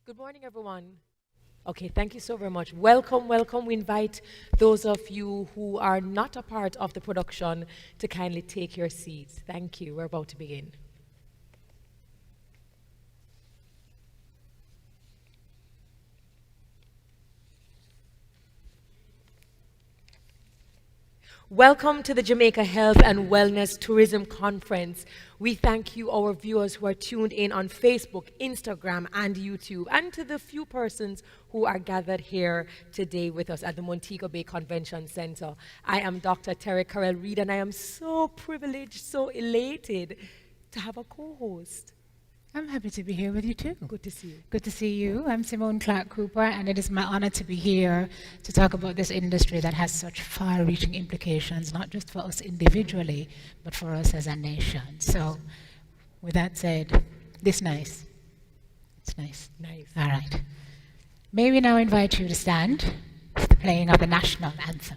Good morning, everyone. Okay, thank you so very much. Welcome, welcome. We invite those of you who are not a part of the production to kindly take your seats. Thank you. We're about to begin. Welcome to the Jamaica Health and Wellness Tourism Conference. We thank you, our viewers who are tuned in on Facebook, Instagram, and YouTube, and to the few persons who are gathered here today with us at the Montego Bay Convention Center. I am Dr. Terry Carell Reed, and I am so privileged, so elated to have a co-host. I'm happy to be here with you too. Good to see you. Good to see you. I'm Simone Clark Cooper, and it is my honor to be here to talk about this industry that has such far-reaching implications, not just for us individually, but for us as a nation. So, with that said, it's nice. Nice. All right. May we now invite you to stand for the playing of the national anthem.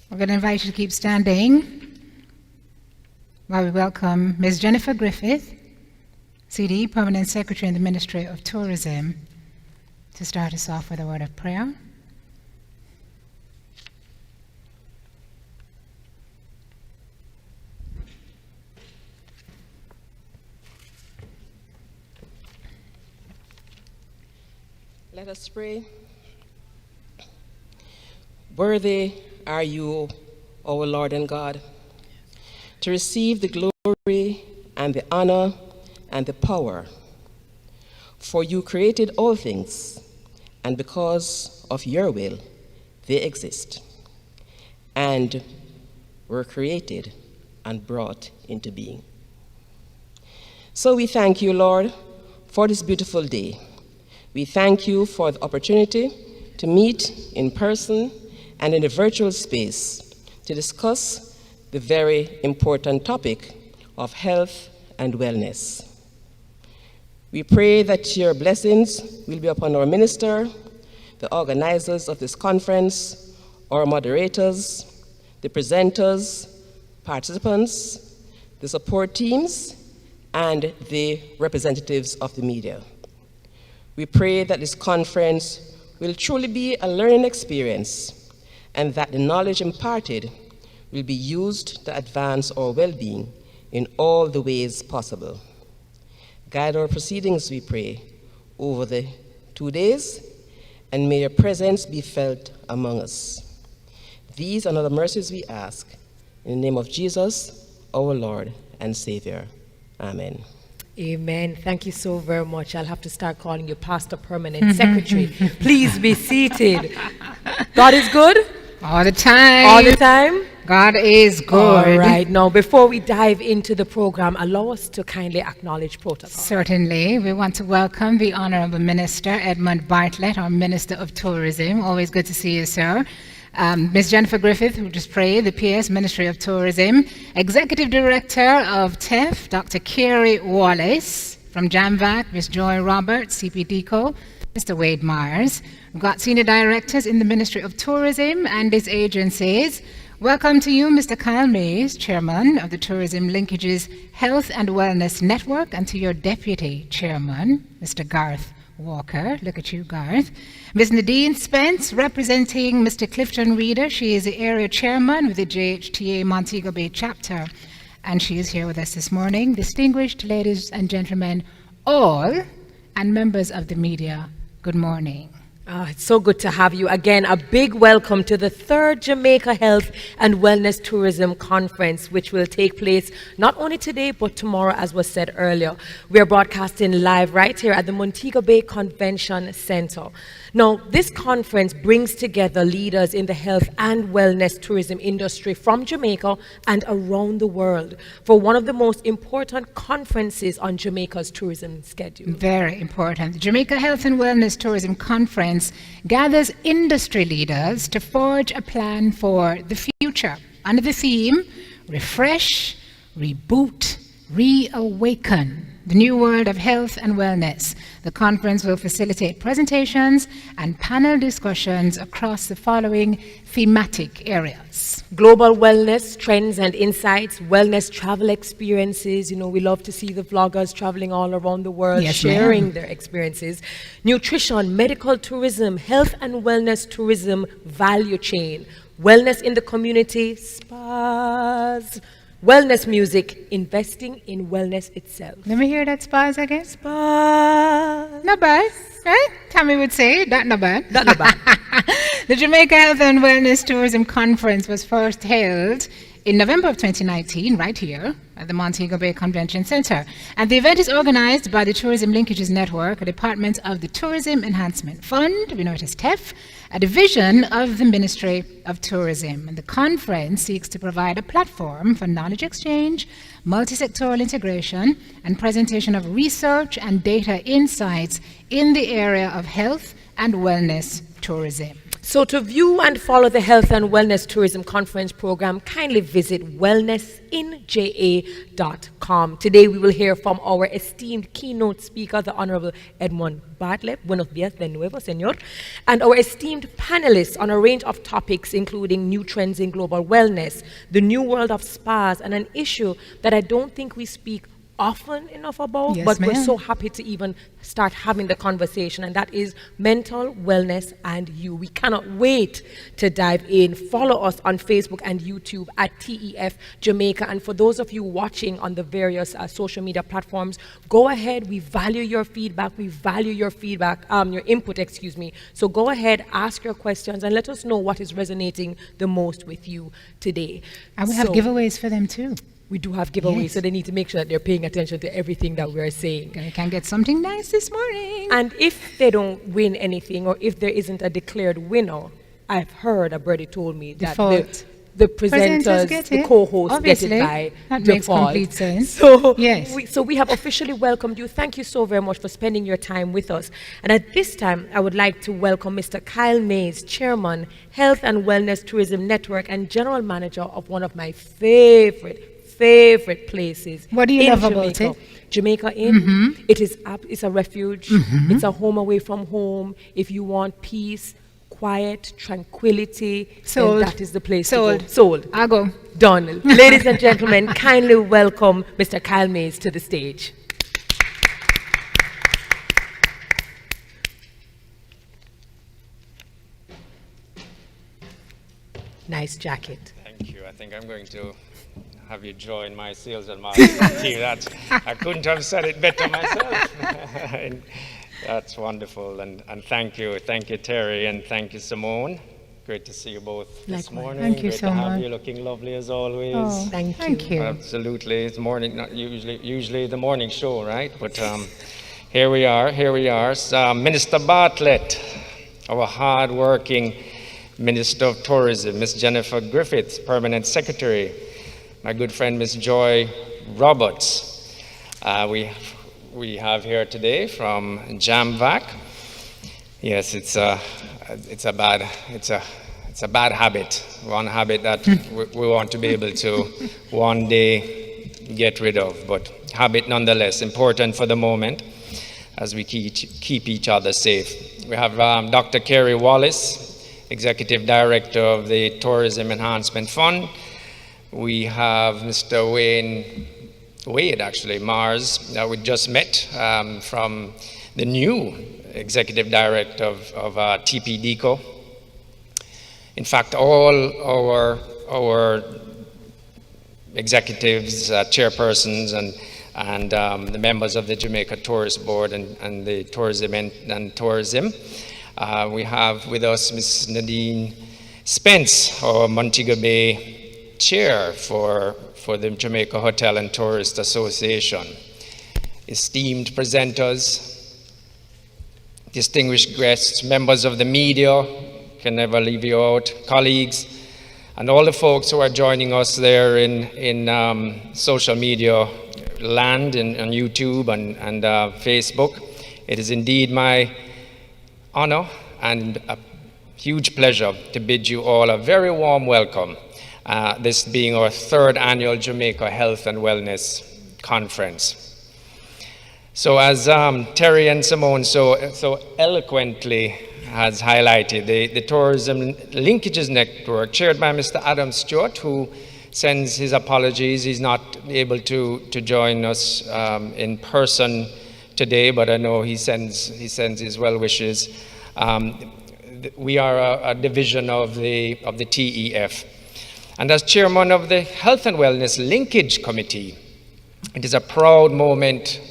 We're going to invite you to keep standing while we welcome Ms. Jennifer Griffith, CD, Permanent Secretary in the Ministry of Tourism, to start us off with a word of prayer. Let us pray. Worthy are you, our Lord and God, to receive the glory and the honor and the power. For you created all things, and because of your will, they exist, and were created and brought into being. So we thank you, Lord, for this beautiful day. We thank you for the opportunity to meet in person and in a virtual space to discuss the very important topic of health and wellness. We pray that your blessings will be upon our minister, the organizers of this conference, our moderators, the presenters, participants, the support teams, and the representatives of the media. We pray that this conference will truly be a learning experience, and that the knowledge imparted will be used to advance our well-being in all the ways possible. Guide our proceedings, we pray, over the 2 days, and may your presence be felt among us. These and other mercies we ask, in the name of Jesus, our Lord and Savior. Amen. Amen. Thank you so very much. I'll have to start calling you Pastor Permanent Secretary. Please be seated. God is good? All the time. All the time? God is good. All right. Now, before we dive into the program, allow us to kindly acknowledge protocol. Certainly. We want to welcome the Honorable Minister, Edmund Bartlett, our Minister of Tourism. Always good to see you, sir. Ms. Jennifer Griffith, who just prayed, the PS, Ministry of Tourism. Executive Director of TEF, Dr. Carey Wallace. From JAMVAC, Ms. Joy Roberts, CPDCO. Mr. Wade Myers. We've got senior directors in the Ministry of Tourism and its agencies. Welcome to you, Mr. Kyle Mays, Chairman of the Tourism Linkages Health and Wellness Network, and to your Deputy Chairman, Mr. Garth Walker. Look at you, Garth. Ms. Nadine Spence, representing Mr. Clifton Reeder. She is the Area Chairman with the JHTA Montego Bay Chapter, and she is here with us this morning. Distinguished ladies and gentlemen, all, and members of the media, good morning. It's so good to have you again. A big welcome to the 3rd Jamaica Health and Wellness Tourism Conference, which will take place not only today but tomorrow, as was said earlier. We are broadcasting live right here at the Montego Bay Convention Center. Now, this conference brings together leaders in the health and wellness tourism industry from Jamaica and around the world for one of the most important conferences on Jamaica's tourism schedule. Very important. The Jamaica Health and Wellness Tourism Conference gathers industry leaders to forge a plan for the future under the theme Refresh, Reboot, Reawaken, the new world of health and wellness. The conference will facilitate presentations and panel discussions across the following thematic areas: global wellness, trends and insights, wellness travel experiences. You know, we love to see the vloggers traveling all around the world, Yes, sharing ma'am. their experiences. Nutrition, medical tourism, health and wellness tourism value chain, wellness in the community, spas, wellness music, investing in wellness itself. Let me hear that spas again. Spas. Not bad, right? Tammy would say that not bad. That not bad. The Jamaica Health and Wellness Tourism Conference was first held in November of 2019, right here at the Montego Bay Convention Center. And the event is organized by the Tourism Linkages Network, a department of the Tourism Enhancement Fund, we know it as TEF, a division of the Ministry of Tourism. And the conference seeks to provide a platform for knowledge exchange, multi-sectoral integration, and presentation of research and data insights in the area of health and wellness tourism. So to view and follow the Health and Wellness Tourism Conference program, kindly visit wellnessinja.com. Today we will hear from our esteemed keynote speaker, the Honorable Edmund Bartlett. Buenos días de nuevo, señor. And our esteemed panelists on a range of topics, including new trends in global wellness, the new world of spas, and an issue that I don't think we speak often enough about, Yes, but we're ma'am. so happy to even start having the conversation, and that is mental wellness and you. We cannot wait to dive in. Follow us on Facebook and YouTube at TEF Jamaica, and for those of you watching on the various social media platforms, go ahead. We value your feedback. We value your feedback, your input, excuse me. So go ahead, ask your questions, and let us know what is resonating the most with you today. And we have So- giveaways for them too. We do have giveaways, Yes. so they need to make sure that they're paying attention to everything that we're saying. You can get something nice this morning. And if they don't win anything, or if there isn't a declared winner, I've heard, a birdie told me that Default. the presenters, get the it. co-hosts Obviously. get it by That makes default. complete sense. So, Yes. we have officially welcomed you. Thank you so very much for spending your time with us. And at this time, I would like to welcome Mr. Kyle Mays, Chairman, Health and Wellness Tourism Network, and General Manager of one of my favorite places. What do you in love about Jamaica. it? Jamaica Inn. It is it's a refuge. It's a home away from home. If you want peace, quiet, tranquility, then Sold. that is the place Sold. to go. Sold. I'll go. Done. Ladies and gentlemen, kindly welcome Mr. Kyle Mays to the stage. Nice jacket. Thank you. I think I'm going to have you join my sales and marketing team. I couldn't have said it better myself. And that's wonderful. And thank you. Thank you, Terry, and thank you, Simone. Great to see you both this Likewise. morning. Thank you Great so to have much. you looking lovely as always. Oh, Thank you. Absolutely. It's morning, not usually the morning show, right? But here we are. So, Minister Bartlett, our hard-working Minister of Tourism, Miss Jennifer Griffiths, Permanent Secretary, my good friend Miss Joy Roberts. We have here today from JAMVAC. Yes, it's a bad habit. One habit that we want to be able to one day get rid of, but habit nonetheless important for the moment as we keep each other safe. We have Dr. Kerry Wallace, Executive Director of the Tourism Enhancement Fund. We have Mr. Wade, actually, Mars, that we just met from the new Executive Director of TPDCO. In fact, all our executives, chairpersons, and the members of the Jamaica Tourist Board and the Tourism and Tourism. We have with us Ms. Nadine Spence, our Montego Bay Chair for the Jamaica Hotel and Tourist Association. Esteemed presenters, distinguished guests, members of the media, can never leave you out, colleagues, and all the folks who are joining us there in social media land, on YouTube and Facebook. It is indeed my honor and a huge pleasure to bid you all a very warm welcome, this being our third annual Jamaica Health and Wellness Conference. So as Terry and Simone so eloquently has highlighted, the Tourism Linkages Network, chaired by Mr. Adam Stewart, who sends his apologies. He's not able to join us in person today, but I know he sends his well wishes. We are a division of the TEF. And as chairman of the Health and Wellness Linkage Committee, it is a proud moment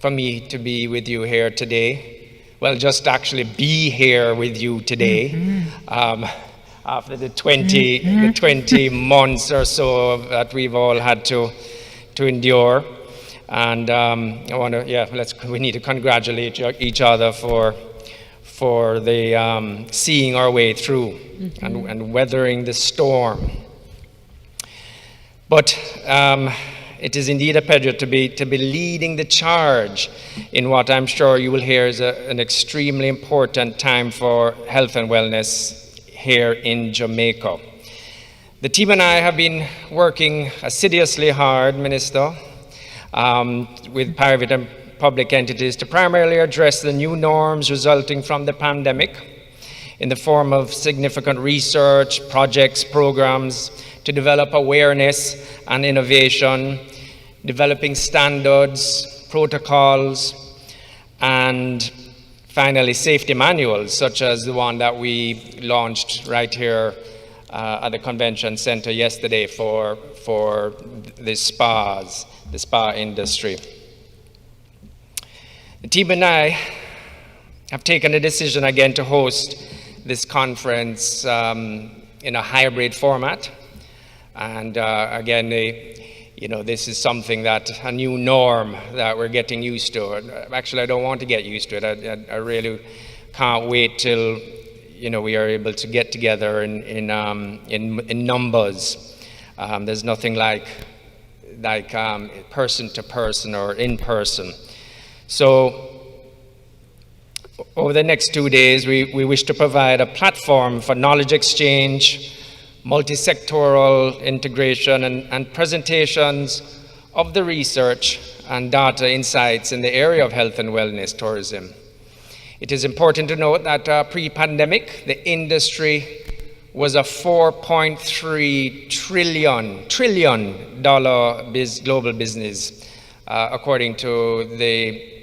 for me to be with you here today. Well, just actually be here with you today. After the 20 months or so that we've all had to endure. And I want to, we need to congratulate each other for the seeing our way through and weathering the storm. But it is indeed a pleasure to be leading the charge in what I'm sure you will hear is an extremely important time for health and wellness here in Jamaica. The team and I have been working assiduously hard, Minister, with private and public entities to primarily address the new norms resulting from the pandemic in the form of significant research, projects, programs to develop awareness and innovation, developing standards, protocols, and finally safety manuals, such as the one that we launched right here at the convention center yesterday for the spa industry. The team and I have taken a decision again to host this conference in a hybrid format. And again, this is something a new norm that we're getting used to. Actually, I don't want to get used to it. I really can't wait till we are able to get together in numbers. There's nothing like person to person or in person. So over the next 2 days, we wish to provide a platform for knowledge exchange, multi-sectoral integration, and presentations of the research and data insights in the area of health and wellness tourism. It is important to note that pre-pandemic, the industry was a $4.3 trillion global business, according to the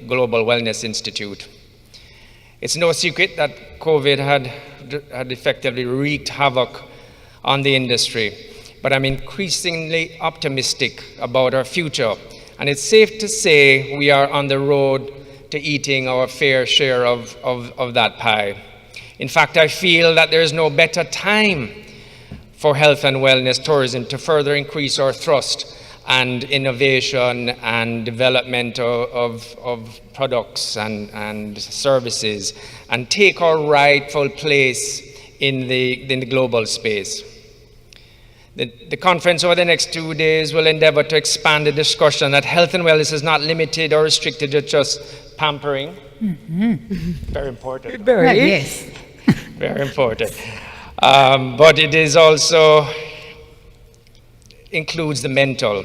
Global Wellness Institute. It's no secret that COVID had effectively wreaked havoc on the industry, but I'm increasingly optimistic about our future, and it's safe to say we are on the road to eating our fair share of that pie. In fact, I feel that there is no better time for health and wellness tourism to further increase our thrust and innovation and development of products and services, and take our rightful place in the global space. The conference over the next 2 days will endeavor to expand the discussion that health and wellness is not limited or restricted to just pampering. Very important. Very. Yes. Very important. But it is also includes the mental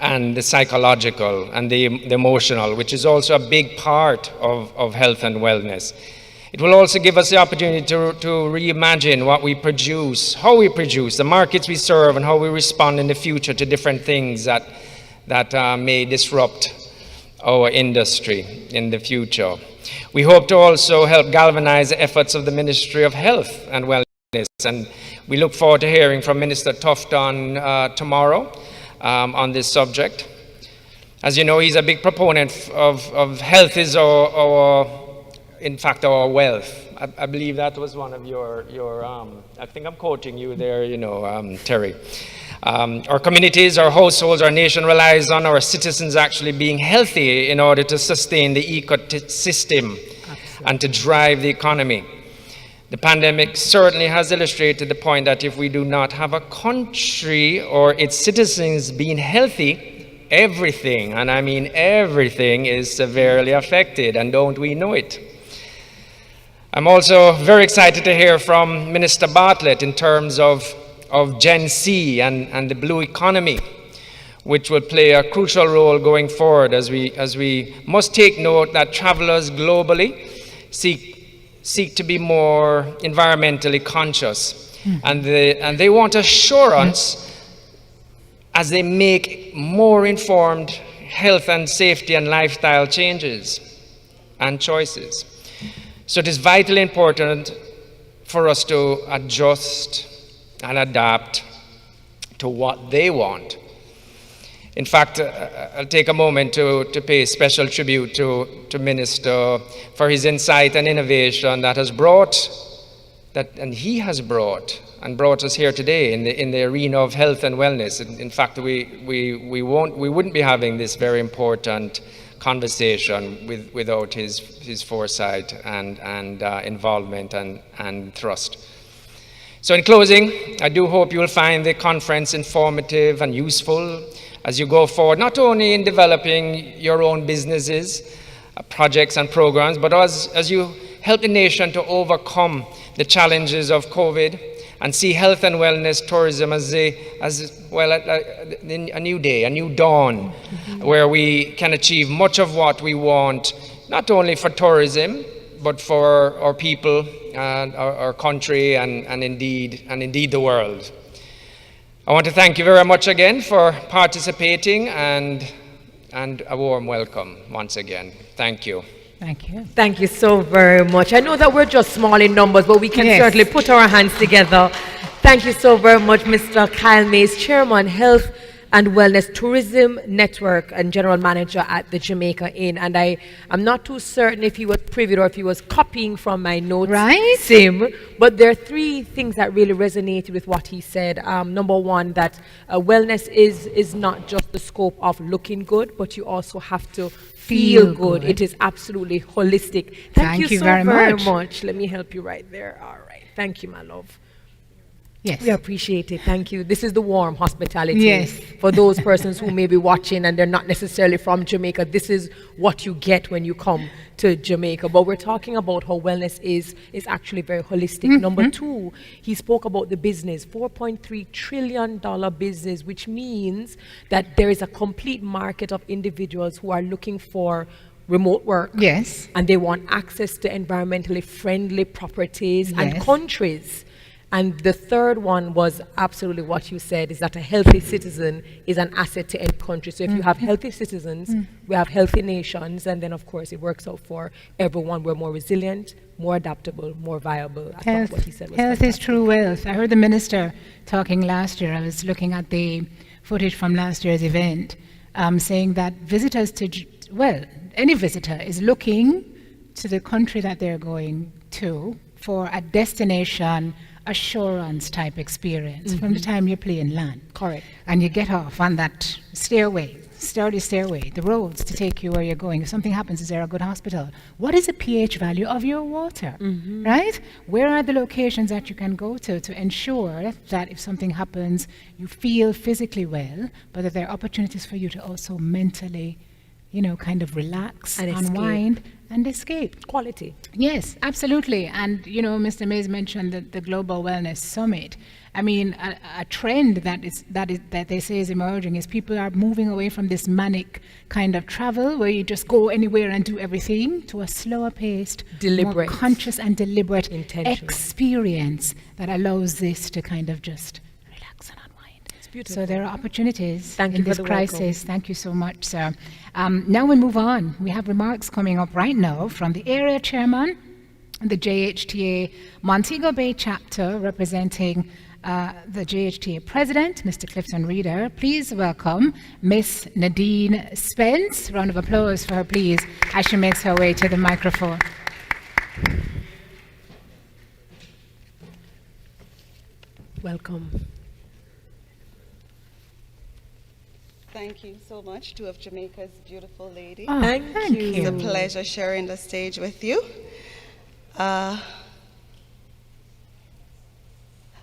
and the psychological and the emotional, which is also a big part of health and wellness. It will also give us the opportunity to reimagine what we produce, how we produce, the markets we serve, and how we respond in the future to different things that may disrupt our industry in the future. We hope to also help galvanize the efforts of the Ministry of Health and Wellness, and we look forward to hearing from Minister Tufton tomorrow on this subject. As you know, he's a big proponent of health is in fact, our wealth. I believe that was one of your I think I'm quoting you there, Terry. Our communities, our households, our nation relies on our citizens actually being healthy in order to sustain the ecosystem and to drive the economy. The pandemic certainly has illustrated the point that if we do not have a country or its citizens being healthy, everything, and I mean everything, is severely affected, and don't we know it? I'm also very excited to hear from Minister Bartlett in terms of Gen Z and the blue economy, which will play a crucial role going forward as we must take note that travelers globally seek to be more environmentally conscious, and they want assurance as they make more informed health and safety and lifestyle changes and choices. So it is vitally important for us to adjust and adapt to what they want. In fact, I'll take a moment to pay special tribute to Minister for his insight and innovation that he has brought us here today in the arena of health and wellness. In fact, we wouldn't be having this very important conversation without his foresight and involvement and thrust. So in closing, I do hope you will find the conference informative and useful as you go forward, not only in developing your own businesses, projects and programs, but as you help the nation to overcome the challenges of COVID and see health and wellness tourism as a new day, a new dawn, where we can achieve much of what we want, not only for tourism, but for our people, our country, and indeed the world. I want to thank you very much again for participating, and a warm welcome once again. Thank you. Thank you. Thank you so very much. I know that we're just small in numbers, but we can certainly put our hands together. Thank you so very much, Mr. Kyle Mays, Chairman, Health and Wellness Tourism Network and General Manager at the Jamaica Inn. And I'm not too certain if he was privy or if he was copying from my notes. Right. Sim, but there are three things that really resonated with what he said. Number one, that wellness is not just the scope of looking good, but you also have to feel good. It is absolutely holistic. Thank you so very much. Let me help you right there. All right. Thank you, my love. Yes. We appreciate it. Thank you. This is the warm hospitality. For those persons who may be watching and they're not necessarily from Jamaica, this is what you get when you come to Jamaica. But we're talking about how wellness is actually very holistic. Number two, he spoke about the business, $4.3 trillion business, which means that there is a complete market of individuals who are looking for remote work. Yes. And they want access to environmentally friendly properties and countries. And the third one was absolutely what you said, is that a healthy citizen is an asset to any country. So if you have healthy citizens, we have healthy nations, and then of course it works out for everyone. We're more resilient, more adaptable, more viable. I thought what he said was health is true wealth. I heard the minister talking last year. I was looking at the footage from last year's event, saying that visitors any visitor is looking to the country that they're going to for a destination assurance type experience from the time you're playing land. Correct. And you get off on that sturdy stairway, the roads to take you where you're going. If something happens, is there a good hospital? What is the pH value of your water, right? Where are the locations that you can go to ensure that if something happens, you feel physically well, but that there are opportunities for you to also mentally, kind of relax, and unwind, and escape. Quality. Yes, absolutely. And, you know, Mr. Mays mentioned the Global Wellness Summit. I mean, a trend that they say is emerging is people are moving away from this manic kind of travel where you just go anywhere and do everything to a slower paced, Deliberate. more conscious and deliberate Intentional. experience that allows this to kind of just relax and unwind. It's beautiful. So there are opportunities Thank you in for this the welcome. crisis. Thank you so much, sir. Now we move on. We have remarks coming up right now from the area chairman, the JHTA Montego Bay chapter, representing the JHTA president, Mr. Clifton Reeder. Please welcome Miss Nadine Spence. Round of applause for her, please, as she makes her way to the microphone. Welcome. Thank you so much, two of Jamaica's beautiful ladies. Oh, Thank you. It's a pleasure sharing the stage with you.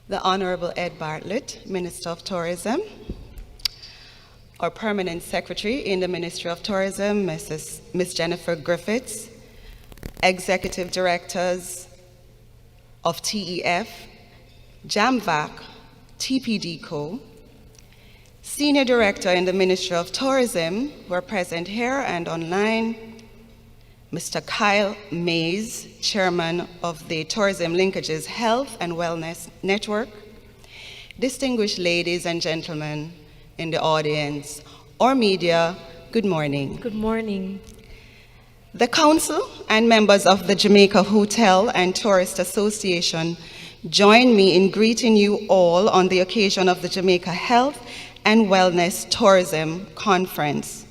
The Honorable Ed Bartlett, Minister of Tourism, our Permanent Secretary in the Ministry of Tourism, Miss Jennifer Griffiths, Executive Directors of TEF, JAMVAC, TPDCO, Senior Director in the Ministry of Tourism, who are present here and online, Mr. Kyle Mays, Chairman of the Tourism Linkages Health and Wellness Network, distinguished ladies and gentlemen in the audience or media, good morning. Good morning. The Council and members of the Jamaica Hotel and Tourist Association join me in greeting you all on the occasion of the Jamaica Health and Wellness Tourism Conference.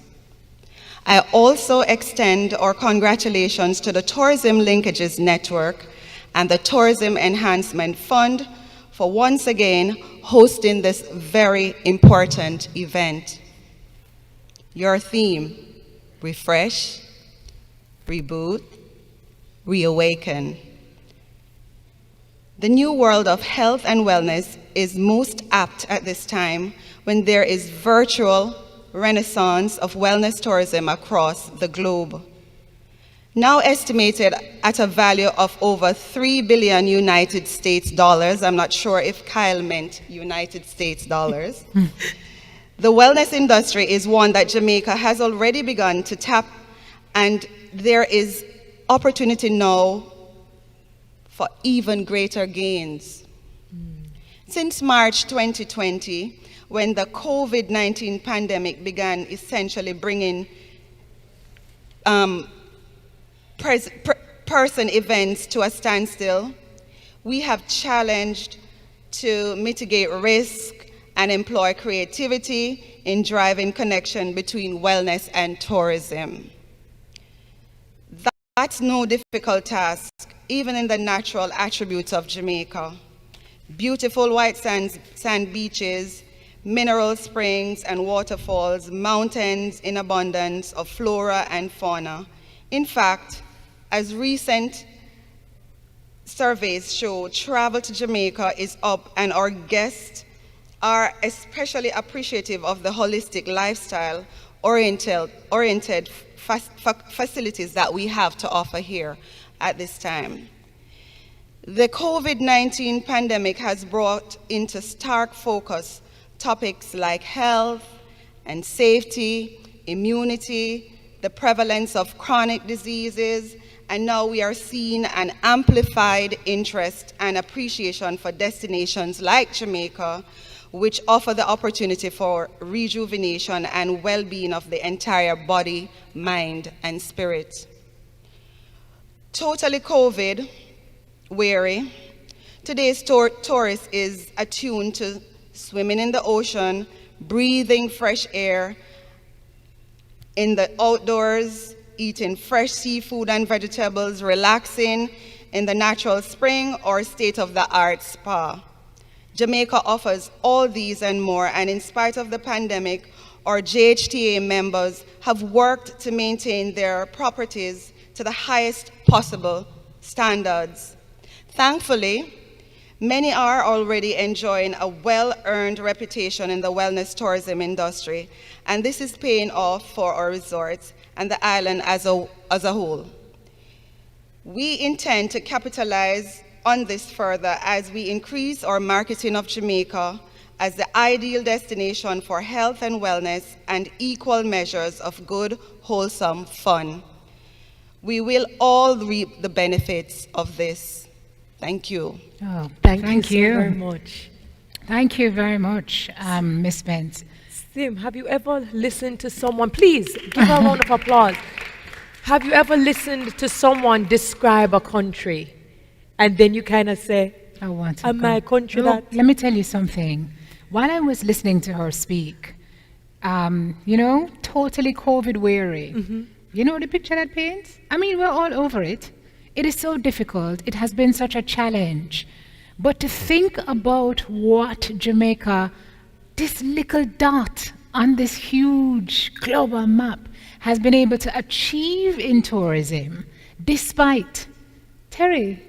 I also extend our congratulations to the Tourism Linkages Network and the Tourism Enhancement Fund for once again hosting this very important event. Your theme, refresh, reboot, reawaken. The new world of health and wellness is most apt at this time when there is virtual renaissance of wellness tourism across the globe. Now estimated at a value of over 3 billion United States dollars, I'm not sure if Kyle meant United States dollars, the wellness industry is one that Jamaica has already begun to tap, and there is opportunity now for even greater gains. Since March 2020, when the COVID-19 pandemic began essentially bringing person events to a standstill, we have challenged to mitigate risk and employ creativity in driving connection between wellness and tourism. That's no difficult task, even in the natural attributes of Jamaica. Beautiful white sand beaches, mineral springs and waterfalls, mountains in abundance of flora and fauna. In fact, as recent surveys show, travel to Jamaica is up, and our guests are especially appreciative of the holistic lifestyle-oriented facilities that we have to offer here at this time. The COVID-19 pandemic has brought into stark focus topics like health and safety, immunity, the prevalence of chronic diseases, and now we are seeing an amplified interest and appreciation for destinations like Jamaica, which offer the opportunity for rejuvenation and well-being of the entire body, mind, and spirit. Totally COVID-weary, today's tourist is attuned to swimming in the ocean, breathing fresh air in the outdoors, eating fresh seafood and vegetables, relaxing in the natural spring or state-of-the-art spa. Jamaica offers all these and more, and in spite of the pandemic, our JHTA members have worked to maintain their properties to the highest possible standards. Thankfully, many are already enjoying a well-earned reputation in the wellness tourism industry, and this is paying off for our resorts and the island as a whole. We intend to capitalize on this further as we increase our marketing of Jamaica as the ideal destination for health and wellness and equal measures of good, wholesome fun. We will all reap the benefits of this. Thank you. Oh, Thank you so very much. Thank you very much, Ms. Spence. Sim, have you ever listened to someone, please give her a round of applause. Have you ever listened to someone describe a country and then you kind of say, I want to "Am go." my country Look, that?" let me tell you something. While I was listening to her speak, you know, totally COVID weary. You know the picture that paints? I mean, we're all over it. It is so difficult. It has been such a challenge. But to think about what Jamaica, this little dot on this huge global map, has been able to achieve in tourism, despite, Terry,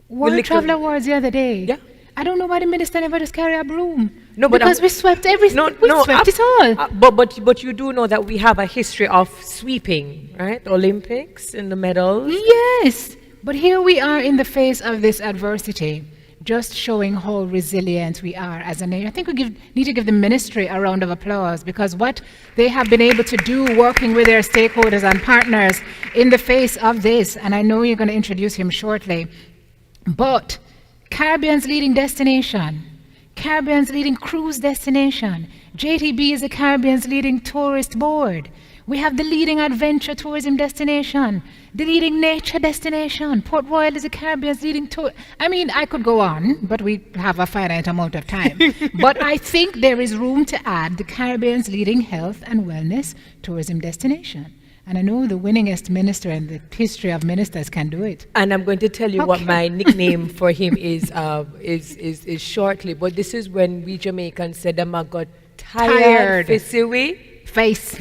World little- Traveller Awards the other day. Yeah. I don't know why the minister never just carry a broom. No, but because we swept everything. We swept it all. But you do know that we have a history of sweeping, right? Olympics and the medals. Yes, but here we are in the face of this adversity, just showing how resilient we are as a nation. I think we need to give the ministry a round of applause because what they have been able to do working with their stakeholders and partners in the face of this, and I know you're going to introduce him shortly, but Caribbean's leading destination, Caribbean's leading cruise destination, JTB is the Caribbean's leading tourist board. We have the leading adventure tourism destination, the leading nature destination. Port Royal is the Caribbean's leading tour. I mean, I could go on, but we have a finite amount of time. But I think there is room to add the Caribbean's leading health and wellness tourism destination. And I know the winningest minister in the history of ministers can do it. And I'm going to tell you what my nickname for him is shortly. But this is when we Jamaicans said, "I'm got tired. Face.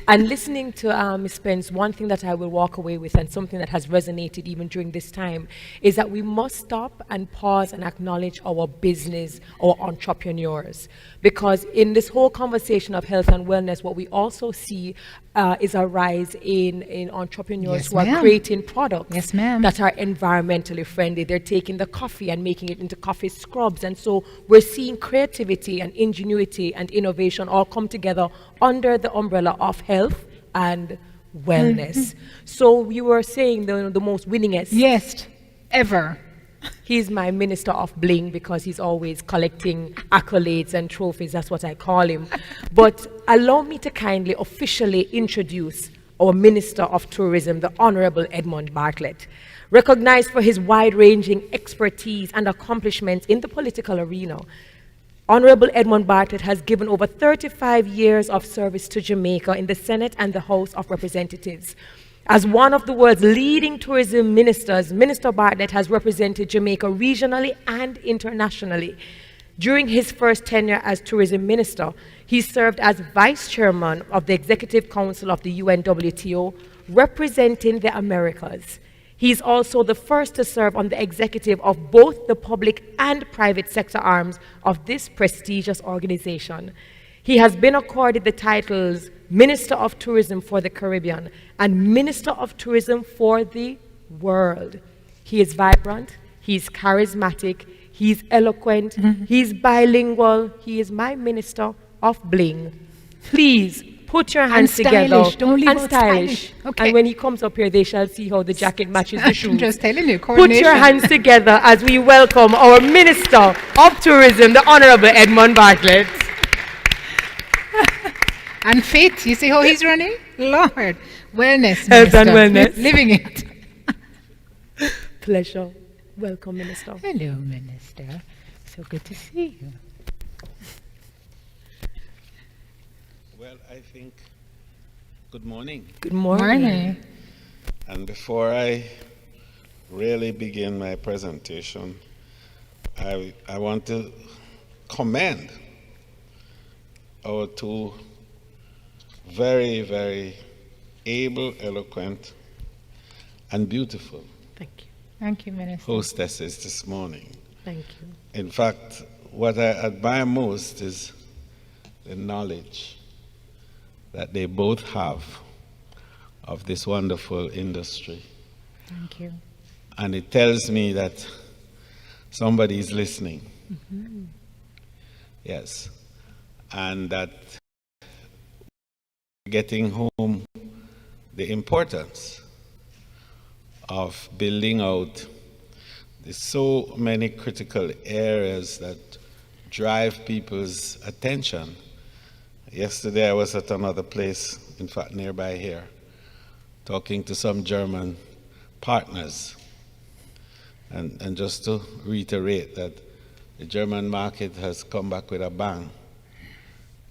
And listening to Ms. Spence, one thing that I will walk away with and something that has resonated even during this time is that we must stop and pause and acknowledge our business, our entrepreneurs. Because in this whole conversation of health and wellness, what we also see is a rise in entrepreneurs Yes, who are ma'am. creating products Yes, ma'am. that are environmentally friendly. They're taking the coffee and making it into coffee scrubs. And so we're seeing creativity and ingenuity and innovation all come together under the umbrella of health and wellness. So you were saying the most winningest. Yes, ever. He's my minister of bling because he's always collecting accolades and trophies. That's what I call him. But allow me to kindly officially introduce our Minister of Tourism, the Honorable Edmund Bartlett. Recognized for his wide-ranging expertise and accomplishments in the political arena, Honorable Edmund Bartlett has given over 35 years of service to Jamaica in the Senate and the House of Representatives. As one of the world's leading tourism ministers, Minister Bartlett has represented Jamaica regionally and internationally. During his first tenure as tourism minister, he served as vice chairman of the Executive Council of the UNWTO, representing the Americas. He is also the first to serve on the executive of both the public and private sector arms of this prestigious organization. He has been accorded the titles Minister of Tourism for the Caribbean and Minister of Tourism for the world. He is vibrant, he's charismatic, he's eloquent, he's bilingual, he is my Minister of Bling. Please put your hands together. Don't leave and out stylish. Okay. And when he comes up here, they shall see how the jacket matches the shoes. I'm just telling you, Put coordination. your hands together as we welcome our Minister of Tourism, the Honorable Edmund Bartlett. And fit, you see how he's running? Lord, wellness, Health and minister. wellness. Living it. Pleasure. Welcome, Minister. Hello, Minister. So good to see you. Well, I think, good morning. Good morning. Morning. And before I really begin my presentation, I want to commend our two very, very able, eloquent, and beautiful Thank you. Thank you, Minister. hostesses this morning. Thank you. In fact, what I admire most is the knowledge that they both have of this wonderful industry Thank you. And it tells me that somebody is listening. Yes. And that getting home the importance of building out there's so many critical areas that drive people's attention. Yesterday I was at another place, in fact nearby here, talking to some German partners. And just to reiterate that the German market has come back with a bang.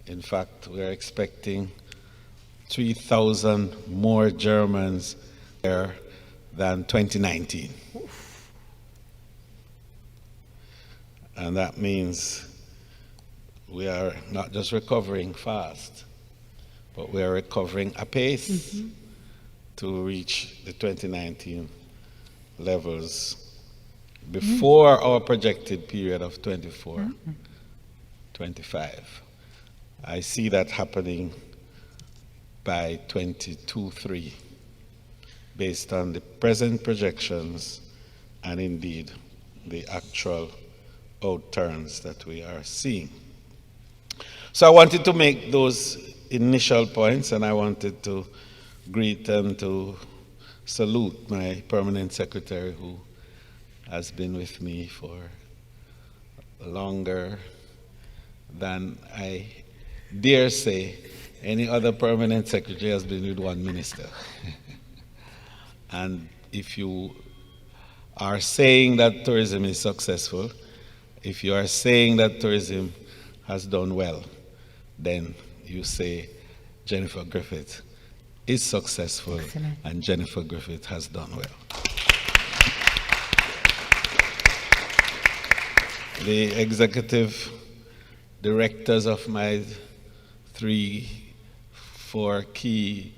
In fact, we're expecting 3,000 more Germans there than 2019. And that means we are not just recovering fast, but we are recovering apace to reach the 2019 levels before our projected period of 24, 25. I see that happening by 22-3, based on the present projections and indeed the actual outturns that we are seeing. So I wanted to make those initial points, and I wanted to greet and to salute my permanent secretary, who has been with me for longer than I dare say any other permanent secretary has been with one minister. And if you are saying that tourism is successful, if you are saying that tourism has done well, then you say Jennifer Griffith is successful. Excellent. And Jennifer Griffith has done well. The executive directors of my 4 key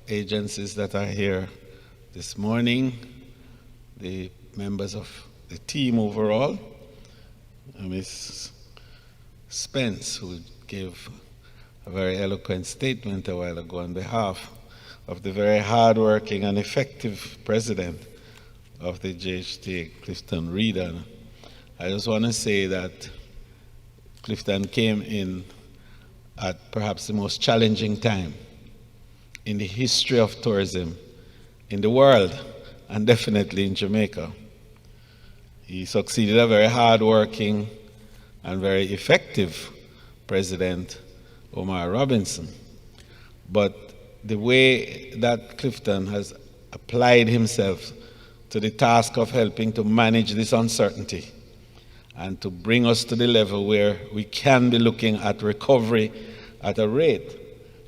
agencies that are here this morning, the members of the team overall, Ms. Spence, who gave a very eloquent statement a while ago on behalf of the very hardworking and effective president of the JHTA, Clifton Reeder. I just want to say that Clifton came in at perhaps the most challenging time in the history of tourism in the world, and definitely in Jamaica. He succeeded a very hard-working and very effective President, Omar Robinson. But the way that Clifton has applied himself to the task of helping to manage this uncertainty and to bring us to the level where we can be looking at recovery at a rate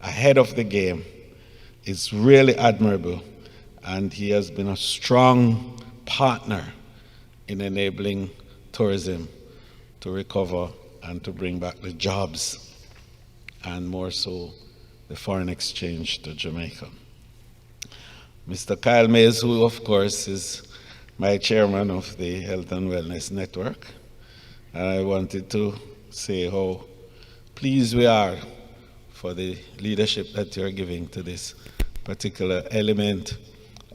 ahead of the game is really admirable. And he has been a strong partner in enabling tourism to recover and to bring back the jobs, and more so the foreign exchange to Jamaica. Mr. Kyle Mays, who of course is my chairman of the Health and Wellness Network, and I wanted to say how pleased we are for the leadership that you're giving to this particular element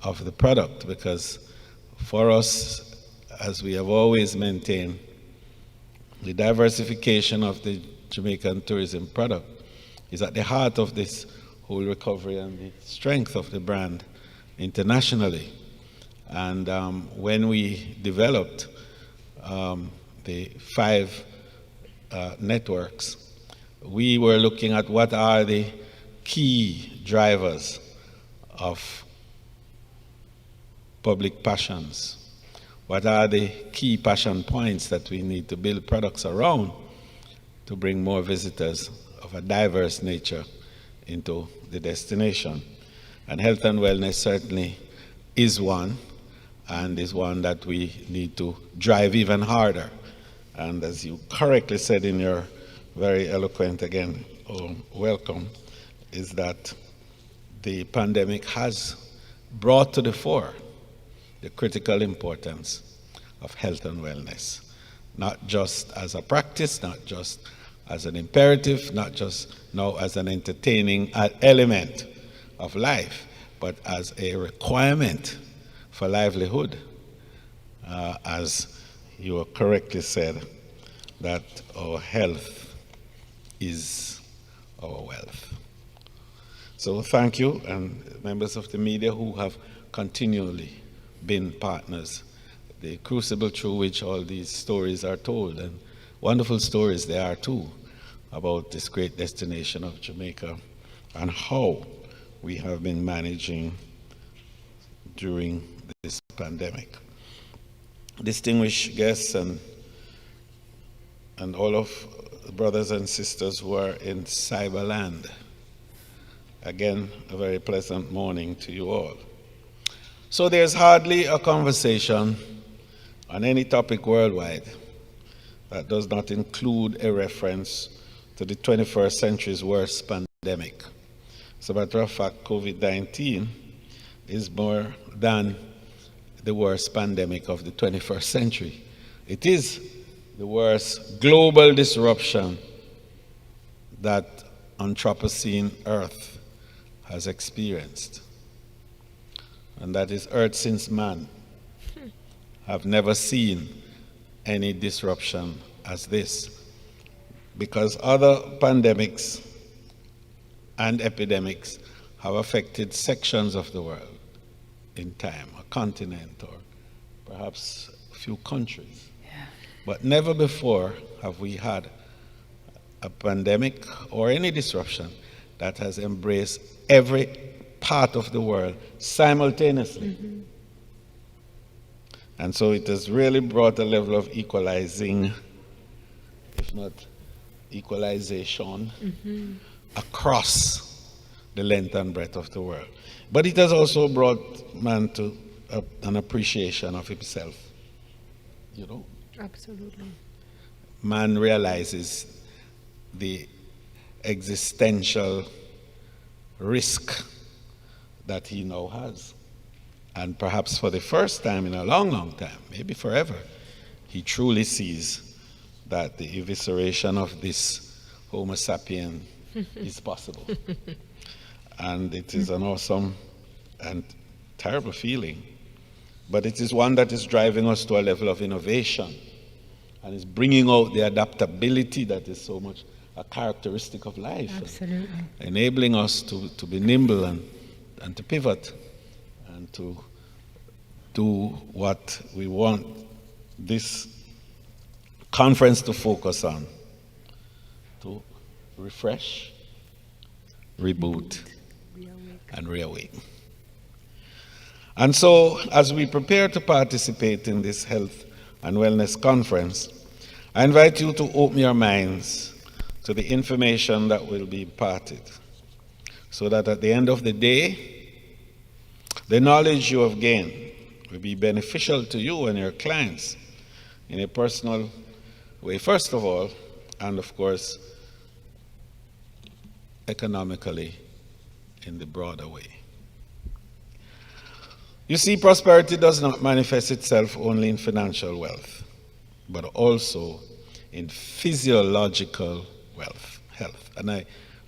of the product, because for us, as we have always maintained, the diversification of the Jamaican tourism product is at the heart of this whole recovery and the strength of the brand internationally. And when we developed the 5 networks, we were looking at what are the key drivers of public passions. What are the key passion points that we need to build products around to bring more visitors of a diverse nature into the destination? And health and wellness certainly is one, and is one that we need to drive even harder. And as you correctly said in your very eloquent, again, welcome, is that the pandemic has brought to the fore the critical importance of health and wellness, not just as a practice, not just as an imperative, not just now as an entertaining element of life, but as a requirement for livelihood, as you correctly said, that our health is our wealth. So thank you, and members of the media who have continually been partners, the crucible through which all these stories are told, and wonderful stories they are too, about this great destination of Jamaica and how we have been managing during this pandemic. Distinguished guests and all of the brothers and sisters who are in Cyberland, again, a very pleasant morning to you all. So there's hardly a conversation on any topic worldwide that does not include a reference to the 21st century's worst pandemic. As a matter of fact, COVID-19 is more than the worst pandemic of the 21st century. It is the worst global disruption that Anthropocene Earth has experienced. And that is Earth since man have never seen any disruption as this. Because other pandemics and epidemics have affected sections of the world in time, a continent or perhaps a few countries. Yeah. But never before have we had a pandemic or any disruption that has embraced every part of the world simultaneously. Mm-hmm. And so it has really brought a level of equalizing, if not equalization, mm-hmm. across the length and breadth of the world. But it has also brought man to an appreciation of himself, you know. Absolutely. Man realizes the existential risk that he now has. And perhaps for the first time in a long, long time, maybe forever, he truly sees that the evisceration of this Homo sapien is possible. And it is an awesome and terrible feeling. But it is one that is driving us to a level of innovation and is bringing out the adaptability that is so much a characteristic of life. Absolutely. Enabling us to be nimble and to pivot and to do what we want this conference to focus on, to refresh, reboot, and reawaken. And so, as we prepare to participate in this health and wellness conference, I invite you to open your minds to the information that will be imparted, so that at the end of the day, the knowledge you have gained will be beneficial to you and your clients in a personal way, first of all, and of course, economically in the broader way. You see, prosperity does not manifest itself only in financial wealth, but also in physiological wealth, health. And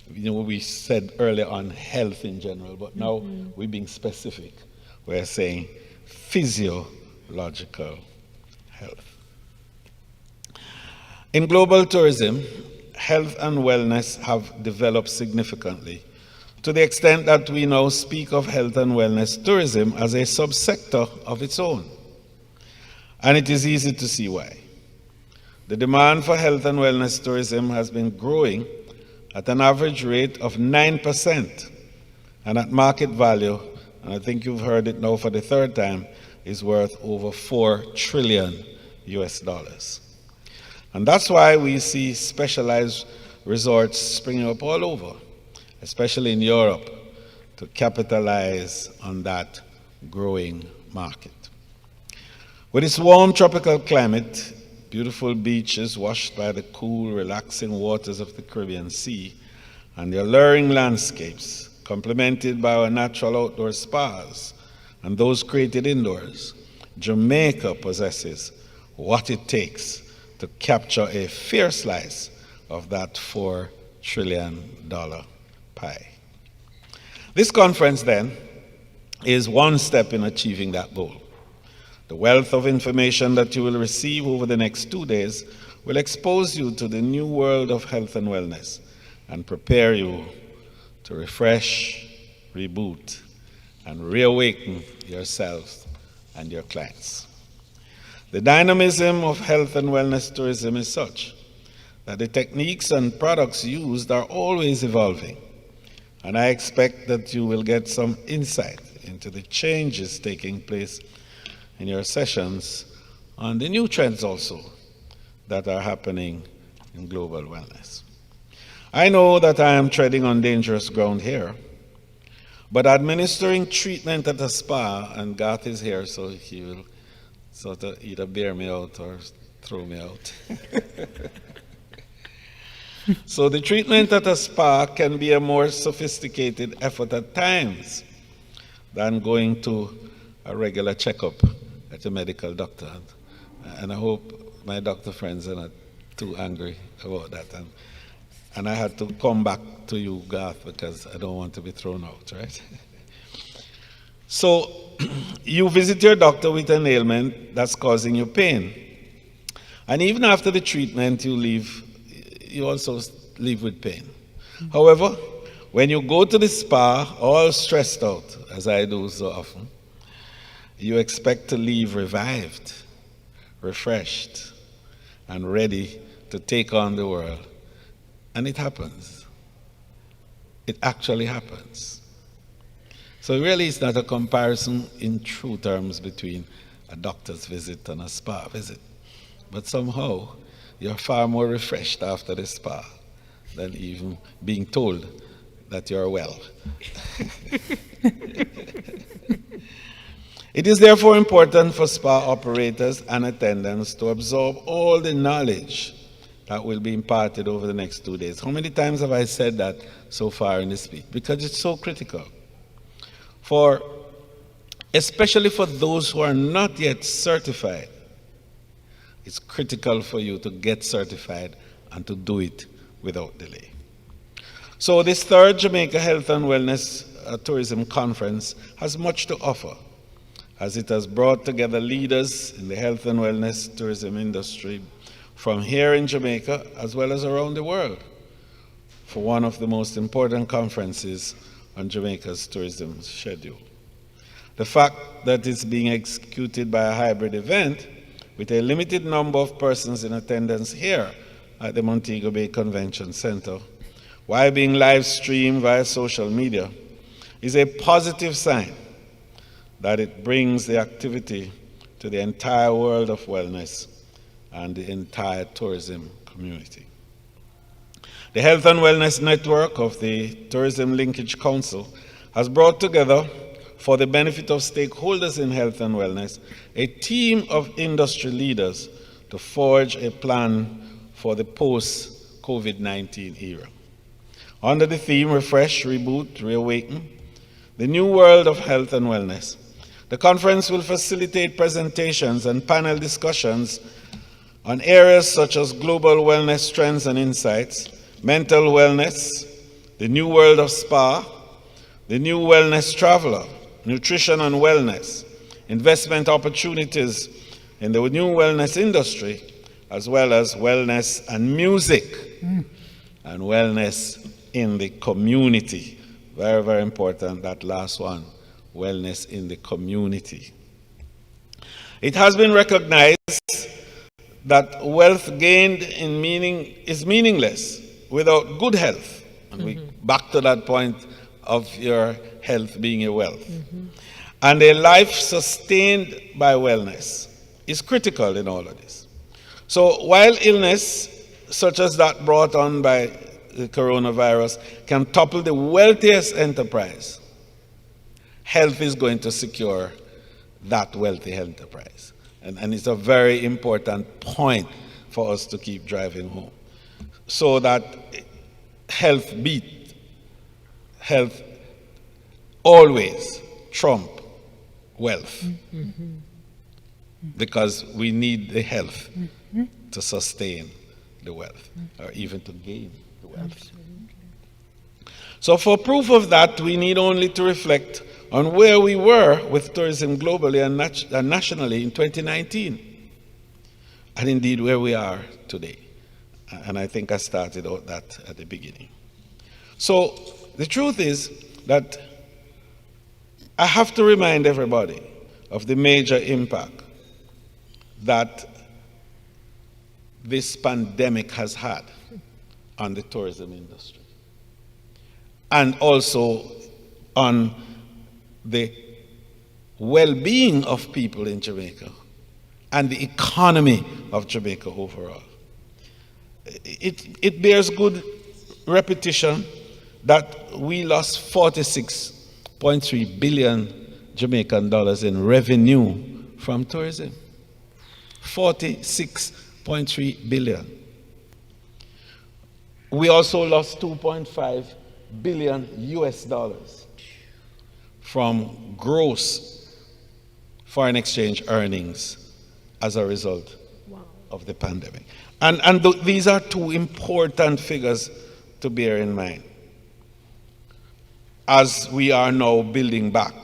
we said earlier on health in general, but now we're being specific. We're saying physiological health. In global tourism, health and wellness have developed significantly, to the extent that we now speak of health and wellness tourism as a subsector of its own. And it is easy to see why. The demand for health and wellness tourism has been growing at an average rate of 9%, and at market value, and I think you've heard it now for the third time, is worth over $4 trillion US. And that's why we see specialized resorts springing up all over, especially in Europe, to capitalize on that growing market. With its warm tropical climate, beautiful beaches washed by the cool, relaxing waters of the Caribbean Sea, and the alluring landscapes, complemented by our natural outdoor spas and those created indoors, Jamaica possesses what it takes to capture a fair slice of that $4 trillion pie. This conference, then, is one step in achieving that goal. The wealth of information that you will receive over the next 2 days will expose you to the new world of health and wellness and prepare you to refresh, reboot, and reawaken yourselves and your clients. The dynamism of health and wellness tourism is such that the techniques and products used are always evolving, and I expect that you will get some insight into the changes taking place in your sessions on the new trends also that are happening in global wellness. I know that I am treading on dangerous ground here, but administering treatment at a spa, and Garth is here, so he will sort of either bear me out or throw me out. So the treatment at a spa can be a more sophisticated effort at times than going to a regular checkup at a medical doctor. And I hope my doctor friends are not too angry about that. And I had to come back to you, Garth, because I don't want to be thrown out, right? So you visit your doctor with an ailment that's causing you pain. And even after the treatment, you also leave with pain. However, when you go to the spa, all stressed out, as I do so often, you expect to leave revived, refreshed, and ready to take on the world. And it happens. It actually happens. So really it's not a comparison in true terms between a doctor's visit and a spa visit. But somehow you're far more refreshed after the spa than even being told that you're well. It is therefore important for spa operators and attendants to absorb all the knowledge that will be imparted over the next 2 days. How many times have I said that so far in this speech? Because it's so critical. Especially for those who are not yet certified, it's critical for you to get certified and to do it without delay. So this third Jamaica Health and Wellness Tourism Conference has much to offer, as it has brought together leaders in the health and wellness tourism industry from here in Jamaica as well as around the world for one of the most important conferences on Jamaica's tourism schedule. The fact that it's being executed by a hybrid event with a limited number of persons in attendance here at the Montego Bay Convention Center, while being live streamed via social media, is a positive sign that it brings the activity to the entire world of wellness and the entire tourism community. The Health and Wellness Network of the Tourism Linkage Council has brought together, for the benefit of stakeholders in health and wellness, a team of industry leaders to forge a plan for the post-COVID-19 era. Under the theme Refresh, Reboot, Reawaken, the new world of health and wellness, the conference will facilitate presentations and panel discussions on areas such as global wellness trends and insights, mental wellness, the new world of spa, the new wellness traveler, nutrition and wellness, investment opportunities in the new wellness industry, as well as wellness and music, and wellness in the community. Very, very important, that last one, wellness in the community. It has been recognized that wealth gained in meaning is meaningless without good health. And we back to that point of your health being your wealth. And a life sustained by wellness is critical in all of this. So while illness, such as that brought on by the coronavirus, can topple the wealthiest enterprise, health is going to secure that wealthy enterprise. And it's a very important point for us to keep driving home. So that health always trump wealth. Because we need the health to sustain the wealth, or even to gain the wealth. So for proof of that, we need only to reflect on where we were with tourism globally and nationally in 2019, and indeed where we are today. And I think I started out that at the beginning. So the truth is that I have to remind everybody of the major impact that this pandemic has had on the tourism industry, and also on the well-being of people in Jamaica and the economy of Jamaica overall. It bears good repetition that we lost 46.3 billion Jamaican dollars in revenue from tourism. 46.3 billion. We also lost 2.5 billion US dollars from gross foreign exchange earnings as a result of the pandemic. And these are two important figures to bear in mind as we are now building back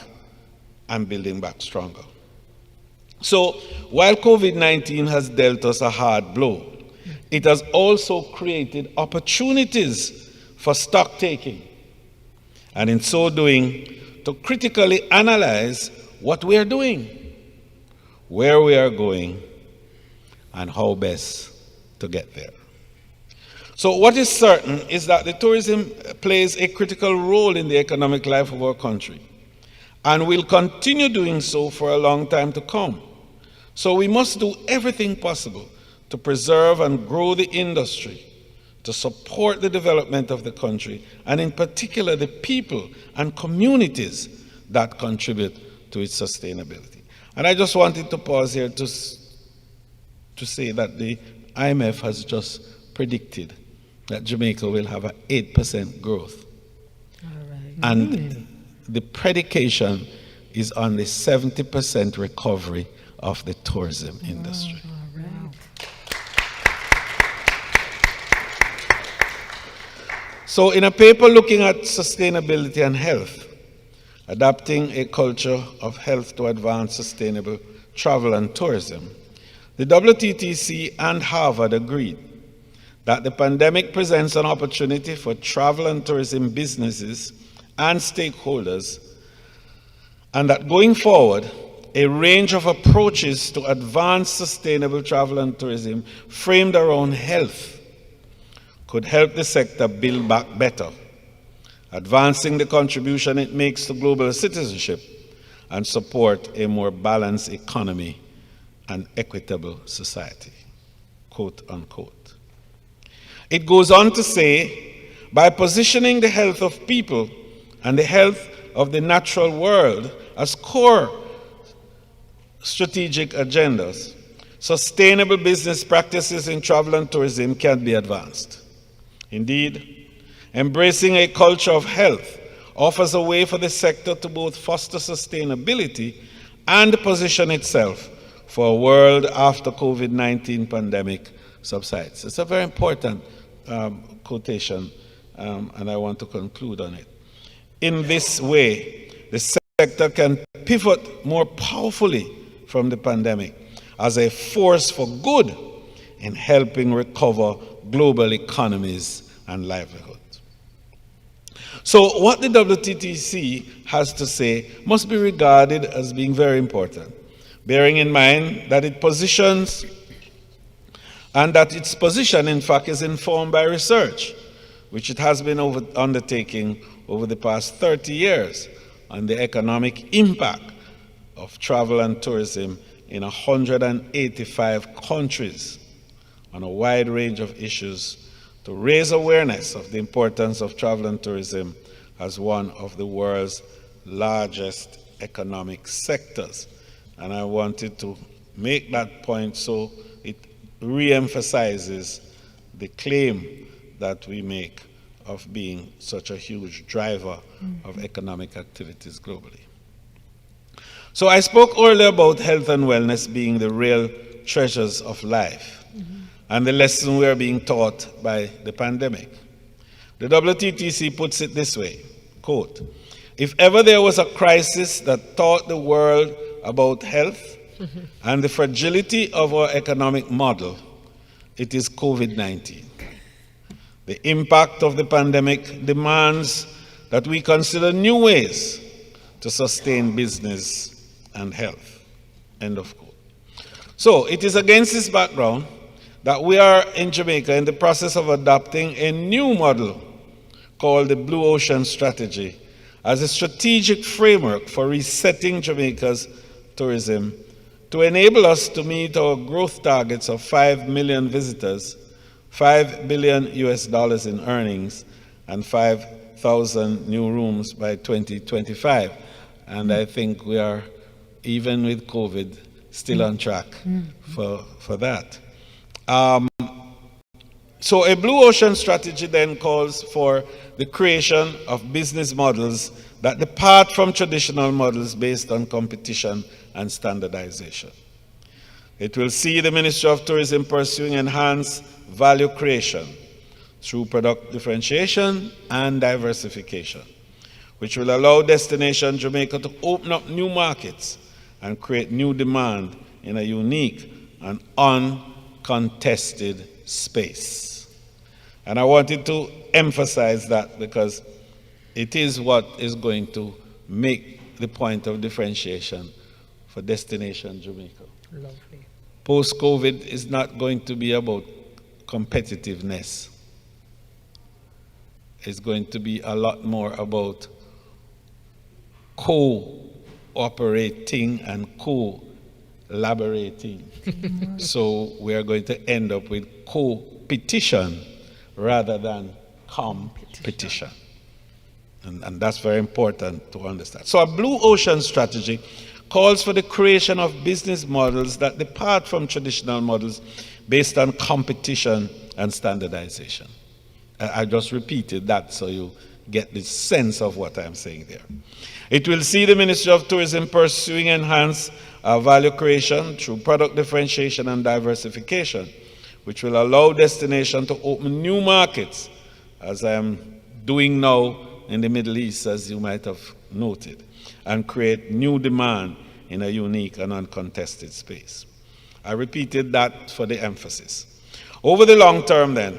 and building back stronger. So while COVID-19 has dealt us a hard blow, it has also created opportunities for stock taking, and in so doing, to critically analyze what we are doing, where we are going, and how best to get there. So what is certain is that the tourism plays a critical role in the economic life of our country, and will continue doing so for a long time to come. So we must do everything possible to preserve and grow the industry, to support the development of the country, and in particular the people and communities that contribute to its sustainability. And I just wanted to pause here to say that the IMF has just predicted that Jamaica will have an 8% growth. All right. And the predication is on the 70% recovery of the tourism industry. All right. So in a paper looking at sustainability and health, adapting a culture of health to advance sustainable travel and tourism, the WTTC and Harvard agreed that the pandemic presents an opportunity for travel and tourism businesses and stakeholders, and that going forward, a range of approaches to advance sustainable travel and tourism framed around health could help the sector build back better, advancing the contribution it makes to global citizenship and support a more balanced economy and equitable society, quote unquote. It goes on to say, by positioning the health of people and the health of the natural world as core strategic agendas, sustainable business practices in travel and tourism can be advanced. Indeed, embracing a culture of health offers a way for the sector to both foster sustainability and position itself for a world after COVID-19 pandemic subsides. It's a very important quotation, and I want to conclude on it. In this way, the sector can pivot more powerfully from the pandemic as a force for good in helping recover global economies and livelihoods. So what the WTTC has to say must be regarded as being very important, bearing in mind that it positions, and that its position, in fact, is informed by research, which it has been undertaking over the past 30 years on the economic impact of travel and tourism in 185 countries on a wide range of issues to raise awareness of the importance of travel and tourism as one of the world's largest economic sectors. And I wanted to make that point so it re-emphasizes the claim that we make of being such a huge driver of economic activities globally. So I spoke earlier about health and wellness being the real treasures of life, and the lesson we are being taught by the pandemic. The WTTC puts it this way, quote, If ever there was a crisis that taught the world about health and the fragility of our economic model, it is COVID-19. The impact of the pandemic demands that we consider new ways to sustain business and health. End of quote. So it is against this background that we are in Jamaica in the process of adopting a new model called the Blue Ocean Strategy as a strategic framework for resetting Jamaica's tourism to enable us to meet our growth targets of 5 million visitors, $5 billion in earnings, and 5,000 new rooms by 2025. And I think we are, even with COVID, still on track for that. So a Blue Ocean Strategy then calls for the creation of business models that depart from traditional models based on competition and standardization. It will see the Ministry of Tourism pursuing enhanced value creation through product differentiation and diversification, which will allow Destination Jamaica to open up new markets and create new demand in a unique and uncontested space. And I wanted to emphasize that because it is what is going to make the point of differentiation for Destination Jamaica. Lovely. Post-COVID is not going to be about competitiveness. It's going to be a lot more about cooperating and collaborating. So we are going to end up with co-petition rather than competition. And that's very important to understand. So a Blue Ocean Strategy calls for the creation of business models that depart from traditional models based on competition and standardization. I just repeated that so you get the sense of what I'm saying there. It will see the Ministry of Tourism pursuing enhanced value creation through product differentiation and diversification, which will allow Destination to open new markets, as I am doing now in the Middle East, as you might have noted, and create new demand in a unique and uncontested space. I repeated that for the emphasis. Over the long term then,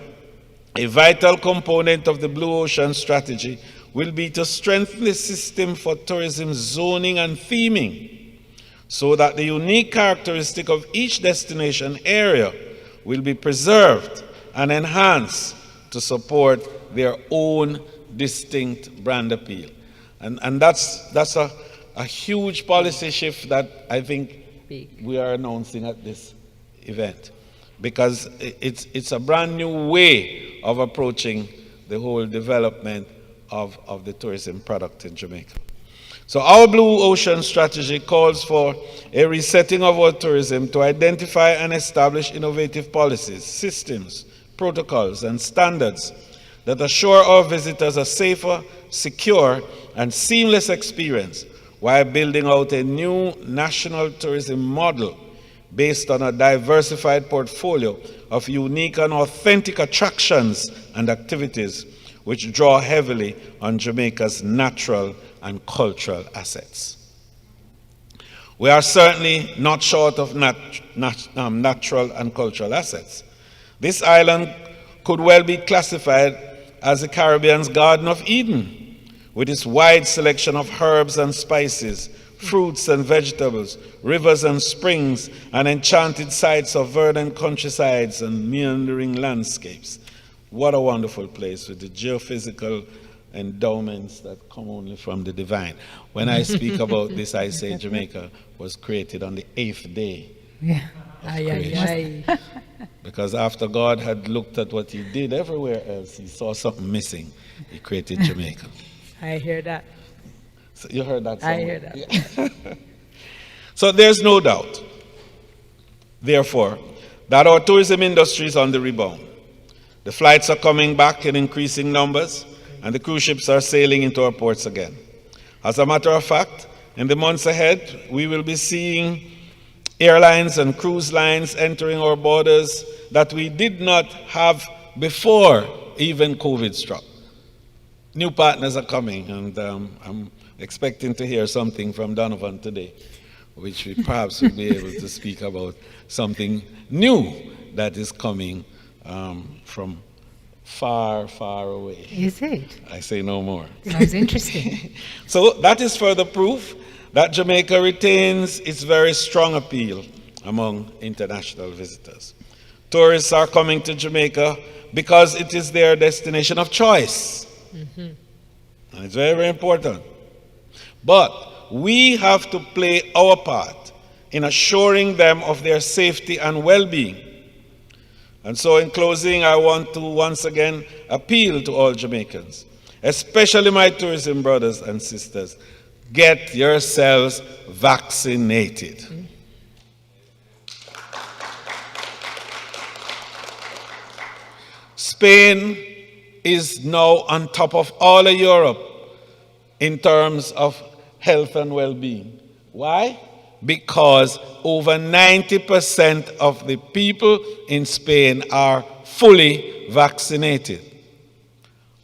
a vital component of the Blue Ocean Strategy will be to strengthen the system for tourism zoning and theming so that the unique characteristic of each destination area will be preserved and enhanced to support their own distinct brand appeal. And that's a huge policy shift that I think we are announcing at this event, because it's a brand new way of approaching the whole development of the tourism product in Jamaica. So our Blue Ocean Strategy calls for a resetting of our tourism to identify and establish innovative policies, systems, protocols, and standards that assure our visitors a safer, secure, and seamless experience while building out a new national tourism model based on a diversified portfolio of unique and authentic attractions and activities which draw heavily on Jamaica's natural and cultural assets. We are certainly not short of natural and cultural assets. This island could well be classified as the Caribbean's Garden of Eden, with its wide selection of herbs and spices, fruits and vegetables, rivers and springs, and enchanted sights of verdant countrysides and meandering landscapes. What a wonderful place with the geophysical endowments that come only from the divine. When I speak about this, I say Jamaica was created on the 8th day of creation. Because after God had looked at what he did everywhere else, he saw something missing. He created Jamaica. I hear that. So you heard that somewhere? I hear that. Yeah. So there's no doubt, therefore, that our tourism industry is on the rebound. The flights are coming back in increasing numbers, and the cruise ships are sailing into our ports again. As a matter of fact, in the months ahead, we will be seeing airlines and cruise lines entering our borders that we did not have before even COVID struck. New partners are coming, and expecting to hear something from Donovan today, which we perhaps will be able to speak about something new that is coming from far, far away. Is it? I say no more. Sounds interesting. So that is further proof that Jamaica retains its very strong appeal among international visitors. Tourists are coming to Jamaica because it is their destination of choice. And it's very, very important. But we have to play our part in assuring them of their safety and well-being. And so in closing, I want to once again appeal to all Jamaicans, especially my tourism brothers and sisters, get yourselves vaccinated. Spain is now on top of all of Europe in terms of health and well-being. Why? Because over 90% of the people in Spain are fully vaccinated.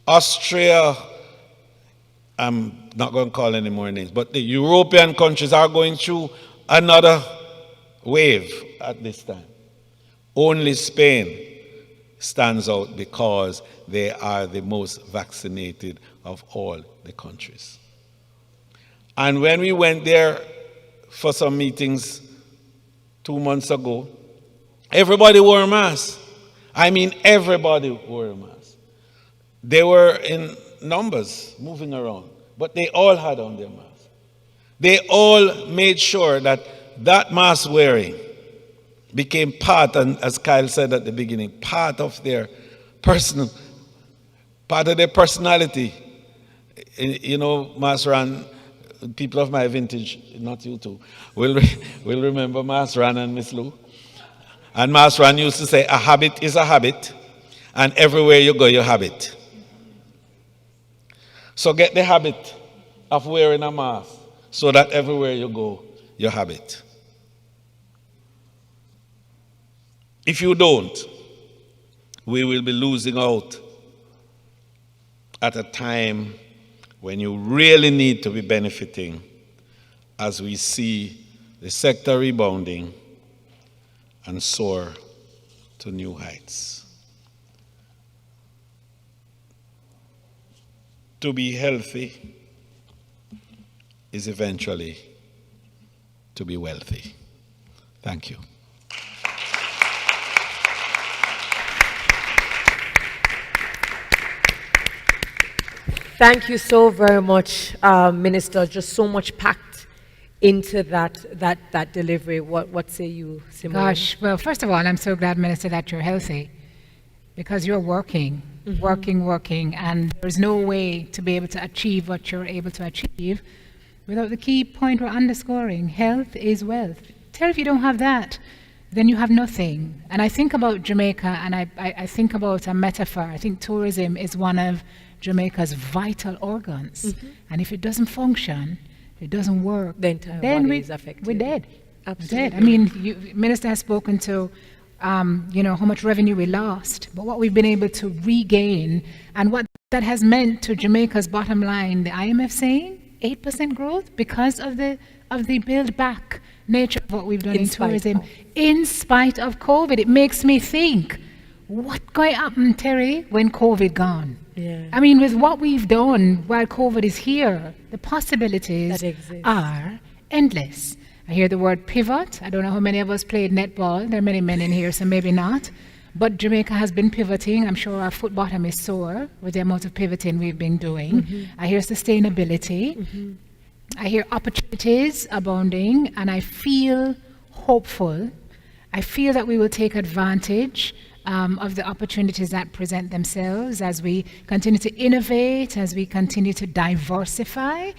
Austria, I'm not going to call any more names, but the European countries are going through another wave at this time. Only Spain stands out because they are the most vaccinated of all the countries. And when we went there for some meetings 2 months ago, everybody wore a mask. I mean, everybody wore a mask. They were in numbers moving around, but they all had on their masks. They all made sure that that mask wearing became part, and as Kyle said at the beginning, part of their personality. You know, Masran, people of my vintage, not you two, will remember Masran and Miss Lou. And Masran used to say, a habit is a habit, and everywhere you go, you have it. So get the habit of wearing a mask so that everywhere you go, you have it. If you don't, we will be losing out at a time when you really need to be benefiting as we see the sector rebounding and soar to new heights. To be healthy is eventually to be wealthy. Thank you. Thank you so very much, Minister. Just so much packed into that delivery. What say you, Simone? Gosh, well, first of all, I'm so glad, Minister, that you're healthy, because you're working, working, and there's no way to be able to achieve what you're able to achieve without the key point we're underscoring. Health is wealth. Tell if you don't have that, then you have nothing. And I think about Jamaica, and I think about a metaphor. I think tourism is one of Jamaica's vital organs. And if it doesn't function, it doesn't work, the entire then body is affected. We're dead. Absolutely. Dead. I mean, Minister has spoken to how much revenue we lost, but what we've been able to regain, and what that has meant to Jamaica's bottom line. The IMF saying 8% growth because of the build back nature of what we've done in tourism, in spite of COVID. It makes me think, what's going to happen, Terry, when COVID gone? Yeah. I mean, with what we've done while COVID is here, the possibilities are endless. I hear the word pivot. I don't know how many of us played netball. There are many men in here, so maybe not. But Jamaica has been pivoting. I'm sure our foot bottom is sore with the amount of pivoting we've been doing. I hear sustainability. I hear opportunities abounding, and I feel hopeful. I feel that we will take advantage of the opportunities that present themselves as we continue to innovate, as we continue to diversify.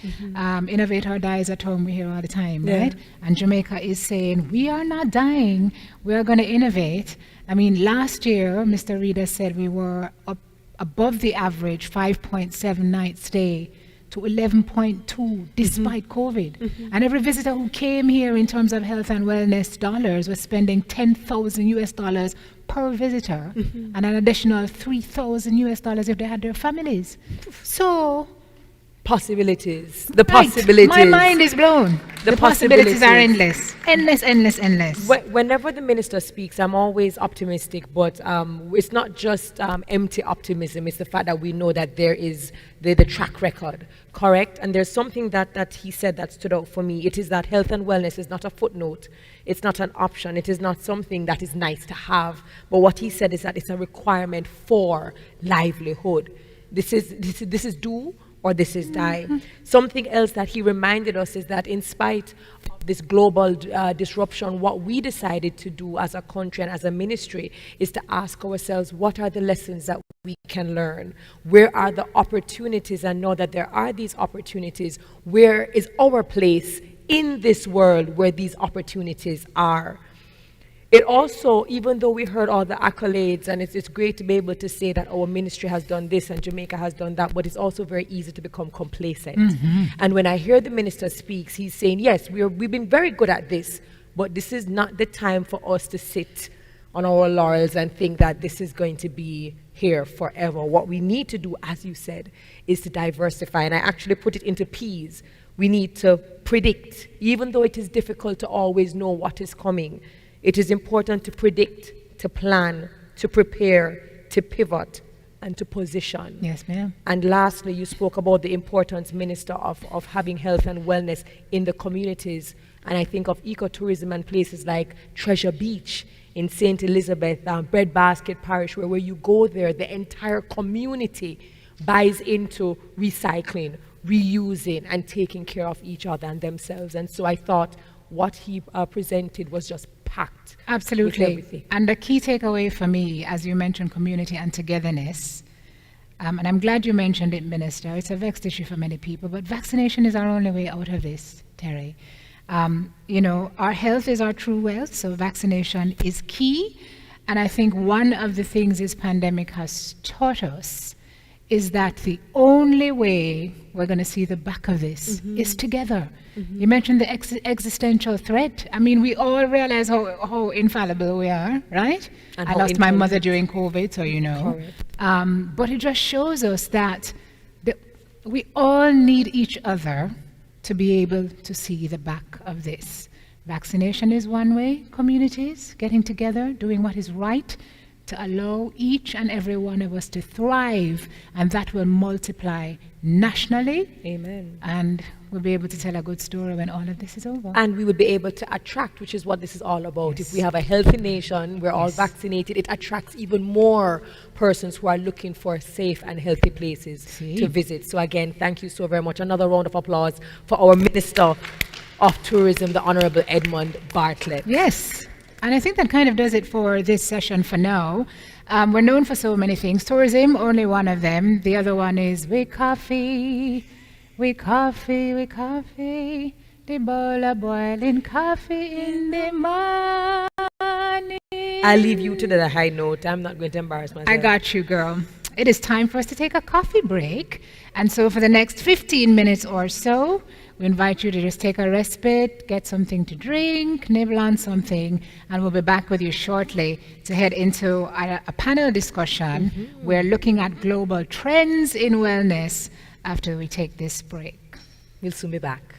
Innovate or die is a term we hear all the time, right? And Jamaica is saying, we are not dying, we are going to innovate. I mean, last year, Mr. Reader said we were up above the average 5.7 night stay to 11.2 despite COVID. And every visitor who came here in terms of health and wellness dollars was spending 10,000 US dollars per visitor, and an additional 3,000 US dollars if they had their families. So Possibilities. The Right. possibilities. My mind is blown. The The possibilities are possibilities. endless. Endless. Whenever the minister speaks, I'm always optimistic, but it's not just empty optimism. It's the fact that we know that there is the track record, correct? And there's something that he said that stood out for me. It is that health and wellness is not a footnote. It's not an option. It is not something that is nice to have. But what he said is that it's a requirement for livelihood. This is do or this is die. Something else that he reminded us is that in spite of this global disruption, what we decided to do as a country and as a ministry is to ask ourselves, what are the lessons that we can learn? Where are the opportunities? And know that there are these opportunities. Where is our place in this world where these opportunities are? It also, even though we heard all the accolades, and it's great to be able to say that our ministry has done this and Jamaica has done that, but it's also very easy to become complacent. And when I hear the minister speaks, he's saying, yes, we've been very good at this, but this is not the time for us to sit on our laurels and think that this is going to be here forever. What we need to do, as you said, is to diversify. And I actually put it into P's. We need to predict, even though it is difficult to always know what is coming. It is important to predict, to plan, to prepare, to pivot, and to position. Yes, ma'am. And lastly, you spoke about the importance, Minister, of having health and wellness in the communities. And I think of ecotourism and places like Treasure Beach in St. Elizabeth, Breadbasket Parish, where you go there, the entire community buys into recycling, reusing, and taking care of each other and themselves. And so I thought what he presented was just packed. Absolutely. With everything. And the key takeaway for me, as you mentioned, community and togetherness, and I'm glad you mentioned it, Minister. It's a vexed issue for many people, but vaccination is our only way out of this, Terry. Our health is our true wealth, so vaccination is key. And I think one of the things this pandemic has taught us is that the only way we're going to see the back of this is together. You mentioned the existential threat. I mean, we all realize how infallible we are, right? And I how lost my mother intelligent. during COVID, so you know. Correct. But it just shows us that we all need each other to be able to see the back of this. Vaccination is one way, communities getting together, doing what is right, to allow each and every one of us to thrive, and that will multiply nationally. Amen. And we'll be able to tell a good story when all of this is over. And we would be able to attract, which is what this is all about. If we have a healthy nation, we're all vaccinated, it attracts even more persons who are looking for safe and healthy places to visit. So again, thank you so very much. Another round of applause for our Minister of Tourism, the Honorable Edmund Bartlett. Yes. And I think that kind of does it for this session for now. We're known for so many things. Tourism, only one of them. The other one is we coffee. The bowl of boiling coffee in the morning. I'll leave you to the high note. I'm not going to embarrass myself. I got you, girl. It is time for us to take a coffee break. And so for the next 15 minutes or so, we invite you to just take a respite, get something to drink, nibble on something, and we'll be back with you shortly to head into a panel discussion. We're looking at global trends in wellness after we take this break. We'll soon be back.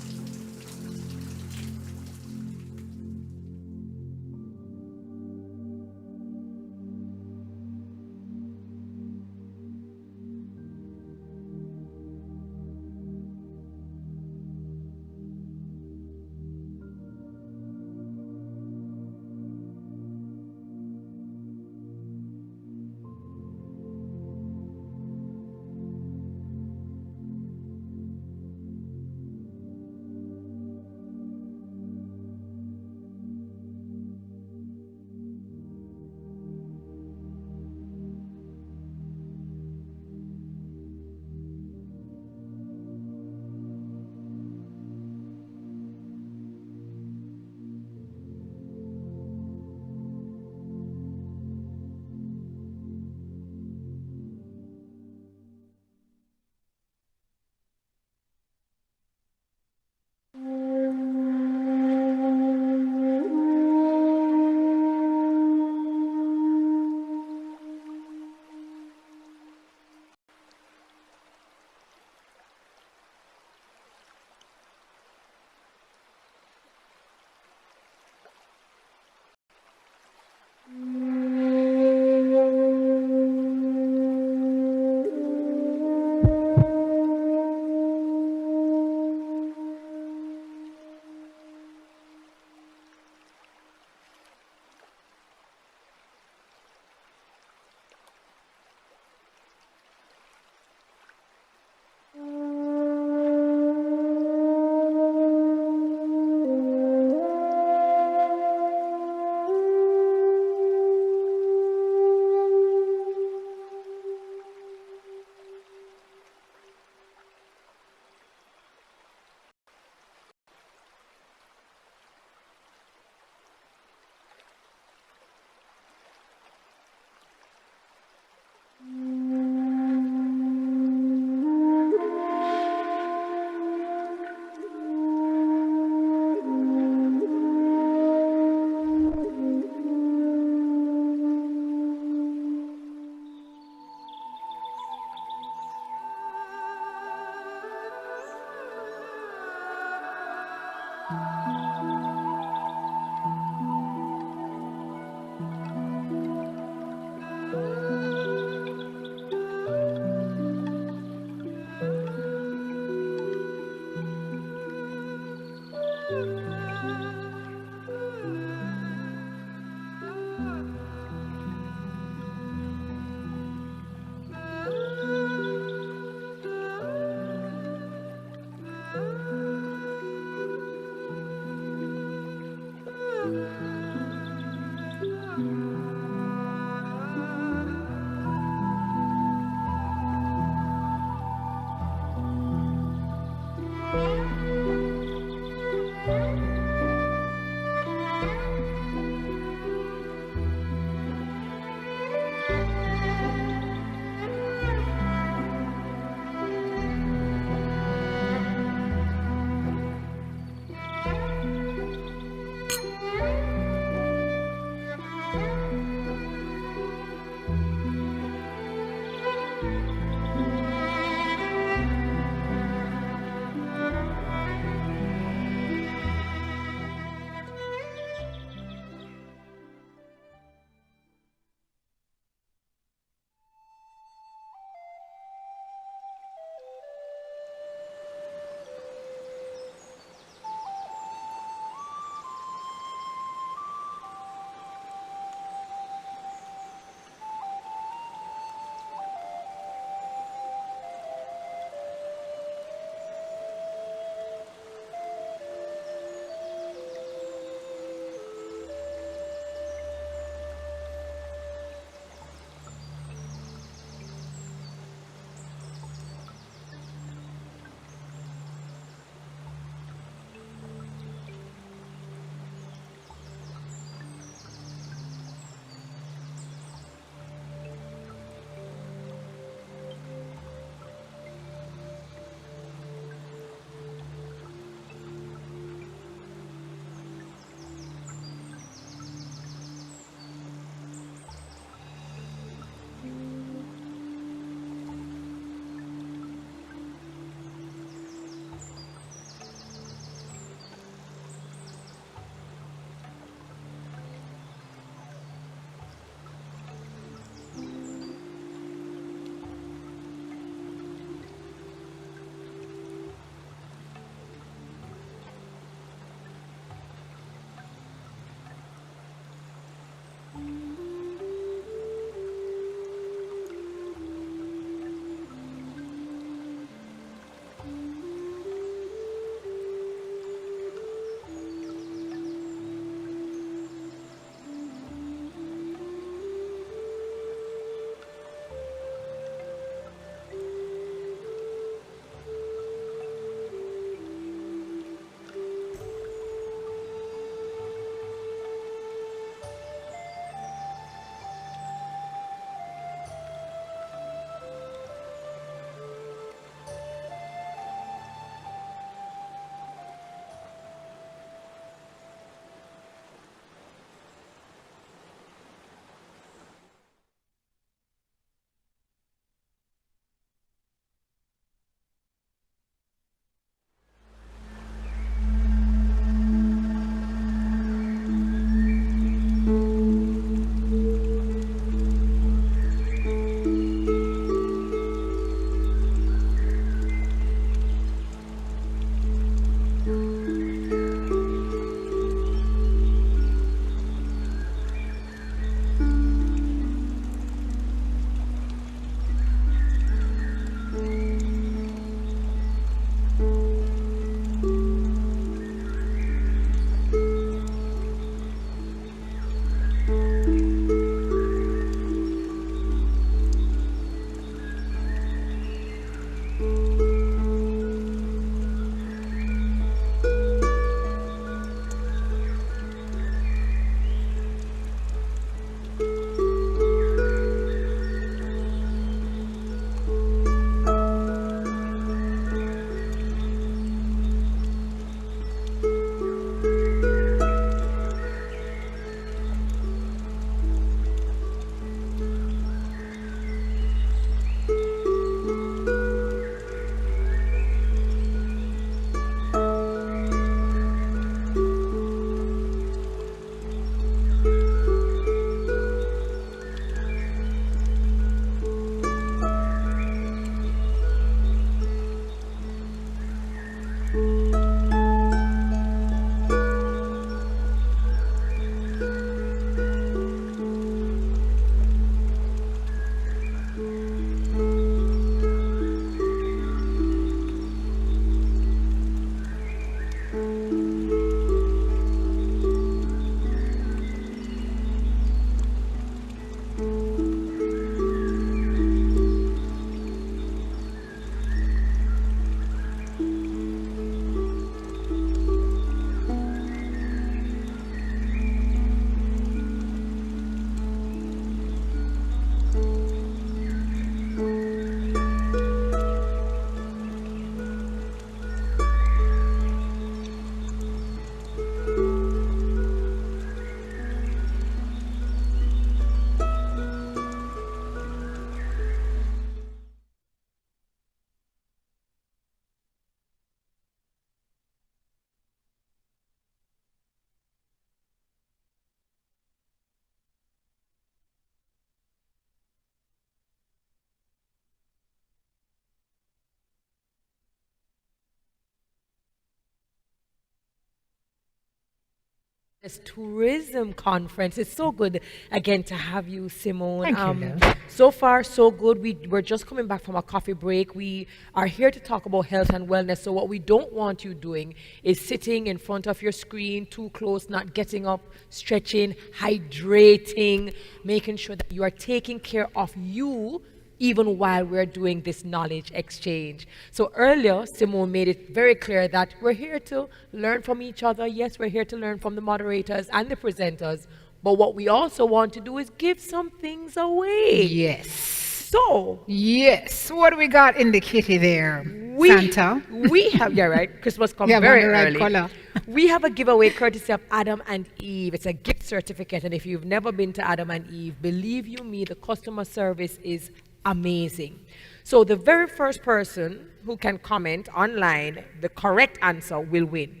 this tourism conference. It's so good again to have you, Simone. Thank you, love. So far, so good. We're just coming back from a coffee break. We are here to talk about health and wellness. So what we don't want you doing is sitting in front of your screen too close, not getting up, stretching, hydrating, making sure that you are taking care of you even while we're doing this knowledge exchange. So earlier, Simone made it very clear that we're here to learn from each other. Yes, we're here to learn from the moderators and the presenters, but what we also want to do is give some things away. Yes. So, Yes. What do we got in the kitty there, we, Santa? we have, yeah, right, Christmas comes Yeah, very the right early. color. We have a giveaway courtesy of Adam and Eve. It's a gift certificate, and if you've never been to Adam and Eve, believe you me, the customer service is amazing. So the very first person who can comment online the correct answer will win.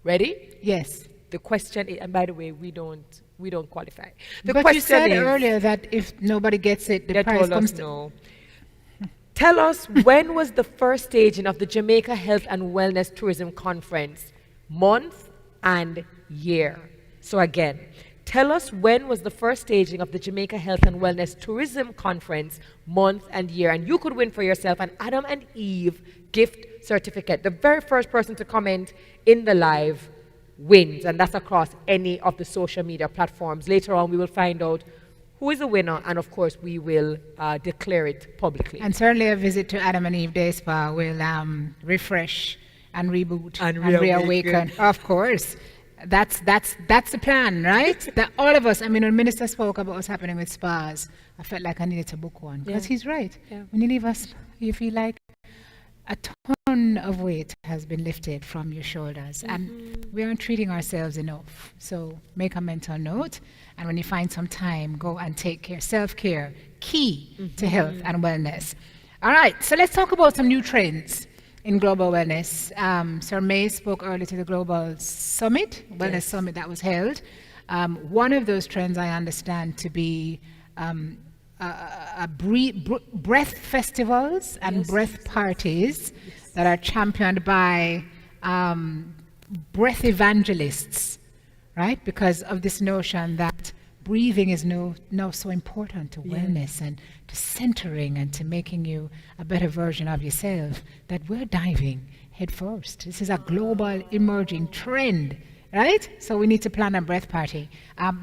Ready? Yes. The question is, and by the way, we don't qualify. The But question you said is, earlier that if nobody gets it, the they price told comes us to... no. Tell us, when was the first staging of the Jamaica Health and Wellness Tourism Conference? Month and year. So again, tell us, when was the first staging of the Jamaica Health and Wellness Tourism Conference, month and year. And you could win for yourself an Adam and Eve gift certificate. The very first person to comment in the live wins, and that's across any of the social media platforms. Later on, we will find out who is the winner, and of course, we will declare it publicly. And certainly a visit to Adam and Eve Day Spa will refresh and reboot And reawaken. Of course. That's the plan, right? That all of us, I mean, when Minister spoke about what's happening with spas, I felt like I needed to book one. Because he's right. Yeah. When you leave us, you feel like a ton of weight has been lifted from your shoulders. And we aren't treating ourselves enough. So make a mental note. And when you find some time, go and take care. Self-care, key to health and wellness. All right, so let's talk about some new trends in global wellness. Sir May spoke earlier to the Global Summit, Wellness Summit that was held. One of those trends I understand to be breath festivals and breath parties that are championed by breath evangelists, right? Because of this notion that breathing is now so important to wellness and to centering and to making you a better version of yourself, that we're diving head first. This is a global emerging trend, right? So we need to plan a breath party.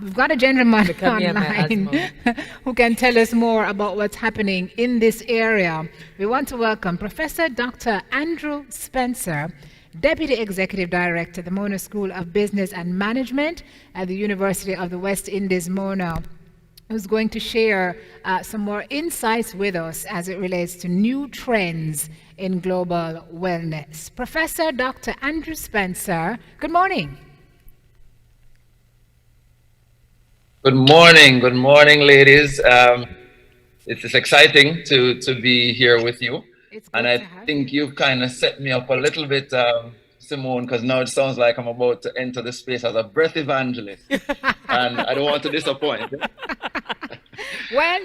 We've got a gentleman online who can tell us more about what's happening in this area. We want to welcome Professor Dr. Andrew Spencer, Deputy Executive Director, the Mona School of Business and Management at the University of the West Indies, Mona, who's going to share some more insights with us as it relates to new trends in global wellness. Professor Dr. Andrew Spencer, good morning. Good morning, ladies. It's exciting to be here with you. And I think you've kind of set me up a little bit, Simone, because now it sounds like I'm about to enter the space as a breath evangelist. And I don't want to disappoint. Well,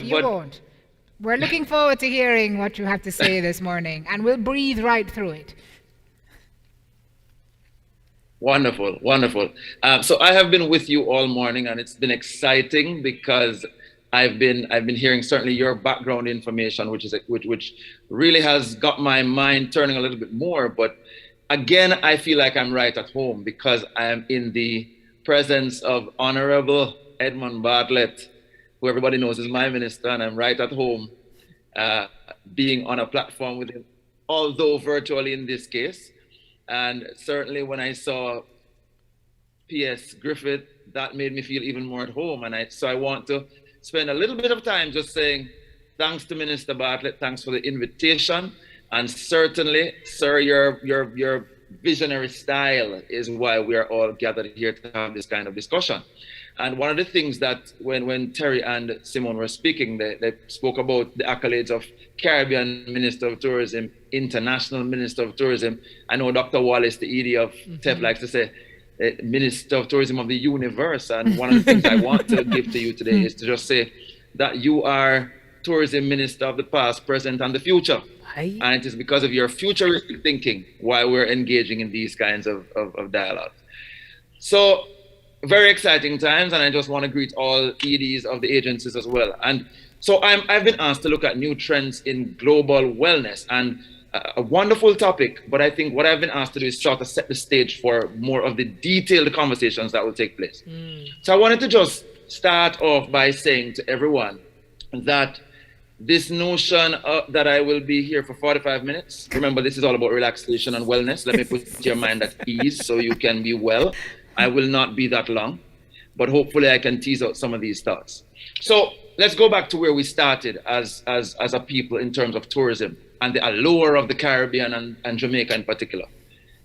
you won't. We're looking forward to hearing what you have to say this morning, and we'll breathe right through it. Wonderful. So I have been with you all morning, and it's been exciting because I've been hearing certainly your background information, which really has got my mind turning a little bit more. But again, I feel like I'm right at home because I am in the presence of Honorable Edmund Bartlett, who everybody knows is my minister, and I'm right at home being on a platform with him, although virtually in this case. And certainly when I saw P.S. Griffith, that made me feel even more at home. And so I want to spend a little bit of time just saying thanks to Minister Bartlett, thanks for the invitation. And certainly, sir, your visionary style is why we are all gathered here to have this kind of discussion. And one of the things that when Terry and Simone were speaking, they spoke about the accolades of Caribbean Minister of Tourism, International Minister of Tourism. I know Dr. Wallace, the ED of TEF, likes to say Minister of Tourism of the universe. And one of the things I want to give to you today is to just say that you are Tourism Minister of the past, present, and the future. And it is because of your futuristic thinking why we're engaging in these kinds of dialogues. So very exciting times, and I just want to greet all EDs of the agencies as well. And so I've been asked to look at new trends in global wellness, and a wonderful topic, but I think what I've been asked to do is sort of set the stage for more of the detailed conversations that will take place. So I wanted to just start off by saying to everyone that this notion that I will be here for 45 minutes, remember this is all about relaxation and wellness. Let me put your mind at ease so you can be well. I will not be that long, but hopefully I can tease out some of these thoughts. So let's go back to where we started as a people in terms of tourism and the allure of the Caribbean and Jamaica in particular.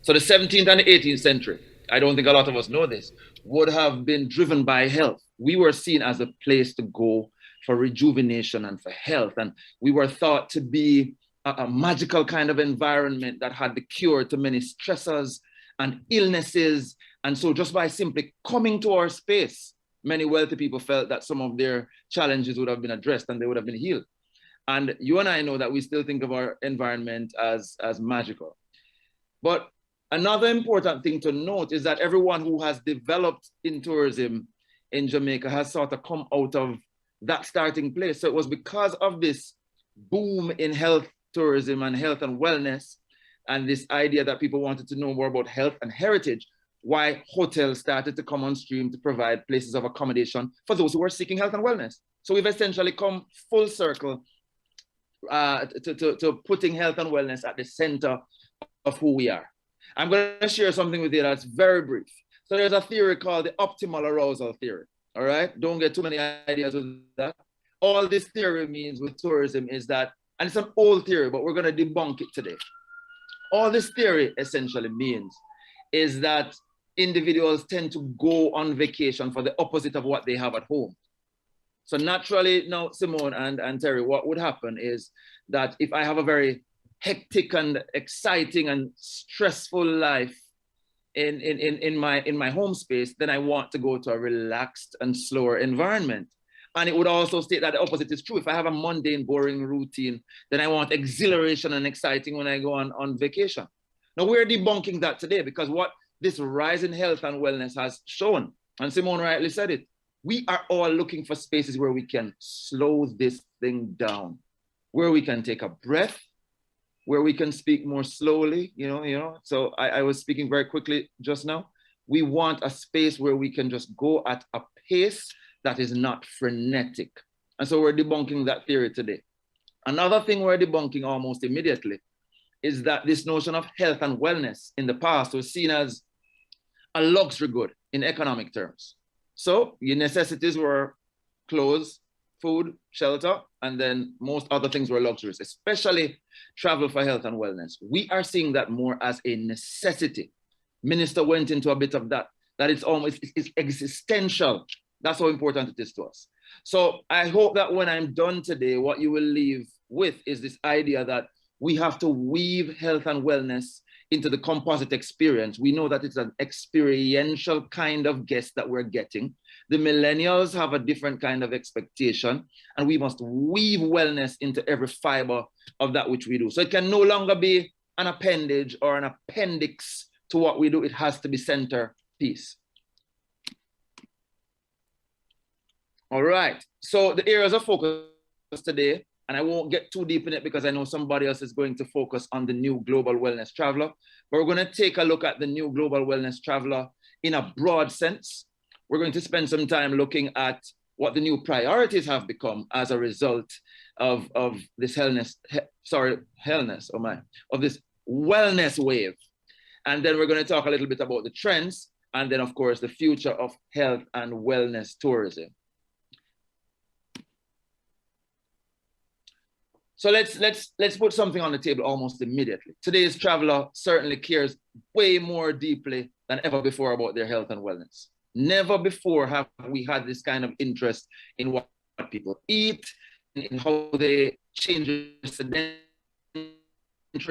So the 17th and the 18th century, I don't think a lot of us know this, would have been driven by health. We were seen as a place to go for rejuvenation and for health. And we were thought to be a magical kind of environment that had the cure to many stressors and illnesses. And so just by simply coming to our space, many wealthy people felt that some of their challenges would have been addressed and they would have been healed. And you and I know that we still think of our environment as magical. But another important thing to note is that everyone who has developed in tourism in Jamaica has sort of come out of that starting place. So it was because of this boom in health tourism and health and wellness, and this idea that people wanted to know more about health and heritage, why hotels started to come on stream to provide places of accommodation for those who were seeking health and wellness. So we've essentially come full circle to putting health and wellness at the center of who we are. I'm going to share something with you that's very brief. So there's a theory called the optimal arousal theory. All right, don't get too many ideas with that. All this theory means with tourism is that, and it's an old theory, but we're going to debunk it today. All this theory essentially means is that individuals tend to go on vacation for the opposite of what they have at home. So naturally, now, Simone and Terry, what would happen is that if I have a very hectic and exciting and stressful life in my home space, then I want to go to a relaxed and slower environment. And it would also state that the opposite is true. If I have a mundane, boring routine, then I want exhilaration and exciting when I go on vacation. Now we're debunking that today because what this rise in health and wellness has shown, and Simone rightly said it, we are all looking for spaces where we can slow this thing down, where we can take a breath, where we can speak more slowly, you know. So I was speaking very quickly just now. We want a space where we can just go at a pace that is not frenetic. And so we're debunking that theory today. Another thing we're debunking almost immediately is that this notion of health and wellness in the past was seen as a luxury good in economic terms. So your necessities were clothes, food, shelter, and then most other things were luxuries, especially travel for health and wellness. We are seeing that more as a necessity. Minister went into a bit of that it's almost it's existential. That's how important it is to us. So I hope that when I'm done today, what you will leave with is this idea that we have to weave health and wellness into the composite experience. We know that it's an experiential kind of guest that we're getting. The millennials have a different kind of expectation, and we must weave wellness into every fiber of that which we do. So it can no longer be an appendage or an appendix to what we do. It has to be centerpiece. All right, so the areas of focus today, and I won't get too deep in it because I know somebody else is going to focus on the new global wellness traveler, but we're going to take a look at the new global wellness traveler in a broad sense. We're going to spend some time looking at what the new priorities have become as a result of this of this wellness wave. And then we're going to talk a little bit about the trends, and then of course, the future of health and wellness tourism. So let's put something on the table almost immediately. Today's traveler certainly cares way more deeply than ever before about their health and wellness. Never before have we had this kind of interest in what people eat, in how they change their sedentary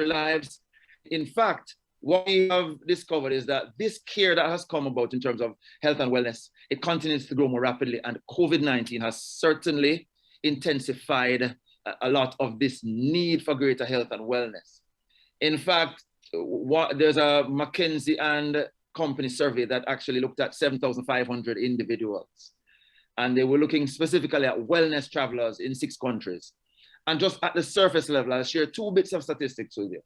lives. In fact, what we have discovered is that this care that has come about in terms of health and wellness, it continues to grow more rapidly, and COVID-19 has certainly intensified a lot of this need for greater health and wellness. In fact, there's a McKinsey and company survey that actually looked at 7,500 individuals. And they were looking specifically at wellness travelers in 6 countries. And just at the surface level, I'll share 2 bits of statistics with you.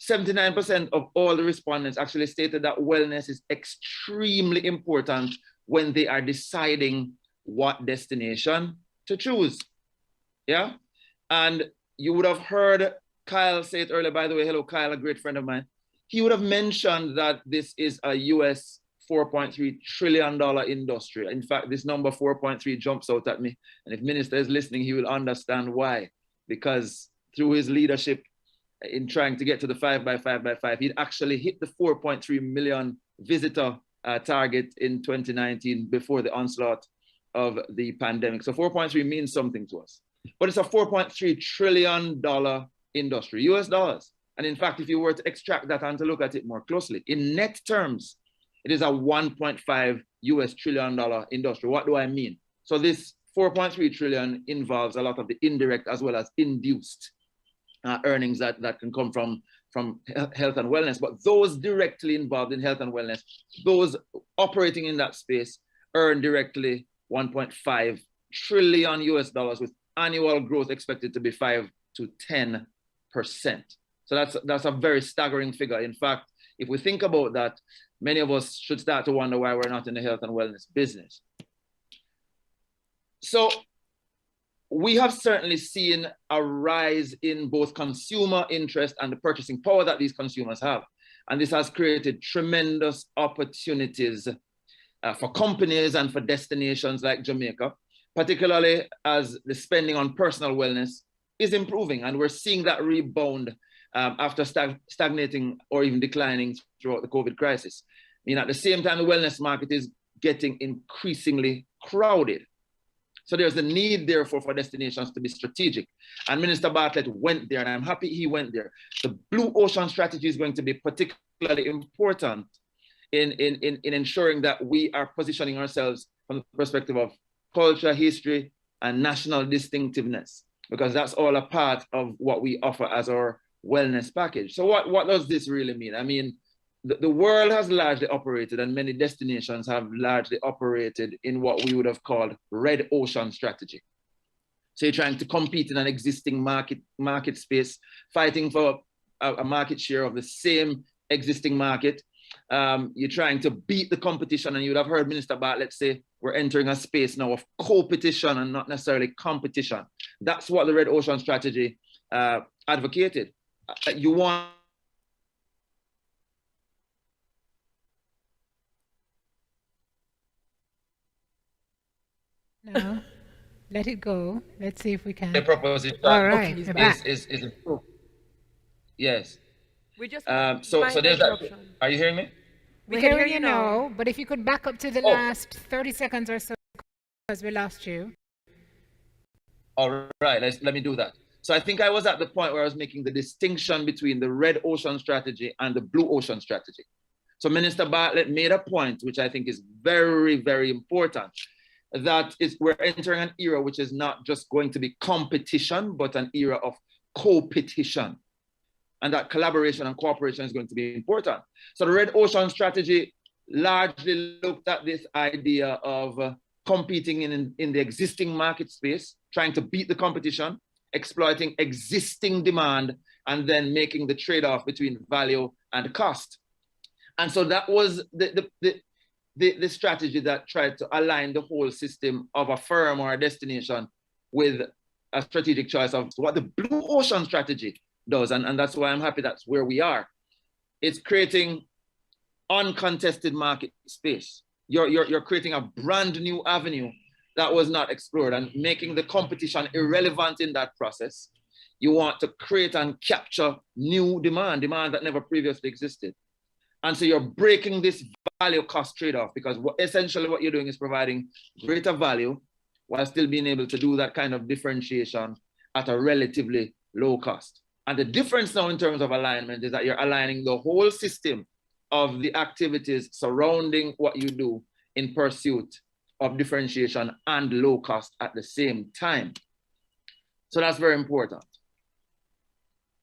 79% of all the respondents actually stated that wellness is extremely important when they are deciding what destination to choose. Yeah. And you would have heard Kyle say it earlier, by the way. Hello, Kyle, a great friend of mine. He would have mentioned that this is a US $4.3 trillion industry. In fact, this number 4.3 jumps out at me. And if Minister is listening, he will understand why. Because through his leadership in trying to get to the 5x5x5, he'd actually hit the 4.3 million visitor target in 2019 before the onslaught of the pandemic. So 4.3 means something to us. But it's a $4.3 trillion industry, US dollars. And in fact, if you were to extract that and to look at it more closely, in net terms, it is a $1.5 US trillion industry. What do I mean? So this 4.3 trillion involves a lot of the indirect as well as induced earnings that can come from health and wellness. But those directly involved in health and wellness, those operating in that space, earn directly 1.5 trillion US dollars, with annual growth expected to be 5 to 10%. So that's a very staggering figure. In fact, if we think about that, many of us should start to wonder why we're not in the health and wellness business. So we have certainly seen a rise in both consumer interest and the purchasing power that these consumers have. And this has created tremendous opportunities for companies and for destinations like Jamaica, particularly as the spending on personal wellness is improving. And we're seeing that rebound after stagnating or even declining throughout the COVID crisis. I mean, at the same time, the wellness market is getting increasingly crowded. So there's a need, therefore, for destinations to be strategic. And Minister Bartlett went there, and I'm happy he went there. The Blue Ocean strategy is going to be particularly important in ensuring that we are positioning ourselves from the perspective of culture, history, and national distinctiveness, because that's all a part of what we offer as our wellness package. So what does this really mean? I mean, the world has largely operated, and many destinations have largely operated in what we would have called red ocean strategy. So you're trying to compete in an existing market space, fighting for a market share of the same existing market. You're trying to beat the competition, and you would have heard Minister Bartlett say, we're entering a space now of co-petition and not necessarily competition. That's what the red ocean strategy advocated. You want No, let it go. Let's see if we can. the proposition. All right, you're back. is improved. Yes. We just So there's that. Are you hearing me? We're hearing you now, but if you could back up to the last 30 seconds or so, because we lost you. All right, let me do that. So I think I was at the point where I was making the distinction between the red ocean strategy and the blue ocean strategy. So Minister Bartlett made a point, which I think is very, very important, that we're entering an era which is not just going to be competition, but an era of co-petition. And that collaboration and cooperation is going to be important. So the red ocean strategy largely looked at this idea of competing in the existing market space, trying to beat the competition, exploiting existing demand, and then making the trade-off between value and cost. And so that was the strategy that tried to align the whole system of a firm or a destination with a strategic choice of what the blue ocean strategy does. And that's why I'm happy that's where we are. It's creating uncontested market space. You're creating a brand new avenue that was not explored and making the competition irrelevant in that process. You want to create and capture new demand that never previously existed. And so you're breaking this value cost trade-off, because essentially what you're doing is providing greater value while still being able to do that kind of differentiation at a relatively low cost. And the difference now in terms of alignment is that you're aligning the whole system of the activities surrounding what you do in pursuit of differentiation and low cost at the same time. So that's very important.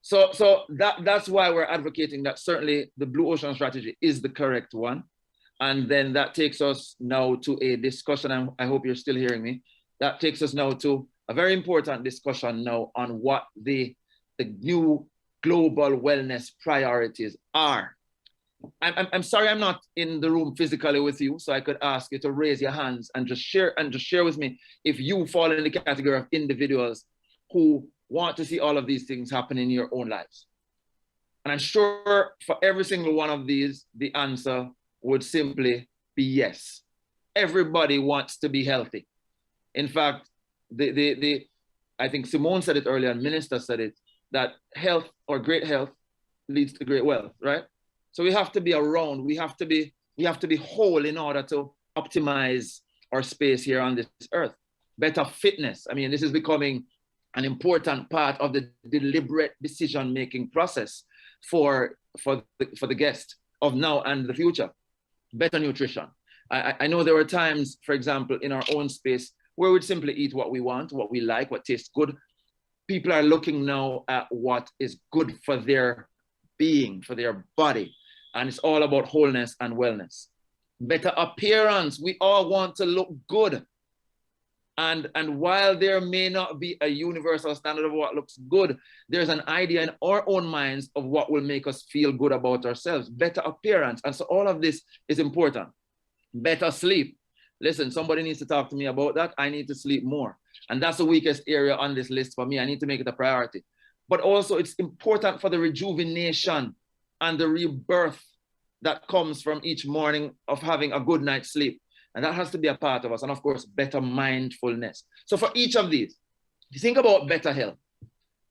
So that's why we're advocating that certainly the Blue Ocean strategy is the correct one. And then that takes us now to a discussion, and I hope you're still hearing me. That takes us now to a very important discussion now on what the new global wellness priorities are. I'm sorry I'm not in the room physically with you, so I could ask you to raise your hands and just share with me if you fall in the category of individuals who want to see all of these things happen in your own lives. And I'm sure for every single one of these, the answer would simply be yes. Everybody wants to be healthy. In fact, I think Simone said it earlier, and Minister said it, that health or great health leads to great wealth, right? So we have to be around, we have to be whole in order to optimize our space here on this earth. Better fitness. I mean, this is becoming an important part of the deliberate decision-making process for the guest of now and the future. Better nutrition. I know there were times, for example, in our own space where we'd simply eat what we want, what we like, what tastes good. People are looking now at what is good for their being, for their body. And it's all about wholeness and wellness. Better appearance. We all want to look good. And while there may not be a universal standard of what looks good, there's an idea in our own minds of what will make us feel good about ourselves. Better appearance. And so all of this is important. Better sleep. Listen, somebody needs to talk to me about that. I need to sleep more. And that's the weakest area on this list for me. I need to make it a priority. But also it's important for the rejuvenation and the rebirth that comes from each morning of having a good night's sleep. And that has to be a part of us. And of course, better mindfulness. So for each of these, if you think about better health,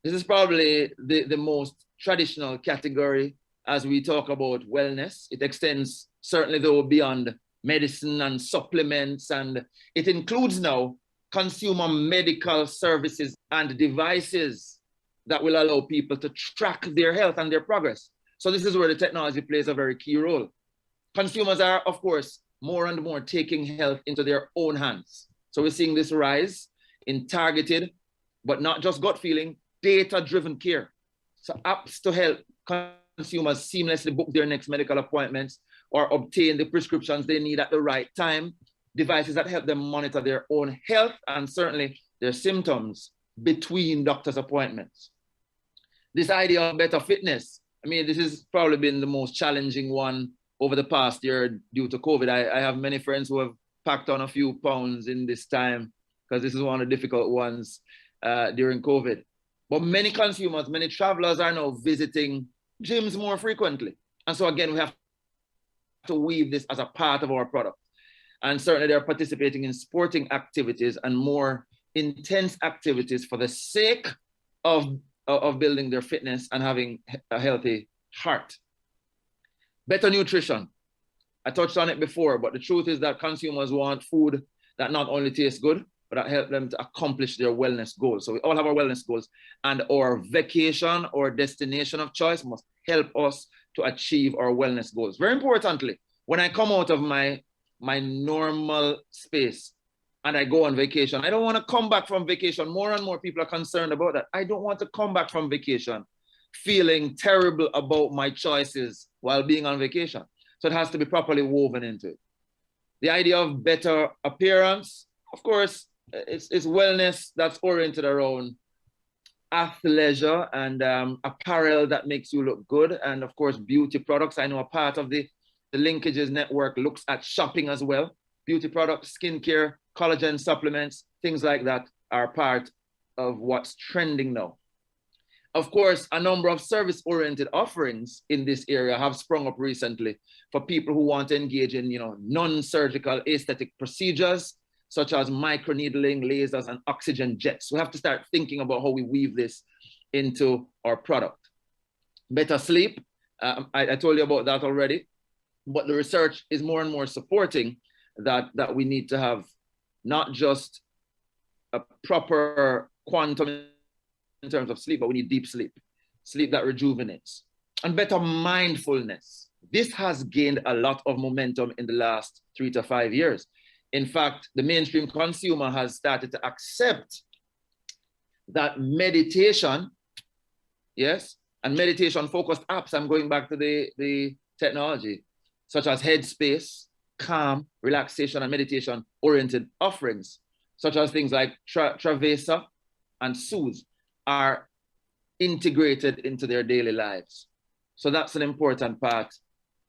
this is probably the most traditional category as we talk about wellness. It extends certainly though beyond medicine and supplements, and it includes now consumer medical services and devices that will allow people to track their health and their progress. So this is where the technology plays a very key role. Consumers are, of course, more and more taking health into their own hands. So we're seeing this rise in targeted, but not just gut feeling, data-driven care. So apps to help consumers seamlessly book their next medical appointments or obtain the prescriptions they need at the right time, devices that help them monitor their own health and certainly their symptoms between doctor's appointments. This idea of better fitness, I mean, this has probably been the most challenging one over the past year due to COVID. I have many friends who have packed on a few pounds in this time because this is one of the difficult ones during COVID. But many consumers, many travelers are now visiting gyms more frequently. And so again, we have to weave this as a part of our product. And certainly they're participating in sporting activities and more intense activities for the sake of building their fitness and having a healthy heart. Better nutrition. I touched on it before, but the truth is that consumers want food that not only tastes good, but that help them to accomplish their wellness goals. So we all have our wellness goals, and our vacation or destination of choice must help us to achieve our wellness goals. Very importantly, when I come out of my normal space and I go on vacation, I don't want to come back from vacation. More and more people are concerned about that. I don't want to come back from vacation feeling terrible about my choices while being on vacation. So it has to be properly woven into it. The idea of better appearance, of course, it's wellness that's oriented around athleisure and apparel that makes you look good. And of course, beauty products. I know a part of the Linkages Network looks at shopping as well. Beauty products, skincare, collagen supplements, things like that are part of what's trending now. Of course, a number of service-oriented offerings in this area have sprung up recently for people who want to engage in, non-surgical aesthetic procedures, such as microneedling, lasers, and oxygen jets. We have to start thinking about how we weave this into our product. Better sleep, I told you about that already, but the research is more and more supporting that we need to have not just a proper quantum in terms of sleep, but we need deep sleep, sleep that rejuvenates, and better mindfulness. This has gained a lot of momentum in the last 3 to 5 years. In fact, the mainstream consumer has started to accept that meditation, yes, And meditation-focused apps, I'm going back to the technology, such as Headspace, Calm, relaxation, and meditation-oriented offerings, such as things like Travesa and Soothe, are integrated into their daily lives. So that's an important part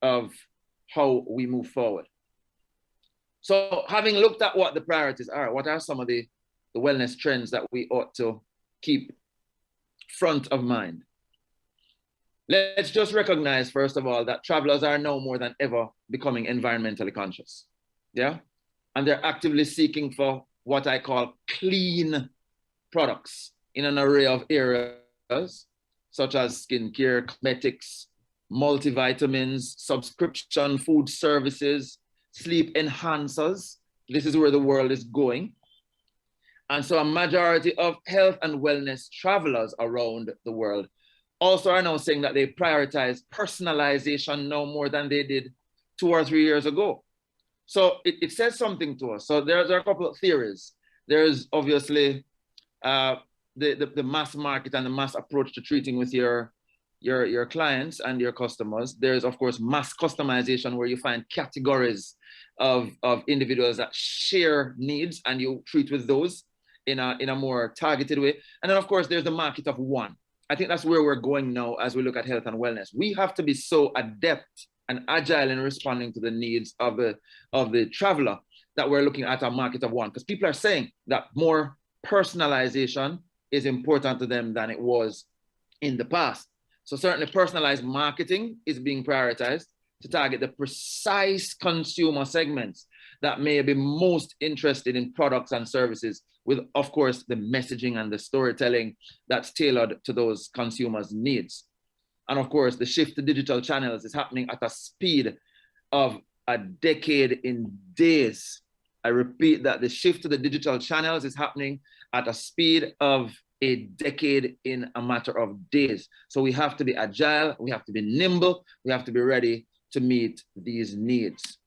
of how we move forward. So having looked at what the priorities are, what are some of the wellness trends that we ought to keep front of mind? Let's just recognize, first of all, that travelers are now more than ever becoming environmentally conscious. Yeah? And they're actively seeking for what I call clean products in an array of areas, such as skincare, cosmetics, multivitamins, subscription food services, sleep enhancers. This is where the world is going. And so a majority of health and wellness travelers around the world also are now saying that they prioritize personalization now more than they did 2 or 3 years ago. So it says something to us. So there are a couple of theories. There's obviously the mass market and the mass approach to treating with your clients and your customers. There's, of course, mass customization, where you find categories of individuals that share needs and you treat with those in a more targeted way. And then, of course, there's the market of one. I think that's where we're going now as we look at health and wellness. We have to be so adept and agile in responding to the needs of the traveler that we're looking at a market of one. Because people are saying that more personalization is important to them than it was in the past. So certainly personalized marketing is being prioritized to target the precise consumer segments that may be most interested in products and services, with, of course, the messaging and the storytelling that's tailored to those consumers' needs. And of course, the shift to digital channels is happening at a speed of a decade in days. I repeat that the shift to the digital channels is happening at a speed of a decade in a matter of days. So we have to be agile, we have to be nimble, we have to be ready to meet these needs.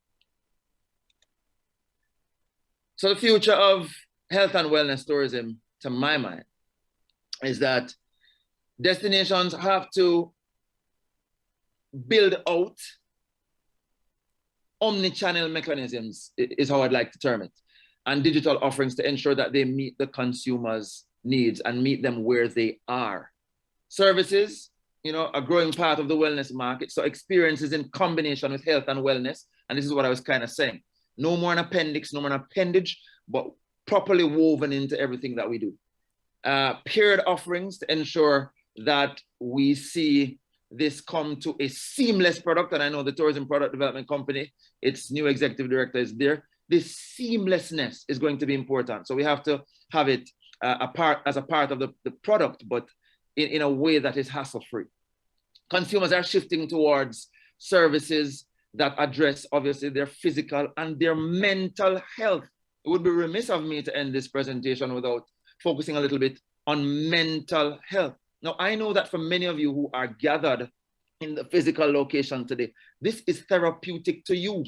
So the future of health and wellness tourism, to my mind, is that destinations have to build out omni-channel mechanisms, is how I'd like to term it, and digital offerings to ensure that they meet the consumer's needs and meet them where they are. Services, a growing part of the wellness market. So experiences in combination with health and wellness. And this is what I was kind of saying. No more an appendix, no more an appendage, but properly woven into everything that we do. Period offerings to ensure that we see this come to a seamless product. And I know the Tourism Product Development Company, its new executive director is there. This seamlessness is going to be important. So we have to have it as a part of the product, but in a way that is hassle-free. Consumers are shifting towards services that address, obviously, their physical and their mental health. It would be remiss of me to end this presentation without focusing a little bit on mental health. Now, I know that for many of you who are gathered in the physical location today, this is therapeutic to you.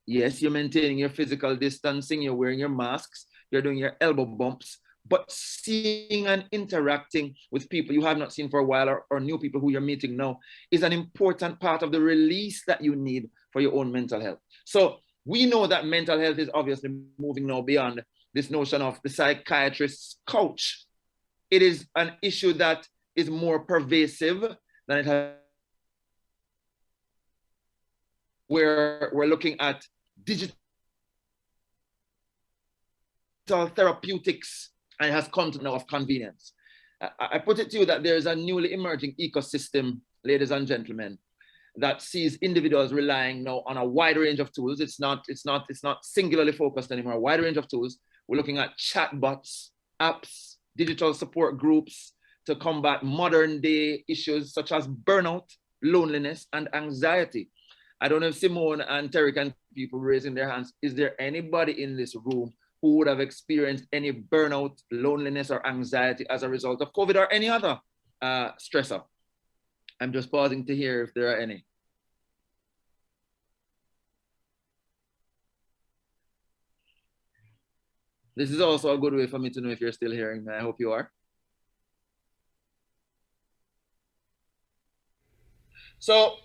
Yes, you're maintaining your physical distancing, you're wearing your masks, you're doing your elbow bumps, but seeing and interacting with people you have not seen for a while, or new people who you're meeting now, is an important part of the release that you need for your own mental health. So we know that mental health is obviously moving now beyond this notion of the psychiatrist's couch. It is an issue that is more pervasive than it has, where we're looking at digital therapeutics, and it has come to now of convenience. I put it to you that there is a newly emerging ecosystem, ladies and gentlemen, that sees individuals relying now on a wide range of tools. It's not singularly focused anymore. A wide range of tools. We're looking at chatbots, apps, digital support groups to combat modern day issues such as burnout, loneliness, and anxiety. I don't know if Simone and Terry can people raising their hands. Is there anybody in this room who would have experienced any burnout, loneliness, or anxiety as a result of COVID or any other stressor? I'm just pausing to hear if there are any. This is also a good way for me to know if you're still hearing me. I hope you are. So,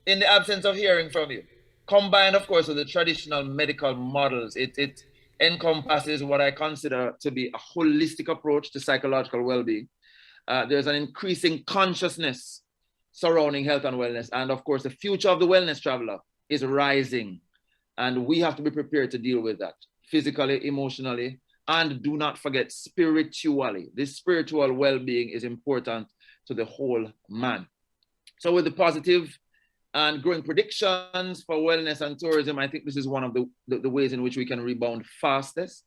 in the absence of hearing from you, combined, of course, with the traditional medical models, it encompasses what I consider to be a holistic approach to psychological well-being. There's an increasing consciousness surrounding health and wellness. And of course, the future of the wellness traveler is rising. And we have to be prepared to deal with that physically, emotionally, and do not forget spiritually. This spiritual well-being is important to the whole man. So with the positive and growing predictions for wellness and tourism, I think this is one of the ways in which we can rebound fastest.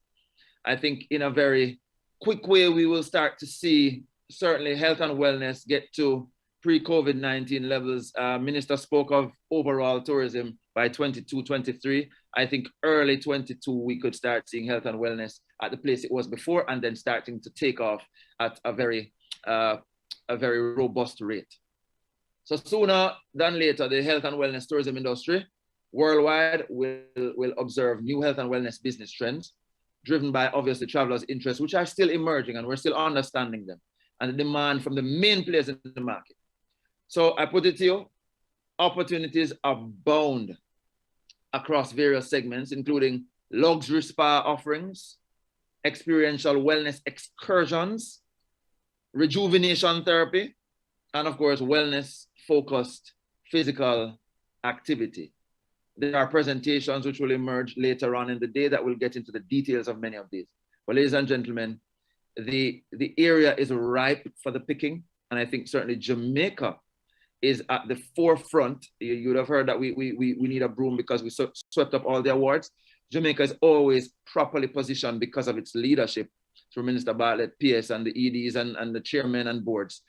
I think in a very quick way, we will start to see certainly health and wellness get to pre-COVID-19 levels. Minister spoke of overall tourism by 22, 23. I think early 22, we could start seeing health and wellness at the place it was before, and then starting to take off at a very robust rate. So sooner than later, the health and wellness tourism industry worldwide will observe new health and wellness business trends, driven by obviously travelers' interests, which are still emerging and we're still understanding them, and the demand from the main players in the market. So I put it to you, opportunities abound across various segments, including luxury spa offerings, experiential wellness excursions, rejuvenation therapy, and of course, wellness-focused physical activity. There are presentations which will emerge later on in the day that will get into the details of many of these. But ladies and gentlemen, the area is ripe for the picking. And I think certainly Jamaica is at the forefront. You would have heard that we need a broom because we swept up all the awards. Jamaica is always properly positioned because of its leadership through Minister Bartlett, PS, and the EDs and the chairmen and boards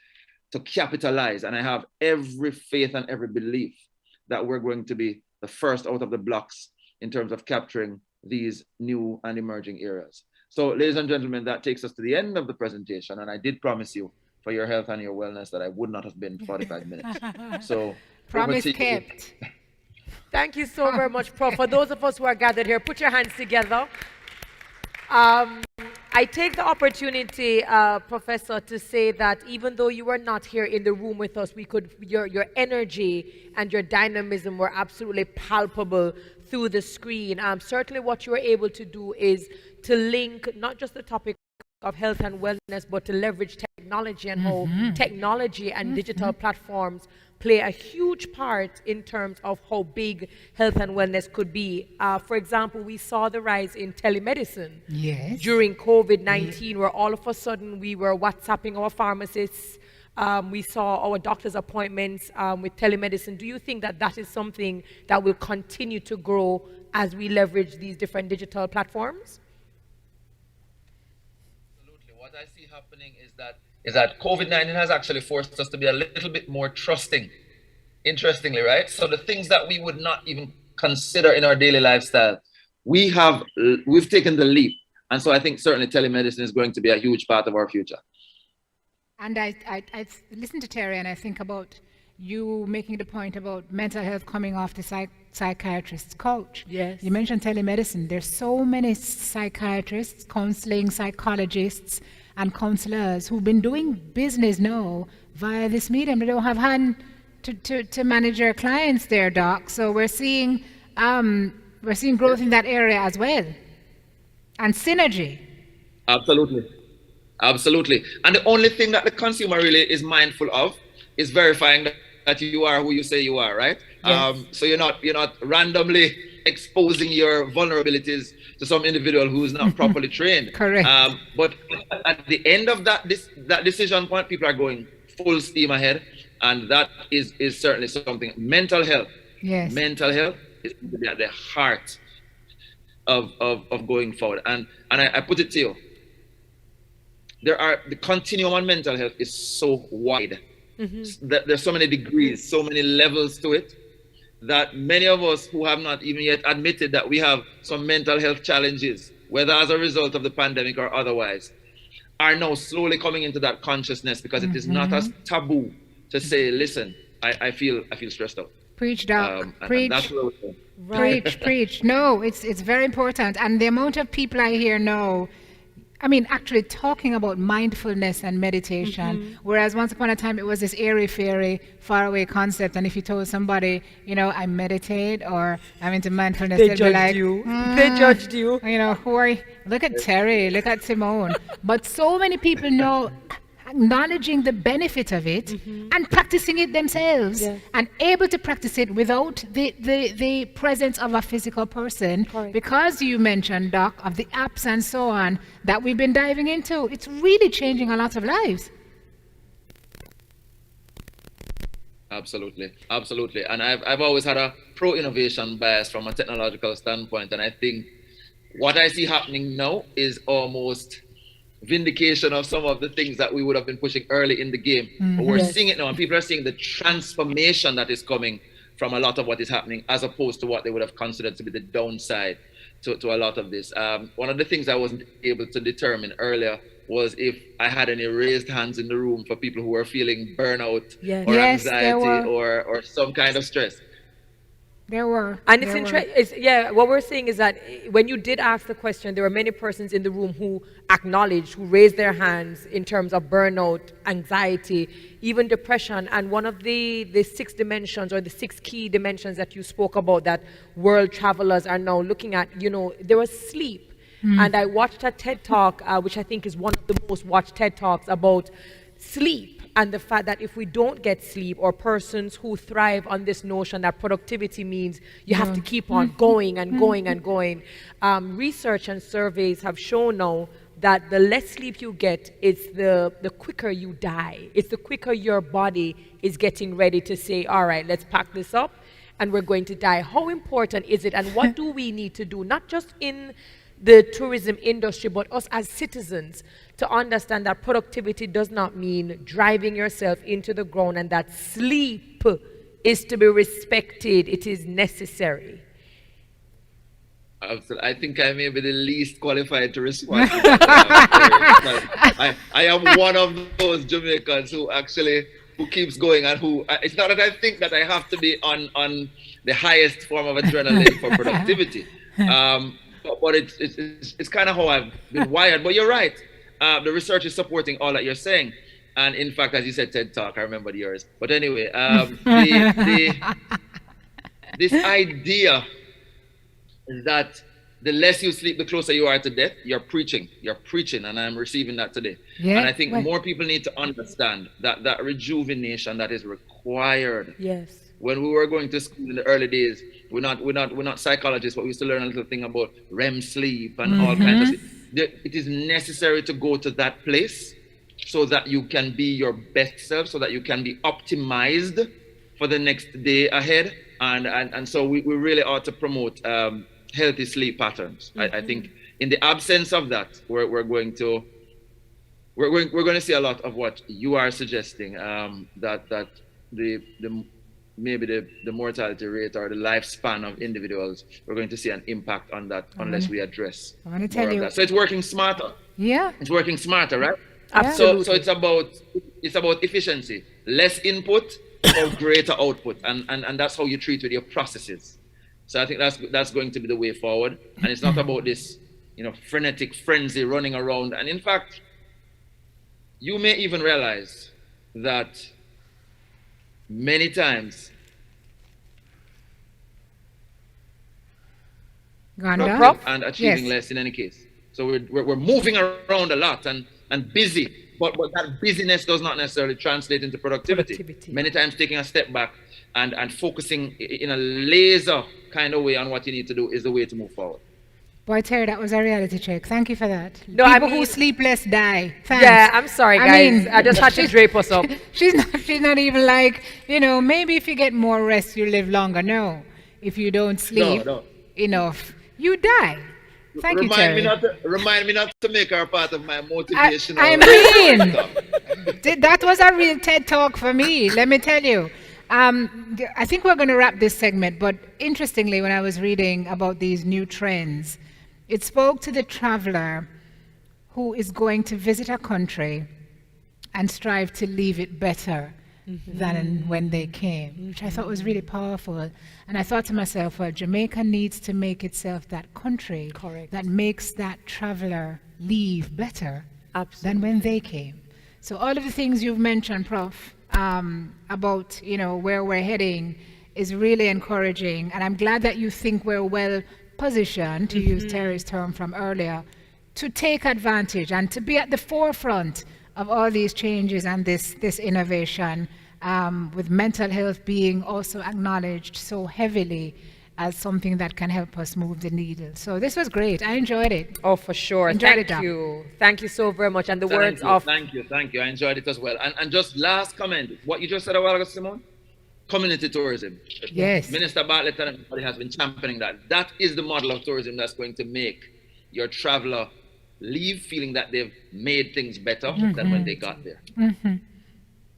to capitalize. And I have every faith and every belief that we're going to be the first out of the blocks in terms of capturing these new and emerging areas. So, ladies and gentlemen, that takes us to the end of the presentation. And I did promise you, for your health and your wellness, that I would not have been 45 minutes. So, promise kept. Thank you so very much, Prof. For those of us who are gathered here, put your hands together. I take the opportunity, Professor, to say that even though you were not here in the room with us, your energy and your dynamism were absolutely palpable through the screen. Certainly what you were able to do is to link not just the topic of health and wellness, but to leverage technology and how technology and digital platforms play a huge part in terms of how big health and wellness could be. For example, we saw the rise in telemedicine during COVID-19, where all of a sudden we were WhatsApping our pharmacists. We saw our doctor's appointments with telemedicine. Do you think that that is something that will continue to grow as we leverage these different digital platforms? Absolutely. What I see happening is that COVID-19 has actually forced us to be a little bit more trusting, interestingly, right? So the things that we would not even consider in our daily lifestyle, we've taken the leap. And so I think certainly telemedicine is going to be a huge part of our future. And I listen to Terry and I think about you making the point about mental health coming off the psychiatrist's couch. Yes. You mentioned telemedicine. There's so many psychiatrists, counseling psychologists, and counselors who've been doing business now via this medium. They don't have hand to manage their clients there, Doc. So we're seeing growth in that area as well. And synergy. Absolutely. Absolutely. And the only thing that the consumer really is mindful of is verifying that you are who you say you are, right? Yes. So you're not randomly exposing your vulnerabilities to some individual who is not properly trained. Correct. But at the end of that decision point, people are going full steam ahead, and that is certainly something. Mental health. Yes. Mental health is at the heart of going forward. And I put it to you, the continuum on mental health is so wide. There's so many degrees, so many levels to it, that many of us who have not even yet admitted that we have some mental health challenges, whether as a result of the pandemic or otherwise, are now slowly coming into that consciousness, because it is not as taboo to say, listen, I feel stressed out. Preach, Doc. Preach. That's where we're Preach. No, it's very important. And the amount of people I hear now, I mean, actually talking about mindfulness and meditation, whereas once upon a time it was this airy-fairy, faraway concept, and if you told somebody, you know, I meditate or I'm into mindfulness, They they'd be judged like, you. They judged you. you know, who are you? Look at Terry, look at Simone. But so many people know, acknowledging the benefit of it and practicing it themselves, Yes. and able to practice it without the presence of a physical person. Correct. Because you mentioned, Doc, of the apps and so on that we've been diving into, it's really changing a lot of lives. Absolutely, absolutely. And I've always had a pro-innovation bias from a technological standpoint, and I think what I see happening now is almost vindication of some of the things that we would have been pushing early in the game. But we're Yes. seeing it now, and people are seeing the transformation that is coming from a lot of what is happening, as opposed to what they would have considered to be the downside to a lot of this. One of the things I wasn't able to determine earlier was if I had any raised hands in the room for people who were feeling burnout Yes. or Yes, there anxiety were. or some kind of stress. There were. And it's there were. interesting. Yeah, what we're saying is that when you did ask the question, there were many persons in the room who acknowledged, who raised their hands in terms of burnout, anxiety, even depression. And one of the 6 dimensions, or the 6 key dimensions that you spoke about, that world travelers are now looking at, you know, there was sleep. And I watched a TED Talk, which I think is one of the most watched TED Talks, about sleep. And the fact that if we don't get sleep, or persons who thrive on this notion that productivity means you have to keep on going and going and going. Research and surveys have shown now that the less sleep you get, it's the quicker you die. It's the quicker your body is getting ready to say, all right, let's pack this up and we're going to die. How important is it, and what do we need to do, not just in the tourism industry, but us as citizens, to understand that productivity does not mean driving yourself into the ground, and that sleep is to be respected. It is necessary. Absolutely. I think I may be the least qualified to respond to that. I am one of those Jamaicans who keeps going, and who, it's not that I think that I have to be on the highest form of adrenaline for productivity. But it's kind of how I've been wired. But you're right. The research is supporting all that you're saying. And in fact, as you said, TED Talk, I remember yours. But anyway, this idea that the less you sleep, the closer you are to death, you're preaching, and I'm receiving that today. Yeah, and I think well- more people need to understand that rejuvenation that is required. Yes. When we were going to school in the early days, we're not psychologists, but we used to learn a little thing about REM sleep and all kinds of stuff. It is necessary to go to that place so that you can be your best self, so that you can be optimized for the next day ahead. And so we really ought to promote healthy sleep patterns. I think in the absence of that, we're going to see a lot of what you are suggesting, that maybe the mortality rate or the lifespan of individuals, we're going to see an impact on that unless we address I want to more tell of you. that. So it's working smarter. Yeah. It's working smarter, right? Absolutely. So it's about efficiency, less input or greater output, and that's how you treat with your processes. So I think that's going to be the way forward, and it's not about this, frenetic frenzy running around. And in fact, you may even realize that many times Ganda? and achieving Yes. less in any case. So we're moving around a lot and busy, but that busyness does not necessarily translate into productivity. Many times taking a step back and focusing in a laser kind of way on what you need to do is the way to move forward. Boy, Terry, that was a reality check. Thank you for that. No, I People mean- who sleep less die. Thanks. Yeah, I'm sorry, guys. I just had to drape us up. She's not even like, maybe if you get more rest, you live longer. No. If you don't sleep No. enough, you die. Thank you, Terry. Remind me not to make her part of my motivational. I mean, that was a real TED Talk for me, let me tell you. I think we're going to wrap this segment, but interestingly, when I was reading about these new trends, it spoke to the traveler who is going to visit a country and strive to leave it better than when they came, which I thought was really powerful. And I thought to myself, well, Jamaica needs to make itself that country Correct. that makes that traveler leave better Absolutely. than when they came. So all of the things you've mentioned, Prof, about where we're heading is really encouraging. And I'm glad that you think we're well positioned, to use Terry's term from earlier, to take advantage and to be at the forefront of all these changes and this innovation, with mental health being also acknowledged so heavily as something that can help us move the needle. So this was great. I enjoyed it. Oh, for sure. Enjoyed it, Thank Doc. you. Thank you so very much. And the Thank words you, of thank you. I enjoyed it as well. And just last comment, what you just said a while ago, Simone, community tourism. Yes. Minister Bartlett and everybody has been championing that. That is the model of tourism that's going to make your traveler leave feeling that they've made things better than when they got there.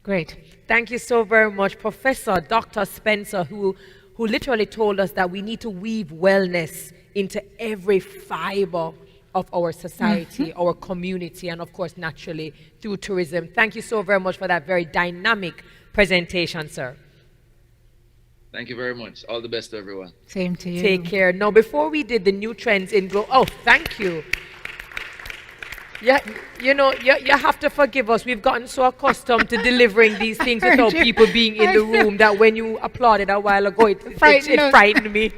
Great. Thank you so very much, Professor Dr. Spencer, who literally told us that we need to weave wellness into every fiber of our society, our community, and of course, naturally, through tourism. Thank you so very much for that very dynamic presentation, sir. Thank you very much. All the best to everyone. Same to you. Take care. Now, before we did the new trends in thank you. Yeah, you have to forgive us. We've gotten so accustomed to delivering these things without people being in the room that when you applauded a while ago, it frightened me.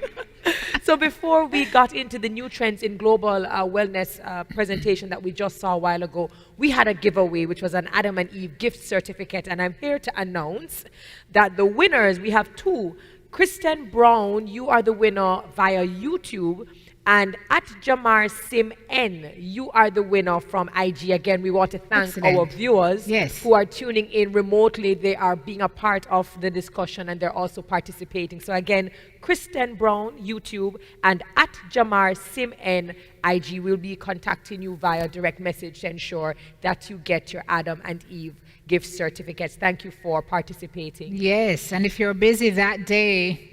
So before we got into the new trends in global wellness presentation that we just saw a while ago, we had a giveaway, which was an Adam and Eve gift certificate. And I'm here to announce that the winners, we have two. Kristen Brown, you are the winner via YouTube. And at Jamar Sim N, you are the winner from IG. Again, we want to thank our viewers who are tuning in remotely. They are being a part of the discussion and they're also participating. So again, Kristen Brown, YouTube, and at Jamar Sim N, IG will be contacting you via direct message to ensure that you get your Adam and Eve gift certificates. Thank you for participating. Yes, and if you're busy that day,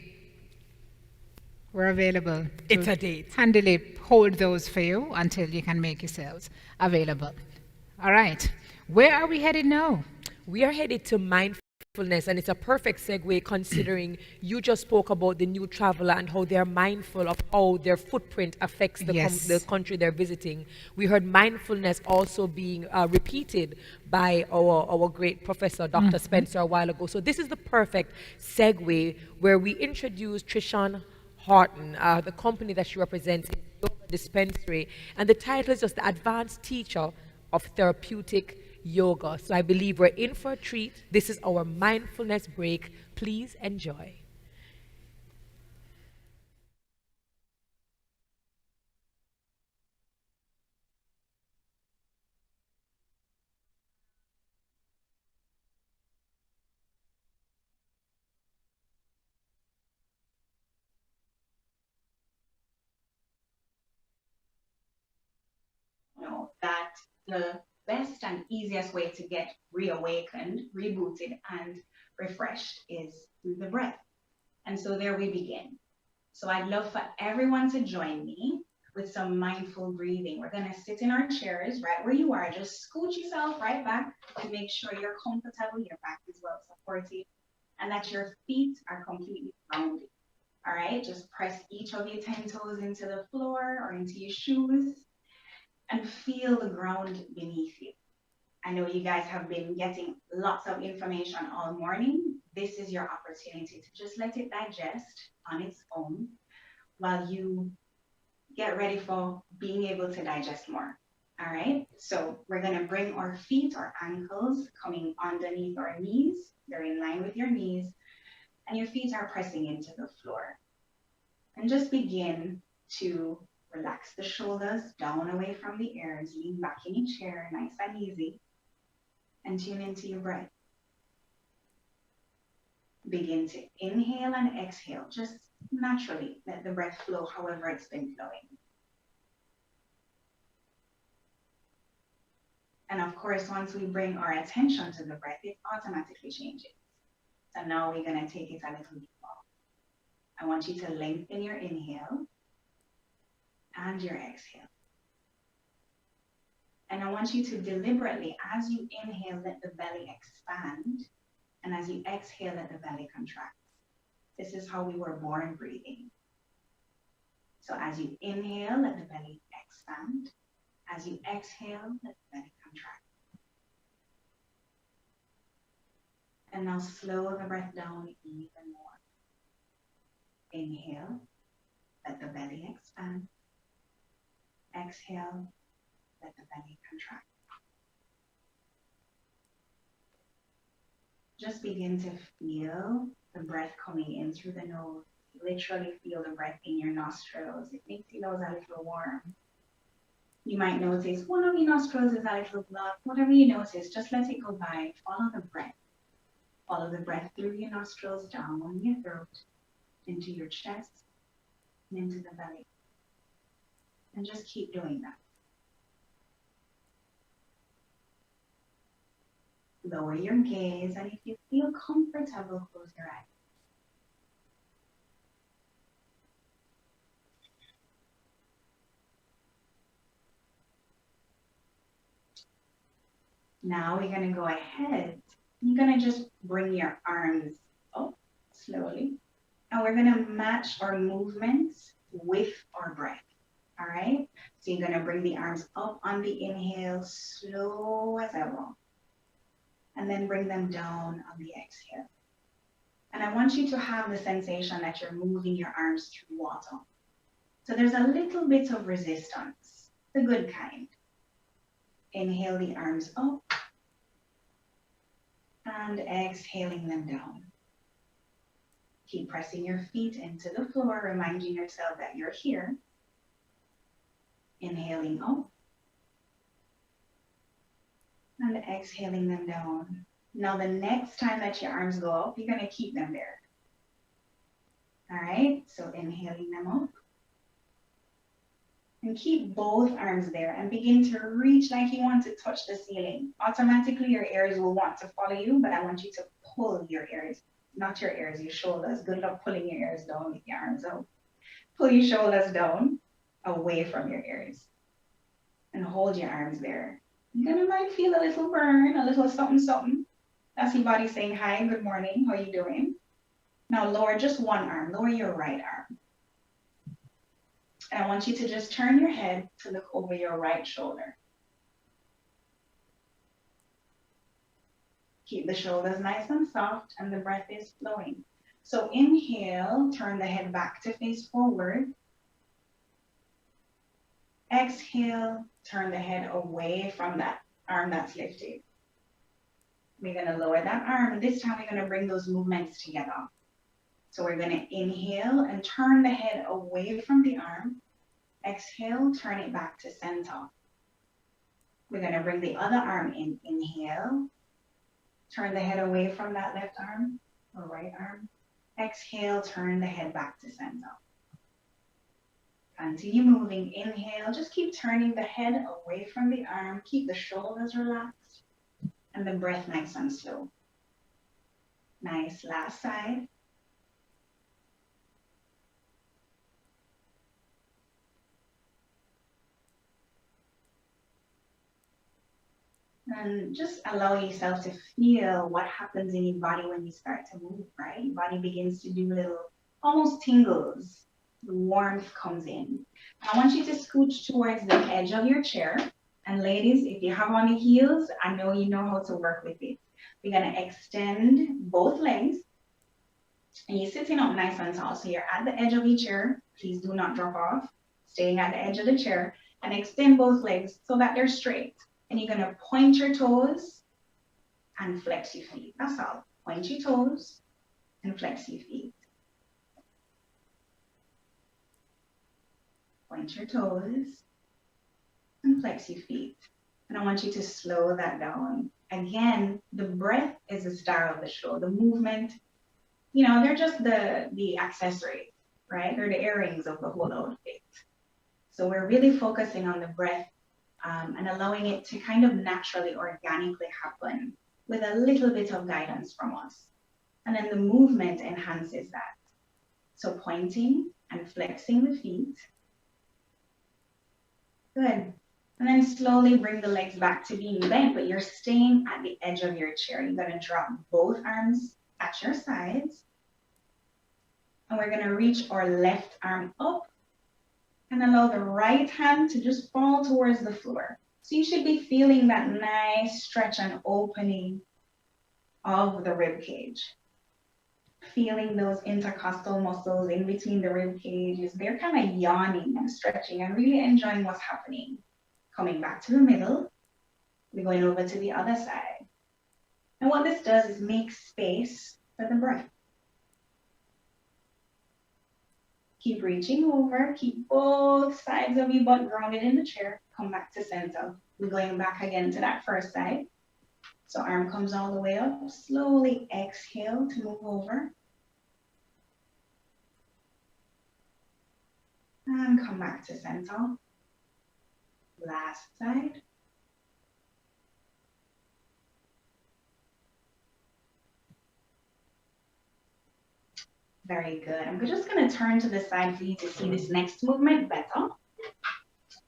we're available. It's a date. Handily hold those for you until you can make yourselves available. All right. Where are we headed now? We are headed to mindfulness, and it's a perfect segue considering you just spoke about the new traveler and how they're mindful of how their footprint affects the country they're visiting. We heard mindfulness also being repeated by our great Professor Dr. Spencer a while ago. So this is the perfect segue where we introduce Trishan Horton, the company that she represents, dispensary, and the title is just the Advanced Teacher of Therapeutic Yoga. So I believe we're in for a treat. This is our mindfulness break. Please enjoy. That the best and easiest way to get reawakened, rebooted, and refreshed is through the breath. And so there we begin. So I'd love for everyone to join me with some mindful breathing. We're going to sit in our chairs right where you are. Just scooch yourself right back to make sure you're comfortable, your back is well supported, and that your feet are completely grounded. All right, just press each of your 10 toes into the floor or into your shoes and feel the ground beneath you. I know you guys have been getting lots of information all morning. This is your opportunity to just let it digest on its own while you get ready for being able to digest more. All right, so we're gonna bring our feet, our ankles coming underneath our knees. They're in line with your knees, and your feet are pressing into the floor. And just begin to relax the shoulders down away from the ears, lean back in your chair, nice and easy, and tune into your breath. Begin to inhale and exhale, just naturally. Let the breath flow however it's been flowing. And of course, once we bring our attention to the breath, it automatically changes. So now we're going to take it a little bit more. I want you to lengthen your inhale and your exhale. And I want you to deliberately, as you inhale, let the belly expand And as you exhale, let the belly contract. This is how we were born breathing. So as you inhale, let the belly expand. As you exhale, let the belly contract. And now slow the breath down even more. Inhale, let the belly expand. Exhale, let the belly contract. Just begin to feel the breath coming in through the nose. Literally feel the breath in your nostrils. It makes your nose a little warm. You might notice one of your nostrils is a little blocked. Whatever you notice, just let it go by. Follow the breath. Follow the breath through your nostrils, down your throat, into your chest, and into the belly. And just keep doing that. Lower your gaze, and if you feel comfortable, close your eyes. Now we're going to go ahead. You're going to just bring your arms up slowly. And we're going to match our movements with our breath. All right? So you're going to bring the arms up on the inhale, slow as ever. And then bring them down on the exhale. And I want you to have the sensation that you're moving your arms through water. So there's a little bit of resistance, the good kind. Inhale the arms up and exhaling them down. Keep pressing your feet into the floor, reminding yourself that you're here. Inhaling up and exhaling them down. Now the next time that your arms go up, you're going to keep them there. All right, so inhaling them up. And keep both arms there and begin to reach like you want to touch the ceiling. Automatically your ears will want to follow you, but I want you to pull your ears, not your ears, your shoulders. Good luck pulling your ears down with your arms up. Pull your shoulders down away from your ears and hold your arms there. You're gonna might feel a little burn, a little something, something. That's your body saying, hi, good morning, how you doing? Now lower just one arm, lower your right arm. And I want you to just turn your head to look over your right shoulder. Keep the shoulders nice and soft and the breath is flowing. So inhale, turn the head back to face forward. Exhale, turn the head away from that arm that's lifted. We're going to lower that arm, and this time we're going to bring those movements together. So we're going to inhale and turn the head away from the arm. Exhale, turn it back to center. We're going to bring the other arm in. Inhale, turn the head away from that left arm or right arm. Exhale, turn the head back to center. Continue moving. Inhale, just keep turning the head away from the arm. Keep the shoulders relaxed and the breath nice and slow. Nice, last side. And just allow yourself to feel what happens in your body when you start to move, right? Your body begins to do little, almost tingles. The warmth comes in. I want you to scooch towards the edge of your chair. And ladies, if you have on the heels, I know you know how to work with it. We're going to extend both legs. And you're sitting up nice and tall. So you're at the edge of your chair. Please do not drop off. Staying at the edge of the chair. And extend both legs so that they're straight. And you're going to point your toes and flex your feet. That's all. Point your toes and flex your feet. Point your toes and flex your feet. And I want you to slow that down. Again, the breath is the star of the show. The movement, you know, they're just the accessories, right? They're the earrings of the whole outfit. So we're really focusing on the breath and allowing it to kind of naturally, organically happen with a little bit of guidance from us. And then the movement enhances that. So pointing and flexing the feet. Good. And then slowly bring the legs back to being bent, but you're staying at the edge of your chair. You're gonna drop both arms at your sides. And we're gonna reach our left arm up and allow the right hand to just fall towards the floor. So you should be feeling that nice stretch and opening of the rib cage. Feeling those intercostal muscles in between the rib cages. They're kind of yawning and stretching and really enjoying what's happening. Coming back to the middle, we're going over to the other side. And what this does is make space for the breath. Keep reaching over, keep both sides of your butt grounded in the chair. Come back to center. We're going back again to that first side. So arm comes all the way up. Slowly exhale to move over. And come back to center. Last side. Very good. I'm just going to turn to the side for you to see this next movement better.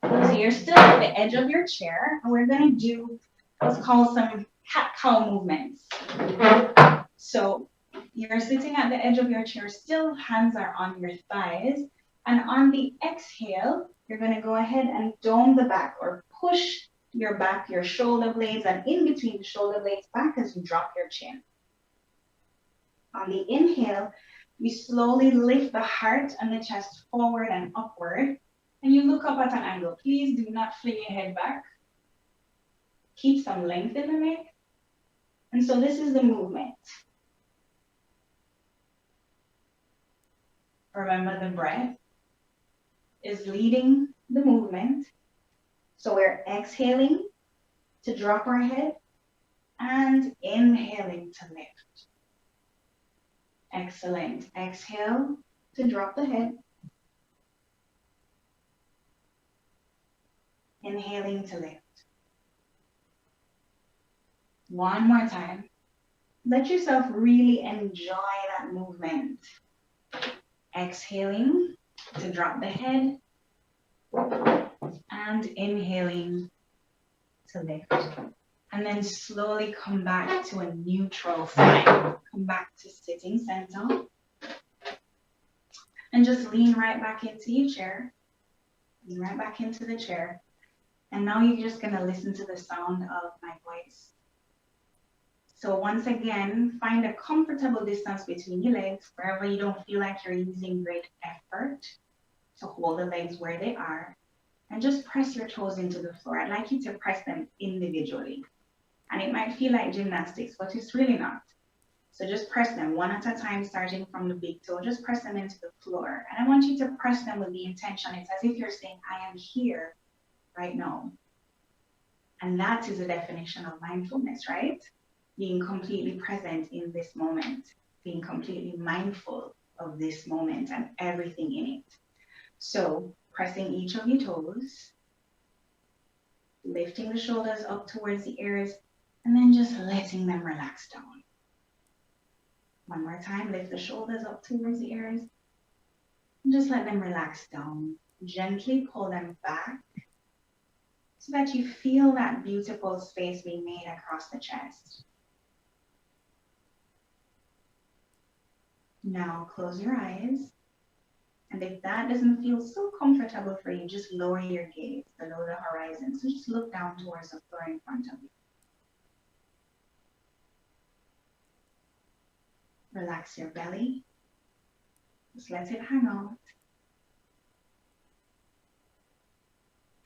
So you're still at the edge of your chair, and we're going to do what's called some cat-cow movements. So you're sitting at the edge of your chair, still hands are on your thighs, and on the exhale, you're going to go ahead and dome the back or push your back, your shoulder blades, and in between the shoulder blades back as you drop your chin. On the inhale, you slowly lift the heart and the chest forward and upward, and you look up at an angle. Please do not fling your head back. Keep some length in the neck. And so this is the movement. Remember, the breath is leading the movement. So we're exhaling to drop our head and inhaling to lift. Excellent. Exhale to drop the head. Inhaling to lift. One more time. Let yourself really enjoy that movement. Exhaling to drop the head and inhaling to lift. And then slowly come back to a neutral side. Come back to sitting center. And just lean right back into your chair. Lean right back into the chair. And now you're just going to listen to the sound of my voice. So once again, find a comfortable distance between your legs, wherever you don't feel like you're using great effort to hold the legs where they are. And just press your toes into the floor. I'd like you to press them individually. And it might feel like gymnastics, but it's really not. So just press them one at a time, starting from the big toe. Just press them into the floor. And I want you to press them with the intention. It's as if you're saying, I am here right now. And that is the definition of mindfulness, right? Being completely present in this moment. Being completely mindful of this moment and everything in it. So pressing each of your toes. Lifting the shoulders up towards the ears. And then just letting them relax down. One more time, lift the shoulders up towards the ears. And just let them relax down. Gently pull them back so that you feel that beautiful space being made across the chest. Now close your eyes. And if that doesn't feel so comfortable for you, just lower your gaze below the horizon. So just look down towards the floor in front of you. Relax your belly. Just let it hang out.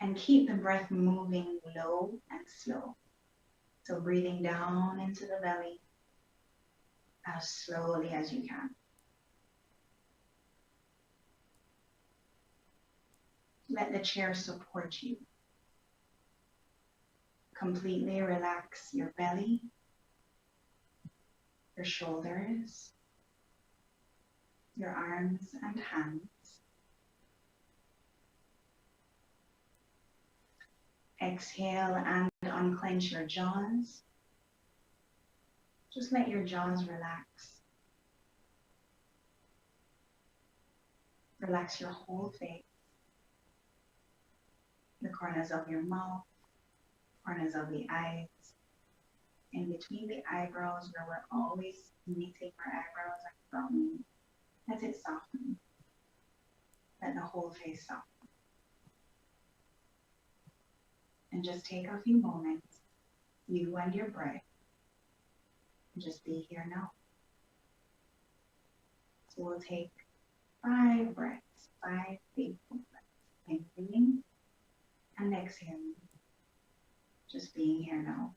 And keep the breath moving low and slow. So breathing down into the belly as slowly as you can. Let the chair support you. Completely relax your belly, your shoulders, your arms and hands. Exhale and unclench your jaws. Just let your jaws relax. Relax your whole face. the corners of your mouth, corners of the eyes, in between the eyebrows where we're always knitting our eyebrows and frowning. Let it soften. Let the whole face soften. And just take a few moments, you and your breath, and just be here now. So we'll take 5 breaths, 5 deep breaths, inhaling and exhaling, just being here now.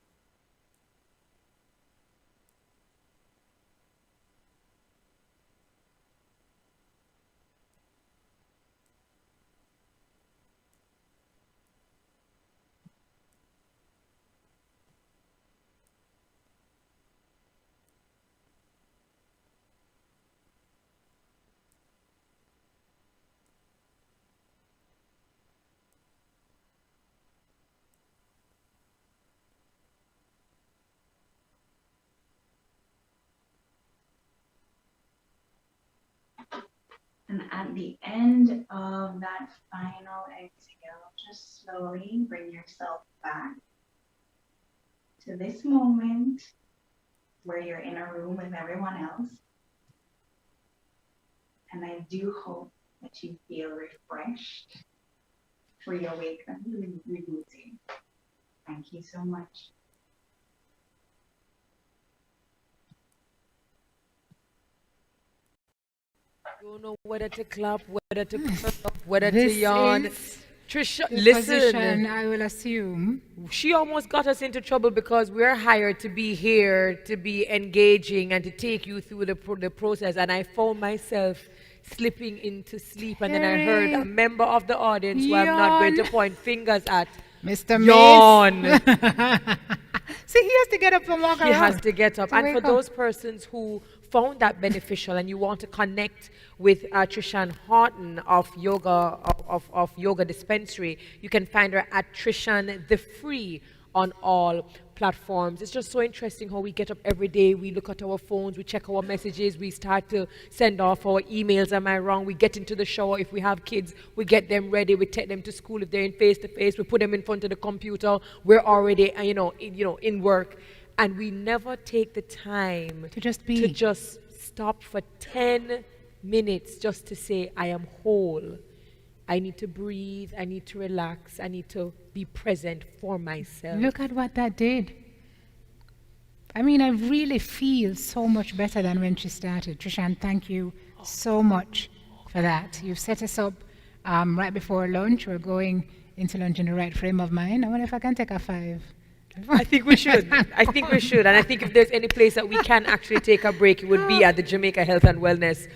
And at the end of that final exhale, just slowly bring yourself back to this moment where you're in a room with everyone else. And I do hope that you feel refreshed, reawakened, rebooted. Thank you so much. Don't know whether to clap, whether to perk up, whether to This yawn. is Trisha, the listen. position, I will assume. She almost got us into trouble because we're hired to be here, to be engaging, and to take you through the process. And I found myself slipping into sleep, and then I heard a Terry. member of the audience who I'm not going to Yawn. point fingers at. Mr. Yawn. Mace. See, he has to get up and walk He around. has to get up. to And for wake up. those persons who found that beneficial and you want to connect with Trishan Horton of Yoga Dispensary, you can find her at Trishan the Free on all platforms. It's just so interesting how we get up every day, we look at our phones, we check our messages, we start to send off our emails, am I wrong? We get into the shower. If we have kids, we get them ready, we take them to school. If they're in face-to-face, we put them in front of the computer. We're already, in work. And we never take the time To just be. to just stop for 10 minutes just to say, I am whole. I need to breathe. I need to relax. I need to be present for myself. Look at what that did. I mean, I really feel so much better than when she started. Trishan, thank you so much for that. You've set us up right before lunch. We're going into lunch in the right frame of mind. I wonder if I can take a 5. I think we should. I think we should. And I think if there's any place that we can actually take a break, it would be at the Jamaica Health and Wellness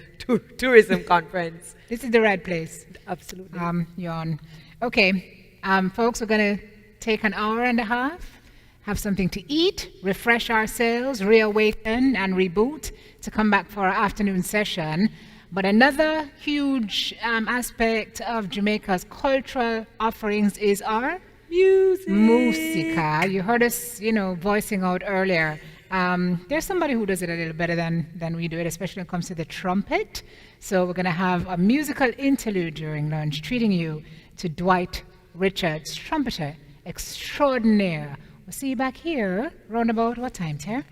Tourism Conference. This is the right place. Absolutely. Yawn. Okay, folks, we're going to take an hour and a half, have something to eat, refresh ourselves, reawaken, and reboot to come back for our afternoon session. But another huge aspect of Jamaica's cultural offerings is our Music. Musica. You heard us, voicing out earlier. There's somebody who does it a little better than we do it, especially when it comes to the trumpet. So we're going to have a musical interlude during lunch, treating you to Dwight Richards, trumpeter extraordinaire. We'll see you back here round about what time, Ter?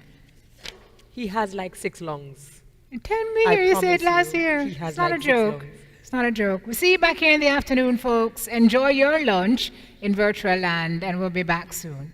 He has like 6 lungs. 10 me I here, you said promise last you, year. he has It's not like a 6 joke. lungs. It's not a joke. We'll see you back here in the afternoon, folks. Enjoy your lunch in virtual land, and we'll be back soon.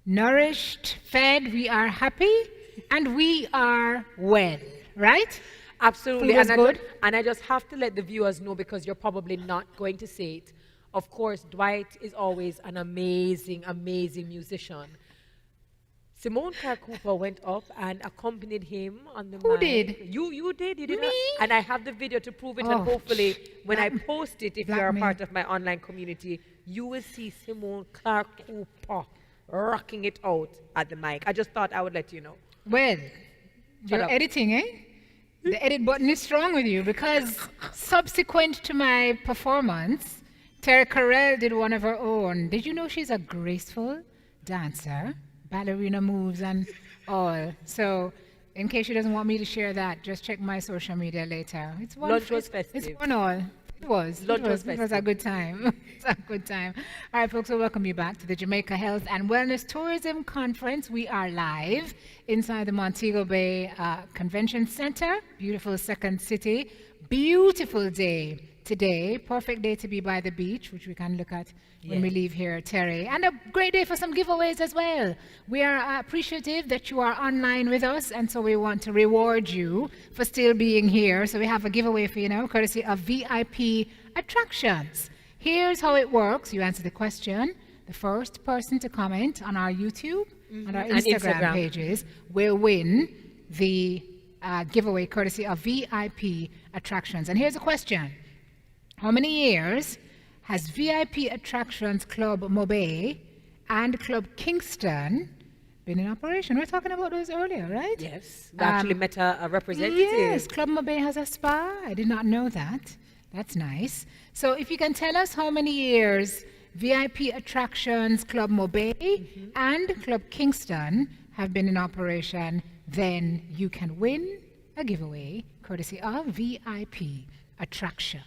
nourished, fed, we are happy, and we are well, right? Absolutely. Food was good. And I just have to let the viewers know, because you're probably not going to say it. Of course, Dwight is always an amazing, amazing musician. Simone Clark Cooper went up and accompanied him on the Who mic. did? You did. You did. Me? And I have the video to prove it. Oh, And hopefully, when I post it, if black you're a me. part of my online community, you will see Simone Clark Cooper rocking it out at the mic. I just thought I would let you know. Well, you're up. editing, eh? The edit button is strong with you, because subsequent to my performance, Terry Carell did one of her own. Did you know she's a graceful dancer? Ballerina moves and all. So, in case she doesn't want me to share that, just check my social media later. It's one. Lunch was It's festive. one all. It was. Lunch was It was a festive. good time. It's a good time. All right, folks, we'll welcome you back to the Jamaica Health and Wellness Tourism Conference. We are live inside the Montego Bay Convention Center. Beautiful second city. Beautiful day today. Perfect day to be by the beach, which we can look at when we leave here, Terry. And a great day for some giveaways as well. We are appreciative that you are online with us, and so we want to reward you for still being here. So we have a giveaway for you now, courtesy of VIP Attractions. Here's how it works. You answer the question. The first person to comment on our YouTube and our And Instagram Instagram. pages will win the giveaway courtesy of VIP Attractions. And here's a question. How many years has VIP Attractions Club Mobay and Club Kingston been in operation? We were talking about those earlier, right? Yes. We actually met a representative. Yes, Club Mobay has a spa. I did not know that. That's nice. So if you can tell us how many years VIP Attractions Club Mobay and Club Kingston have been in operation, then you can win a giveaway courtesy of VIP Attractions.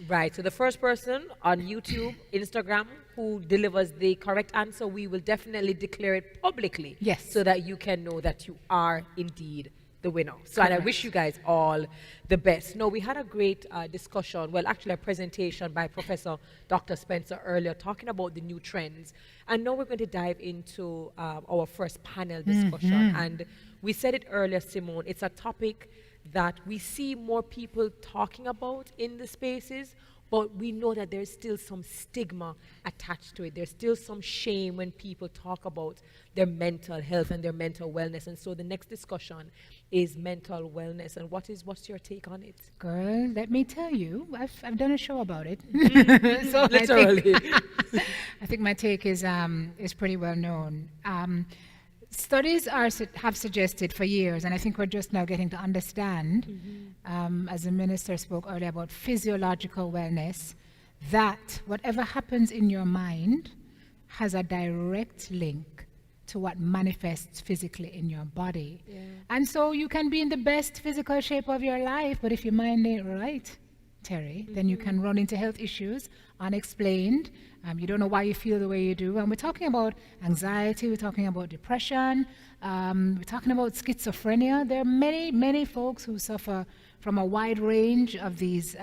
Right. So the first person on YouTube, Instagram, who delivers the correct answer, we will definitely declare it publicly. Yes. So that you can know that you are indeed the winner. So and I wish you guys all the best. No, we had a great discussion, well, actually a presentation by Professor Dr. Spencer earlier talking about the new trends. And now we're going to dive into our first panel discussion. And we said it earlier, Simone, it's a topic that we see more people talking about in the spaces, but we know that there's still some stigma attached to it. There's still some shame when people talk about their mental health and their mental wellness. And so the next discussion is mental wellness. And what's your take on it? Girl, let me tell you, I've done a show about it. So Literally. I think my take is pretty well known. Studies have suggested for years, and I think we're just now getting to understand, as the minister spoke earlier about physiological wellness, that whatever happens in your mind has a direct link to what manifests physically in your body. Yeah. And so you can be in the best physical shape of your life, but if your mind ain't right, Terry, then you can run into health issues unexplained. You don't know why you feel the way you do. And we're talking about anxiety, we're talking about depression, we're talking about schizophrenia. There are many, many folks who suffer from a wide range of these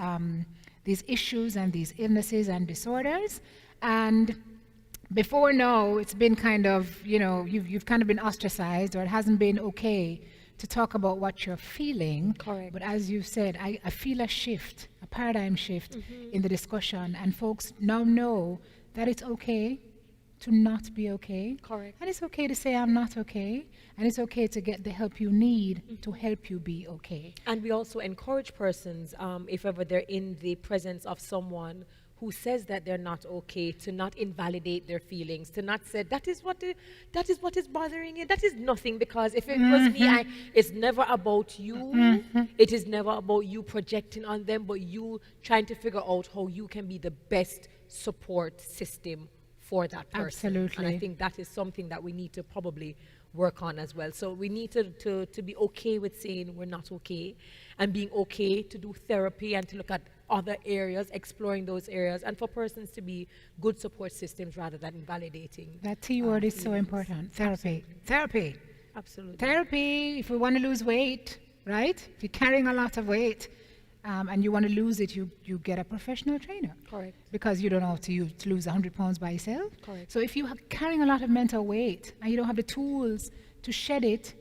issues and these illnesses and disorders. And before now, it's been kind of, you've kind of been ostracized, or it hasn't been okay to talk about what you're feeling. Correct. But as you've said, I feel a shift, a paradigm shift in the discussion, and folks now know that it's okay to not be okay. Correct. And it's okay to say I'm not okay, and it's okay to get the help you need to help you be okay. And we also encourage persons, if ever they're in the presence of someone who says that they're not okay, to not invalidate their feelings, to not say that is what is bothering you. That is nothing, because if it was me, it's never about you. It is never about you projecting on them, but you trying to figure out how you can be the best support system for that person. Absolutely. And I think that is something that we need to probably work on as well. So we need to be okay with saying we're not okay, and being okay to do therapy and to look at other areas, exploring those areas, and for persons to be good support systems rather than invalidating. That T word is so feelings. important. Therapy. Therapy. Absolutely. Therapy, if we want to lose weight, right? If you're carrying a lot of weight, and you want to lose it, you get a professional trainer. Correct. Because you don't know to lose 100 pounds by yourself. Correct. So if you're carrying a lot of mental weight and you don't have the tools to shed it,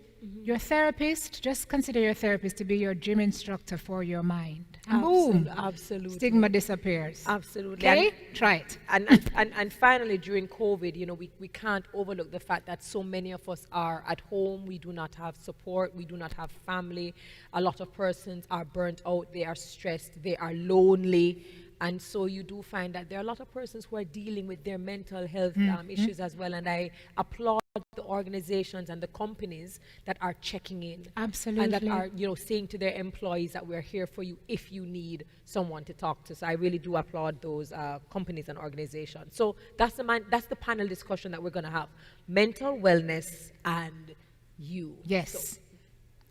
your therapist, just consider your therapist to be your gym instructor for your mind. And boom, Absolutely. stigma disappears. Absolutely. Okay? Try it. And finally, during COVID, you know, we can't overlook the fact that so many of us are at home. We do not have support. We do not have family. A lot of persons are burnt out. They are stressed. They are lonely. And so you do find that there are a lot of persons who are dealing with their mental health issues as well. And I applaud the organizations and the companies that are checking in. Absolutely. And that are, you know, saying to their employees that we're here for you if you need someone to talk to. So I really do applaud those companies and organizations. So that's the panel discussion that we're going to have. Mental wellness and you. Yes. So,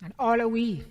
And all are we,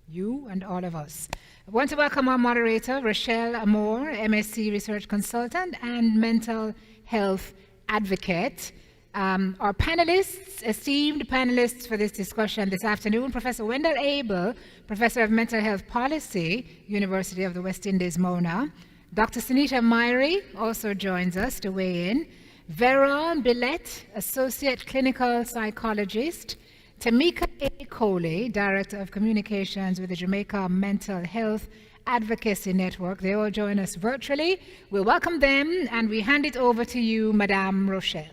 you and all of us. I want to welcome our moderator, Rochelle Amore, MSc Research Consultant and Mental Health Advocate. Our panelists, esteemed panelists for this discussion this afternoon, Professor Wendell Abel, Professor of Mental Health Policy, University of the West Indies, Mona. Dr. Sunita Myrie also joins us to weigh in. Veron Billette, Associate Clinical Psychologist. Tamika A. Coley, Director of Communications with the Jamaica Mental Health Advocacy Network. They all join us virtually. We welcome them and we hand it over to you, Madame Rochelle.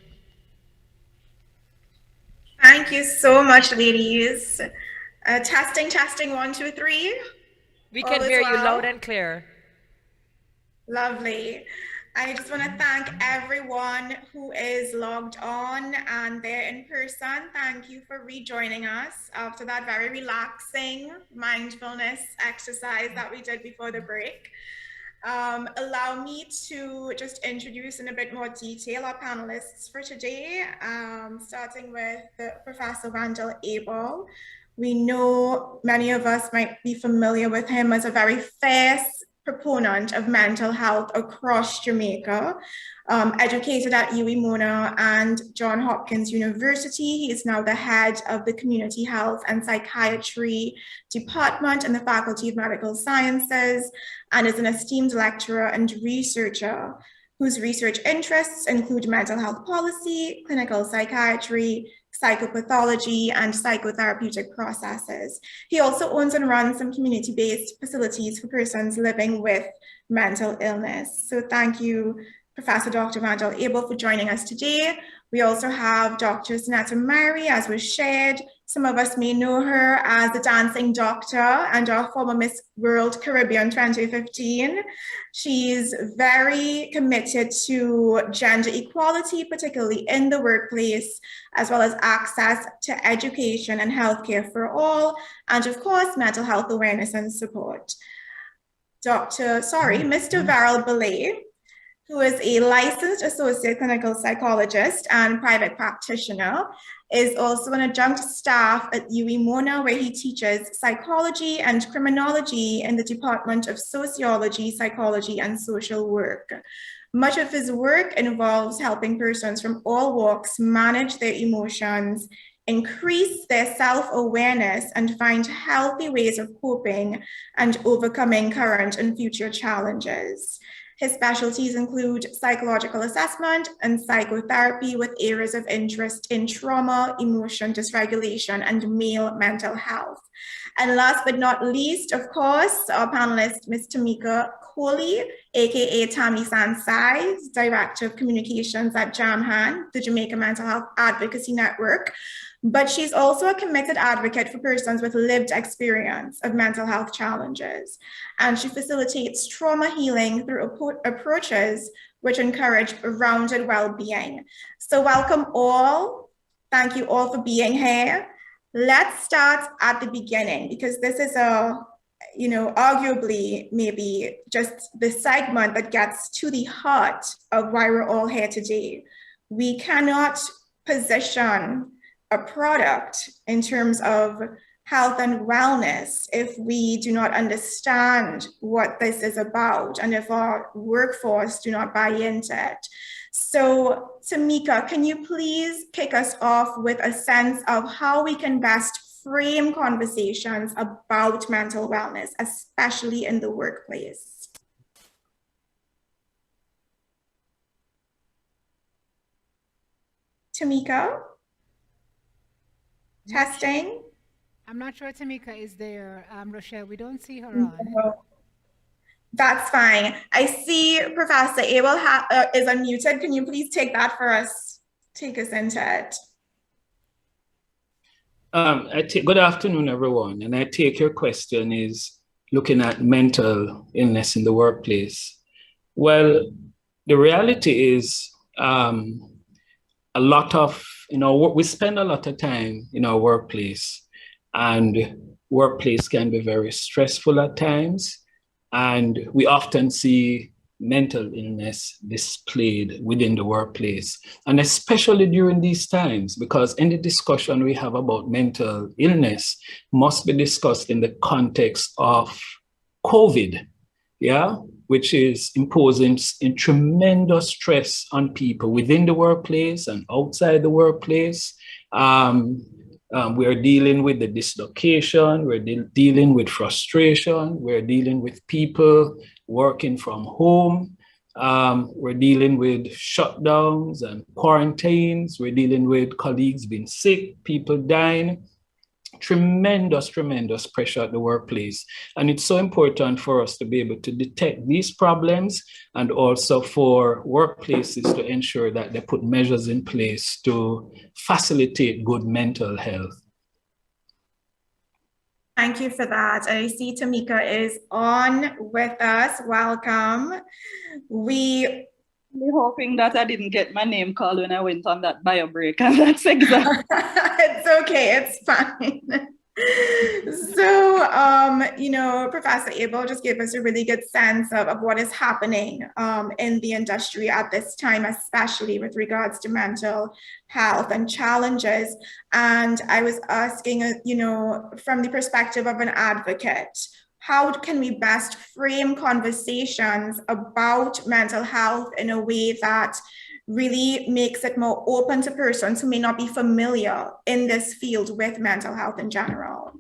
Thank you so much, ladies. Testing, 1, 2, 3. we can hear you loud and clear. Lovely. I just want to thank everyone who is logged on and they're in person. Thank you for rejoining us after that very relaxing mindfulness exercise that we did before the break. Allow me to just introduce in a bit more detail our panelists for today, starting with Professor Wendell Abel. We know many of us might be familiar with him as a very fierce proponent of mental health across Jamaica, educated at UWI Mona and Johns Hopkins University. He is now the head of the Community Health and Psychiatry Department in the Faculty of Medical Sciences and is an esteemed lecturer and researcher whose research interests include mental health policy, clinical psychiatry, psychopathology, and psychotherapeutic processes. He also owns and runs some community-based facilities for persons living with mental illness. So thank you, Professor Dr. Wendell Abel, for joining us today. We also have Dr. Sunita Myrie, as was shared. Some of us may know her as the dancing doctor and our former Miss World Caribbean 2015. She's very committed to gender equality, particularly in the workplace, as well as access to education and healthcare for all, and of course, mental health awareness and support. Mr. Veron Billette, who is a licensed associate clinical psychologist and private practitioner, is also an adjunct staff at UWI Mona, where he teaches psychology and criminology in the Department of Sociology, Psychology, and Social Work. Much of his work involves helping persons from all walks manage their emotions, increase their self-awareness, and find healthy ways of coping and overcoming current and future challenges. His specialties include psychological assessment and psychotherapy with areas of interest in trauma, emotion dysregulation, and male mental health. And last but not least, of course, our panelist, Ms. Tamika Coley, aka Tammy Sansai, Director of Communications at JAMHAN, the Jamaica Mental Health Advocacy Network. But she's also a committed advocate for persons with lived experience of mental health challenges. And she facilitates trauma healing through approaches which encourage rounded well-being. So welcome all. Thank you all for being here. Let's start at the beginning, because this is arguably maybe just the segment that gets to the heart of why we're all here today. We cannot position a product in terms of health and wellness if we do not understand what this is about and if our workforce do not buy into it. So Tamika, can you please kick us off with a sense of how we can best frame conversations about mental wellness, especially in the workplace? Tamika? Testing? I'm not sure Tamika is there. Rochelle, we don't see her on. No. That's fine. I see Professor Abel is unmuted. Can you please take that for us? Take us into it. Good afternoon, everyone. And I take your question is looking at mental illness in the workplace. Well, the reality is a lot of, we spend a lot of time in our workplace, and workplace can be very stressful at times. And we often see mental illness displayed within the workplace, and especially during these times, because any discussion we have about mental illness must be discussed in the context of COVID, which is imposing tremendous stress on people within the workplace and outside the workplace. We're dealing with the dislocation, we're dealing with frustration, we're dealing with people working from home, we're dealing with shutdowns and quarantines, we're dealing with colleagues being sick, people dying. Tremendous pressure at the workplace. And it's so important for us to be able to detect these problems, and also for workplaces to ensure that they put measures in place to facilitate good mental health. Thank you for that. I see Tamika is on with us. Welcome. We're hoping that I didn't get my name called when I went on that bio break, and that's exactly. It's okay, it's fine. So, Professor Abel just gave us a really good sense of what is happening in the industry at this time, especially with regards to mental health and challenges. And I was asking, from the perspective of an advocate, how can we best frame conversations about mental health in a way that really makes it more open to persons who may not be familiar in this field with mental health in general?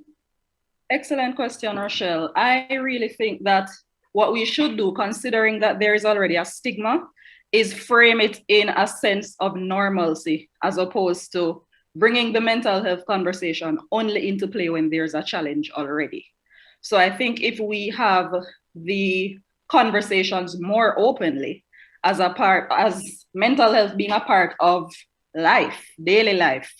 Excellent question, Rochelle. I really think that what we should do, considering that there is already a stigma, is frame it in a sense of normalcy, as opposed to bringing the mental health conversation only into play when there's a challenge already. So I think if we have the conversations more openly, as mental health being a part of life, daily life,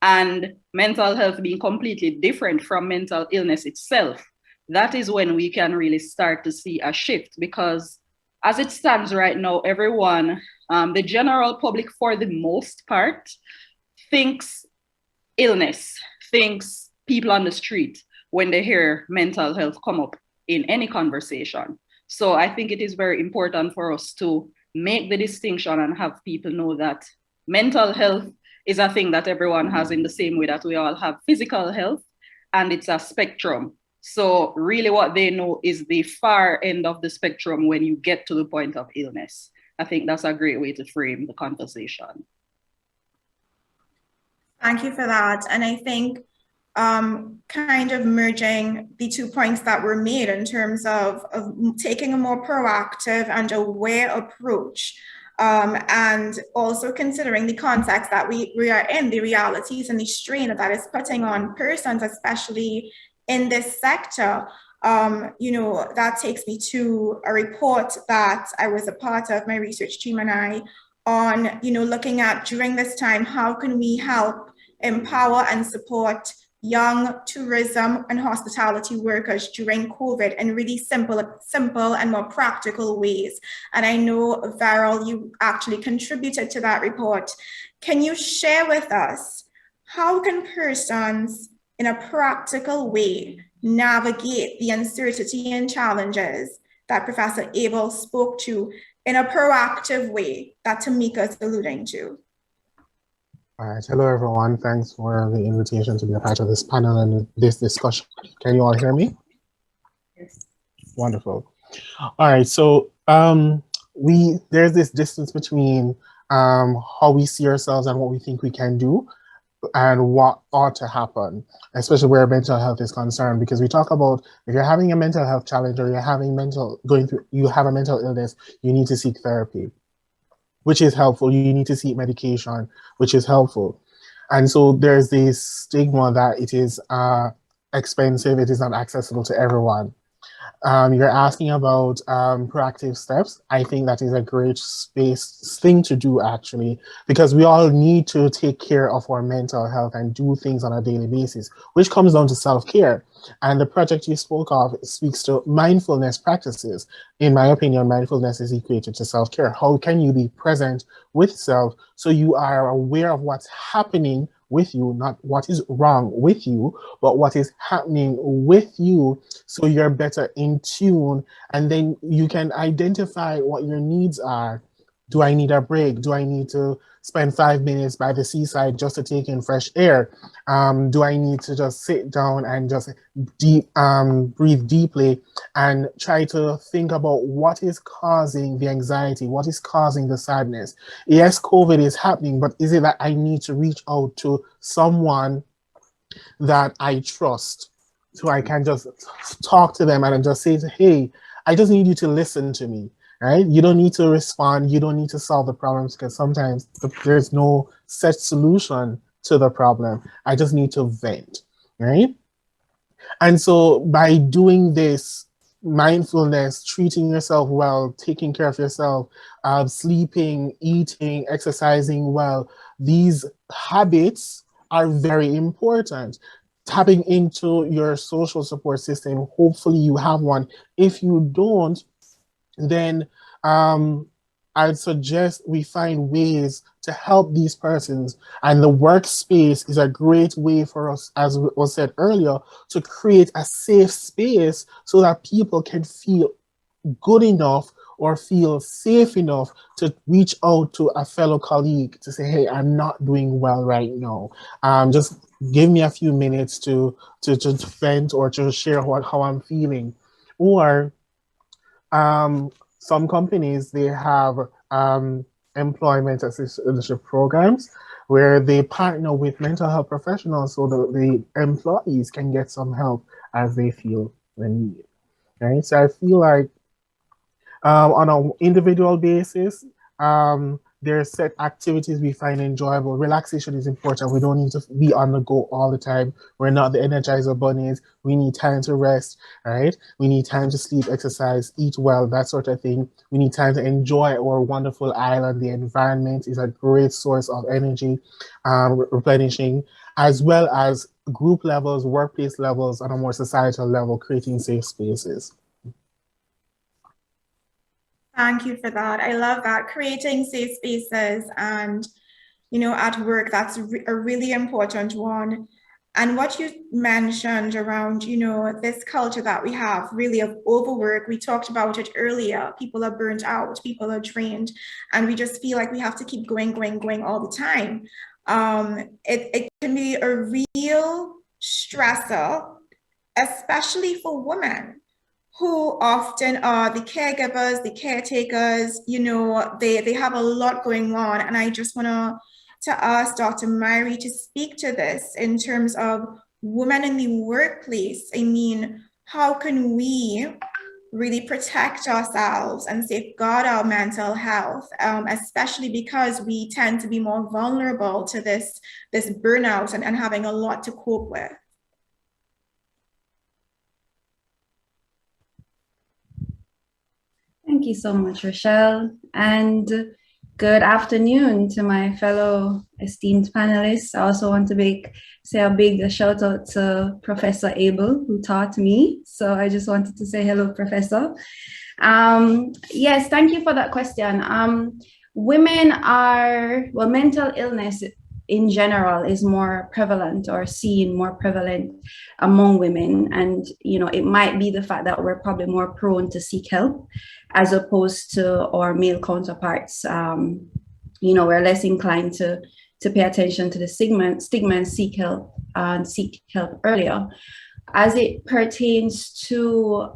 and mental health being completely different from mental illness itself, that is when we can really start to see a shift. Because as it stands right now, everyone, the general public for the most part, thinks illness, thinks people on the street when they hear mental health come up in any conversation. So I think it is very important for us to make the distinction and have people know that mental health is a thing that everyone has, in the same way that we all have physical health, and it's a spectrum. So really what they know is the far end of the spectrum when you get to the point of illness. I think that's a great way to frame the conversation. Thank you for that. And I think kind of merging the 2 points that were made in terms of taking a more proactive and aware approach, and also considering the context that we are in, the realities and the strain that is putting on persons, especially in this sector. That takes me to a report that I was a part of, my research team and I, on, looking at during this time, how can we help empower and support young tourism and hospitality workers during COVID in really simple and more practical ways. And I know, Varel, you actually contributed to that report. Can you share with us, how can persons in a practical way navigate the uncertainty and challenges that Professor Abel spoke to in a proactive way that Tamika is alluding to? All right, hello everyone. Thanks for the invitation to be a part of this panel and this discussion. Can you all hear me? Yes. Wonderful. All right, so there's this distance between how we see ourselves and what we think we can do. and what ought to happen, especially where mental health is concerned. Because we talk about if you're having a mental health challenge or you're having you have a mental illness, you need to seek therapy, which is helpful. You need to seek medication, which is helpful. And so there's this stigma that it is expensive, it is not accessible to everyone. You're asking about proactive steps. I think that is a great thing to do, actually, because we all need to take care of our mental health and do things on a daily basis, which comes down to self-care. And the project you spoke of speaks to mindfulness practices. In my opinion, mindfulness is equated to self-care. How can you be present with self so you are aware of what's happening with you, not what is wrong with you, but what is happening with you, so you're better in tune, and then you can identify what your needs are. Do I need a break? Do I need to spend 5 minutes by the seaside just to take in fresh air? Do I need to just sit down and just breathe deeply and try to think about what is causing the anxiety, what is causing the sadness? Yes, COVID is happening, but is it that I need to reach out to someone that I trust so I can just talk to them and just say, hey, I just need you to listen to me, right? You don't need to respond. You don't need to solve the problems, because sometimes there's no set solution to the problem. I just need to vent, right? And so by doing this, mindfulness, treating yourself well, taking care of yourself, sleeping, eating, exercising well, these habits are very important. Tapping into your social support system, hopefully you have one. If you don't, then I'd suggest we find ways to help these persons. And the workspace is a great way for us, as was said earlier, to create a safe space so that people can feel good enough or feel safe enough to reach out to a fellow colleague to say, hey, I'm not doing well right now. Just give me a few minutes to vent or to share how I'm feeling. Or some companies, they have employment assistance programs where they partner with mental health professionals so that the employees can get some help as they feel the need. Right? So I feel like on an individual basis, there are set activities we find enjoyable. Relaxation is important. We don't need to be on the go all the time. We're not the Energizer bunnies. We need time to rest, right? We need time to sleep, exercise, eat well, that sort of thing. We need time to enjoy our wonderful island. The environment is a great source of energy, replenishing, as well as group levels, workplace levels, on a more societal level, creating safe spaces. Thank you for that. I love that. Creating safe spaces and, at work, that's a really important one. And what you mentioned around, this culture that we have really of overwork, we talked about it earlier. People are burnt out, people are drained, and we just feel like we have to keep going all the time. It can be a real stressor, especially for women, who often are the caregivers, the caretakers. They have a lot going on. And I just want to ask Dr. Myrie to speak to this in terms of women in the workplace. I mean, how can we really protect ourselves and safeguard our mental health, especially because we tend to be more vulnerable to this burnout and having a lot to cope with? Thank you so much, Rochelle, and good afternoon to my fellow esteemed panelists. I also want to say a big shout out to Professor Abel, who taught me. So I just wanted to say hello, Professor. Yes, thank you for that question. Mental illness in general is more prevalent or seen more prevalent among women. And, it might be the fact that we're probably more prone to seek help as opposed to our male counterparts. We're less inclined to pay attention to the stigma and seek help earlier. As it pertains to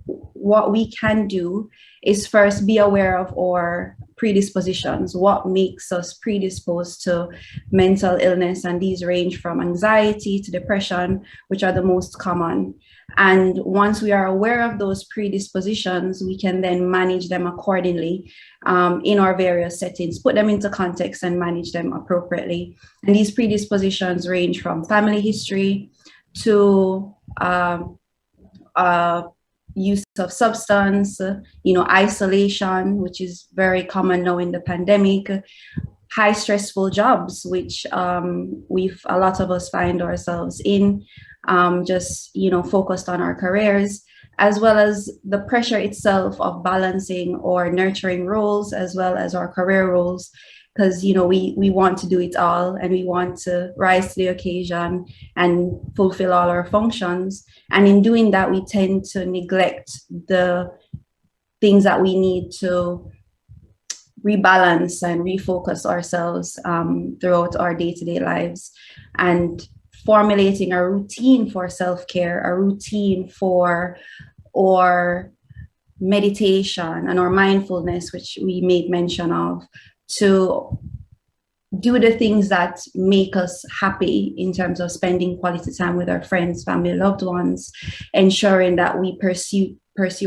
what we can do is first be aware of our predispositions, what makes us predisposed to mental illness, and these range from anxiety to depression, which are the most common. And once we are aware of those predispositions, we can then manage them accordingly in our various settings, put them into context and manage them appropriately. And these predispositions range from family history to use of substance, isolation, which is very common now in the pandemic, high stressful jobs, which a lot of us find ourselves in, just focused on our careers, as well as the pressure itself of balancing or nurturing roles as well as our career roles, because we want to do it all and we want to rise to the occasion and fulfill all our functions. And in doing that, we tend to neglect the things that we need to rebalance and refocus ourselves throughout our day-to-day lives. And formulating a routine for self-care, a routine for our meditation and our mindfulness, which we made mention of, to do the things that make us happy in terms of spending quality time with our friends, family, loved ones, ensuring that we pursue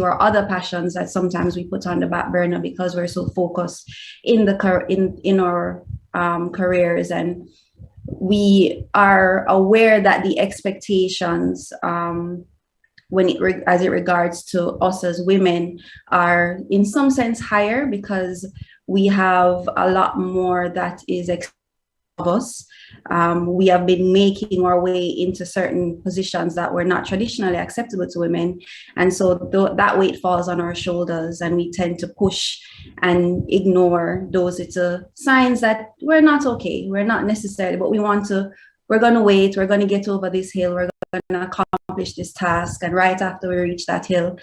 our other passions that sometimes we put on the back burner because we're so focused in our careers. And we are aware that the expectations as it regards to us as women are in some sense higher, because we have a lot more that is of us. We have been making our way into certain positions that were not traditionally acceptable to women. And so that weight falls on our shoulders, and we tend to push and ignore those little signs that we're not okay. We're not necessarily, but we're going to wait. We're going to get over this hill. We're going to accomplish this task. And right after we reach that hill,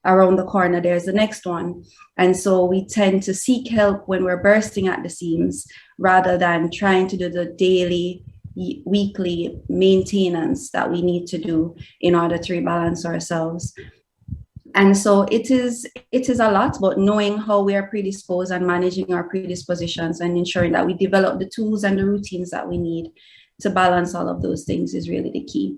around the corner, there's the next one. And so we tend to seek help when we're bursting at the seams, rather than trying to do the daily, weekly maintenance that we need to do in order to rebalance ourselves. And so it is a lot, but knowing how we are predisposed and managing our predispositions and ensuring that we develop the tools and the routines that we need to balance all of those things is really the key.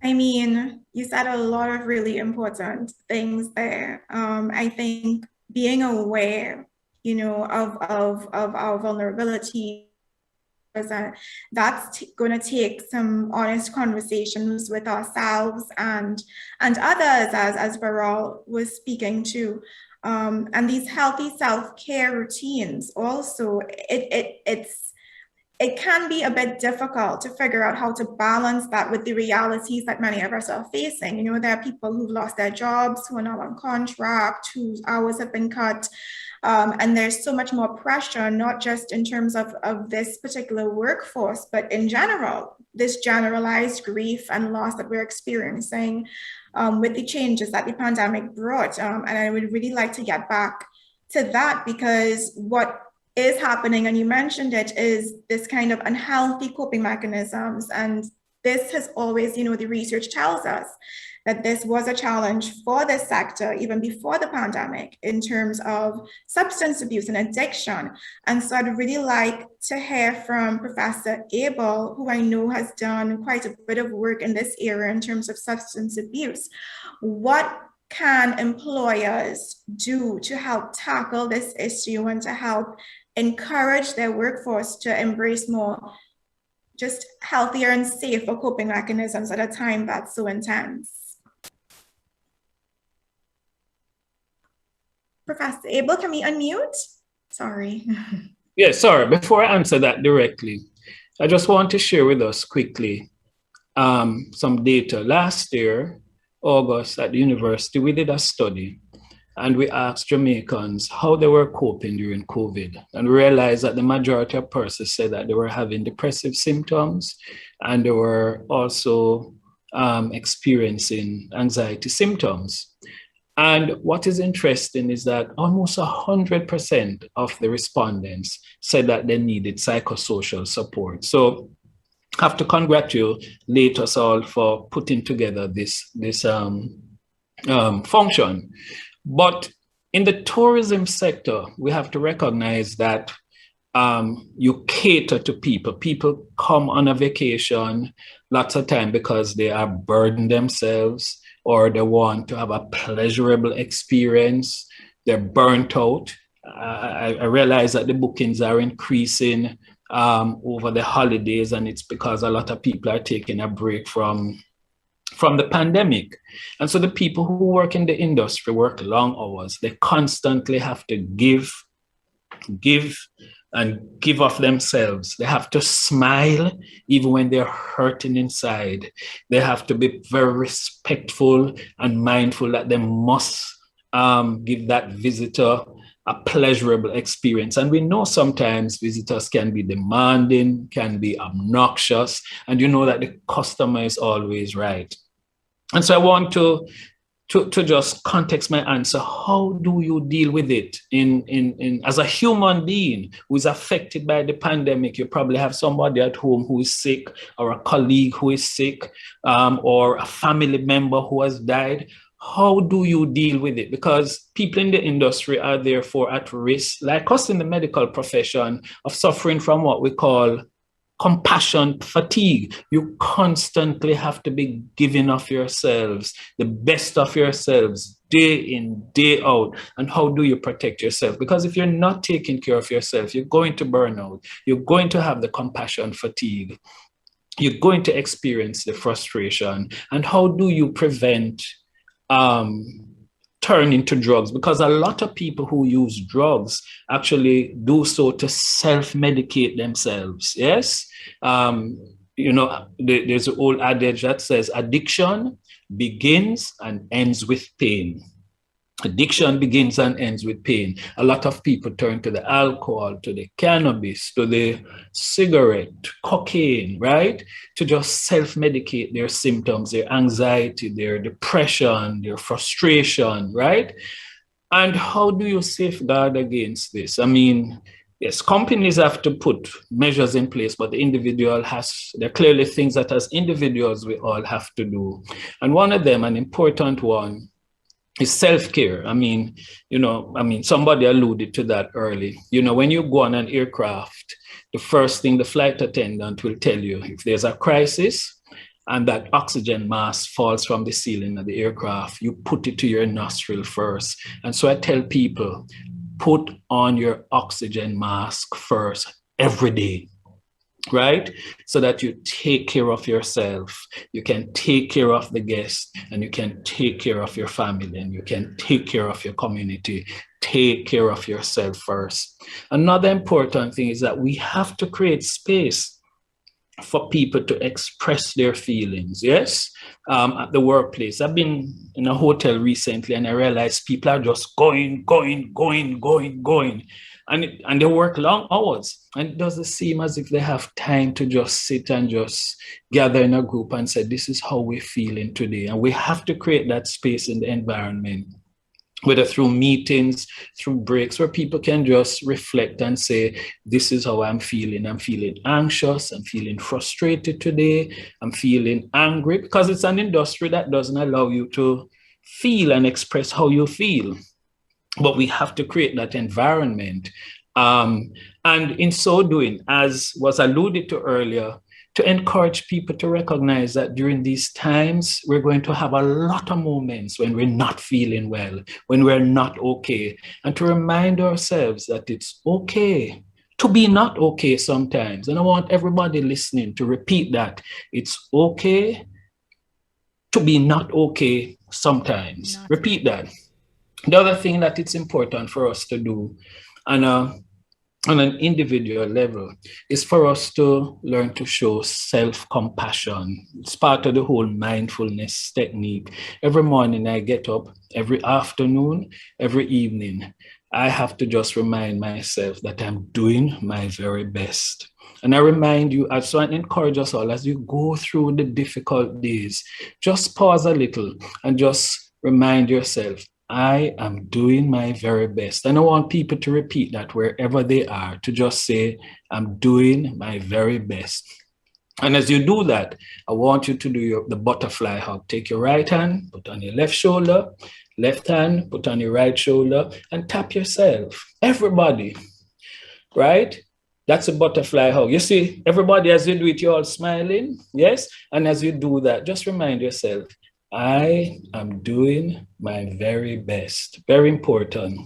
I mean, you said a lot of really important things there. I think being aware, of our vulnerability, that's going to take some honest conversations with ourselves and others, as Baral was speaking to. And these healthy self-care routines also, it can be a bit difficult to figure out how to balance that with the realities that many of us are facing. There are people who've lost their jobs, who are now on contract, whose hours have been cut. And there's so much more pressure, not just in terms of this particular workforce, but in general, this generalized grief and loss that we're experiencing with the changes that the pandemic brought. And I would really like to get back to that, because what is happening, and you mentioned it, is this kind of unhealthy coping mechanisms. And this has always, the research tells us that this was a challenge for this sector even before the pandemic in terms of substance abuse and addiction. And so I'd really like to hear from Professor Abel, who I know has done quite a bit of work in this area in terms of substance abuse. What can employers do to help tackle this issue and to help encourage their workforce to embrace more just healthier and safer coping mechanisms at a time that's so intense? Professor Abel, can we unmute? Sorry. Yeah, sorry. Before I answer that directly, I just want to share with us quickly some data. Last year, August, at the university, we did a study and we asked Jamaicans how they were coping during COVID. And we realized that the majority of persons said that they were having depressive symptoms and they were also experiencing anxiety symptoms. And what is interesting is that almost 100% of the respondents said that they needed psychosocial support. So have to congratulate us all for putting together this function. But in the tourism sector, we have to recognize that you cater to people. People come on a vacation lots of time because they are burdened themselves or they want to have a pleasurable experience. They're burnt out. I realize that the bookings are increasing over the holidays, and it's because a lot of people are taking a break from the pandemic. And so the people who work in the industry work long hours. They constantly have to give of themselves. They have to smile even when they're hurting inside. They have to be very respectful and mindful that they must give that visitor a pleasurable experience. And we know sometimes visitors can be demanding, can be obnoxious, and you know that the customer is always right. And so I want to just context my answer. How do you deal with it in as a human being who is affected by the pandemic? You probably have somebody at home who is sick, or a colleague who is sick, or a family member who has died. How do you deal with it? Because people in the industry are therefore at risk, like us in the medical profession, of suffering from what we call compassion fatigue. You constantly have to be giving of yourselves, the best of yourselves, day in, day out. And how do you protect yourself? Because if you're not taking care of yourself, you're going to burn out. You're going to have the compassion fatigue. You're going to experience the frustration. And how do you prevent turning to drugs? Because a lot of people who use drugs actually do so to self-medicate themselves. Yes. You know, there's an old adage that says addiction begins and ends with pain. Addiction begins and ends with pain. A lot of people turn to the alcohol, to the cannabis, to the cigarette, cocaine, right? To just self-medicate their symptoms, their anxiety, their depression, their frustration, right? And how do you safeguard against this? I mean, yes, companies have to put measures in place, but the individual there are clearly things that as individuals we all have to do. And one of them, an important one, is self-care. I mean, somebody alluded to that early. You know, when you go on an aircraft, the first thing the flight attendant will tell you, if there's a crisis and that oxygen mask falls from the ceiling of the aircraft, you put it to your nostril first. And so I tell people, put on your oxygen mask first every day. Right? So that you take care of yourself, you can take care of the guests, and you can take care of your family, and you can take care of your community. Take care of yourself first. Another important thing is that we have to create space for people to express their feelings. Yes, at the workplace. I've been in a hotel recently, and I realized people are just going. And they work long hours, and it doesn't seem as if they have time to just sit and just gather in a group and say, this is how we're feeling today. And we have to create that space in the environment, whether through meetings, through breaks, where people can just reflect and say, this is how I'm feeling. I'm feeling anxious. I'm feeling frustrated today. I'm feeling angry, because it's an industry that doesn't allow you to feel and express how you feel. But we have to create that environment. And in so doing, as was alluded to earlier, to encourage people to recognize that during these times, we're going to have a lot of moments when we're not feeling well, when we're not okay, and to remind ourselves that it's okay to be not okay sometimes. And I want everybody listening to repeat that. It's okay to be not okay sometimes. Repeat that. The other thing that it's important for us to do on an individual level is for us to learn to show self-compassion. It's part of the whole mindfulness technique. Every morning I get up, every afternoon, every evening, I have to just remind myself that I'm doing my very best. And I remind you, so I encourage us all, as you go through the difficult days, just pause a little and just remind yourself, I am doing my very best. And I want people to repeat that wherever they are, to just say, I'm doing my very best. And as you do that, I want you to do the butterfly hug. Take your right hand, put on your left shoulder, left hand, put on your right shoulder, and tap yourself. Everybody, right? That's a butterfly hug. You see, everybody, as you do it, you're all smiling, yes? And as you do that, just remind yourself, I am doing my very best. Very important.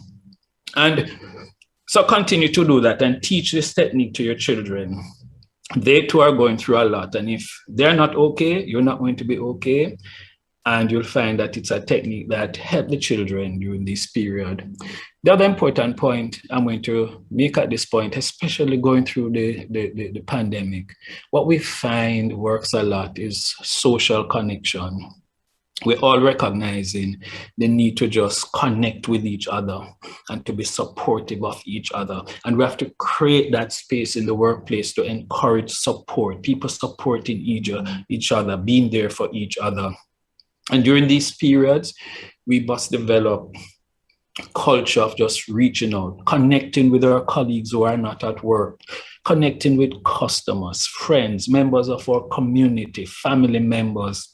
And so continue to do that and teach this technique to your children. They too are going through a lot. And if they're not okay, you're not going to be okay. And you'll find that it's a technique that helps the children during this period. The other important point I'm going to make at this point, especially going through the pandemic, what we find works a lot is social connection. We're all recognizing the need to just connect with each other and to be supportive of each other. And we have to create that space in the workplace to encourage support, people supporting each other, being there for each other. And during these periods, we must develop a culture of just reaching out, connecting with our colleagues who are not at work, connecting with customers, friends, members of our community, family members,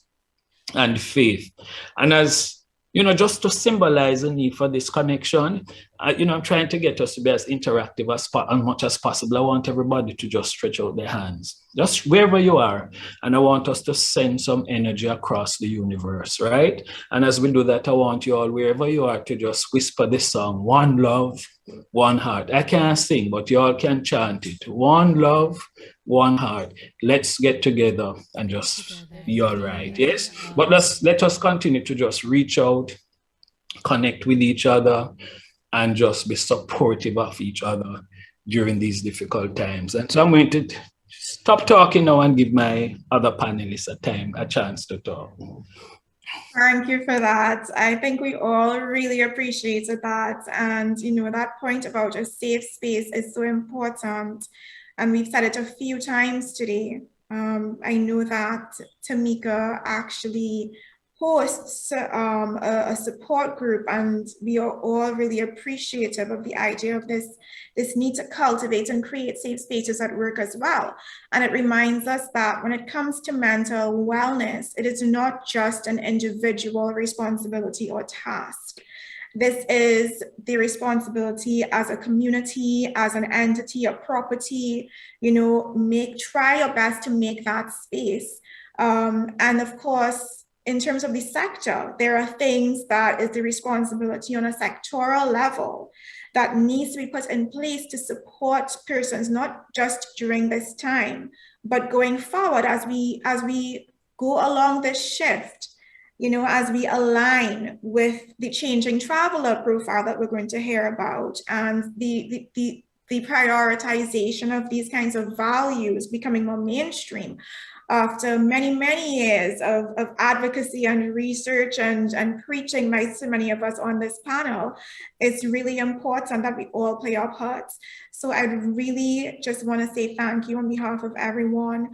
and faith. And as you know, just to symbolize the need for this connection, I'm trying to get us to be as interactive as much as possible. I want everybody to just stretch out their hands, just wherever you are. And I want us to send some energy across the universe, right? And as we do that, I want you all, wherever you are, to just whisper this song, One Love, One Heart. I can't sing, but you all can chant it. One love, one heart. Let's get together and just be all right. Yes? But let us continue to just reach out, connect with each other, and just be supportive of each other during these difficult times. And so I'm going to stop talking now and give my other panelists a chance to talk. Thank you for that. I think we all really appreciated that. And, that point about a safe space is so important. And we've said it a few times today. I know that Tamika actually hosts a support group, and we are all really appreciative of the idea of this need to cultivate and create safe spaces at work as well. And it reminds us that when it comes to mental wellness, it is not just an individual responsibility or task. This is the responsibility as a community, as an entity, a property, try your best to make that space. And of course, in terms of the sector, there are things that is the responsibility on a sectoral level that needs to be put in place to support persons, not just during this time, but going forward as we go along this shift, as we align with the changing traveler profile that we're going to hear about, and the prioritization of these kinds of values becoming more mainstream. After many, many years of advocacy and research and preaching by so many of us on this panel, it's really important that we all play our parts. So I really just want to say thank you on behalf of everyone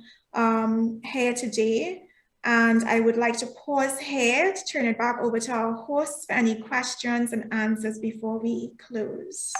here today. And I would like to pause here to turn it back over to our hosts for any questions and answers before we close.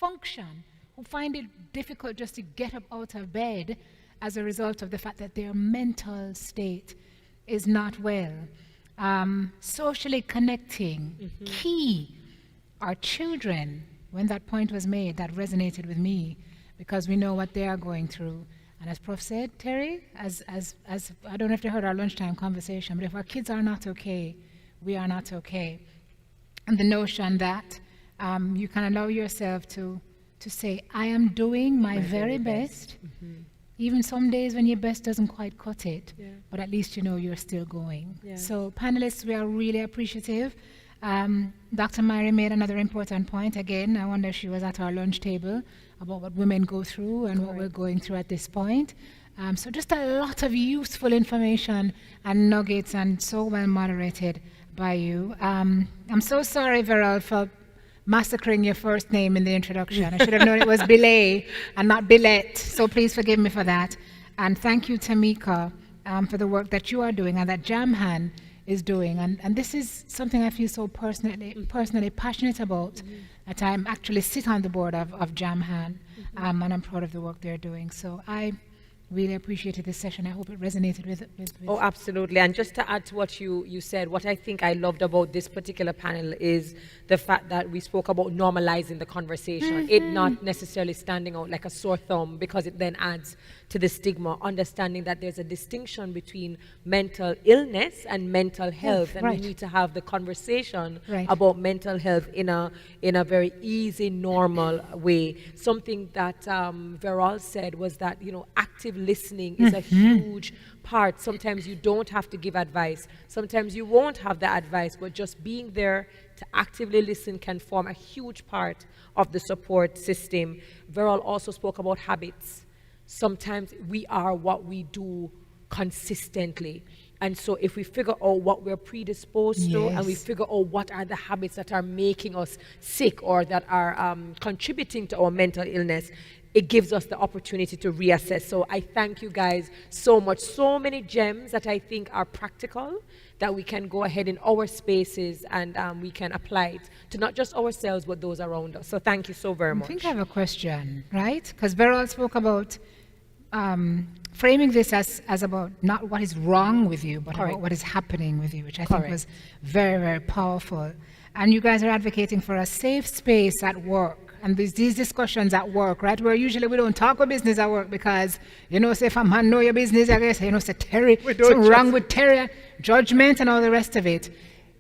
Function, who find it difficult just to get up out of bed as a result of the fact that their mental state is not well. Socially connecting, key. Our children, when that point was made, that resonated with me because we know what they are going through. And as Prof said, Terry, as I don't know if you heard our lunchtime conversation, but if our kids are not okay, we are not okay. And the notion that you can allow yourself to to say, I am doing my very best. Even some days when your best doesn't quite cut it, but at least you know you're still going. So panelists, we are really appreciative. Dr. Mary made another important point. Again, I wonder if she was at our lunch table about what women go through and what we're going through at this point. So just a lot of useful information and nuggets, and so well moderated by you. I'm so sorry, Veral, for massacring your first name in the introduction. I should have known it was Belay and not Billet, so please forgive me for that. And thank you, Tamika, for the work that you are doing and that Jamhan is doing. And this is something I feel so personally passionate about, that I actually sit on the board of Jamhan, and I'm proud of the work they're doing. So I really appreciated this session. I hope it resonated with Oh, absolutely. And just to add to what you said, what I think I loved about this particular panel is the fact that we spoke about normalizing the conversation, it not necessarily standing out like a sore thumb, because it then adds to the stigma, understanding that there's a distinction between mental illness and mental health, and we need to have the conversation about mental health in a very easy, normal way. Something that Veral said was that, you know, active listening is a huge part. Sometimes you don't have to give advice. Sometimes you won't have the advice, but just being there to actively listen can form a huge part of the support system. Veral also spoke about habits. Sometimes we are what we do consistently. And so if we figure out what we're predisposed to, and we figure out what are the habits that are making us sick or that are contributing to our mental illness, it gives us the opportunity to reassess. So I thank you guys so much. So many gems that I think are practical, that we can go ahead in our spaces and we can apply it to not just ourselves, but those around us. So thank you so very much. I think I have a question, right? Because Beryl spoke about framing this as about not what is wrong with you, but about what is happening with you, which I think was very, very powerful. And you guys are advocating for a safe space at work. And these discussions at work, right, where usually we don't talk about business at work because, you know, say if a man know your business, I guess, you know, say Terry, something wrong with Terry, judgment and all the rest of it.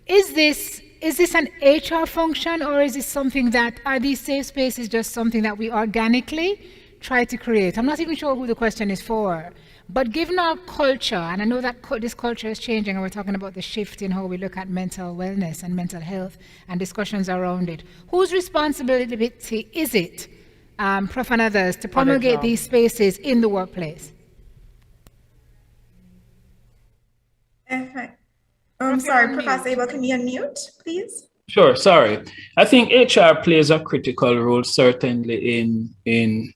Is this an HR function, or is this something that, are these safe spaces just something that we organically try to create? I'm not even sure who the question is for. But given our culture, and I know that this culture is changing, and we're talking about the shift in how we look at mental wellness and mental health and discussions around it, whose responsibility is it, Prof and others, to promulgate these spaces in the workplace? Sorry, Professor Abel, can you unmute, please? Sure, sorry. I think HR plays a critical role, certainly in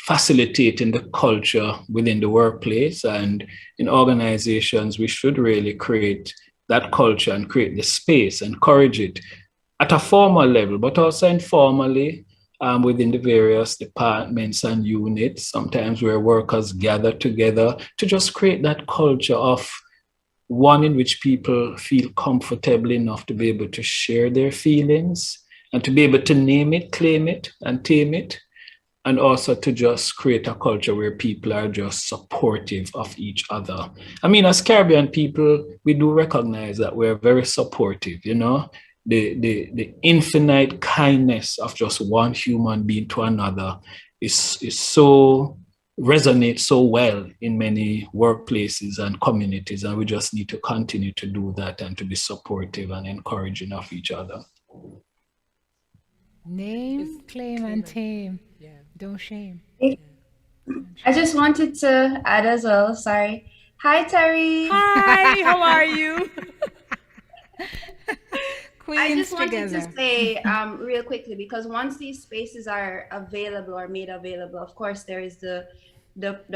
facilitating the culture within the workplace, and in organizations we should really create that culture and create the space, encourage it at a formal level, but also informally within the various departments and units, sometimes where workers gather together to just create that culture of one in which people feel comfortable enough to be able to share their feelings and to be able to name it, claim it, and tame it. And also to just create a culture where people are just supportive of each other. I mean, as Caribbean people, we do recognize that we're very supportive, you know, the infinite kindness of just one human being to another is so, resonates so well in many workplaces and communities. And we just need to continue to do that and to be supportive and encouraging of each other. Name, claim, and tame. Don't shame. I just wanted to add as well, sorry. Hi, Terry. Hi, how are you? I just wanted to say real quickly, because once these spaces are available or made available, of course, there is the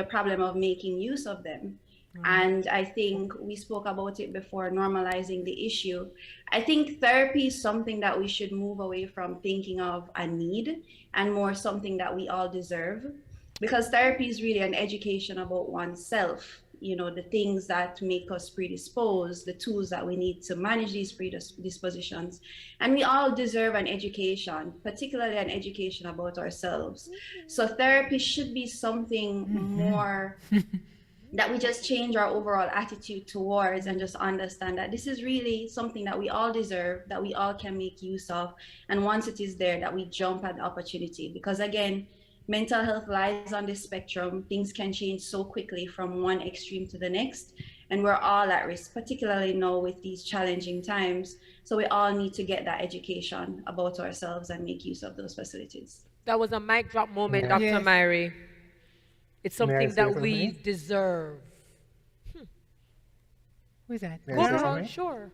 problem of making use of them. And I think we spoke about it before, normalizing the issue. I think therapy is something that we should move away from thinking of a need and more something that we all deserve, because therapy is really an education about oneself, you know, the things that make us predisposed, the tools that we need to manage these predispositions. And we all deserve an education, particularly an education about ourselves. So therapy should be something more that we just change our overall attitude towards and just understand that this is really something that we all deserve, that we all can make use of. And once it is there, that we jump at the opportunity. Because again, mental health lies on this spectrum. Things can change so quickly from one extreme to the next. And we're all at risk, particularly now with these challenging times. So we all need to get that education about ourselves and make use of those facilities. That was a mic drop moment, Yeah. Dr. Yes. Myrie. It's May I something say that we something? deserve. Who is that? May Go I say on, something? sure.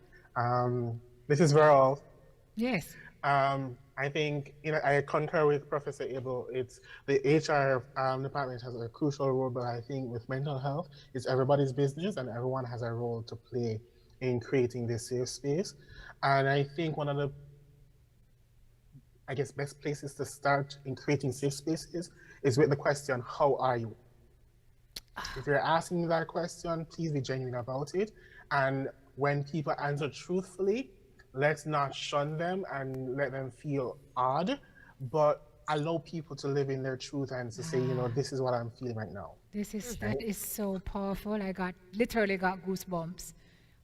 This is Veral. Yes. I think I concur with Professor Abel. It's the HR department has a crucial role, but I think with mental health, it's everybody's business, and everyone has a role to play in creating this safe space. And I think one of the, best places to start in creating safe spaces is with the question, "How are you?" If you're asking that question, please be genuine about it. And when people answer truthfully, let's not shun them and let them feel odd, but allow people to live in their truth and to say, this is what I'm feeling right now. That is so powerful. I literally got goosebumps.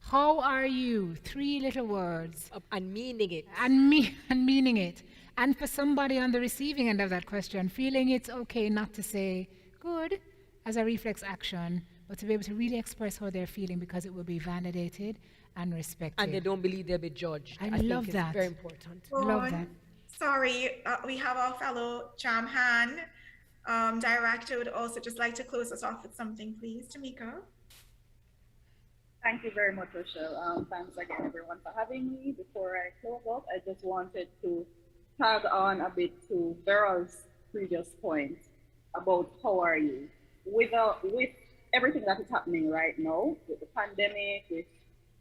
How are you? 3 little words. And meaning it. And meaning it. And for somebody on the receiving end of that question, feeling it's okay not to say good as a reflex action, but to be able to really express how they're feeling because it will be validated and respected. And they don't believe they'll be judged. I think love it's that. very important. Love that. Sorry, we have our fellow Jam Han director would also just like to close us off with something, please. Tamika. Thank you very much, Rochelle. Thanks again, everyone, for having me. Before I close up, I just wanted to tag on a bit to Beryl's previous point about how are you. With everything that is happening right now, with the pandemic, with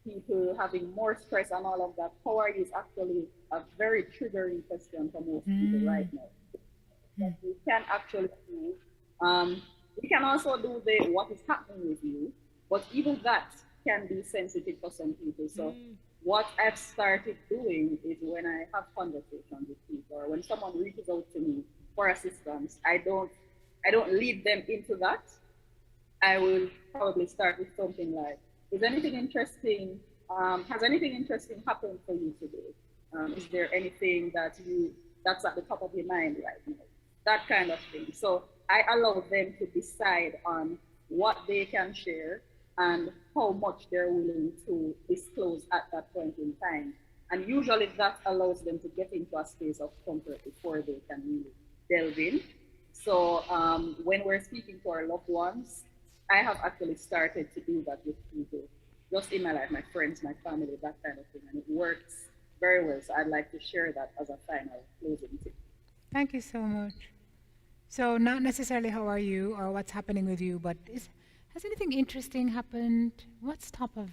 people having more stress and all of that, how are you is actually a very triggering question for most people right now. We can actually do, we can also do the what is happening with you, but even that can be sensitive for some people. So what I've started doing is when I have conversations with people or when someone reaches out to me for assistance, I don't lead them into that. I will probably start with something like, is anything interesting, has anything interesting happened for you today? Is there anything that's at the top of your mind right now? That kind of thing. So I allow them to decide on what they can share and how much they're willing to disclose at that point in time. And usually that allows them to get into a space of comfort before they can really delve in. So when we're speaking to our loved ones, I have actually started to do that with people, just in my life, my friends, my family, that kind of thing. And it works very well. So I'd like to share that as a final closing tip. Thank you so much. So not necessarily how are you or what's happening with you, but has anything interesting happened? What's top of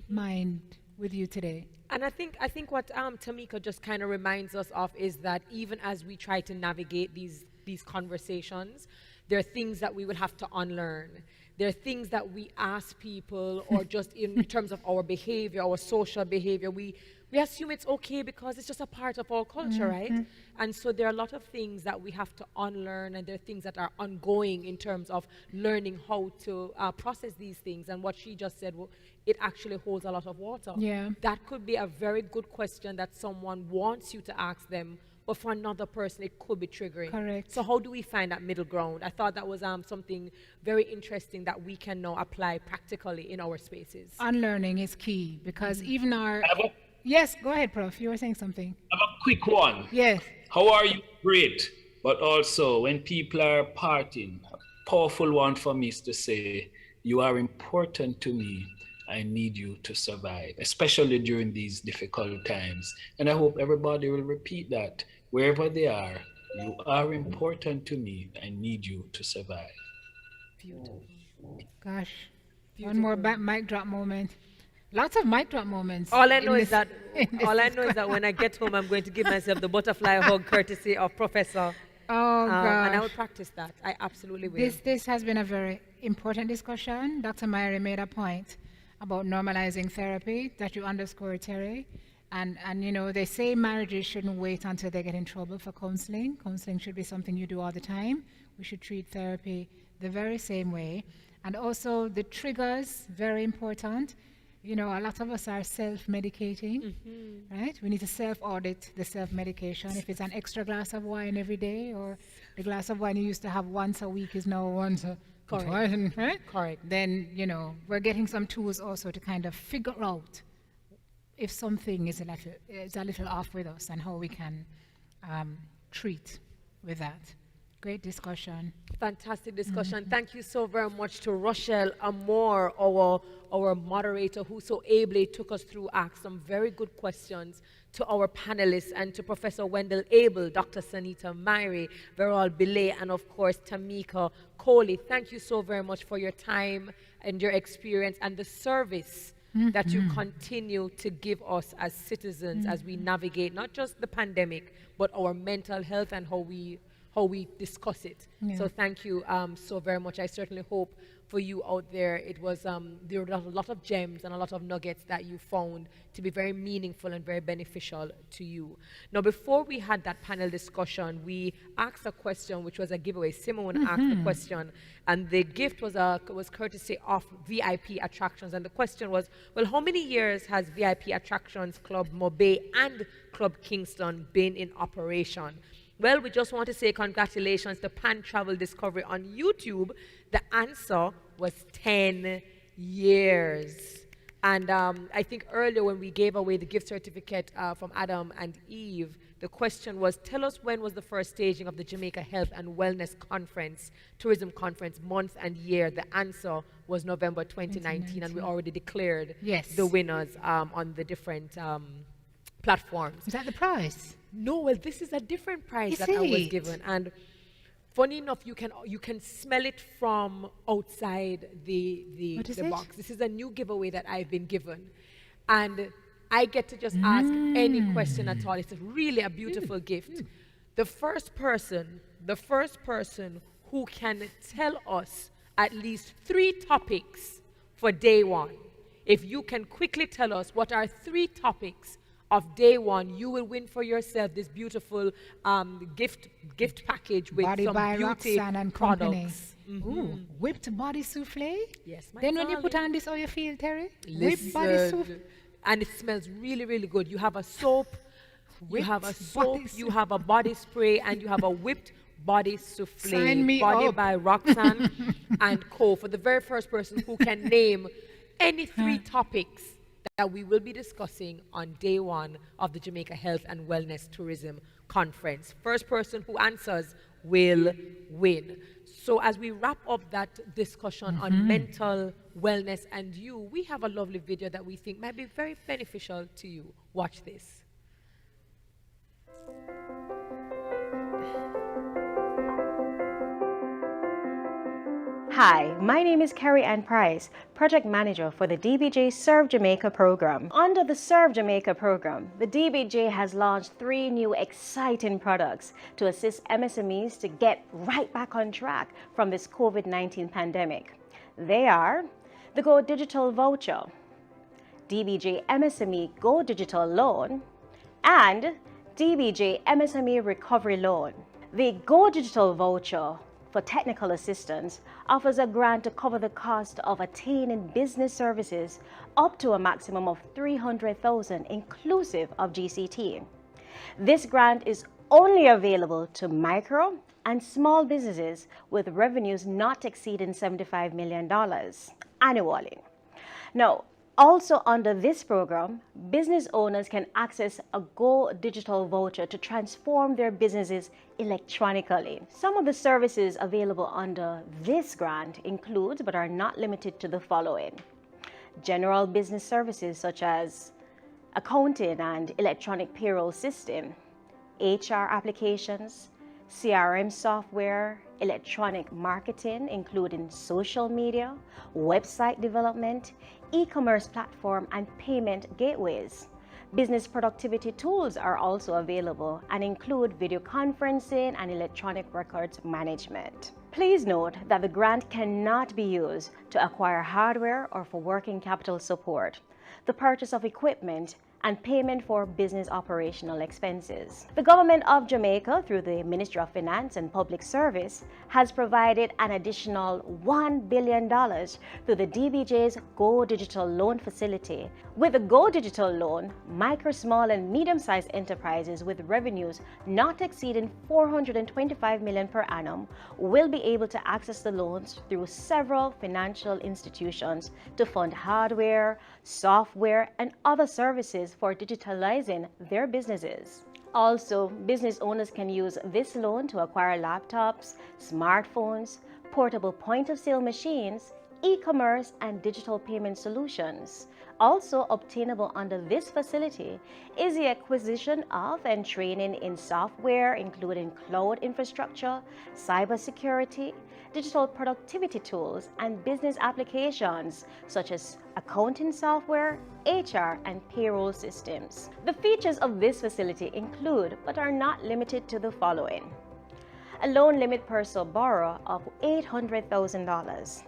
mind with you today? And I think what Tamika just kind of reminds us of is that even as we try to navigate these conversations, there are things that we will have to unlearn. There are things that we ask people, or just in terms of our behavior, our social behavior, we assume it's okay because it's just a part of our culture, right? And so there are a lot of things that we have to unlearn, and there are things that are ongoing in terms of learning how to process these things. And what she just said, well, it actually holds a lot of water. Yeah. That could be a very good question that someone wants you to ask them, but for another person, it could be triggering. Correct. So how do we find that middle ground? I thought that was something very interesting that we can now apply practically in our spaces. Unlearning is key because even our... Yes, go ahead, Prof. You were saying something. I have a quick one. Yes. How are you? Great. But also, when people are parting, a powerful one for me is to say, you are important to me. I need you to survive, especially during these difficult times. And I hope everybody will repeat that wherever they are. You are important to me. I need you to survive. Beautiful. Gosh. Beautiful. One more mic drop moment. Lots of mic drop moments. All I know is that when I get home, I'm going to give myself the butterfly hug courtesy of Professor. Oh, gosh. And I will practice that. I absolutely will. This has been a very important discussion. Dr. Myrie made a point about normalizing therapy that you underscore, Terry. And they say marriages shouldn't wait until they get in trouble for counseling. Counseling should be something you do all the time. We should treat therapy the very same way. And also the triggers, very important. You know, a lot of us are self-medicating, right? We need to self-audit the self-medication. If it's an extra glass of wine every day, or the glass of wine you used to have once a week is now once a twice, right? Correct. Then, you know, we're getting some tools also to kind of figure out if something is a little off with us and how we can treat with that. Great discussion. Fantastic discussion. Thank you so very much to Rochelle Amore, our moderator, who so ably took us through, asked some very good questions, to our panelists, and to Professor Wendell Abel, Dr. Sanita Myrie, Veral Bilay, and of course Tamika Coley. Thank you so very much for your time and your experience and the service that you continue to give us as citizens as we navigate not just the pandemic, but our mental health and how we discuss it. So thank you so very much. I certainly hope for you out there, it was there were a lot of gems and a lot of nuggets that you found to be very meaningful and very beneficial to you. Now, before we had that panel discussion, we asked a question, which was a giveaway. Simone asked the question, and the gift was courtesy of VIP Attractions. And the question was, well, how many years has VIP Attractions Club Mobe and Club Kingston been in operation? Well, we just want to say congratulations to Pan Travel Discovery on YouTube. The answer was 10 years. And I think earlier when we gave away the gift certificate from Adam and Eve, the question was, tell us when was the first staging of the Jamaica Health and Wellness Conference, Tourism Conference, month and year. The answer was November 2019, and we already declared the winners on the different platforms. Is that the prize? No, well, this is a different prize that I was given. And funny enough, you can smell it from outside the box. This is a new giveaway that I've been given. And I get to just ask any question at all. It's really a beautiful gift. The first person who can tell us at least 3 topics for day one. If you can quickly tell us what are 3 topics of day one, you will win for yourself this beautiful gift package with Body some by beauty Roxanne and Company. products. Ooh, whipped body souffle? Yes, my Then when you darling. put on this, how you feel, Terry? Listen, Whipped body souffle. and it smells really, really good. You have a soap, you have a body spray, and you have a whipped body souffle. Sign me Body up. by Roxanne and Co. For the very first person who can name any 3 topics that we will be discussing on day one of the Jamaica Health and Wellness Tourism Conference. First person who answers will win. So as we wrap up that discussion on mental wellness and you, we have a lovely video that we think might be very beneficial to you. Watch this. Hi, my name is Carrie Ann Price, Project Manager for the DBJ Serve Jamaica program. Under the Serve Jamaica program, the DBJ has launched 3 new exciting products to assist MSMEs to get right back on track from this COVID-19 pandemic. They are the Go Digital Voucher, DBJ MSME Go Digital Loan, and DBJ MSME Recovery Loan. The Go Digital Voucher for technical assistance offers a grant to cover the cost of attaining business services up to a maximum of $300,000 inclusive of GCT. This grant is only available to micro and small businesses with revenues not exceeding $75 million annually. Now, also under this program, business owners can access a Go Digital Voucher to transform their businesses electronically. Some of the services available under this grant include, but are not limited to, the following: general business services such as accounting and electronic payroll system, HR applications, CRM software, electronic marketing, including social media, website development, e-commerce platform, and payment gateways. Business productivity tools are also available and include video conferencing and electronic records management. Please note that the grant cannot be used to acquire hardware or for working capital support, the purchase of equipment, and payment for business operational expenses. The government of Jamaica, through the Ministry of Finance and Public Service, has provided an additional $1 billion through the DBJ's Go Digital Loan Facility. With the Go Digital Loan, micro, small, and medium-sized enterprises with revenues not exceeding $425 million per annum will be able to access the loans through several financial institutions to fund hardware, software, and other services for digitalizing their businesses. Also, business owners can use this loan to acquire laptops, smartphones, portable point-of-sale machines, e-commerce, and digital payment solutions. Also obtainable under this facility is the acquisition of and training in software, including cloud infrastructure, cybersecurity, digital productivity tools, and business applications such as accounting software, HR, and payroll systems. The features of this facility include, but are not limited to, the following: a loan limit per sub-borrower of $800,000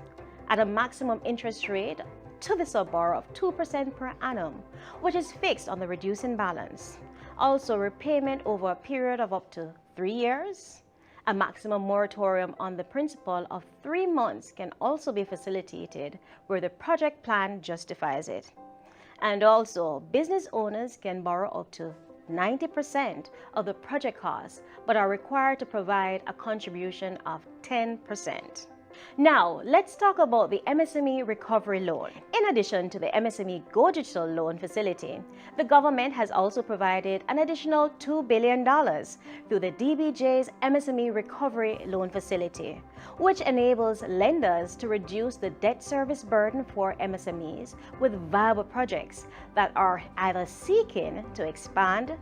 at a maximum interest rate to the sub-borrower of 2% per annum, which is fixed on the reducing balance. Also, repayment over a period of up to 3 years. A maximum moratorium on the principal of 3 months can also be facilitated where the project plan justifies it. And also, business owners can borrow up to 90% of the project costs, but are required to provide a contribution of 10%. Now, let's talk about the MSME Recovery Loan. In addition to the MSME Go Digital Loan Facility, the government has also provided an additional $2 billion through the DBJ's MSME Recovery Loan Facility, which enables lenders to reduce the debt service burden for MSMEs with viable projects that are either seeking to expand,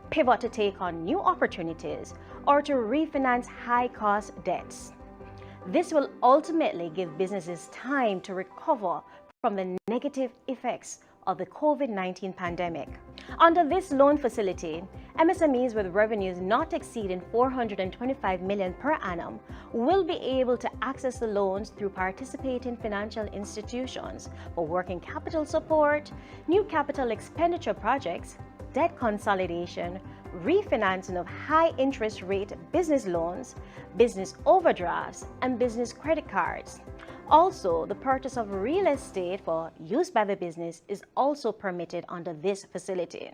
pivot to take on new opportunities, or to refinance high-cost debts. This will ultimately give businesses time to recover from the negative effects of the COVID-19 pandemic. Under this loan facility, MSMEs with revenues not exceeding $425 million per annum will be able to access the loans through participating financial institutions for working capital support, new capital expenditure projects, debt consolidation, refinancing of high interest rate business loans, business overdrafts, and business credit cards. Also, the purchase of real estate for use by the business is also permitted under this facility.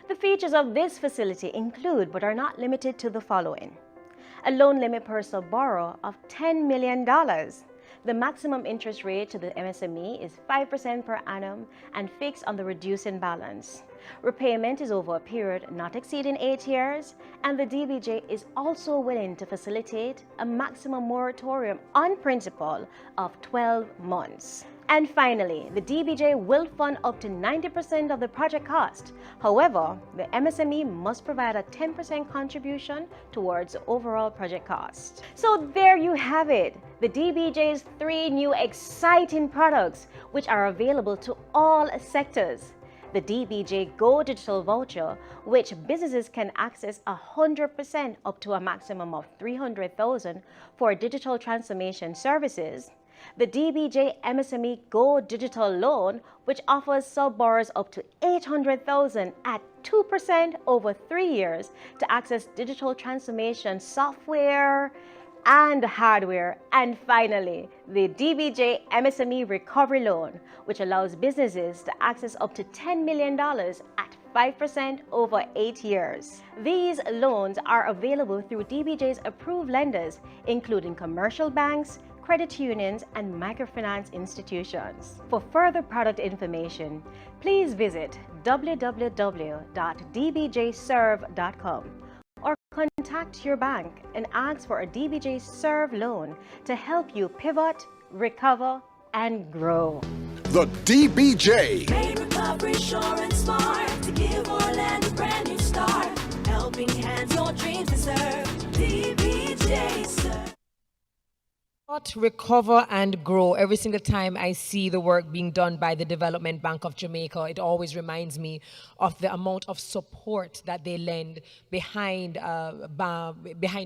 The features of this facility include, but are not limited to, the following: a loan limit per sub-borrower of $10 million. The maximum interest rate to the MSME is 5% per annum and fixed on the reducing balance. Repayment is over a period not exceeding 8 years, and the DBJ is also willing to facilitate a maximum moratorium on principal of 12 months. And finally, the DBJ will fund up to 90% of the project cost. However, the MSME must provide a 10% contribution towards the overall project cost. So there you have it, the DBJ's 3 new exciting products, which are available to all sectors. The DBJ Go Digital Voucher, which businesses can access 100% up to a maximum of $300,000 for digital transformation services. The DBJ MSME Go Digital Loan, which offers sub-borrowers up to $800,000 at 2% over 3 years to access digital transformation software and hardware. And finally, the DBJ MSME Recovery Loan, which allows businesses to access up to $10 million at 5% over 8 years. These loans are available through DBJ's approved lenders, including commercial banks, credit unions, and microfinance institutions. For further product information, please visit www.dbjserve.com or contact your bank and ask for a DBJ Serve loan to help you pivot, recover, and grow. The DBJ. Made recovery sure and smart to give Orlando a brand new start. Helping hands your dreams deserve. DBJ Serve. Recover and grow. Every single time I see the work being done by the Development Bank of Jamaica, it always reminds me of the amount of support that they lend behind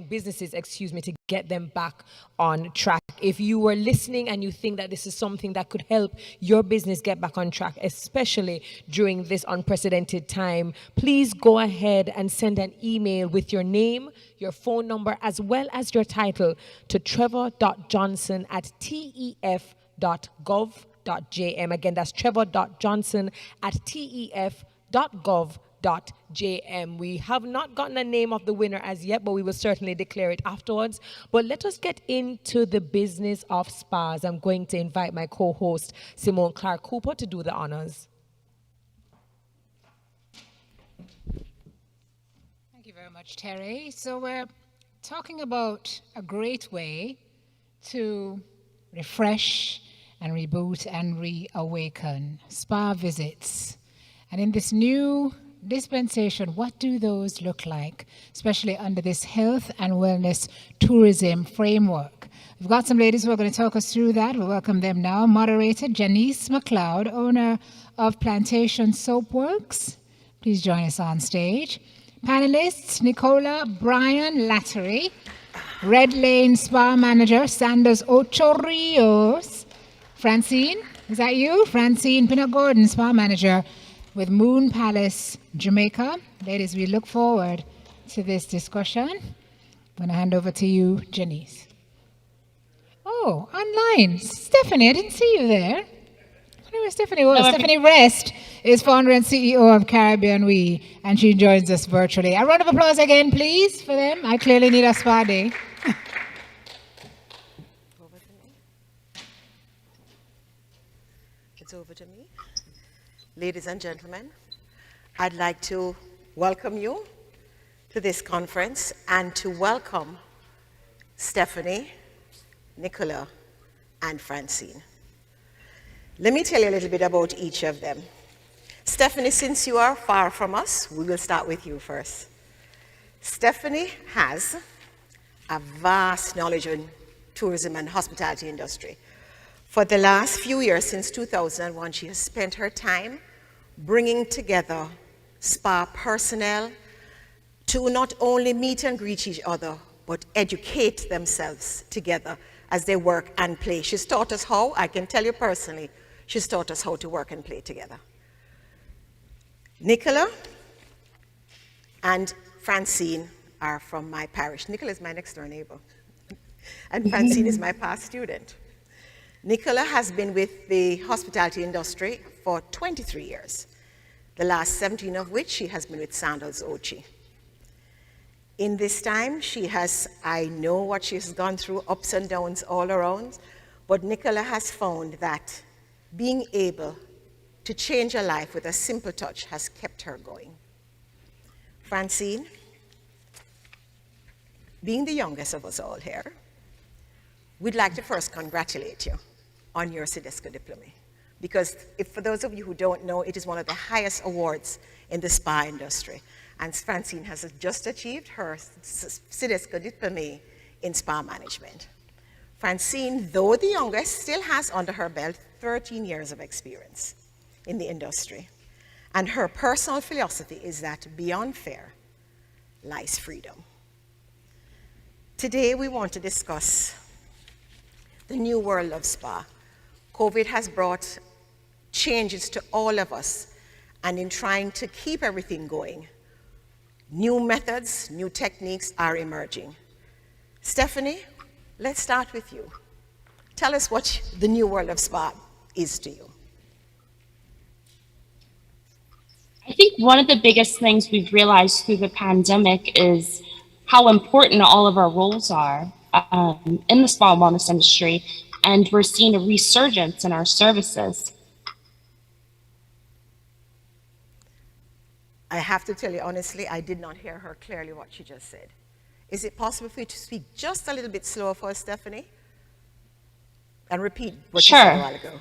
businesses, to get them back on track. If you were listening and you think that this is something that could help your business get back on track, especially during this unprecedented time, please go ahead and send an email with your name, your phone number, as well as your title to trevor.johnson@tef.gov.jm. Again, that's trevor.johnson@tef.gov.jm. We have not gotten a name of the winner as yet, but we will certainly declare it afterwards. But let us get into the business of spas. I'm going to invite my co-host, Simone Clark Cooper, to do the honors. Thank you very much, Terry. So we're talking about a great way to refresh and reboot and reawaken spa visits. And in this new dispensation, what do those look like, especially under this health and wellness tourism framework? We've got some ladies who are going to talk us through that. We welcome them now. Moderator Janice McLeod, owner of Plantation Soapworks. Please join us on stage. Panelists, Nicola Brian Lattery, Red Lane Spa Manager, Sanders Ocho Rios. Francine, is that you? Francine Pinagordon, Spa Manager with Moon Palace, Jamaica. Ladies, we look forward to this discussion. I'm going to hand over to you, Janice. Oh, online. Stephanie, I didn't see you there. I wonder where Stephanie was. Stephanie Rest is founder and CEO of Caribbean We, and she joins us virtually. A round of applause again, please, for them. I clearly need a spa day. It's over to me. Ladies and gentlemen, I'd like to welcome you to this conference and to welcome Stephanie, Nicola, and Francine. Let me tell you a little bit about each of them. Stephanie, since you are far from us, we will start with you first. Stephanie has a vast knowledge in tourism and hospitality industry. For the last few years, since 2001, she has spent her time bringing together spa personnel to not only meet and greet each other, but educate themselves together as they work and play. She's taught us how, I can tell you personally, she's taught us how to work and play together. Nicola and Francine are from my parish. Nicola is my next door neighbor, and Francine is my past student. Nicola has been with the hospitality industry for 23 years, the last 17 of which she has been with Sandals Ochi. In this time, I know what she has gone through, ups and downs all around, but Nicola has found that being able to change her life with a simple touch has kept her going. Francine, being the youngest of us all here, we'd like to first congratulate you on your CIDESCO diploma. Because for those of you who don't know, it is one of the highest awards in the spa industry. And Francine has just achieved her CIDESCO diploma in spa management. Francine, though the youngest, still has under her belt 13 years of experience in the industry. And her personal philosophy is that beyond fear lies freedom. Today we want to discuss the new world of spa. COVID has brought changes to all of us, and in trying to keep everything going, new methods, new techniques are emerging. Stephanie, let's start with you. Tell us what the new world of spa is to you. I think one of the biggest things we've realized through the pandemic is how important all of our roles are in the spa wellness industry, and we're seeing a resurgence in our services. I have to tell you honestly, I did not hear her clearly what she just said. Is it possible for you to speak just a little bit slower for us, Stephanie? And repeat what you said a while ago.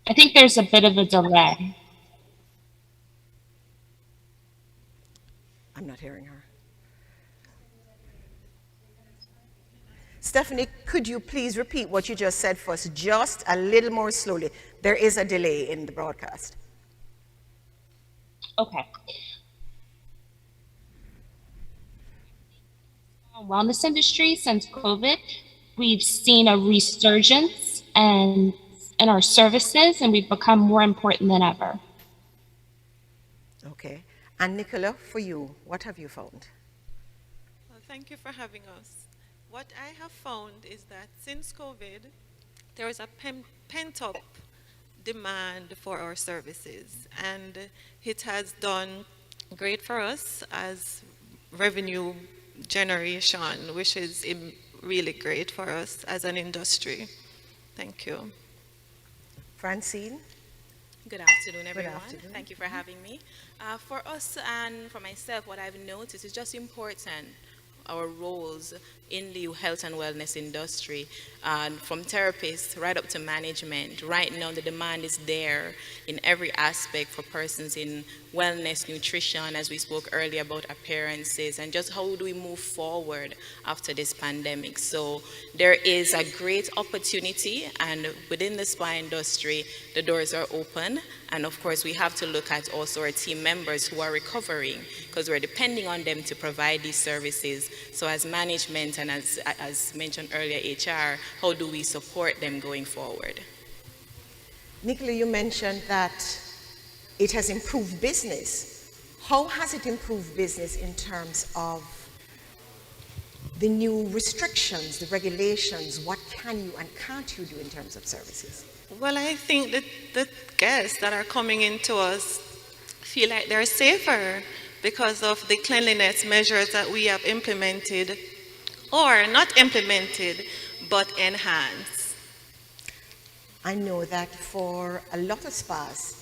I think there's a bit of a delay. I'm not hearing her. Stephanie, could you please repeat what you just said for us just a little more slowly? There is a delay in the broadcast. Okay. Wellness industry since COVID, we've seen a resurgence in our services, and we've become more important than ever. Okay. And Nicola, for you, what have you found? Well, thank you for having us. What I have found is that since COVID, there is a pent-up demand for our services, and it has done great for us as revenue generation, which is really great for us as an industry. Thank you. Francine? Good afternoon, everyone. Good afternoon. Thank you for having me. For us and for myself, what I've noticed is just important, our roles in the health and wellness industry, from therapists right up to management. Right now, the demand is there in every aspect for persons in wellness, nutrition, as we spoke earlier about appearances, and just how do we move forward after this pandemic. So there is a great opportunity, and within the spa industry, the doors are open. And of course, we have to look at also our team members who are recovering, because we're depending on them to provide these services. So as management and as mentioned earlier, HR, how do we support them going forward? Nicola, you mentioned that it has improved business. How has it improved business in terms of the new restrictions, the regulations? What can you and can't you do in terms of services? Well, I think that the guests that are coming into us feel like they're safer because of the cleanliness measures that we have implemented, or not implemented, but enhanced. I know that for a lot of spas,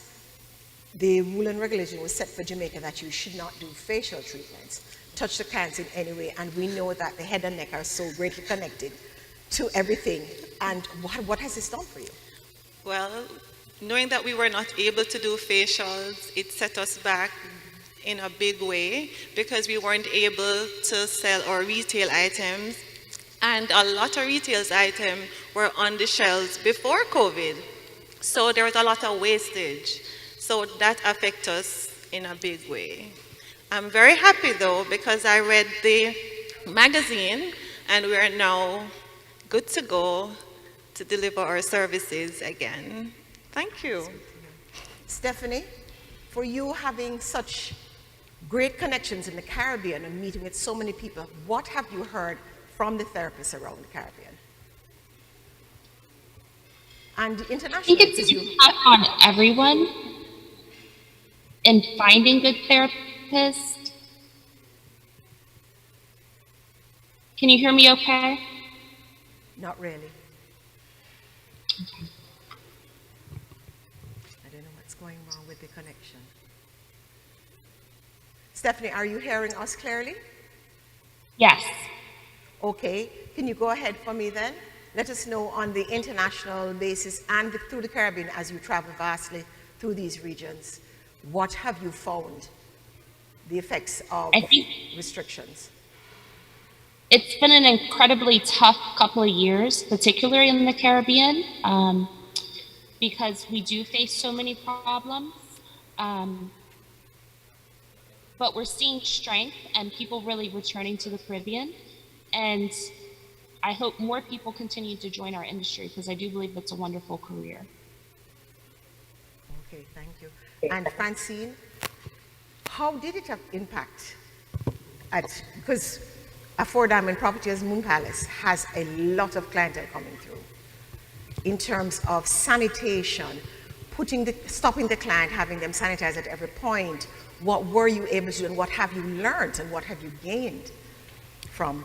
the rule and regulation was set for Jamaica that you should not do facial treatments, touch the clients in any way, and we know that the head and neck are so greatly connected to everything. And what has this done for you? Well, knowing that we were not able to do facials, it set us back in a big way because we weren't able to sell our retail items, and a lot of retail items were on the shelves before COVID. So there was a lot of wastage. So that affects us in a big way. I'm very happy though because I read the magazine and we are now good to go to deliver our services again. Thank you. Stephanie, for you having such great connections in the Caribbean and meeting with so many people, what have you heard from the therapists around the Caribbean? And internationally? I think it's tough on everyone in finding good therapists. Can you hear me okay? Not really. Okay. I don't know what's going wrong with the connection. Stephanie, are you hearing us clearly? Yes. Okay, can you go ahead for me then? Let us know on the international basis and through the Caribbean as you travel vastly through these regions. What have you found the effects of restrictions? It's been an incredibly tough couple of years, particularly in the Caribbean, because we do face so many problems. But we're seeing strength and people really returning to the Caribbean. And I hope more people continue to join our industry because I do believe it's a wonderful career. Okay, thank you. And Francine, how did it have impact because a Four Diamond Properties Moon Palace has a lot of clientele coming through in terms of sanitation, stopping the client, having them sanitize at every point. What were you able to do and what have you learned and what have you gained from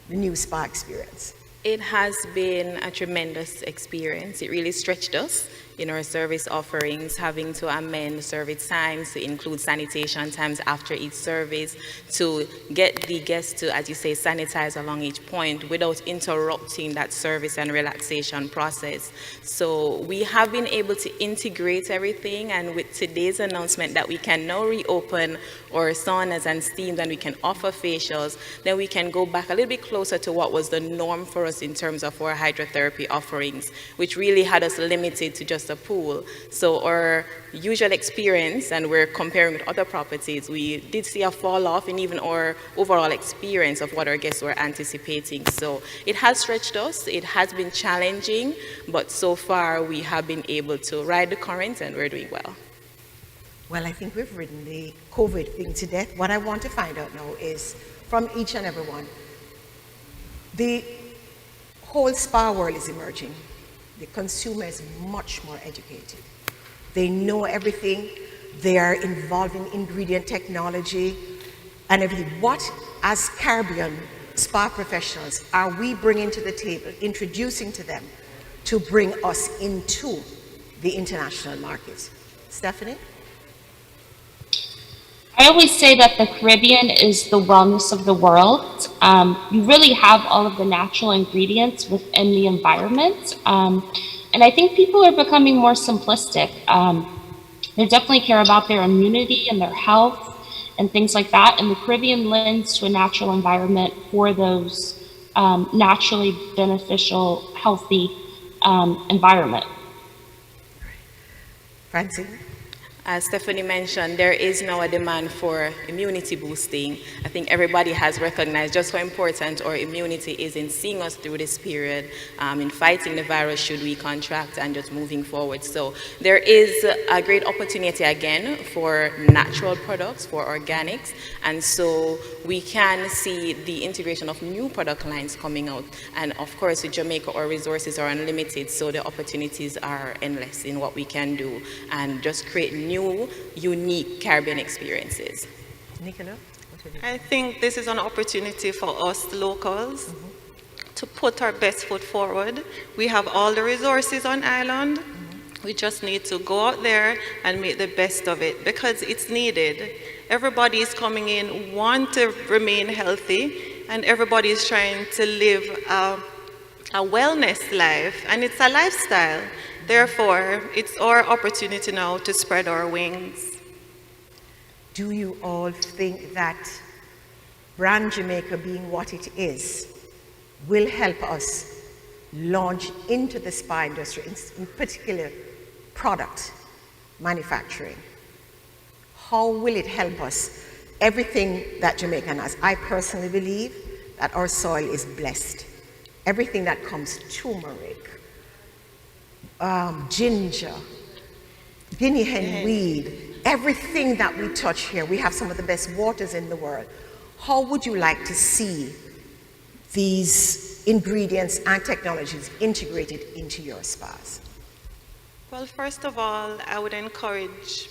the new spa experience? It has been a tremendous experience. It really stretched us in our service offerings, having to amend service times to include sanitation times after each service, to get the guests to, as you say, sanitize along each point without interrupting that service and relaxation process. So we have been able to integrate everything, and with today's announcement that we can now reopen our saunas and steams and we can offer facials, then we can go back a little bit closer to what was the norm for us in terms of our hydrotherapy offerings, which really had us limited to just a pool. So our usual experience, and we're comparing with other properties, we did see a fall off in even our overall experience of what our guests were anticipating. So it has stretched us, it has been challenging, but so far we have been able to ride the current and we're doing well. Well, I think we've ridden the COVID thing to death. What I want to find out now is, from each and every one, the whole spa world is emerging. The consumer is much more educated. They know everything. They are involved in ingredient technology and everything. What, as Caribbean spa professionals, are we bringing to the table, introducing to them, to bring us into the international market? Stephanie? I always say that the Caribbean is the wellness of the world. You really have all of the natural ingredients within the environment. And I think people are becoming more simplistic. They definitely care about their immunity and their health and things like that. And the Caribbean lends to a natural environment for those naturally beneficial, healthy environment. Francine? As Stephanie mentioned, there is now a demand for immunity boosting. I think everybody has recognized just how important our immunity is in seeing us through this period, in fighting the virus should we contract, and just moving forward. So there is a great opportunity again for natural products, for organics, and so we can see the integration of new product lines coming out. And of course, with Jamaica, our resources are unlimited, so the opportunities are endless in what we can do and just create new, unique Caribbean experiences. Nicola? I think this is an opportunity for us locals to put our best foot forward. We have all the resources on island. We just need to go out there and make the best of it because it's needed. Everybody is coming in, want to remain healthy, and everybody is trying to live a wellness life, and it's a lifestyle. Therefore, it's our opportunity now to spread our wings. Do you all think that Brand Jamaica being what it is will help us launch into the spa industry, in particular product manufacturing? How will it help us? Everything that Jamaica has, I personally believe that our soil is blessed. Everything that comes, turmeric, ginger, guinea hen weed, everything that we touch here, we have some of the best waters in the world. How would you like to see these ingredients and technologies integrated into your spas? Well, first of all, I would encourage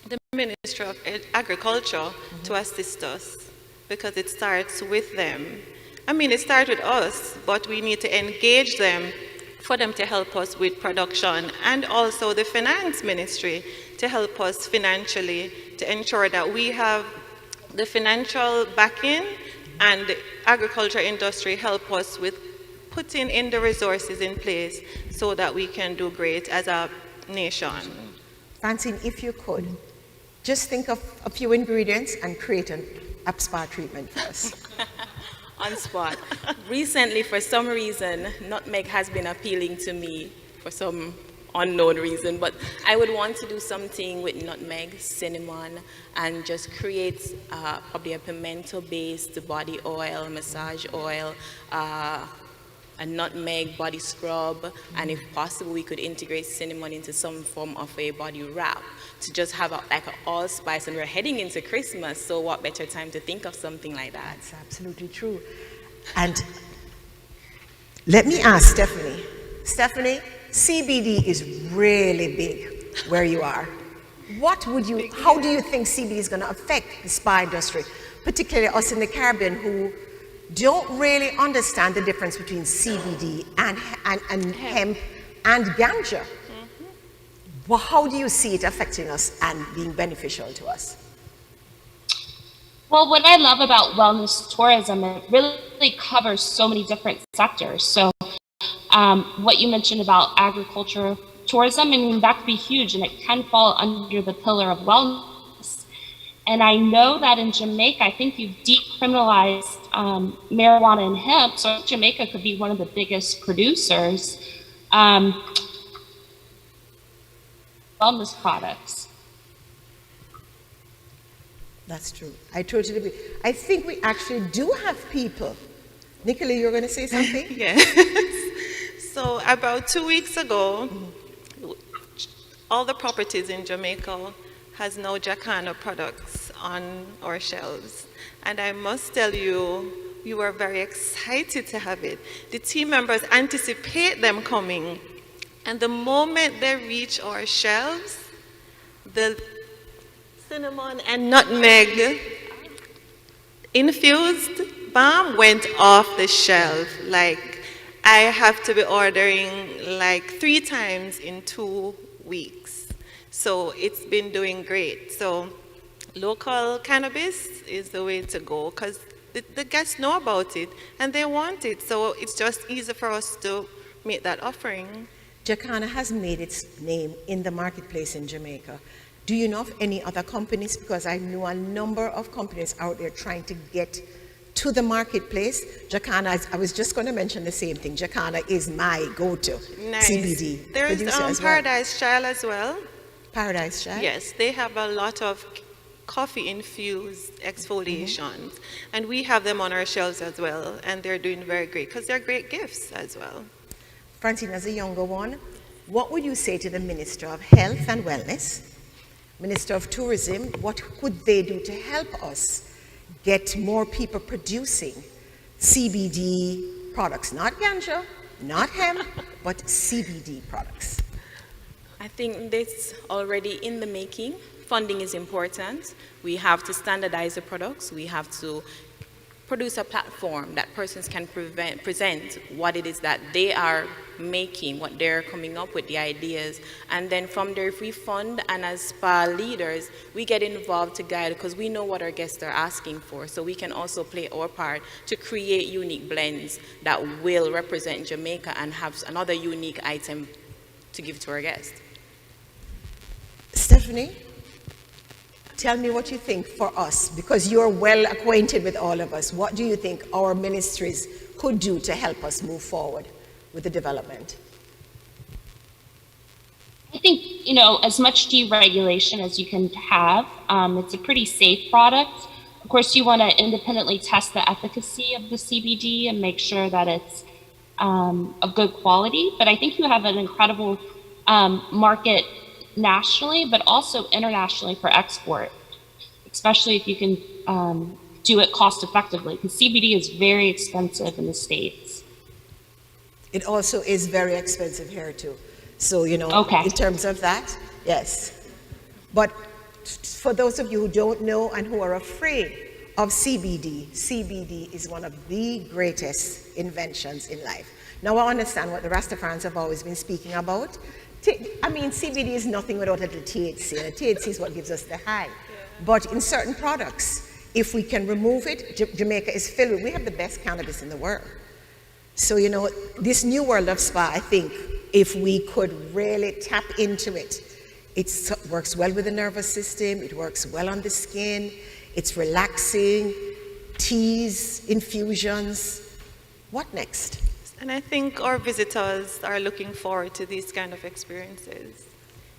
the Ministry of Agriculture to assist us because it starts with them. I mean, it starts with us, but we need to engage them for them to help us with production, and also the Finance Ministry to help us financially to ensure that we have the financial backing, and the agriculture industry help us with putting in the resources in place so that we can do great as a nation. Francine, if you could, just think of a few ingredients and create a spa treatment for us. On spot. Recently, for some reason, nutmeg has been appealing to me for some unknown reason, but I would want to do something with nutmeg, cinnamon, and just create probably a pimento-based body oil, massage oil, a nutmeg body scrub, and if possible, we could integrate cinnamon into some form of a body wrap to just have like an allspice. And we're heading into Christmas, so what better time to think of something like that? That's absolutely true. And let me ask Stephanie. Stephanie, CBD is really big where you are. How do you think CBD is going to affect the spa industry, particularly us in the Caribbean who don't really understand the difference between CBD and hemp and ganja? How do you see it affecting us and being beneficial to us? Well, what I love about wellness tourism, it really covers so many different sectors. So what you mentioned about agriculture, tourism, I mean, that could be huge, and it can fall under the pillar of wellness. And I know that in Jamaica, I think you've decriminalized marijuana and hemp, so Jamaica could be one of the biggest producers wellness products. That's true. I totally agree. I think we actually do have people. Nicola, you're going to say something? Yes. So about 2 weeks ago, all the properties in Jamaica has now Jacana products on our shelves. And I must tell you, we were very excited to have it. The team members anticipate them coming. And the moment they reach our shelves, the cinnamon and nutmeg infused balm went off the shelf. Like, I have to be ordering like 3 times in 2 weeks. So it's been doing great. So local cannabis is the way to go, because the guests know about it and they want it. So it's just easy for us to make that offering. Jacana has made its name in the marketplace in Jamaica. Do you know of any other companies? Because I know a number of companies out there trying to get to the marketplace. Jacana, I was just going to mention the same thing. Jacana is my go-to CBD There's producer as well. Paradise Child as well. Paradise Child? Yes, they have a lot of coffee-infused exfoliations. And we have them on our shelves as well. And they're doing very great because they're great gifts as well. Francine, as a younger one, what would you say to the Minister of Health and Wellness, Minister of Tourism? What could they do to help us get more people producing CBD products? Not ganja, not hemp, but CBD products. I think that's already in the making. Funding is important. We have to standardize the products. We have to produce a platform that persons can present what it is that they are making, what they're coming up with, the ideas. And then from there, if we fund and as spa leaders, we get involved to guide because we know what our guests are asking for. So we can also play our part to create unique blends that will represent Jamaica and have another unique item to give to our guests. Stephanie, tell me what you think for us, because you're well acquainted with all of us. What do you think our ministries could do to help us move forward with the development? I think, as much deregulation as you can have. It's a pretty safe product. Of course, you want to independently test the efficacy of the CBD and make sure that it's of good quality. But I think you have an incredible market nationally, but also internationally for export, especially if you can do it cost effectively, because CBD is very expensive in the States. It also is very expensive here too. So, in terms of that, yes. But for those of you who don't know and who are afraid of CBD, CBD is one of the greatest inventions in life. Now I understand what the Rastafarians have always been speaking about. CBD is nothing without a little THC, and the THC is what gives us the high. But in certain products, if we can remove it, Jamaica is filled with, we have the best cannabis in the world. So, this new world of spa, I think, if we could really tap into it, it works well with the nervous system, it works well on the skin, it's relaxing, teas, infusions. What next? And I think our visitors are looking forward to these kind of experiences.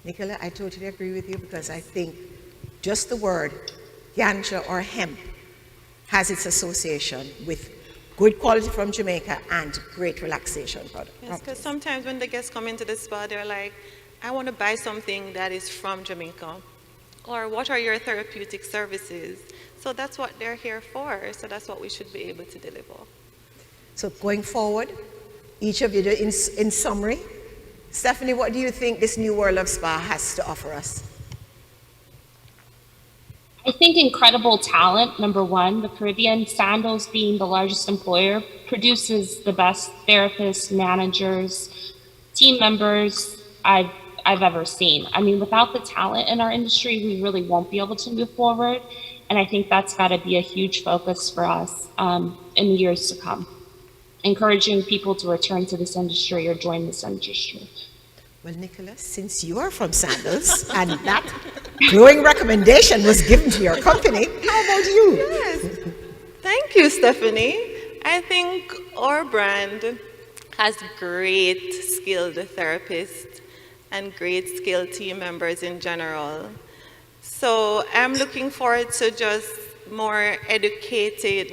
Nicola, I totally agree with you, because I think just the word ganja or hemp has its association with good quality from Jamaica and great relaxation products. Yes, because sometimes when the guests come into the spa, they're like, I want to buy something that is from Jamaica. Or what are your therapeutic services? So that's what they're here for. So that's what we should be able to deliver. So going forward, each of you, in summary, Stephanie, what do you think this new world of spa has to offer us? I think incredible talent, number one. The Caribbean, Sandals being the largest employer, produces the best therapists, managers, team members I've I've ever seen. I mean, without the talent in our industry, we really won't be able to move forward. And I think that's got to be a huge focus for us in the years to come, encouraging people to return to this industry or join this industry. Well, Nicholas, since you are from Sandals and that glowing recommendation was given to your company, how about you? Yes. Thank you, Stephanie. I think our brand has great skilled therapists and great skilled team members in general. So I'm looking forward to just more education,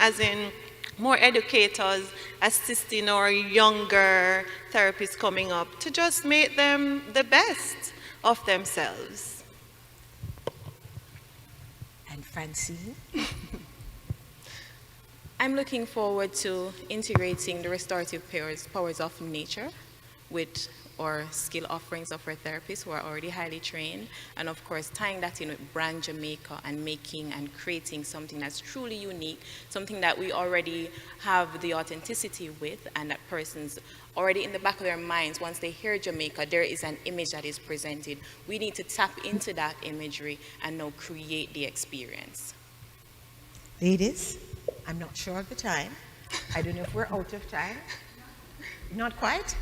as in more educators assisting our younger therapists coming up to just make them the best of themselves. And Francine? I'm looking forward to integrating the restorative powers of nature with our skill offerings of our therapists who are already highly trained, and of course tying that in with brand Jamaica and making and creating something that's truly unique, something that we already have the authenticity with, and that person's already in the back of their minds, once they hear Jamaica, there is an image that is presented. We need to tap into that imagery and now create the experience. Ladies, I'm not sure of the time. I don't know if we're out of time. Not quite.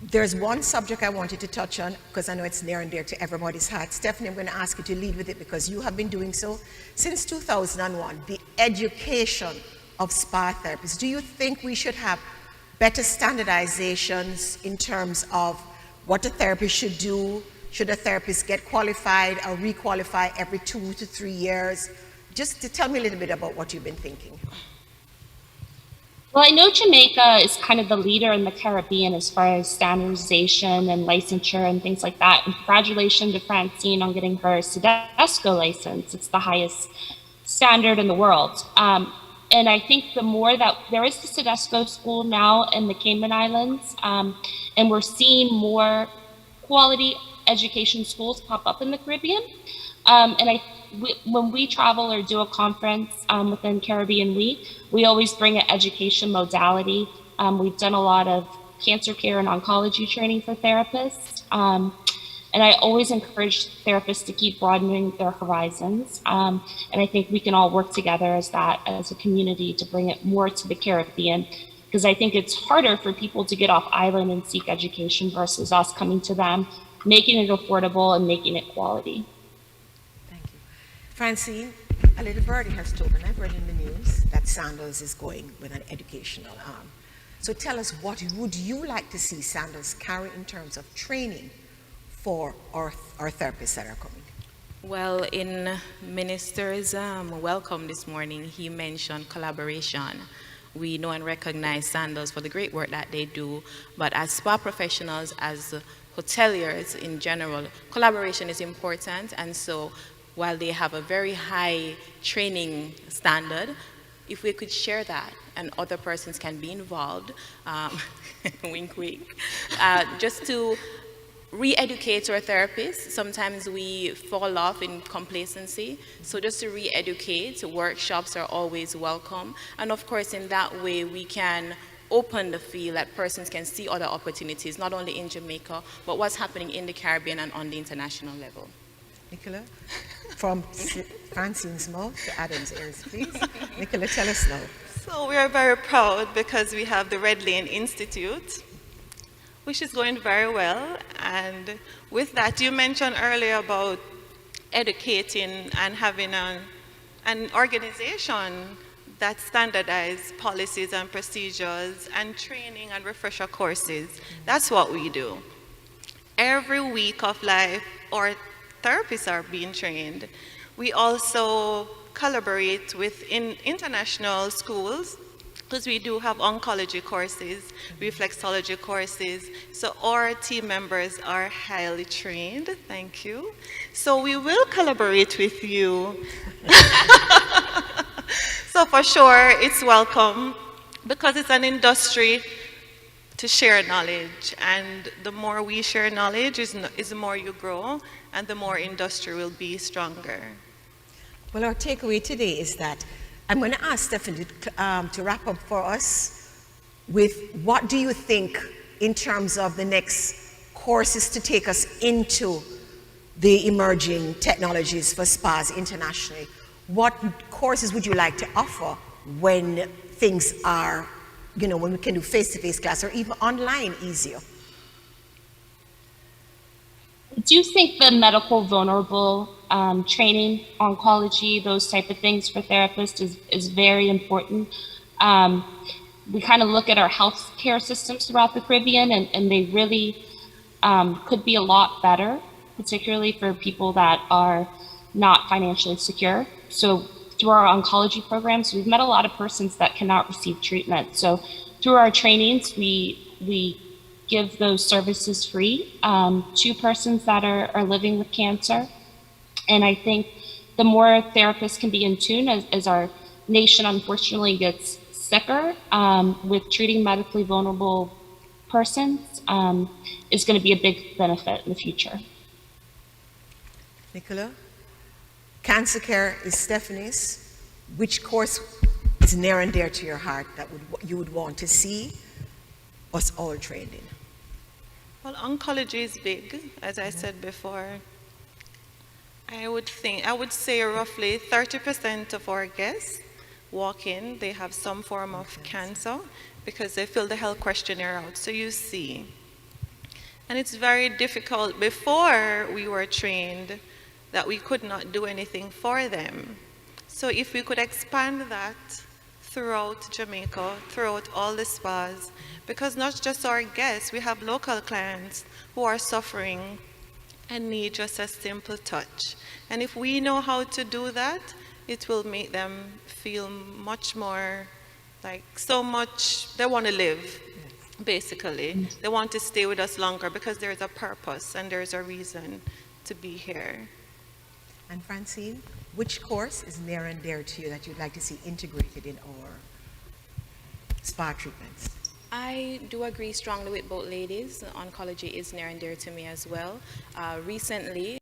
There's one subject I wanted to touch on because I know it's near and dear to everybody's heart. Stephanie, I'm going to ask you to lead with it because you have been doing so since 2001, the education of spa therapists. Do you think we should have better standardizations in terms of what a therapist should do? Should a therapist get qualified or requalify every 2 to 3 years? Just to tell me a little bit about what you've been thinking. Well, I know Jamaica is kind of the leader in the Caribbean as far as standardization and licensure and things like that. And congratulations to Francine on getting her Sedesco license. It's the highest standard in the world. And I think the more that there is the Sedesco school now in the Cayman Islands, and we're seeing more quality education schools pop up in the Caribbean. And when we travel or do a conference within Caribbean Week, we always bring an education modality. We've done a lot of cancer care and oncology training for therapists. And I always encourage therapists to keep broadening their horizons. And I think we can all work together as a community to bring it more to the Caribbean, because I think it's harder for people to get off island and seek education versus us coming to them, making it affordable and making it quality. Francine, a little birdie has told, and I've read in the news, that Sandals is going with an educational arm. So tell us, what would you like to see Sandals carry in terms of training for our therapists that are coming? Well, in Minister's welcome this morning, he mentioned collaboration. We know and recognize Sandals for the great work that they do, but as spa professionals, as hoteliers in general, collaboration is important. And so while they have a very high training standard, if we could share that and other persons can be involved, wink wink, just to re-educate our therapists. Sometimes we fall off in complacency, so just to re-educate, workshops are always welcome. And of course, in that way, we can open the field that persons can see other opportunities, not only in Jamaica, but what's happening in the Caribbean and on the international level. Nicola, from Francine's mouth to Adam's ears, please. Nicola, tell us now. So we are very proud because we have the Red Lane Institute, which is going very well. And with that, you mentioned earlier about educating and having an organization that standardizes policies and procedures and training and refresher courses. That's what we do. Every week of life, our therapists are being trained. We also collaborate with international schools, because we do have oncology courses, reflexology courses, so our team members are highly trained. Thank you. So we will collaborate with you. So for sure, it's welcome, because it's an industry to share knowledge, and the more we share knowledge is the more you grow, and the more industry will be stronger. Well, our takeaway today is that I'm going to ask Stephanie to wrap up for us with what do you think in terms of the next courses to take us into the emerging technologies for spas internationally. What courses would you like to offer when things are, when we can do face-to-face class or even online easier? I do think the medical vulnerable training, oncology, those type of things for therapists is very important. We kind of look at our healthcare systems throughout the Caribbean, and they really could be a lot better, particularly for people that are not financially secure. So through our oncology programs, we've met a lot of persons that cannot receive treatment. So through our trainings, we give those services free to persons that are living with cancer. And I think the more therapists can be in tune as our nation unfortunately gets sicker with treating medically vulnerable persons is going to be a big benefit in the future. Nicola, cancer care is Stephanie's. Which course is near and dear to your heart that you would want to see us all trained in? Well, oncology is big, as I said before. I would say roughly 30% of our guests walk in, they have some form of cancer because they fill the health questionnaire out. So you see. And it's very difficult before we were trained that we could not do anything for them. So if we could expand that throughout Jamaica, throughout all the spas, because not just our guests, we have local clients who are suffering and need just a simple touch. And if we know how to do that, it will make them feel much more like so much, they want to live, basically. They want to stay with us longer because there's a purpose and there's a reason to be here. And Francine, which course is near and dear to you that you'd like to see integrated in our spa treatments? I do agree strongly with both ladies. Oncology is near and dear to me as well. Recently,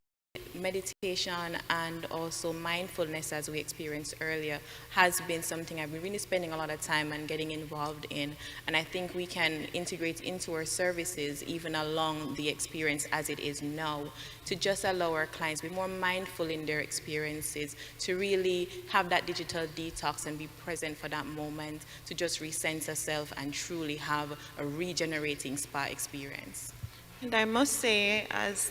meditation and also mindfulness, as we experienced earlier, has been something I've been really spending a lot of time and getting involved in. And I think we can integrate into our services, even along the experience as it is now, to just allow our clients to be more mindful in their experiences, to really have that digital detox and be present for that moment, to just recenter self and truly have a regenerating spa experience. And I must say, as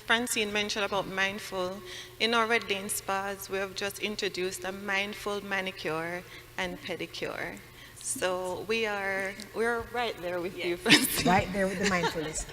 Francine mentioned about mindful, in our Red Lane spas, we have just introduced a mindful manicure and pedicure. So we're right there with you, Francine. Right there with the mindfulness.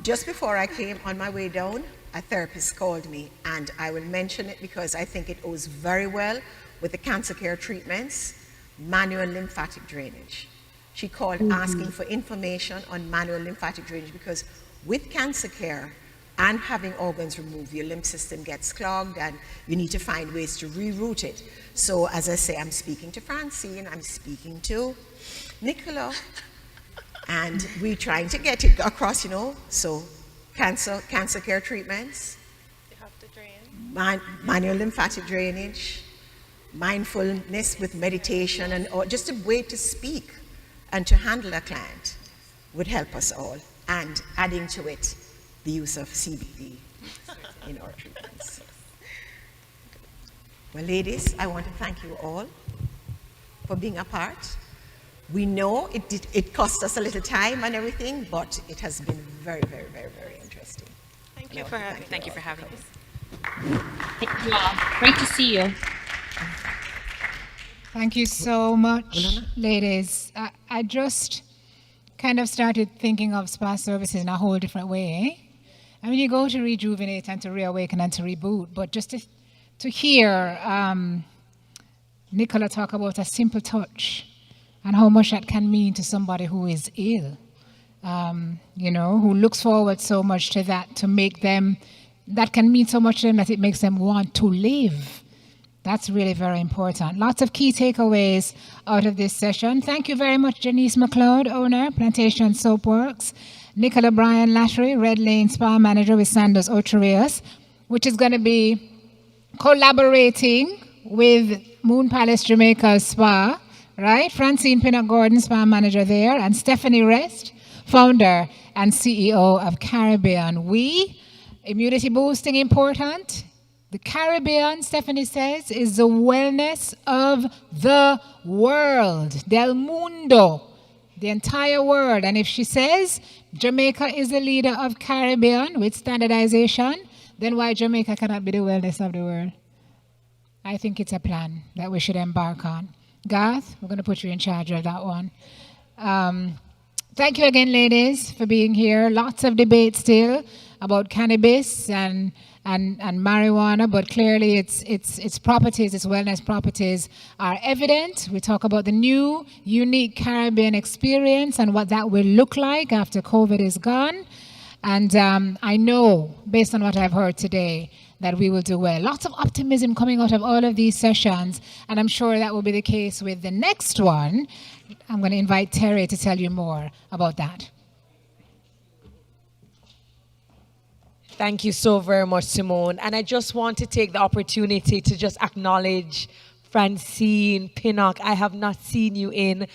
Just before I came on my way down, a therapist called me, and I will mention it because I think it goes very well with the cancer care treatments, manual lymphatic drainage. She called asking for information on manual lymphatic drainage because with cancer care and having organs removed, your lymph system gets clogged and you need to find ways to reroute it. So as I say, I'm speaking to Francine, I'm speaking to Nicola, and we're trying to get it across, so cancer care treatments, you have to drain. Manual lymphatic drainage, mindfulness with meditation, and just a way to speak and to handle a client would help us all. And adding to it, the use of CBD in our treatments. Well, ladies, I want to thank you all for being a part. We know it cost us a little time and everything, but it has been very, very, very, very interesting. Thank you for having us. Thank you for having us. Thank you all. Great to see you. Thank you so much, ladies. I just kind of started thinking of spa services in a whole different way. I mean, you go to rejuvenate and to reawaken and to reboot, but just to hear Nicola talk about a simple touch and how much that can mean to somebody who is ill, who looks forward so much to that, to make them, that can mean so much to them that it makes them want to live. That's really very important. Lots of key takeaways out of this session. Thank you very much, Janice McLeod, owner, Plantation Soapworks, Nicola Bryan Lattery, Red Lane Spa Manager with Sanders Ochoreas, which is going to be collaborating with Moon Palace Jamaica Spa, right? Francine Pinnock Gordon, Spa Manager there, and Stephanie Rest founder and CEO of Caribbean. Immunity boosting important. The Caribbean, Stephanie says, is the wellness of the world, del mundo, the entire world. And if she says Jamaica is the leader of Caribbean with standardization, then why Jamaica cannot be the wellness of the world? I think it's a plan that we should embark on. Garth, we're going to put you in charge of that one. Thank you again, ladies, for being here. Lots of debate still about cannabis and marijuana, but clearly its properties, its wellness properties are evident. We talk about the new, unique Caribbean experience and what that will look like after COVID is gone. And I know, based on what I've heard today, that we will do well. Lots of optimism coming out of all of these sessions, and I'm sure that will be the case with the next one. I'm going to invite Terry to tell you more about that. Thank you so very much, Simone. And I just want to take the opportunity to just acknowledge Francine Pinnock. I have not seen you in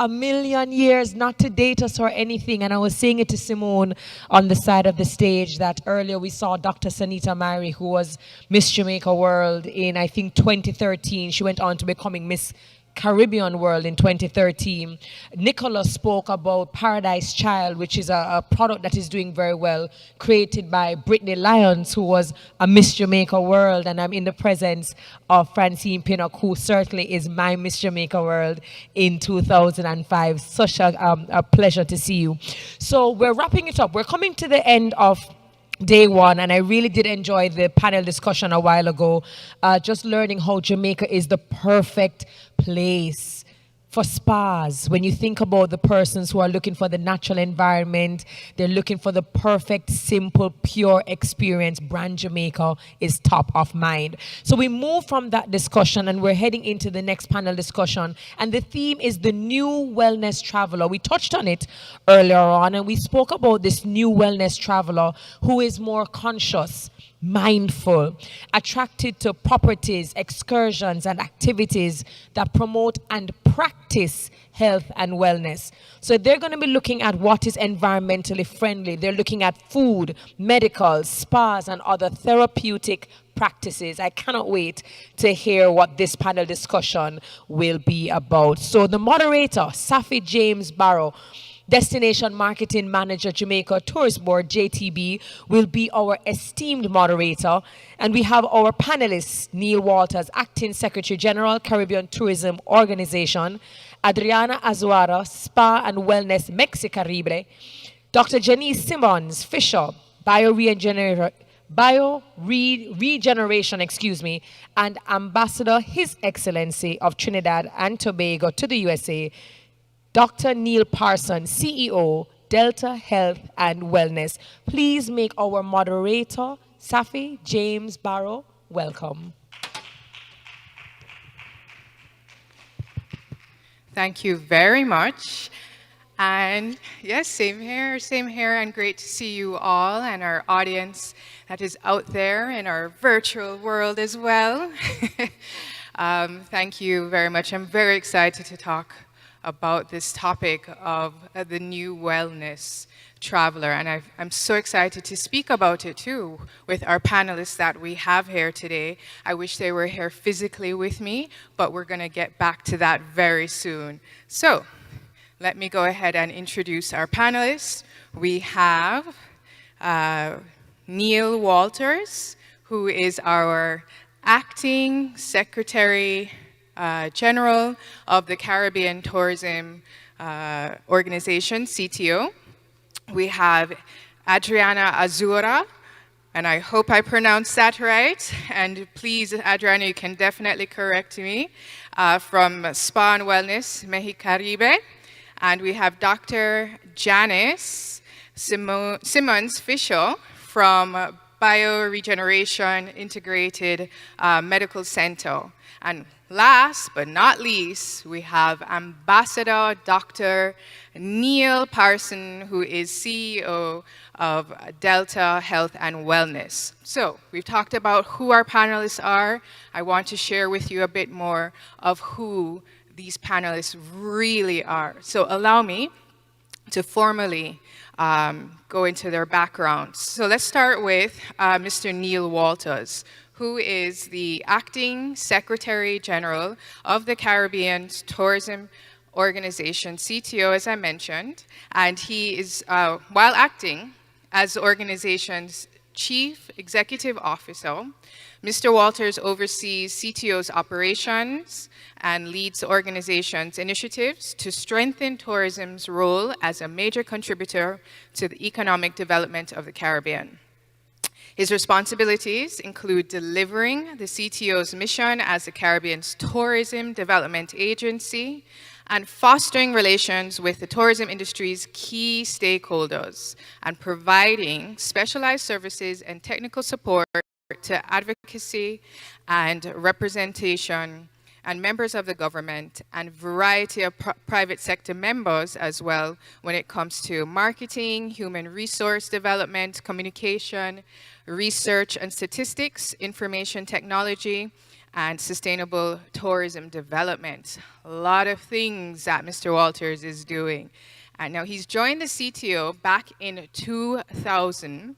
a million years, not to date us or anything. And I was saying it to Simone on the side of the stage that earlier we saw Dr. Sanita Mary, who was Miss Jamaica World in, I think, 2013. She went on to becoming Miss Caribbean World in 2013. Nicholas spoke about Paradise Child, which is a product that is doing very well, created by Brittany Lyons, who was a Miss Jamaica World. And I'm in the presence of Francine Pinnock, who certainly is my Miss Jamaica World in 2005. Such a pleasure to see you. So we're wrapping it up. We're coming to the end of day one, and I really did enjoy the panel discussion a while ago, just learning how Jamaica is the perfect place for spas. When you think about the persons who are looking for the natural environment, they're looking for the perfect, simple, pure experience, Brand Jamaica is top of mind. So we move from that discussion and we're heading into the next panel discussion, and the theme is the new wellness traveler. We touched on it earlier on, and we spoke about this new wellness traveler who is more conscious, mindful, attracted to properties, excursions, and activities that promote and practice health and wellness. So they're going to be looking at what is environmentally friendly. They're looking at food, medical, spas, and other therapeutic practices. I cannot wait to hear what this panel discussion will be about. So the moderator, Safi James Barrow, Destination Marketing Manager, Jamaica Tourist Board, JTB, will be our esteemed moderator. And we have our panelists, Neil Walters, Acting Secretary General, Caribbean Tourism Organization, Adriana Azuara, Spa and Wellness Mexicaribe, Dr. Janice Simmons Fisher, Bioregeneration, and Ambassador His Excellency of Trinidad and Tobago to the USA, Dr. Neil Parson, CEO, Delta Health and Wellness. Please make our moderator, Safi James Barrow, welcome. Thank you very much. And yes, same here, and great to see you all and our audience that is out there in our virtual world as well. Thank you very much. I'm very excited to talk about this topic of the new wellness traveler, and I'm so excited to speak about it too with our panelists that we have here today. I wish they were here physically with me, but we're going to get back to that very soon. So let me go ahead and introduce our panelists. We have Neil Walters, who is our Acting Secretary General of the Caribbean Tourism Organization, CTO. We have Adriana Azura, and I hope I pronounced that right. And please, Adriana, you can definitely correct me, from Spa and Wellness Mexicaribe. And we have Dr. Janice Simmons Fisher from Bioregeneration Integrated Medical Center. And last but not least, we have Ambassador Dr. Neil Parson, who is CEO of Delta Health and Wellness. So we've talked about who our panelists are. I want to share with you a bit more of who these panelists really are. So allow me to formally go into their backgrounds. So let's start with Mr. Neil Walters, who is the Acting Secretary General of the Caribbean Tourism Organization, CTO, as I mentioned, and he is, while acting as the organization's Chief Executive Officer, Mr. Walters oversees CTO's operations and leads the organization's initiatives to strengthen tourism's role as a major contributor to the economic development of the Caribbean. His responsibilities include delivering the CTO's mission as the Caribbean's tourism development agency and fostering relations with the tourism industry's key stakeholders and providing specialized services and technical support to advocacy and representation and members of the government and variety of private sector members as well when it comes to marketing, human resource development, communication, research and statistics, information technology, and sustainable tourism development. A lot of things that Mr. Walters is doing. And now he's joined the CTO back in 2000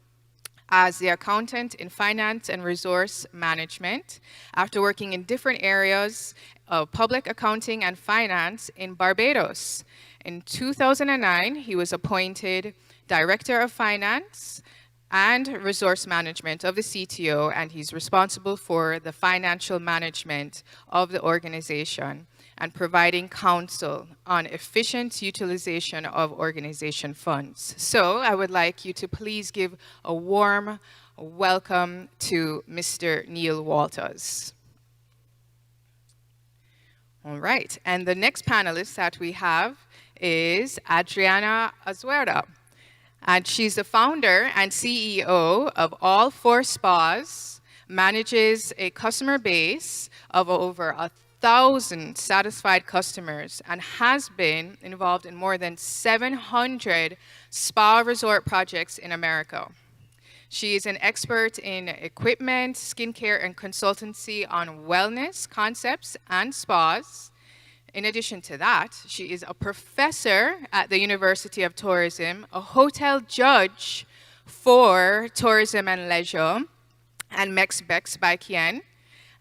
as the accountant in finance and resource management after working in different areas of public accounting and finance in Barbados. In 2009, he was appointed Director of Finance and Resource Management of the CTO, and he's responsible for the financial management of the organization and providing counsel on efficient utilization of organization funds. So I would like you to please give a warm welcome to Mr. Neil Walters. All right, and the next panelist that we have is Adriana Azuera. And she's the founder and CEO of All Four Spas, manages a customer base of over 1,000 satisfied customers, and has been involved in more than 700 spa resort projects in America. She is an expert in equipment, skincare, and consultancy on wellness concepts and spas. In addition to that, she is a professor at the University of Tourism, a hotel judge for tourism and leisure, and Mex-Bex by Kien.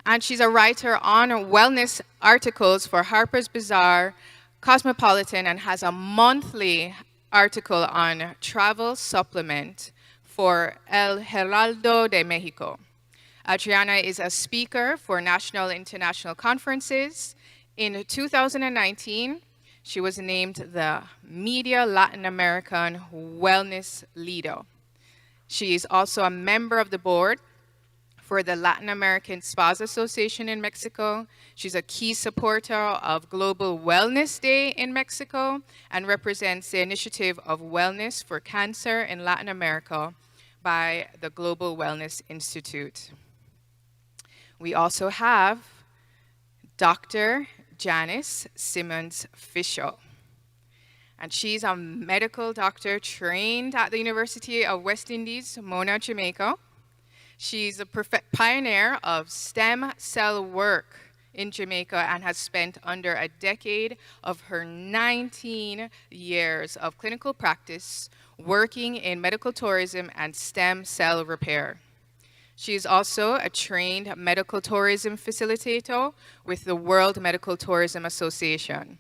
And she's a writer on wellness articles for Harper's Bazaar, Cosmopolitan, and has a monthly article on travel supplement for El Heraldo de Mexico. Adriana is a speaker for national and international conferences. In 2019, she was named the Media Latin American Wellness Leader. She is also a member of the board for the Latin American Spas Association in Mexico. She's a key supporter of Global Wellness Day in Mexico and represents the initiative of wellness for cancer in Latin America by the Global Wellness Institute. We also have Dr. Janice Simmons Fisher. And she's a medical doctor trained at the University of West Indies, Mona, Jamaica. She's a pioneer of stem cell work in Jamaica and has spent under a decade of her 19 years of clinical practice working in medical tourism and stem cell repair. She is also a trained medical tourism facilitator with the World Medical Tourism Association.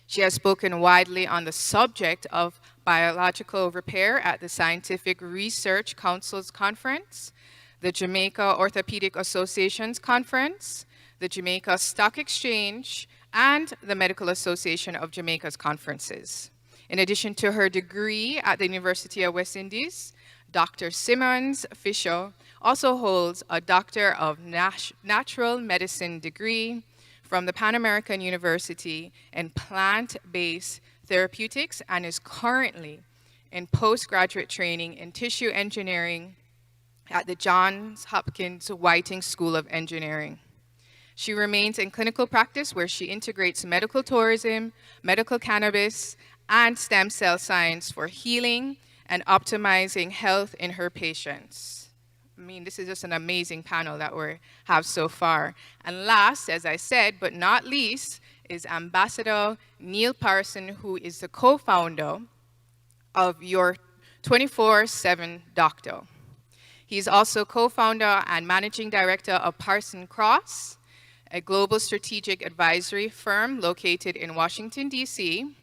She has spoken widely on the subject of biological repair at the Scientific Research Council's Conference, the Jamaica Orthopedic Association's Conference, the Jamaica Stock Exchange, and the Medical Association of Jamaica's conferences. In addition to her degree at the University of West Indies, Dr. Simmons Fisher also holds a Doctor of Natural Medicine degree from the Pan American University in Plant-Based Therapeutics and is currently in postgraduate training in tissue engineering at the Johns Hopkins Whiting School of Engineering. She remains in clinical practice where she integrates medical tourism, medical cannabis, and stem cell science for healing and optimizing health in her patients. I mean, this is just an amazing panel that we have so far. And last, as I said, but not least, is Ambassador Neil Parson, who is the co-founder of Your 24/7 Doctor. He's also co-founder and managing director of Parson Cross, a global strategic advisory firm located in Washington, D.C.,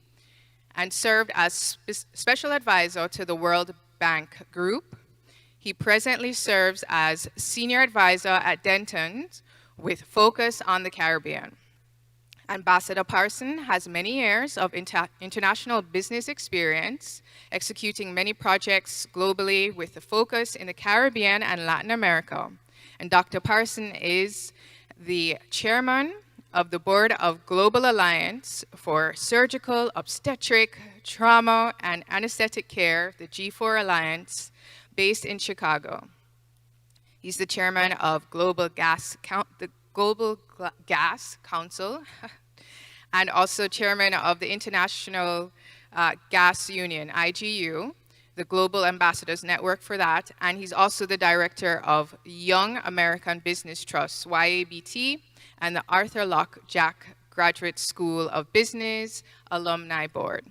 and served as special advisor to the World Bank Group. He presently serves as senior advisor at Denton's with focus on the Caribbean. Ambassador Parson has many years of international business experience, executing many projects globally with a focus in the Caribbean and Latin America. And Dr. Parson is the chairman of the board of Global Alliance for Surgical, Obstetric, Trauma, and Anesthetic Care, the G4 Alliance, based in Chicago. He's the chairman of the Global Gas Council, and also chairman of the International Gas Union, IGU, the Global Ambassadors Network for that, and he's also the director of Young American Business Trust, YABT, and the Arthur Locke Jack Graduate School of Business Alumni Board.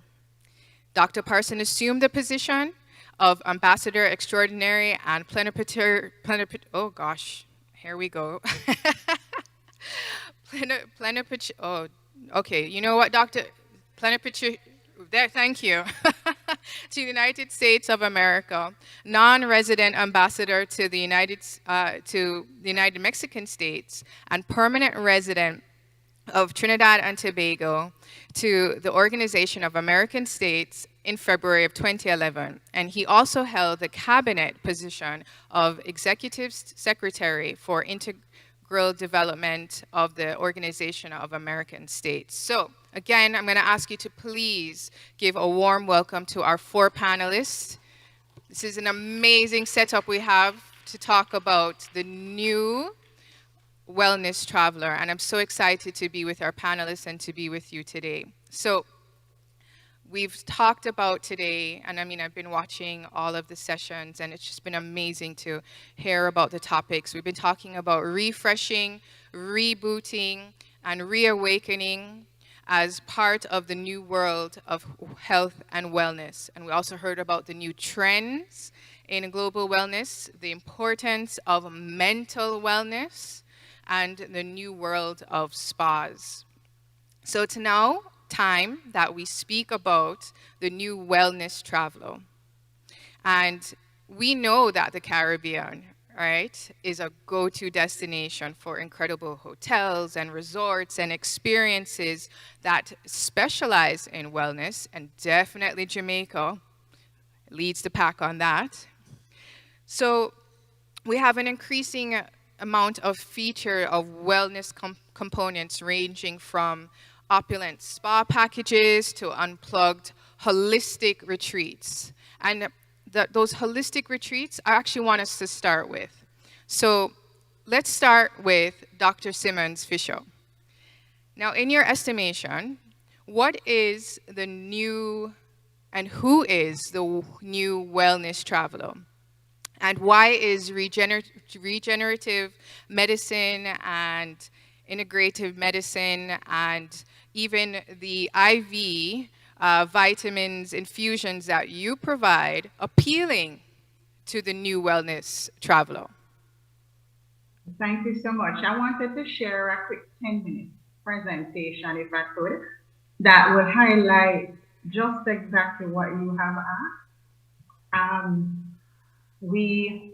Dr. Parson assumed the position of Ambassador Extraordinary and oh gosh, here we go. Okay, you know what, thank you. To the United States of America, non-resident ambassador to the United Mexican States, and permanent resident of Trinidad and Tobago to the Organization of American States in February of 2011. And he also held the cabinet position of Executive Secretary for Integral Development of the Organization of American States. So again, I'm going to ask you to please give a warm welcome to our 4 panelists. This is an amazing setup we have to talk about the new wellness traveler, and I'm so excited to be with our panelists and to be with you today. So we've talked about today, and I mean, I've been watching all of the sessions, and it's just been amazing to hear about the topics. We've been talking about refreshing, rebooting, and reawakening as part of the new world of health and wellness. And we also heard about the new trends in global wellness, the importance of mental wellness, and the new world of spas. So it's now time that we speak about the new wellness traveler. And we know that the Caribbean, right, is a go-to destination for incredible hotels and resorts and experiences that specialize in wellness, and definitely Jamaica leads the pack on that. So we have an increasing amount of feature of wellness components, ranging from opulent spa packages to unplugged holistic retreats. And those holistic retreats I actually want us to start with. So let's start with Dr. Simmons Fisher. Now, in your estimation, what is the new, and who is the new wellness traveler? And why is regenerative medicine and integrative medicine and even the IV vitamins infusions that you provide appealing to the new wellness traveler? Thank you so much. I wanted to share a quick 10-minute presentation, if I could, that will highlight just exactly what you have asked. We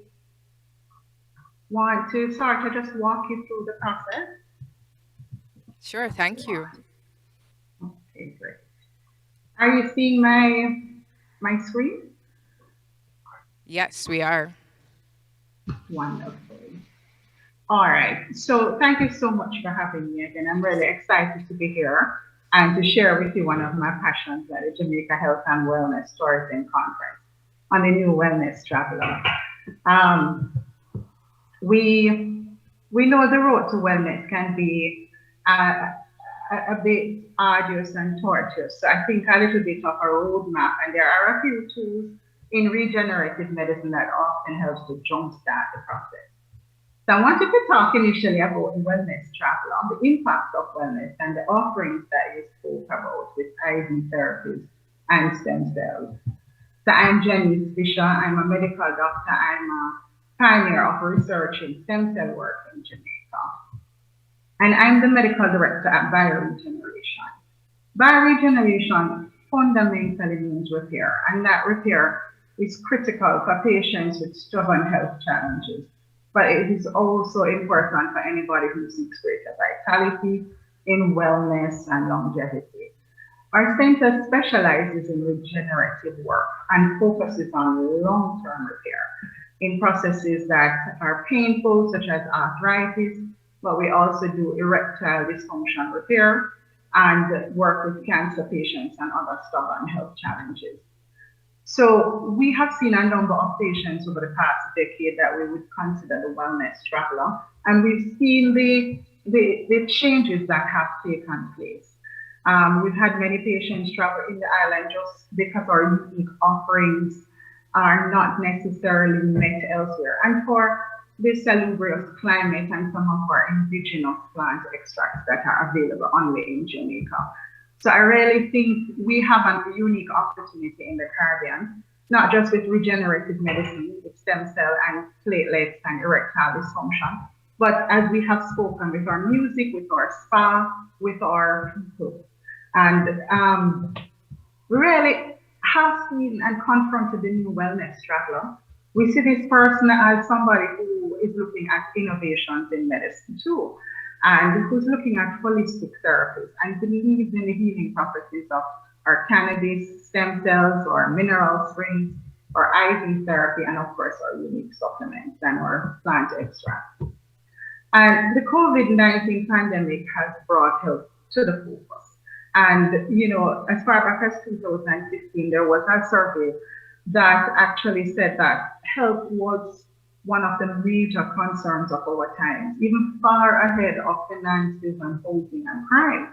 want to start to just walk you through the process. Sure, thank you. Okay, great. Are you seeing my screen? Yes, we are. Wonderful. All right, so thank you so much for having me again. I'm really excited to be here and to share with you one of my passions at the Jamaica Health and Wellness Tourism Conference on the new wellness traveler. We know the road to wellness can be a bit arduous and tortuous. So I think a little bit of a roadmap, and there are a few tools in regenerative medicine that often helps to jumpstart the process. So I wanted to talk initially about the wellness traveler, the impact of wellness and the offerings that you spoke about with IV therapies and stem cells. So I'm Jenny Fisher. I'm a medical doctor. I'm a pioneer of research in stem cell work in Jamaica. And I'm the medical director at Bioregeneration. Bioregeneration fundamentally means repair, and that repair is critical for patients with stubborn health challenges. But it is also important for anybody who seeks greater vitality in wellness and longevity. Our center specializes in regenerative work and focuses on long-term repair in processes that are painful, such as arthritis, but we also do erectile dysfunction repair and work with cancer patients and other stubborn health challenges. So we have seen a number of patients over the past decade that we would consider the wellness traveler, and we've seen the changes that have taken place. We've had many patients travel in the island just because our unique offerings are not necessarily met elsewhere, and for the salubrious climate and some of our indigenous plant extracts that are available only in Jamaica. So I really think we have a unique opportunity in the Caribbean, not just with regenerative medicine, with stem cell and platelets and erectile dysfunction, but as we have spoken, with our music, with our spa, with our people. And we really have seen and confronted the new wellness traveler. We see this person as somebody who is looking at innovations in medicine too, and who's looking at holistic therapies and believes in the healing properties of our cannabis, stem cells, or mineral springs, or IV therapy, and of course our unique supplements and our plant extracts. And the COVID-19 pandemic has brought health to the focus. And, you know, as far back as 2015, there was a survey that actually said that health was one of the major concerns of our times, even far ahead of finances and housing and crime.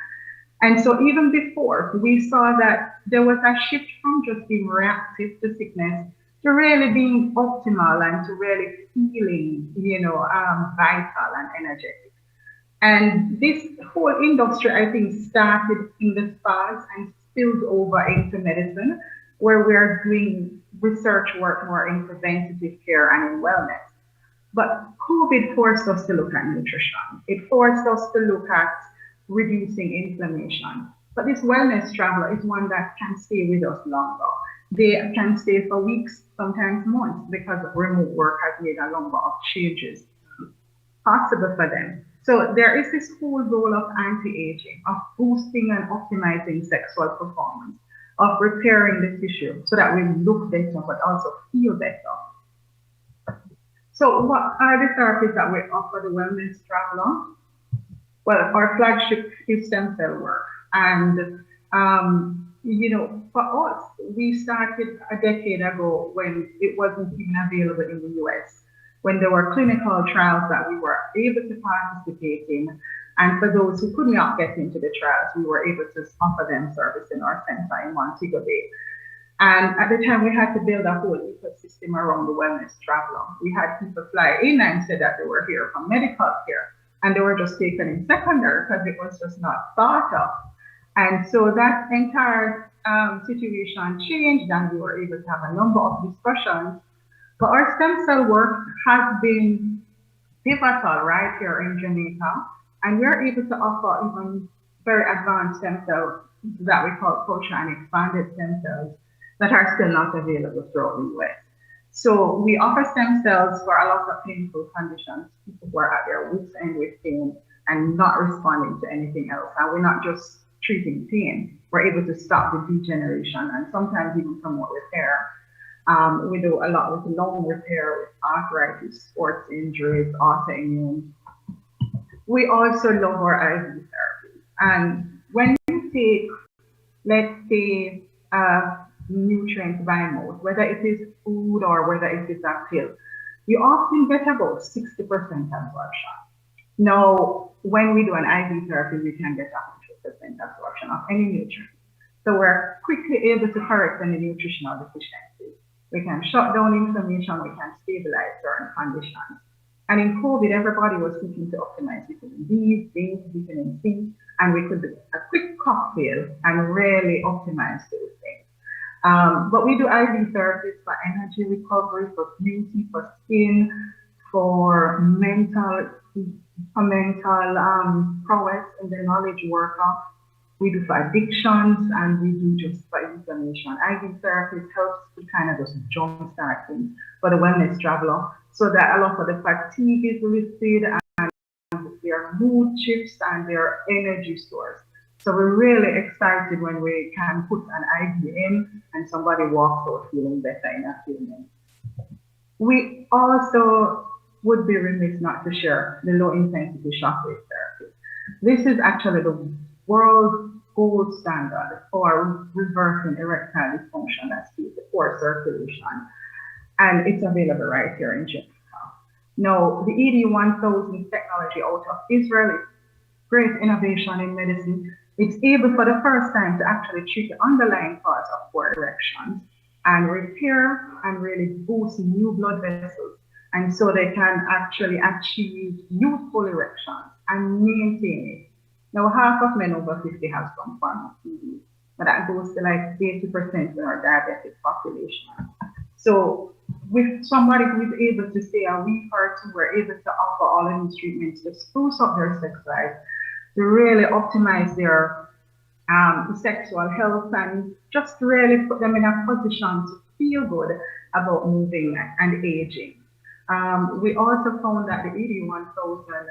And so even before, we saw that there was a shift from just being reactive to sickness to really being optimal and to really feeling, you know, vital and energetic. And this whole industry, I think, started in the spas and spilled over into medicine, where we're doing research work more in preventative care and in wellness. But COVID forced us to look at nutrition. It forced us to look at reducing inflammation. But this wellness traveler is one that can stay with us longer. They can stay for weeks, sometimes months, because remote work has made a number of changes possible for them. So there is this whole role of anti-aging, of boosting and optimizing sexual performance, of repairing the tissue so that we look better but also feel better. So what are the therapies that we offer the wellness traveler? Well, our flagship is stem cell work. And, you know, for us, we started a decade ago when it wasn't even available in the US, when there were clinical trials that we were able to participate in. And for those who could not get into the trials, we were able to offer them service in our center in Montego Bay. And at the time, we had to build a whole ecosystem around the wellness traveler. We had people fly in and say that they were here for medical care, and they were just taken in secondary because it was just not thought of. And so that entire situation changed, and we were able to have a number of discussions. But our stem cell work has been pivotal right here in Jamaica, and we're able to offer even very advanced stem cells that we call culture and expanded stem cells that are still not available throughout the US. So we offer stem cells for a lot of painful conditions, people who are at their wits' end with pain and not responding to anything else. And we're not just treating pain, we're able to stop the degeneration and sometimes even promote repair. We do a lot with lung repair, with arthritis, sports injuries, autoimmune. We also love our IV therapy. And when you take, let's say, nutrient by mouth, whether it is food or whether it is a pill, you often get about 60% absorption. Now, when we do an IV therapy, we can get 100% absorption of any nutrient. So we're quickly able to correct any nutritional deficiencies. We can shut down inflammation, we can stabilize certain conditions. And in COVID, everybody was seeking to optimize vitamin D, zinc, vitamin C, and we could do a quick cocktail and really optimize those things. But we do IV therapies for energy recovery, for beauty, for skin, for mental prowess in the knowledge worker. We do for addictions, and we do just for inflammation. IV therapy helps to kind of just jumpstart things for the wellness traveler, so that a lot of the fatigue is lifted and their mood shifts and their energy stores. So we're really excited when we can put an IV in and somebody walks out feeling better in a few minutes. We also would be remiss not to share the low intensity shockwave therapy. This is actually the world gold standard for reversing erectile dysfunction, that's the poor circulation. And it's available right here in Jamaica. Now, the ED1000 technology out of Israel is great innovation in medicine. It's able for the first time to actually treat the underlying cause of poor erections and repair and really boost new blood vessels. And so they can actually achieve youthful erections and maintain it. Now, half of men over 50 have some form of ED, but that goes to like 80% in our diabetic population. So with somebody who is able to stay a week or two, we're able to offer all of these treatments to spruce up their sex life, to really optimize their sexual health, and just really put them in a position to feel good about moving and aging. We also found that the ED1000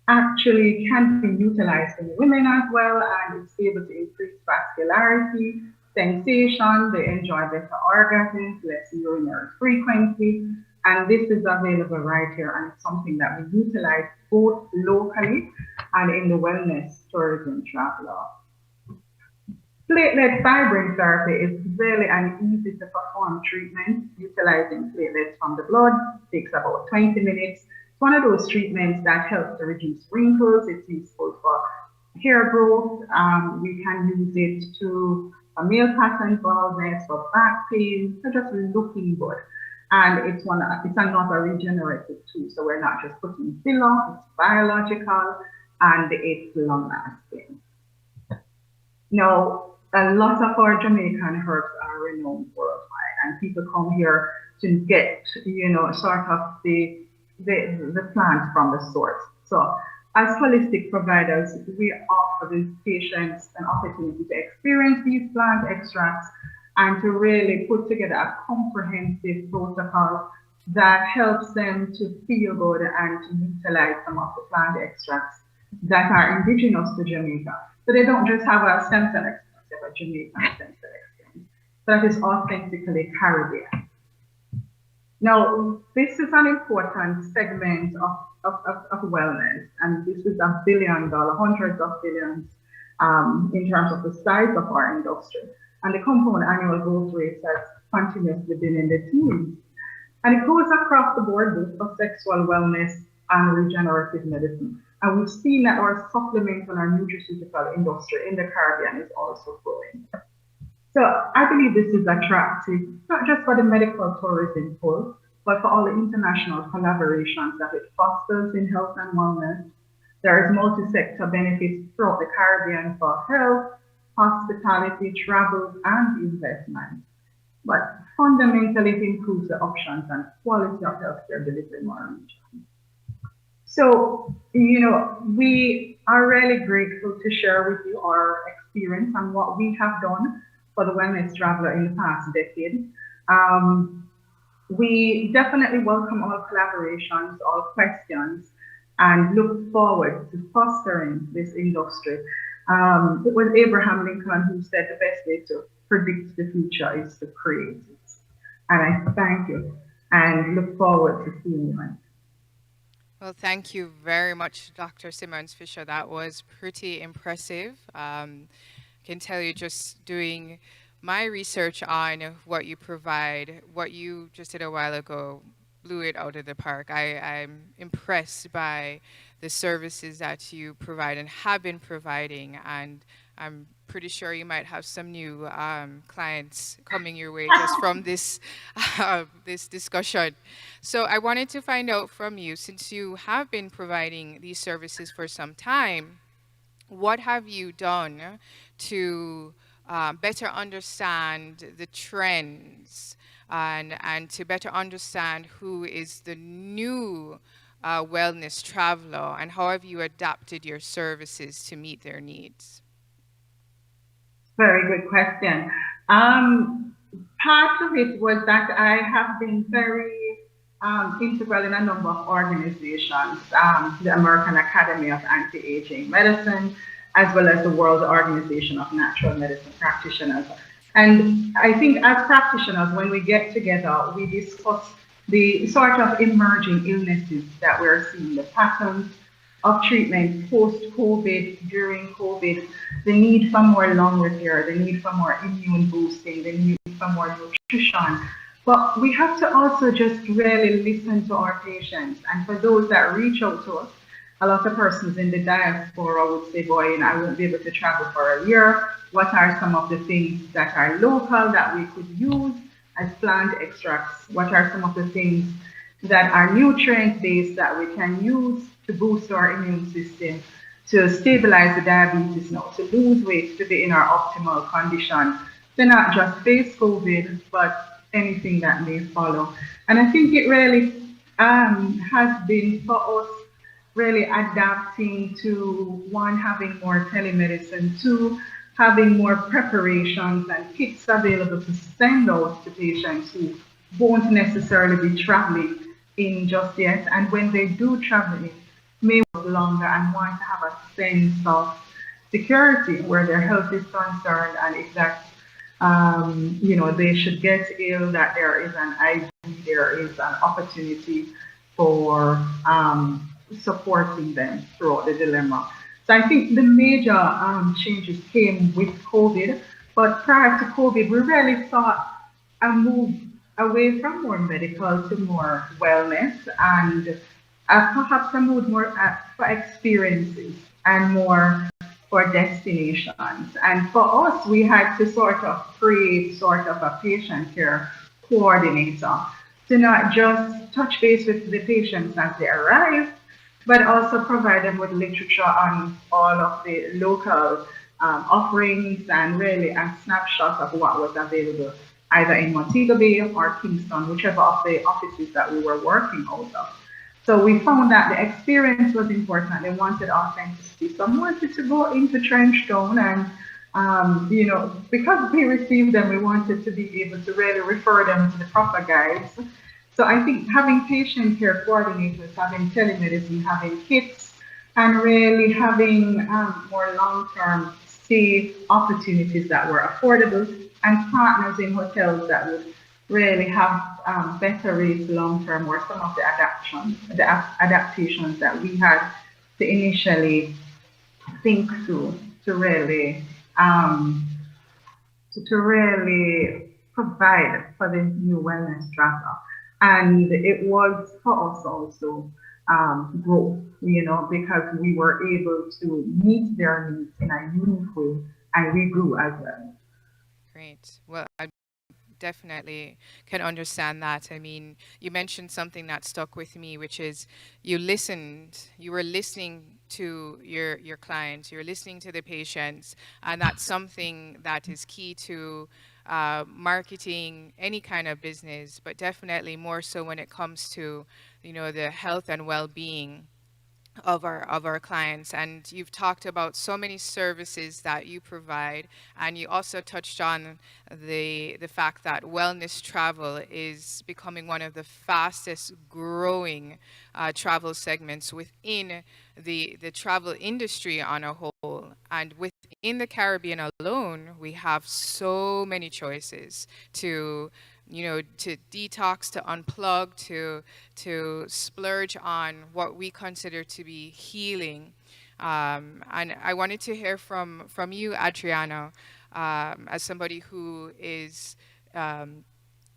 actually can be utilized in women as well, and it's able to increase vascularity, sensation, they enjoy better orgasms, less urinary frequency, and this is available right here, and it's something that we utilize both locally and in the wellness tourism traveler. Platelet fibrin therapy is really an easy to perform treatment utilizing platelets from the blood. It takes about 20 minutes. It's one of those treatments that helps to reduce wrinkles. It's useful for hair growth. We can use it to male pattern baldness, for back pain, for just looking good. And it's another regenerative tool. So we're not just putting filler, it's biological and it's long lasting. Now, a lot of our Jamaican herbs are renowned worldwide, and people come here to get, sort of the plant from the source. So as holistic providers, we offer these patients an opportunity to experience these plant extracts and to really put together a comprehensive protocol that helps them to feel good and to utilize some of the plant extracts that are indigenous to Jamaica. So they don't just have a stem cell experience, they have a Jamaican stem cell experience that is authentically Caribbean. Now, this is an important segment of wellness, and this is $1 billion, hundreds of billions in terms of the size of our industry. And the compound annual growth rate has continuously been in the teens. And it goes across the board, both for sexual wellness and regenerative medicine. And we've seen that our supplement and our nutraceutical industry in the Caribbean is also growing. So I believe this is attractive, not just for the medical tourism pull, but for all the international collaborations that it fosters in health and wellness. There is multi-sector benefits throughout the Caribbean for health, hospitality, travel, and investment. But fundamentally, it improves the options and quality of healthcare delivery in our region. So, we are really grateful to share with you our experience and what we have done for the wellness traveler in the past decade. We definitely welcome all collaborations, all questions, and look forward to fostering this industry. It was Abraham Lincoln who said the best way to predict the future is to create it. And I thank you and look forward to seeing you. Well, thank you very much, Dr. Simmons-Fisher. That was pretty impressive. I can tell you, just doing my research on what you provide, what you just did a while ago, blew it out of the park. I'm impressed by the services that you provide and have been providing, and I'm pretty sure you might have some new clients coming your way just from this this discussion. So I wanted to find out from you, since you have been providing these services for some time, what have you done to better understand the trends and to better understand who is the new wellness traveler, and how have you adapted your services to meet their needs? Very good question. Part of it was that I have been very integral in a number of organizations, the American Academy of Anti-Aging Medicine, as well as the World Organization of Natural Medicine Practitioners. And I think as practitioners, when we get together, we discuss the sort of emerging illnesses that we're seeing, the patterns of treatment post-COVID, during COVID, the need for more lung repair, the need for more immune boosting, the need for more nutrition. But we have to also just really listen to our patients. And for those that reach out to us, a lot of persons in the diaspora would say, boy, you know, I won't be able to travel for a year. What are some of the things that are local that we could use as plant extracts? What are some of the things that are nutrient-based that we can use to boost our immune system, to stabilize the diabetes now, to lose weight, to be in our optimal condition, to not just face COVID, but anything that may follow. And I think it really has been for us really adapting to, one, having more telemedicine, two, having more preparations and kits available to send out to patients who won't necessarily be traveling in just yet. And when they do travel in, may work longer and want to have a sense of security where their health is concerned, and if that you know, they should get ill, that there is an ID, there is an opportunity for supporting them throughout the dilemma. So I think the major changes came with COVID, but prior to COVID, we really saw a move away from more medical to more wellness, and perhaps a move more for experiences and more for destinations. And for us, we had to sort of create sort of a patient care coordinator to not just touch base with the patients as they arrive, but also provide them with literature on all of the local offerings and really a snapshot of what was available either in Montego Bay or Kingston, whichever of the offices that we were working out of. So we found that the experience was important. They wanted authenticity. Some wanted to go into Trenchtown and, you know, because we received them, we wanted to be able to really refer them to the proper guides. So I think having patient care coordinators, having telemedicine, having kits, and really having more long-term stay opportunities that were affordable, and partners in hotels that would really have better rates long-term, were some of the adaptations that we had to initially think through to really provide for the new wellness traveler. And it was for us also growth, you know, because we were able to meet their needs in a unique way, and we grew as well. Great. Well, I definitely can understand that. I mean, you mentioned something that stuck with me, which is you were listening to your clients, you're listening to the patients, and that's something that is key to marketing any kind of business, but definitely more so when it comes to, you know, the health and well-being of our clients. And you've talked about so many services that you provide, and you also touched on the fact that wellness travel is becoming one of the fastest growing travel segments within the travel industry on a whole. And within the Caribbean alone, we have so many choices to, you know, to detox, to unplug, to splurge on what we consider to be healing. And I wanted to hear from you, Adriano, as somebody who is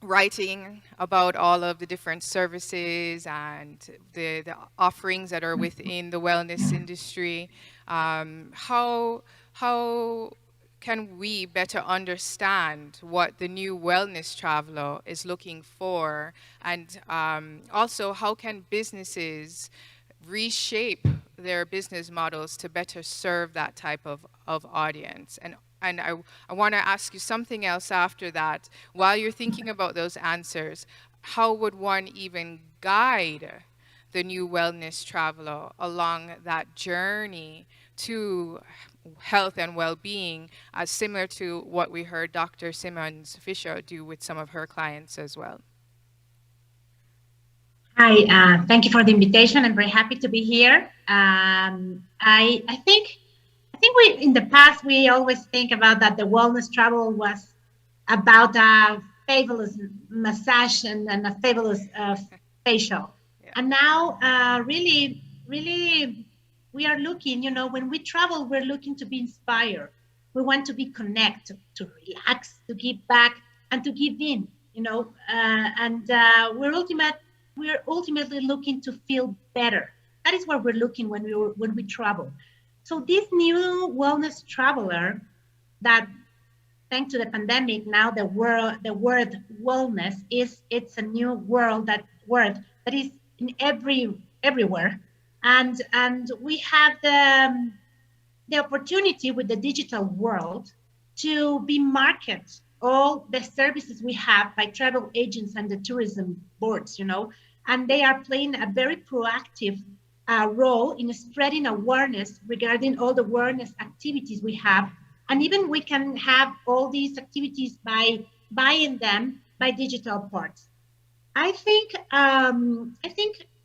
writing about all of the different services and the offerings that are within the wellness industry. How how can we better understand what the new wellness traveler is looking for? And also, how can businesses reshape their business models to better serve that type of audience? And I want to ask you something else after that. While you're thinking about those answers, how would one even guide the new wellness traveler along that journey to health and well-being, similar to what we heard Dr. Simmons Fisher do with some of her clients as well? Hi, thank you for the invitation. I'm very happy to be here. I think we in the past we always think about that the wellness travel was about a fabulous massage and a fabulous facial, and now really we are looking. You know, when we travel, we're looking to be inspired. We want to be connected, to relax, to give back, and to give in. You know, and we're ultimately looking to feel better. That is what we're looking when we travel. So this new wellness traveler, that thanks to the pandemic, now the word wellness it's a new word that is in everywhere, and we have the opportunity with the digital world to be market all the services we have by travel agents and the tourism boards, you know, and they are playing a very proactive role in spreading awareness regarding all the wellness activities we have. And even we can have all these activities by buying them by digital parts. I think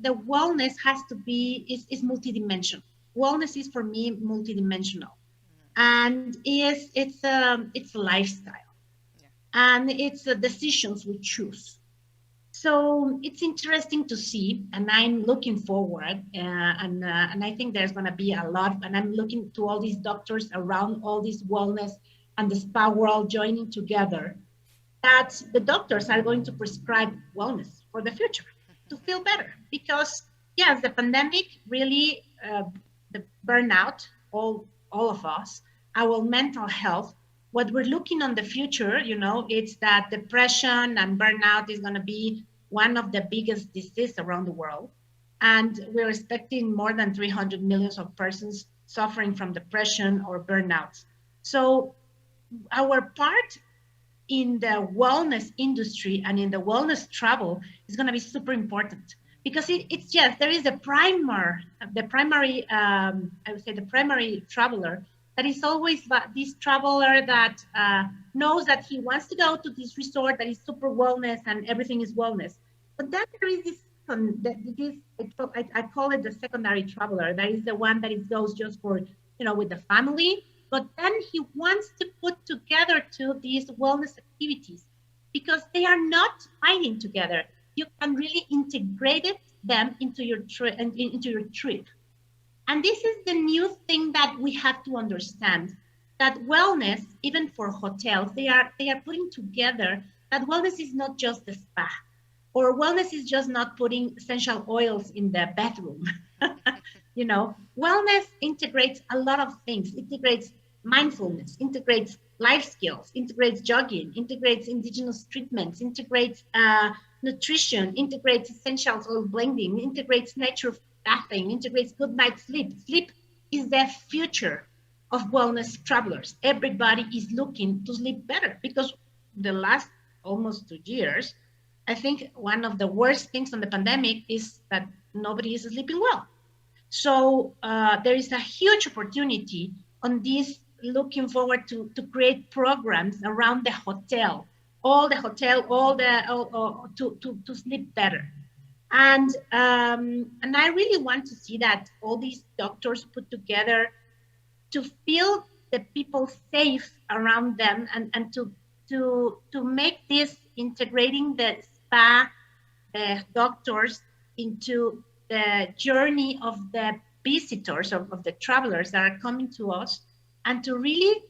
the wellness has to be is multidimensional. Wellness is for me multidimensional, and it's a lifestyle, and it's the decisions we choose. So it's interesting to see, and I'm looking forward, and I think there's going to be a lot. And I'm looking to all these doctors around all this wellness and the spa world joining together, that the doctors are going to prescribe wellness for the future to feel better. Because yes, the pandemic really the burnout all of us, our mental health. What we're looking on the future, you know, it's that depression and burnout is going to be one of the biggest diseases around the world. And we're expecting more than 300 million of persons suffering from depression or burnout. So our part in the wellness industry and in the wellness travel is going to be super important, because it's just, there is the primary, I would say the primary traveler that is always this traveler that knows that he wants to go to this resort that is super wellness and everything is wellness. But then there is this, I call it the secondary traveler. That is the one that it goes just for, you know, with the family. But then he wants to put together to these wellness activities, because they are not fighting together. You can really integrate them into your trip. And this is the new thing that we have to understand, that wellness, even for hotels, they are putting together that wellness is not just the spa, or wellness is just not putting essential oils in the bathroom. You know, wellness integrates a lot of things. It integrates mindfulness, integrates life skills, integrates jogging, integrates indigenous treatments, integrates nutrition, integrates essentials oil blending, integrates nature bathing, integrates good night's sleep. Sleep is the future of wellness travelers. Everybody is looking to sleep better, because the last almost 2 years, I think one of the worst things on the pandemic is that nobody is sleeping well. So there is a huge opportunity on this, looking forward to create programs around the hotel, to sleep better. And I really want to see that all these doctors put together to feel the people safe around them, and to make this integrating the spa, the doctors into the journey of the visitors, of the travelers that are coming to us, and to really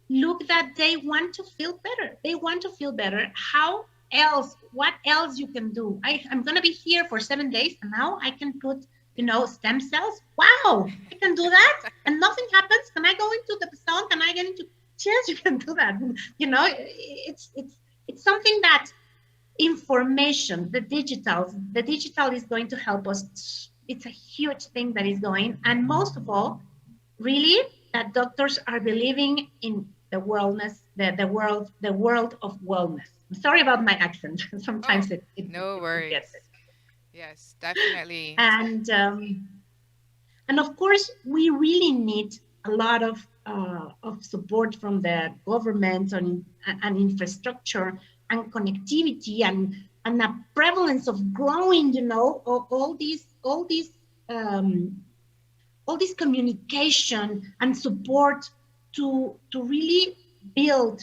look that they want to feel better. They want to feel better. How else? What else you can do? I'm going to be here for 7 days, and now I can put, stem cells. Wow, I can do that, and nothing happens. Can I go into the salon? Can I get into? Yes, you can do that. It's something that information, the digital is going to help us. It's a huge thing that is going, and most of all, really, that doctors are believing in the wellness, the world of wellness. I'm sorry about my accent. Sometimes it No worries. gets it. Yes, definitely. And of course, we really need a lot of support from the government and infrastructure and connectivity and a prevalence of growing, all this communication and support to really build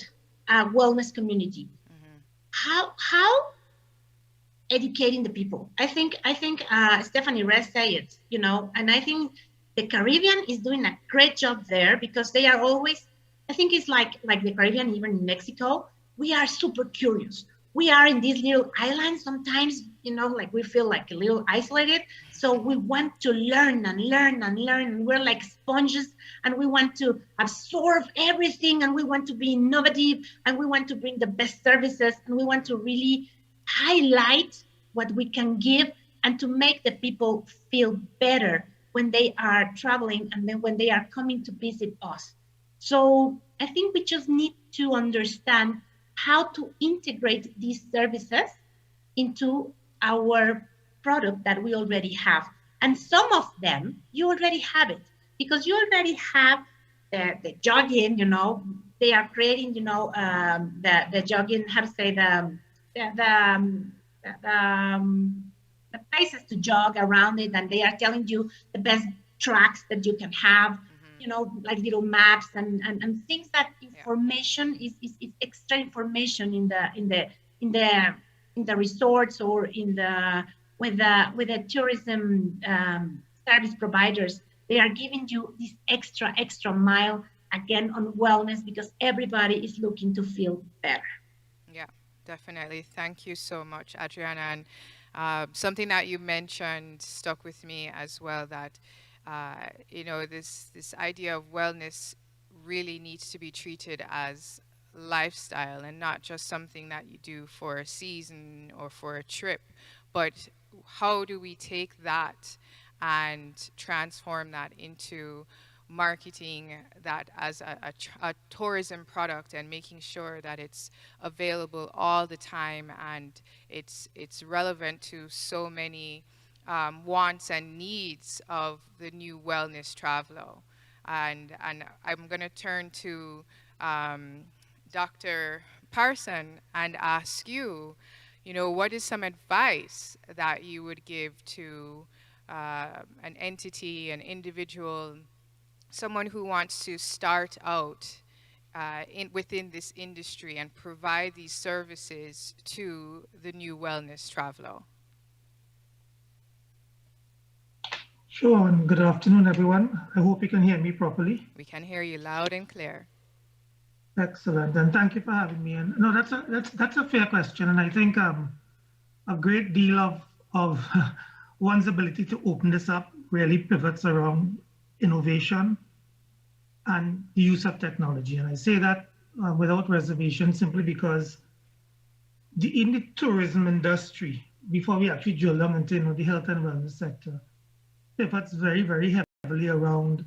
a wellness community. How educating the people? I think Stephanie Rest said it, and I think the Caribbean is doing a great job there because they are always, I think it's like the Caribbean, even in Mexico, we are super curious. We are in these little islands sometimes, like we feel like a little isolated. So we want to learn and learn and learn. And we're like sponges and we want to absorb everything and we want to be innovative and we want to bring the best services and we want to really highlight what we can give and to make the people feel better when they are traveling and then when they are coming to visit us. So I think we just need to understand how to integrate these services into our product that we already have. And some of them, you already have it because you already have the jogging, they are creating, the jogging, how to say the places to jog around it, and they are telling you the best tracks that you can have, like little maps and things that information is extra information in the resorts or with the tourism service providers. They are giving you this extra mile again on wellness because everybody is looking to feel better. Yeah, definitely. Thank you so much, Adriana. And something that you mentioned stuck with me as well, that this idea of wellness really needs to be treated as lifestyle and not just something that you do for a season or for a trip. But how do we take that and transform that into marketing that as a tourism product and making sure that it's available all the time and it's relevant to so many wants and needs of the new wellness traveler. And I'm going to turn to Dr. Parson and ask you, what is some advice that you would give to an entity, an individual, someone who wants to start out within this industry and provide these services to the new wellness traveler? Sure, and good afternoon, everyone. I hope you can hear me properly. We can hear you loud and clear. Excellent, and thank you for having me. And no, that's a fair question, and I think a great deal of one's ability to open this up really pivots around innovation and the use of technology. And I say that without reservation, simply because in the tourism industry, before we actually drill down into the health and wellness sector, pivots very, very heavily around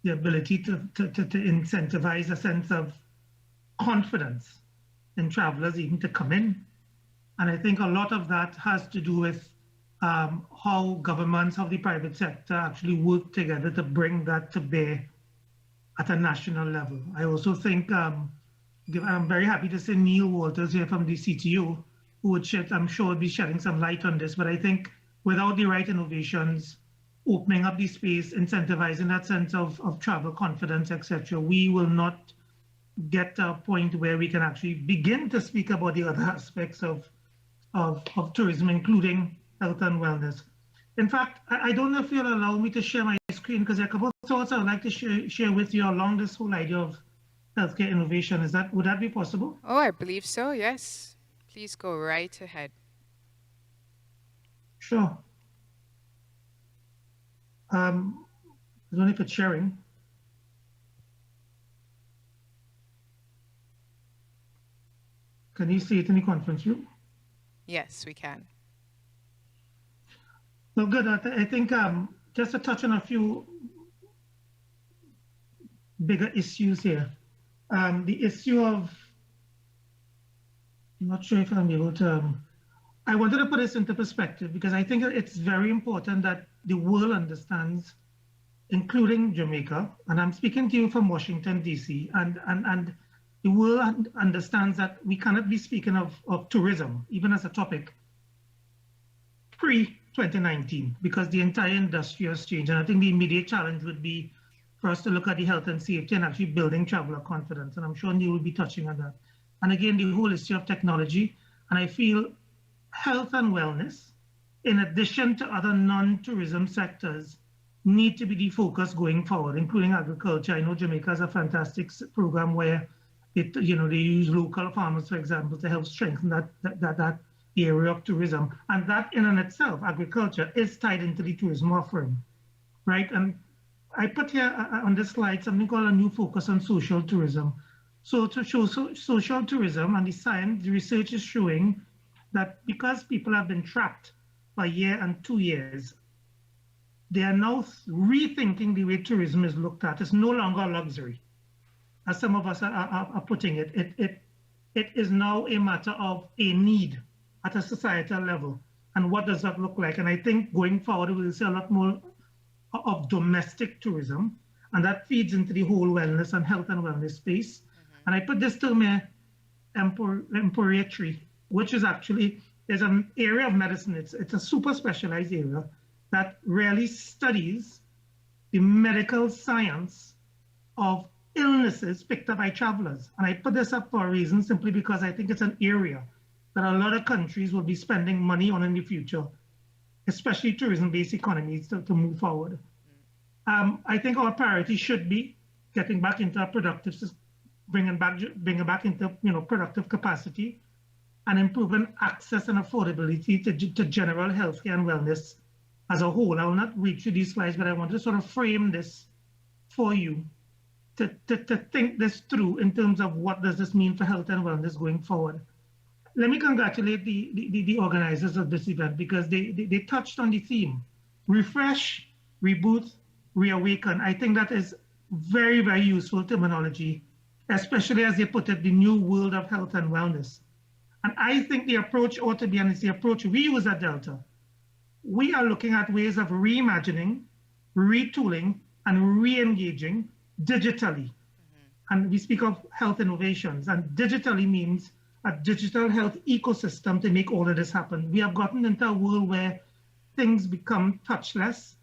the ability to incentivize a sense of confidence in travelers even to come in. And I think a lot of that has to do with how governments, how the private sector actually work together to bring that to bear at a national level. I also think, I'm very happy to see Neil Walters here from the CTO, who would I'm sure would be shedding some light on this, but I think without the right innovations, opening up the space, incentivizing that sense of travel confidence, etc., we will not get to a point where we can actually begin to speak about the other aspects of tourism, including health and wellness. In fact, I don't know if you'll allow me to share my screen because there are a couple of thoughts I would like to share with you along this whole idea of healthcare innovation. Would that be possible? Oh, I believe so, yes. Please go right ahead. Sure. I don't know if it's sharing. Can you see it in the conference room? Yes, we can. Well, good. I think just to touch on a few bigger issues here. The issue of, I'm not sure if I'm able to, I wanted to put this into perspective because I think it's very important that the world understands, including Jamaica, and I'm speaking to you from Washington, D.C., and the world understands that we cannot be speaking of tourism, even as a topic, pre-2019, because the entire industry has changed. And I think the immediate challenge would be for us to look at the health and safety and actually building traveler confidence. And I'm sure Neil will be touching on that. And again, the whole issue of technology. And I feel health and wellness, in addition to other non-tourism sectors, need to be the focus going forward, including agriculture. I know Jamaica has a fantastic program where they use local farmers, for example, to help strengthen that area of tourism. And that in and itself, agriculture, is tied into the tourism offering, right? And I put here on this slide something called a new focus on social tourism. So to show social tourism and the science, the research is showing that because people have been trapped for a year and 2 years, they are now rethinking the way tourism is looked at. It's no longer a luxury, as some of us are putting it. It is now a matter of a need at a societal level. And what does that look like? And I think going forward, we will see a lot more of domestic tourism, and that feeds into the whole wellness and health and wellness space. And I put this term here, emporiatry, which is actually, there's an area of medicine, it's a super specialized area that really studies the medical science of illnesses picked up by travelers. And I put this up for a reason, simply because I think it's an area that a lot of countries will be spending money on in the future, especially tourism-based economies to move forward. I think our priority should be getting back into a productive, bringing back into productive capacity, and improving access and affordability to general healthcare and wellness as a whole. I will not read through these slides, but I want to sort of frame this for you to think this through in terms of what does this mean for health and wellness going forward. Let me congratulate the organizers of this event, because they touched on the theme, refresh, reboot, reawaken. I think that is very, very useful terminology, especially as they put it, the new world of health and wellness. And I think the approach ought to be, and it's the approach we use at Delta. We are looking at ways of reimagining, retooling, and re-engaging digitally. And we speak of health innovations, and digitally means a digital health ecosystem to make all of this happen. We have gotten into a world where things become touchless,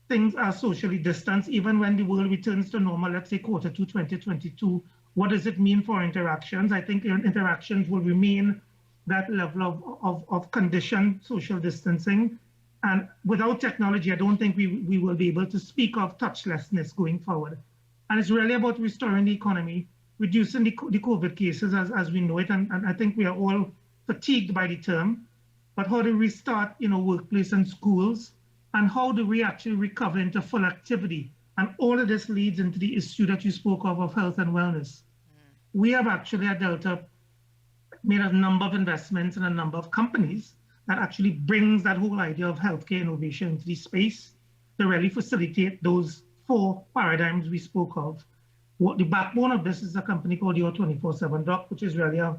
things are socially distanced, even when the world returns to normal, let's say Q2 2022. What does it mean for interactions? I think interactions will remain that level of conditioned social distancing. And without technology, I don't think we will be able to speak of touchlessness going forward. And it's really about restoring the economy, reducing the COVID cases as we know it. And I think we are all fatigued by the term, but how to restart workplace and schools, and how do we actually recover into full activity? And all of this leads into the issue that you spoke of health and wellness. We have actually at Delta made a number of investments in a number of companies that actually brings that whole idea of healthcare innovation into the space to really facilitate those 4 paradigms we spoke of. What the backbone of this is a company called Your 24/7 Doc, which is really a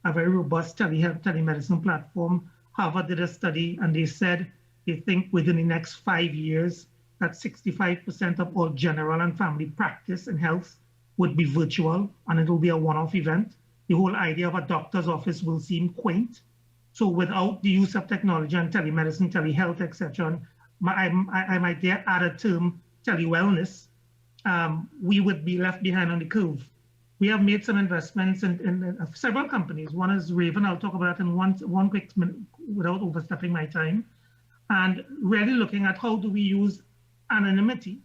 very robust telemedicine platform. Harvard did a study, and they said they think within the next 5 years that 65% of all general and family practice in health would be virtual, and it will be a one-off event. The whole idea of a doctor's office will seem quaint. So without the use of technology and telemedicine, telehealth, etc., I might dare add a term, telewellness, we would be left behind on the curve. We have made some investments in several companies. One is Raven. I'll talk about that in one quick minute without overstepping my time. And really looking at how do we use anonymity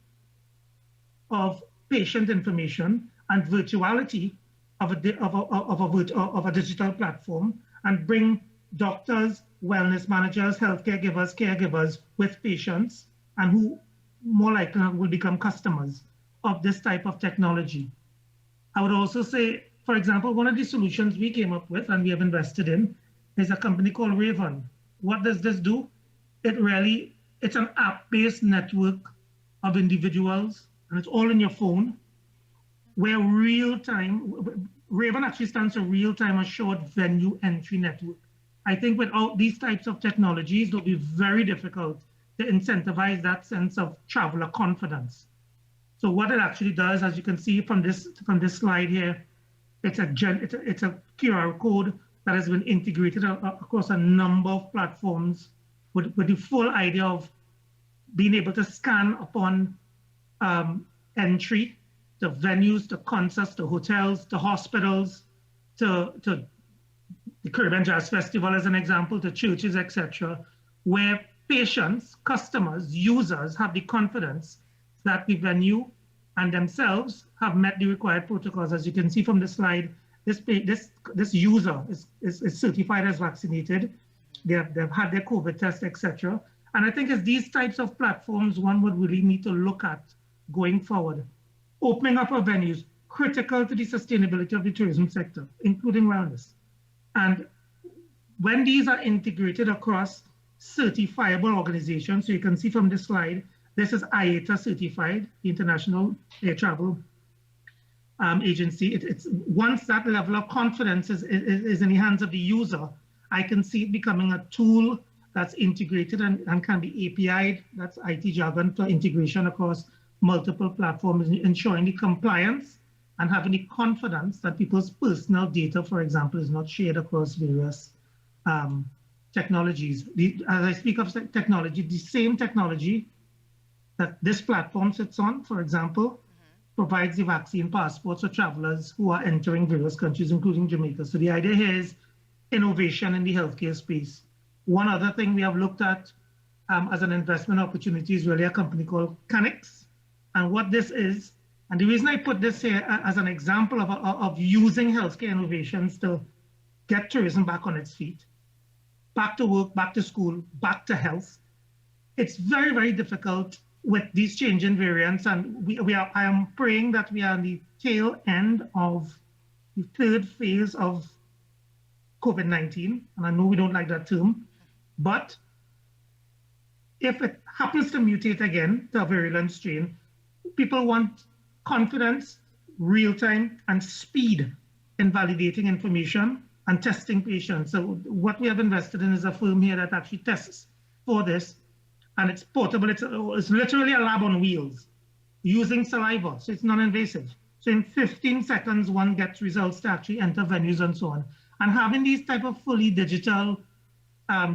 of patient information and virtuality of a digital platform, and bring doctors, wellness managers, healthcare givers, caregivers with patients, and who more likely will become customers of this type of technology. I would also say, for example, one of the solutions we came up with and we have invested in is a company called Raven. What does this do? It's an app-based network of individuals, and it's all in your phone, where Raven actually stands for Real-Time Assured Venue Entry Network. I think without these types of technologies, it'll be very difficult to incentivize that sense of traveler confidence. So what it actually does, as you can see from this slide here, it's a QR code that has been integrated across a number of platforms with the full idea of being able to scan upon entry to venues, to concerts, to hotels, to hospitals, to the Caribbean Jazz Festival as an example, to churches, etc., where patients, customers, users have the confidence that the venue and themselves have met the required protocols. As you can see from the slide, this user is certified as vaccinated. They've had their COVID test, etc. And I think it's these types of platforms one would really need to look at going forward. Opening up our venues, critical to the sustainability of the tourism sector, including wellness. And when these are integrated across certifiable organizations, so you can see from this slide, this is IATA certified, the International Air Travel Agency. It's once that level of confidence is in the hands of the user, I can see it becoming a tool that's integrated and can be API'd, that's IT jargon, for integration across multiple platforms, ensuring the compliance and having the confidence that people's personal data, for example, is not shared across various technologies. As I speak of technology, the same technology that this platform sits on, for example, provides the vaccine passports for travelers who are entering various countries, including Jamaica. So the idea here is innovation in the healthcare space. One other thing we have looked at as an investment opportunity is really a company called Canix. And what this is, and the reason I put this here as an example of using healthcare innovations to get tourism back on its feet, back to work, back to school, back to health. It's very, very difficult with these changing variants, and I am praying that we are on the tail end of the third phase of COVID-19, and I know we don't like that term, but if it happens to mutate again to a virulent strain, people want confidence, real time, and speed in validating information and testing patients. So what we have invested in is a firm here that actually tests for this, and it's portable. It's literally a lab on wheels using saliva, so it's non-invasive. So in 15 seconds, one gets results to actually enter venues and so on. And having these type of fully digital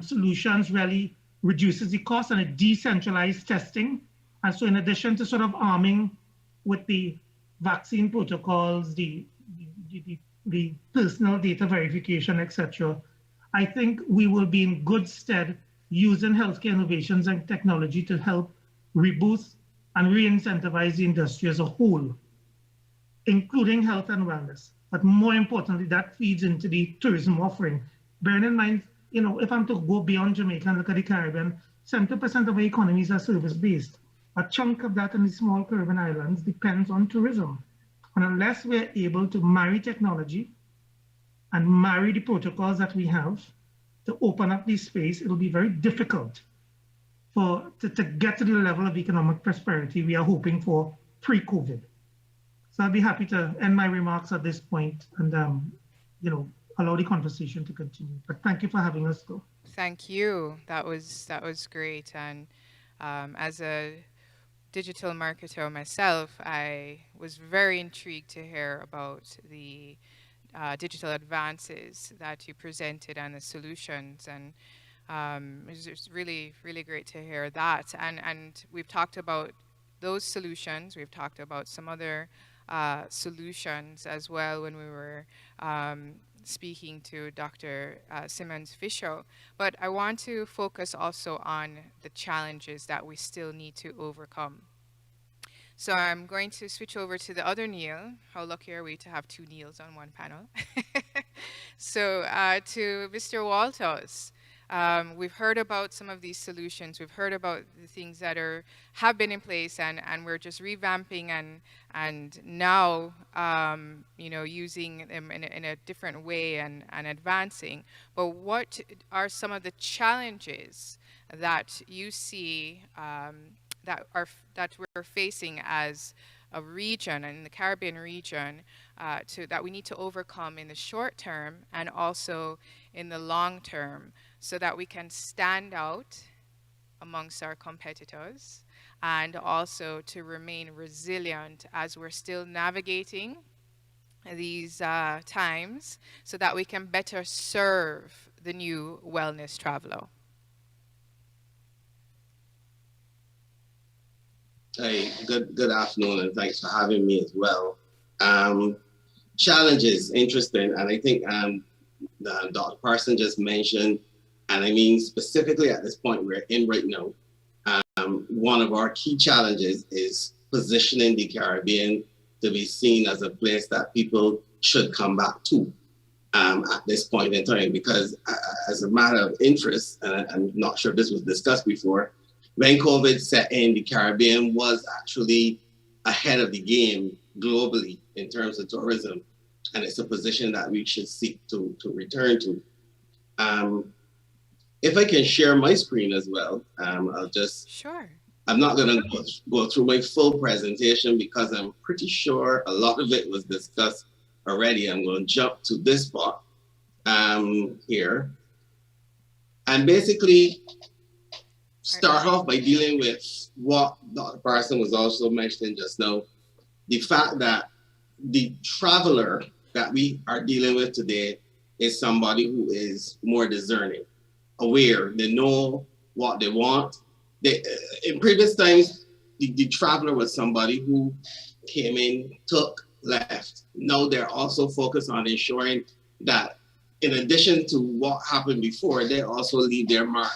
solutions really reduces the cost, and it decentralized testing. And so in addition to sort of arming with the vaccine protocols, the personal data verification, etc., I think we will be in good stead using healthcare innovations and technology to help reboost and re-incentivize the industry as a whole, including health and wellness. But more importantly, that feeds into the tourism offering. Bearing in mind, if I'm to go beyond Jamaica and look at the Caribbean, 70% of our economies are service-based. A chunk of that in the small Caribbean islands depends on tourism. And unless we're able to marry technology and marry the protocols that we have to open up this space, it'll be very difficult to get to the level of economic prosperity we are hoping for pre-COVID. So I'd be happy to end my remarks at this point and allow the conversation to continue. But thank you for having us, though. Thank you. That was great. And as a digital marketer myself, I was very intrigued to hear about the digital advances that you presented and the solutions, and it was just really, really great to hear that. And we've talked about those solutions. We've talked about some other solutions as well when we were speaking to Dr. Simmons-Fisher. But I want to focus also on the challenges that we still need to overcome. So I'm going to switch over to the other Neil. How lucky are we to have two Neils on one panel? So to Mr. Walters, We've heard about some of these solutions. We've heard about the things that have been in place, and we're just revamping and now using them in a different way and advancing. But what are some of the challenges that you see that we're facing as a region, in the Caribbean region, that we need to overcome in the short term and also in the long term, so that we can stand out amongst our competitors and also to remain resilient as we're still navigating these times, so that we can better serve the new wellness traveler? Hey, good afternoon, and thanks for having me as well. Challenges, interesting, and I think Dr. Parson just mentioned, and I mean specifically at this point we're in right now, one of our key challenges is positioning the Caribbean to be seen as a place that people should come back to at this point in time, because as a matter of interest, and I'm not sure if this was discussed before, when COVID set in, the Caribbean was actually ahead of the game globally in terms of tourism, and it's a position that we should seek to return to. If I can share my screen as well, I'll just... Sure. I'm not going to go through my full presentation because I'm pretty sure a lot of it was discussed already. I'm going to jump to this spot here, and basically start off by dealing with what Dr. Parson was also mentioning just now, the fact that the traveler that we are dealing with today is somebody who is more discerning, aware. They know what they want. In previous times, the traveler was somebody who came in, took, left. Now they're also focused on ensuring that in addition to what happened before, they also leave their mark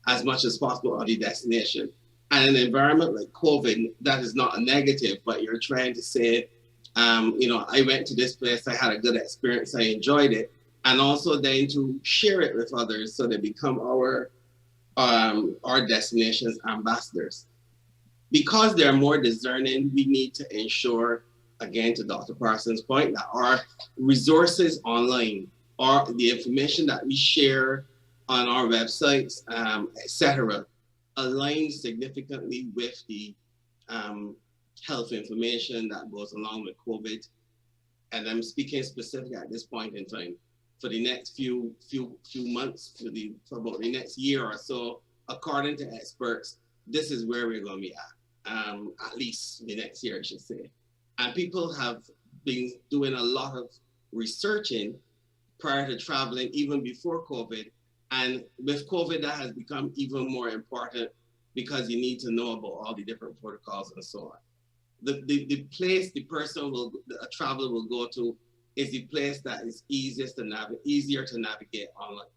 as much as possible on the destination. And in an environment like COVID, that is not a negative, but you're trying to say, I went to this place, I had a good experience, I enjoyed it, and also then to share it with others so they become our destination's ambassadors. Because they're more discerning, we need to ensure, again, to Dr. Parsons' point, that our resources online, or the information that we share on our websites, etc., aligns significantly with the health information that goes along with COVID. And I'm speaking specifically at this point in time. For the next few months, for about the next year or so, according to experts, this is where we're going to be at least the next year, I should say. And people have been doing a lot of researching prior to traveling, even before COVID. And with COVID, that has become even more important because you need to know about all the different protocols and so on. The place a traveler will go to is the place that is easier to navigate online.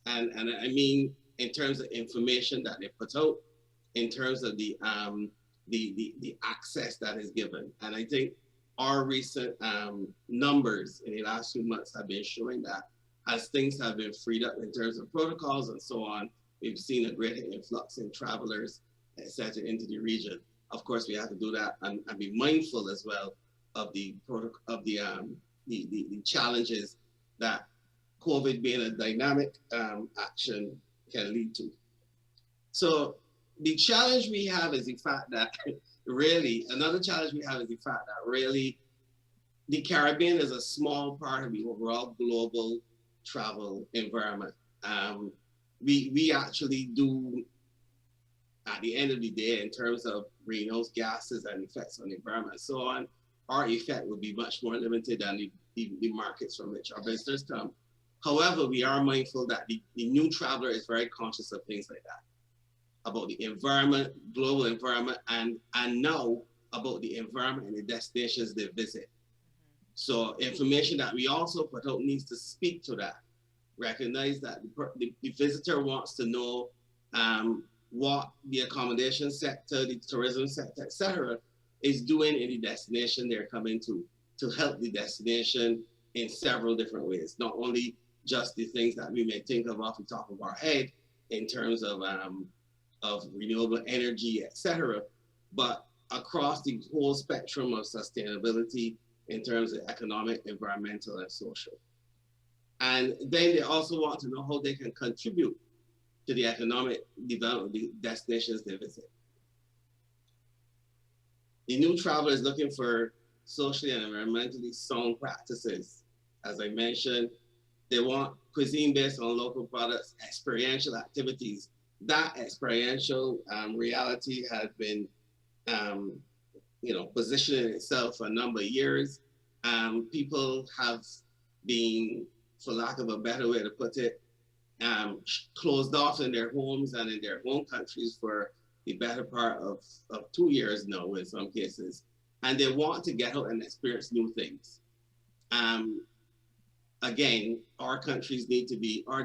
And I mean, in terms of information that they put out, in terms of the access that is given. And I think our recent numbers in the last few months have been showing that as things have been freed up in terms of protocols and so on, we've seen a greater influx in travelers, etc., into the region. Of course, we have to do that and be mindful as well of the challenges that COVID being a dynamic action can lead to. So the challenge we have is the fact that another challenge we have is the fact that really the Caribbean is a small part of the overall global travel environment. We actually do, at the end of the day, in terms of greenhouse gases and effects on the environment and so on, our effect would be much more limited than the markets from which our visitors come. However, we are mindful that the new traveler is very conscious of things like that, about the environment, global environment, and now about the environment and the destinations they visit. So information that we also put out needs to speak to that. Recognize that the visitor wants to know what the accommodation sector, the tourism sector, etc., is doing in the destination they're coming to help the destination in several different ways. Not only just the things that we may think of off the top of our head in terms of renewable energy, etc., but across the whole spectrum of sustainability in terms of economic, environmental, and social. And then they also want to know how they can contribute to the economic development of the destinations they visit. The new traveler is looking for socially and environmentally sound practices. As I mentioned, they want cuisine based on local products, experiential activities. That experiential reality has been, positioning itself for a number of years. People have been, for lack of a better way to put it, closed off in their homes and in their home countries for the better part of 2 years now in some cases. And they want to get out and experience new things. Again, our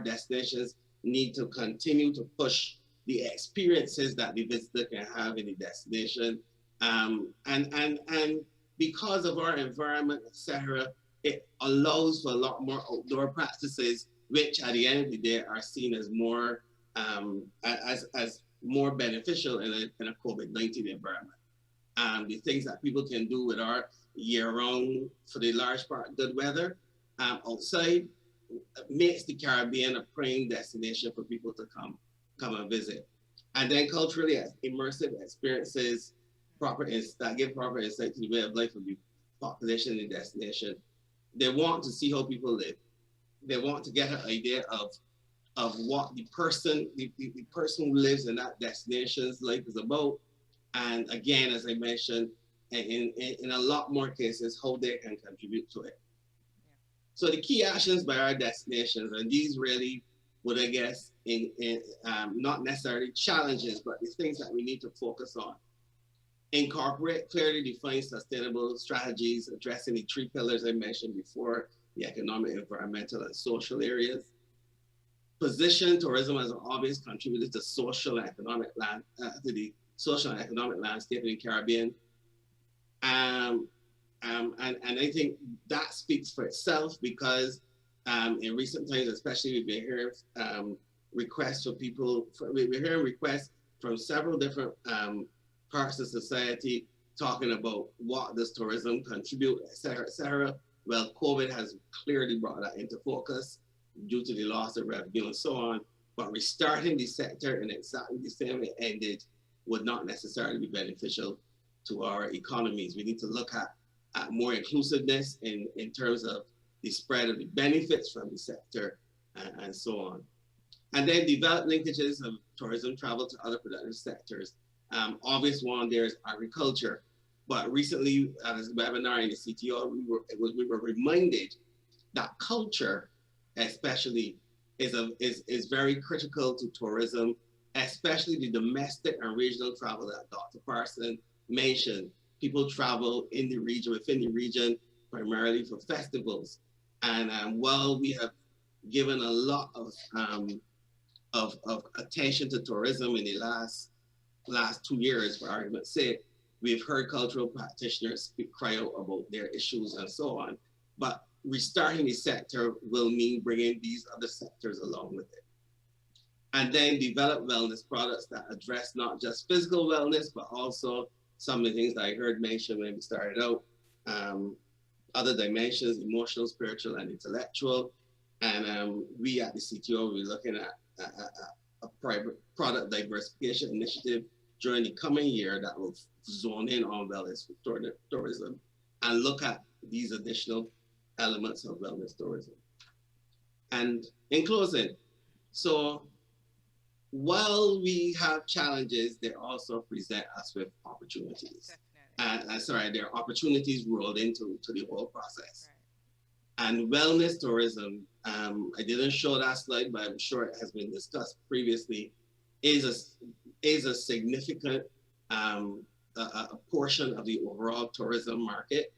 destinations need to continue to push the experiences that the visitor can have in the destination. And because of our environment, etc., it allows for a lot more outdoor practices, which at the end of the day are seen as more as more beneficial in a COVID-19 environment. The things that people can do with our year-round, for the large part, good weather outside makes the Caribbean a prime destination for people to come and visit. And then culturally, immersive experiences that give proper insight to the way of life of the population in the destination. They want to see how people live. They want to get an idea of what the person who lives in that destination's life is about. And again, as I mentioned, in a lot more cases, how they can contribute to it. Yeah. So the key actions by our destinations, and these really would, I guess, not necessarily challenges, but the things that we need to focus on. Incorporate clearly defined sustainable strategies addressing the 3 pillars I mentioned before, the economic, environmental, and social areas. Position tourism as an obvious contributor to social and economic landscape in the Caribbean. And I think that speaks for itself because in recent times, especially, we've been hearing requests from several different parts of society talking about what does tourism contribute, et cetera, et cetera. Well, COVID has clearly brought that into focus due to the loss of revenue and so on. But restarting the sector in exactly the same way it ended would not necessarily be beneficial to our economies. We need to look at more inclusiveness in terms of the spread of the benefits from the sector and so on. And then develop linkages of tourism travel to other productive sectors. Obvious one there is agriculture. But recently, at this webinar in the CTO, we were reminded that culture, especially, is very critical to tourism, especially the domestic and regional travel that Dr. Parson mentioned. People travel in the region, within the region, primarily for festivals. And while we have given a lot of attention to tourism in the last 2 years, for argument's sake, we've heard cultural practitioners cry out about their issues and so on. But restarting the sector will mean bringing these other sectors along with it. And then develop wellness products that address not just physical wellness, but also some of the things that I heard mentioned when we started out, other dimensions, emotional, spiritual, and intellectual. And we at the CTO, we're looking at a private product diversification initiative during the coming year that will zone in on wellness tourism and look at these additional elements of wellness tourism. And in closing, so while we have challenges, they also present us with opportunities. There are opportunities rolled into the whole process. Right. And wellness tourism, I didn't show that slide, but I'm sure it has been discussed previously, is a significant a portion of the overall tourism market.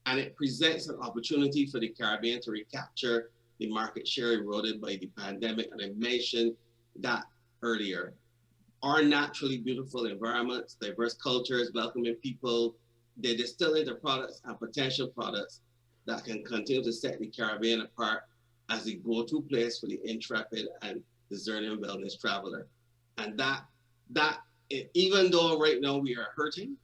And it presents an opportunity for the Caribbean to recapture the market share eroded by the pandemic. And I mentioned that earlier. Our naturally beautiful environments, diverse cultures, welcoming people, they distill into products and potential products that can continue to set the Caribbean apart as a go-to place for the intrepid and discerning wellness traveler. And even though right now we are hurting,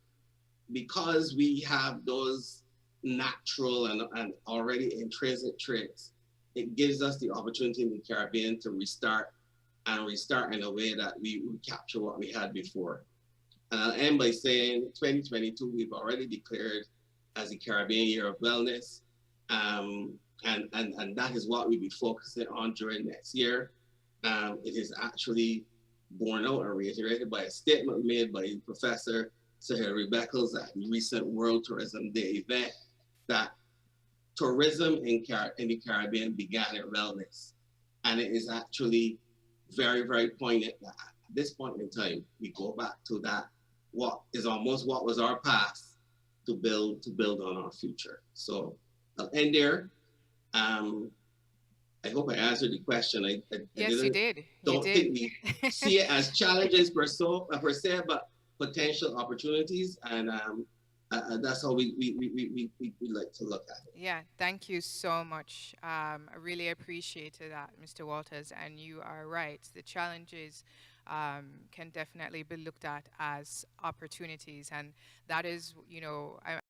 because we have those natural and already intrinsic traits, it gives us the opportunity in the Caribbean to restart in a way that we would capture what we had before. And I'll end by saying 2022, we've already declared as the Caribbean Year of Wellness. And that is what we'll be focusing on during next year. It is actually borne out and reiterated by a statement made by Professor Sir Hilary Beckles at the recent World Tourism Day event that tourism in the Caribbean began in wellness. And it is actually very, very poignant that at this point in time, we go back to that, what is almost what was our past, to build on our future. So I'll end there. I hope I answered the question. Yes, you did. Don't think we see it as challenges per se, but potential opportunities, and that's how we like to look at it. Yeah, thank you so much. I really appreciated that, Mr. Walters, and you are right. The challenges can definitely be looked at as opportunities, and that is,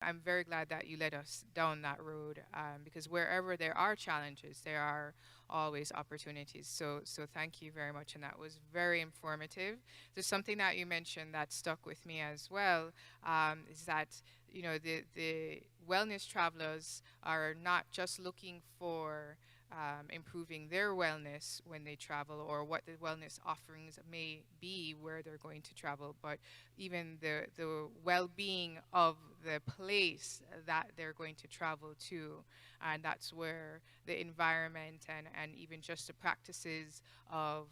I'm very glad that you led us down that road, because wherever there are challenges, there are always opportunities. So thank you very much, and that was very informative. There's something that you mentioned that stuck with me as well, is that the wellness travelers are not just looking for improving their wellness when they travel, or what the wellness offerings may be where they're going to travel, but even the well-being of the place that they're going to travel to. And that's where the environment and even just the practices of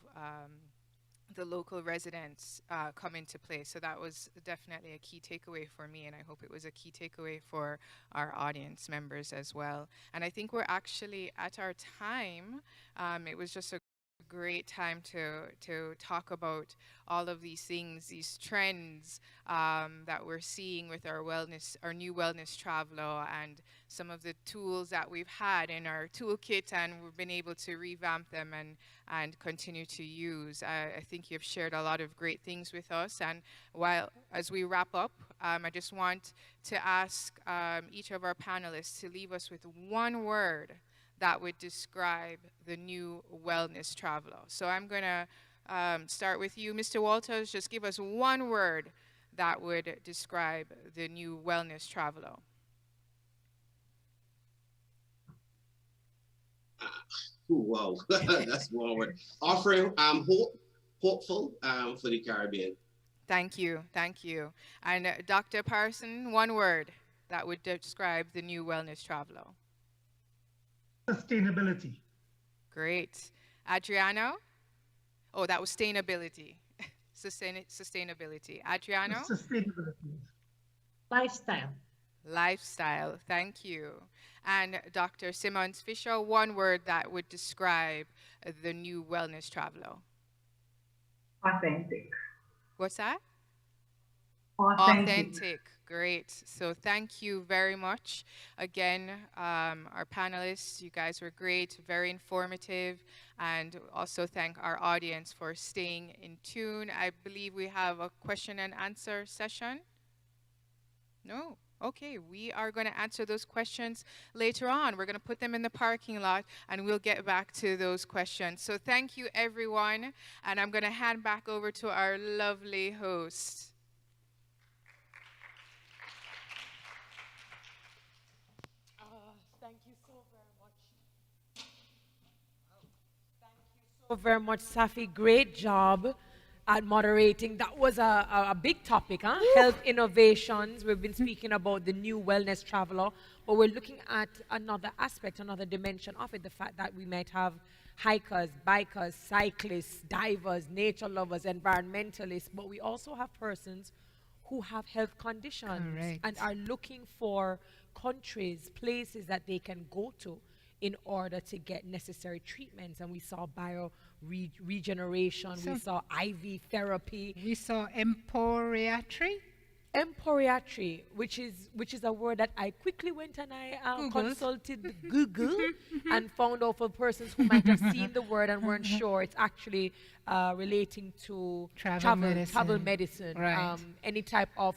the local residents come into play. So that was definitely a key takeaway for me, and I hope it was a key takeaway for our audience members as well. And I think we're actually at our time. It was just a great time to talk about all of these things, these trends that we're seeing with our new wellness traveler, and some of the tools that we've had in our toolkit, and we've been able to revamp them and continue to use. I think you've shared a lot of great things with us, and as we wrap up, I just want to ask each of our panelists to leave us with one word that would describe the new wellness traveler. So I'm going to start with you, Mr. Walters. Just give us one word that would describe the new wellness traveler. Wow, that's one word. Offering hopeful for the Caribbean. Thank you. And Dr. Parson, one word that would describe the new wellness traveler. Sustainability. Great. Adriano? Oh, that was sustainability. Sustainability. Adriano? Sustainability. Lifestyle. Thank you. And Dr. Simmons Fisher, one word that would describe the new wellness traveler. Authentic. What's that? Authentic. Great. So thank you very much. Again, our panelists, you guys were great, very informative, and also thank our audience for staying in tune. I believe we have a question and answer session. No? Okay, we are going to answer those questions later on. We're going to put them in the parking lot, and we'll get back to those questions. So thank you, everyone, and I'm going to hand back over to our lovely host. Thank you so very much. Thank you so very much, Safi. Great job at moderating. That was a big topic, huh? Health innovations. We've been speaking about the new wellness traveler, but we're looking at another aspect, another dimension of it, the fact that we might have hikers, bikers, cyclists, divers, nature lovers, environmentalists, but we also have persons who have health conditions and are looking for countries, places that they can go to in order to get necessary treatments. And we saw regeneration, we saw IV therapy. We saw emporiatry. emporiatry, which is a word that I quickly went and I consulted Google and found out for persons who might have seen the word and weren't sure, it's actually relating to travel medicine, Right. any type of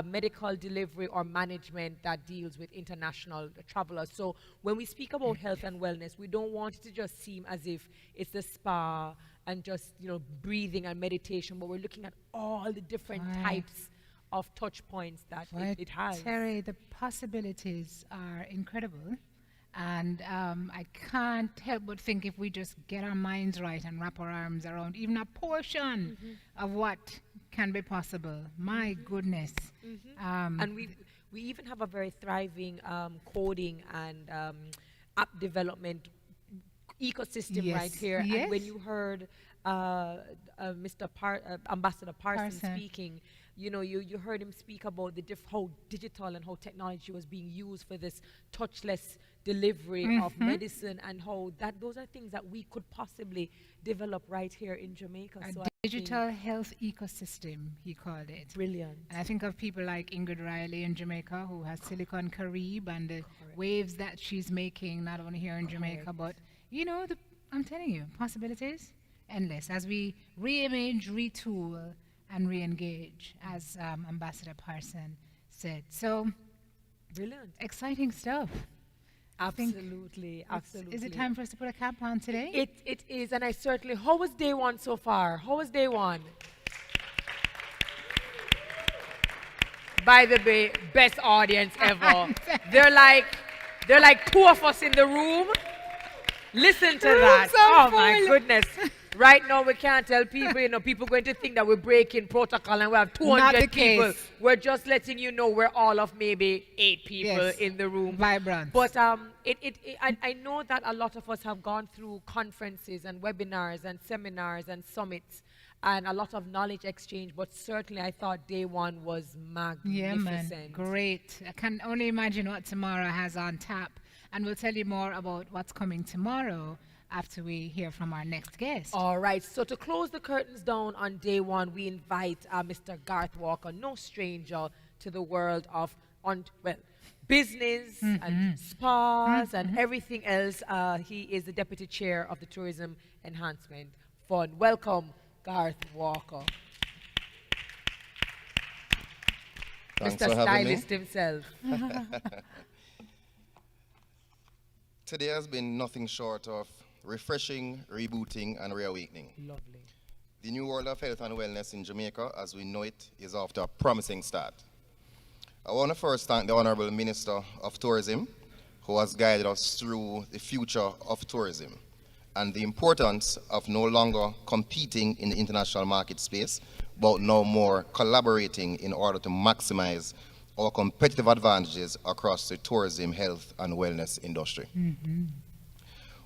medical delivery or management that deals with international travelers. So when we speak about health and wellness, we don't want it to just seem as if it's the spa and just breathing and meditation, but we're looking at all the different types of touch points that it has. Terry, the possibilities are incredible. And I can't help but think if we just get our minds right and wrap our arms around even a portion of what can be possible. My goodness. And we even have a very thriving coding and app development ecosystem right here. Yes. And when you heard Ambassador Parson speaking, you heard him speak about how digital and how technology was being used for this touchless delivery of medicine, and how those are things that we could possibly develop right here in Jamaica. A So digital health ecosystem, he called it. Brilliant. And I think of people like Ingrid Riley in Jamaica, who has Silicon Carib and the waves that she's making, not only here in Jamaica, but, I'm telling you, possibilities endless as we re-image, retool, and re-engage, as Ambassador Parson said. So, brilliant. Exciting stuff. Absolutely. Is it time for us to put a cap on today? It is, and how was day one so far? How was day one? By the way, best audience ever. They're like two of us in the room. Listen to that. Oh my goodness. Right now we can't tell people, people going to think that we're breaking protocol and we have 200 people. We're just letting you know we're all of maybe 8 people in the room. Vibrant. But I know that a lot of us have gone through conferences and webinars and seminars and summits and a lot of knowledge exchange, but certainly I thought day one was magnificent. Yeah, man. Great. I can only imagine what tomorrow has on tap. And we'll tell you more about what's coming tomorrow after we hear from our next guest. All right, so to close the curtains down on day one, we invite Mr. Garth Walker, no stranger to the world of business and spas and everything else. He is the Deputy Chair of the Tourism Enhancement Fund. Welcome, Garth Walker. Thanks Mr. for having Stylist me. himself. Today has been nothing short of refreshing, rebooting, and reawakening. Lovely. The new world of health and wellness in Jamaica, as we know it, is off to a promising start. I want to first thank the Honorable Minister of Tourism, who has guided us through the future of tourism and the importance of no longer competing in the international market space, but no more collaborating in order to maximize our competitive advantages across the tourism, health, and wellness industry.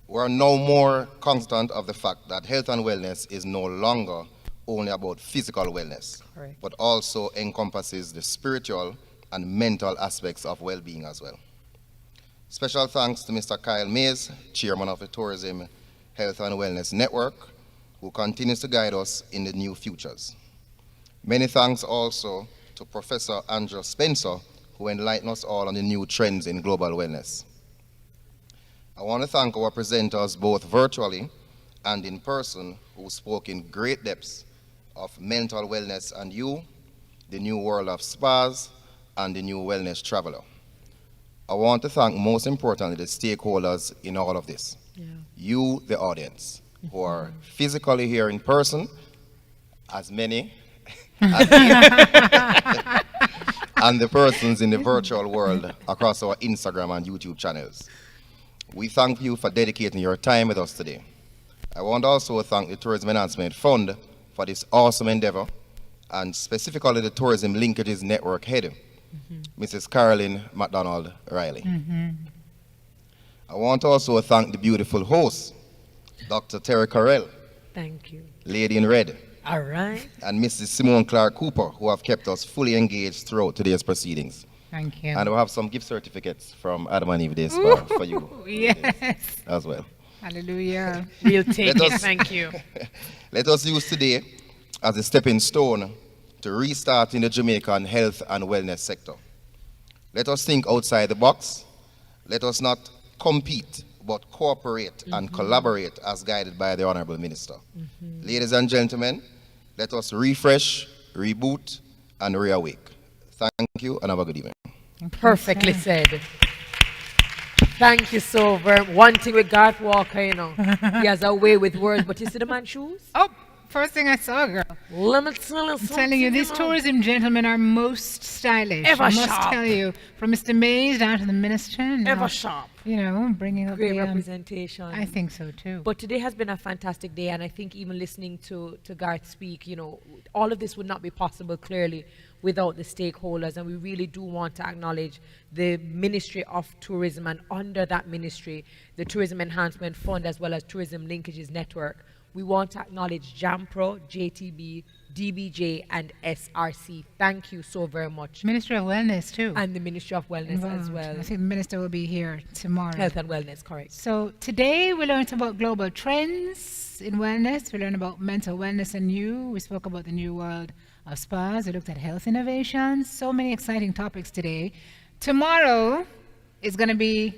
We are now more cognizant of the fact that health and wellness is no longer only about physical wellness, but also encompasses the spiritual and mental aspects of well-being as well. Special thanks to Mr. Kyle Mays, Chairman of the Tourism, Health and Wellness Network, who continues to guide us in the new futures. Many thanks also to Professor Andrew Spencer, who enlightened us all on the new trends in global wellness. I want to thank our presenters both virtually and in person who spoke in great depths of mental wellness and you, the new world of spas, and the new wellness traveler. I want to thank most importantly the stakeholders in all of this. You, the audience, who are physically here in person, as many, and the persons in the virtual world across our Instagram and YouTube channels. We thank you for dedicating your time with us today. I want also to thank the Tourism Enhancement Fund for this awesome endeavor, and specifically the Tourism Linkages Network head, Mrs. Carolyn McDonald Riley. I want also to thank the beautiful host, Dr. Terry Carell. Thank you. Lady in Red. All right. And Mrs. Simone Clark Cooper, who have kept us fully engaged throughout today's proceedings. Thank you. And we'll have some gift certificates from Adam and Eve Day Spa for you. Yes. As well. Hallelujah. We'll take it. Thank you. Let us use today as a stepping stone to restart in the Jamaican health and wellness sector. Let us think outside the box. Let us not compete, but cooperate and collaborate as guided by the Honorable Minister. Ladies and gentlemen, let us refresh, reboot, and reawake. Thank you, and have a good evening. Perfectly said. Thank you so very much. One thing with Garth Walker, you know, he has a way with words, but you see the man's shoes? Oh, first thing I saw, girl. Let me tell you I'm something. telling you, these tourism gentlemen are most stylish. Ever I must sharp. tell you, from Mr. Mays down to the minister. Ever sharp. You know, bringing up Great the, representation. I think so too. But today has been a fantastic day, and I think even listening to Garth speak, you know, all of this would not be possible clearly without the stakeholders, and we really do want to acknowledge the Ministry of Tourism, and under that ministry, the Tourism Enhancement Fund as well as Tourism Linkages Network. We want to acknowledge JAMPRO, JTB, DBJ, and SRC. Thank you so very much. Ministry of Wellness too. And the Ministry of Wellness as well. I think the minister will be here tomorrow. Health and Wellness, correct. So today we learned about global trends in wellness. We learned about mental wellness and you. We spoke about the new world of spas. We looked at health innovations. So many exciting topics today. Tomorrow is going to be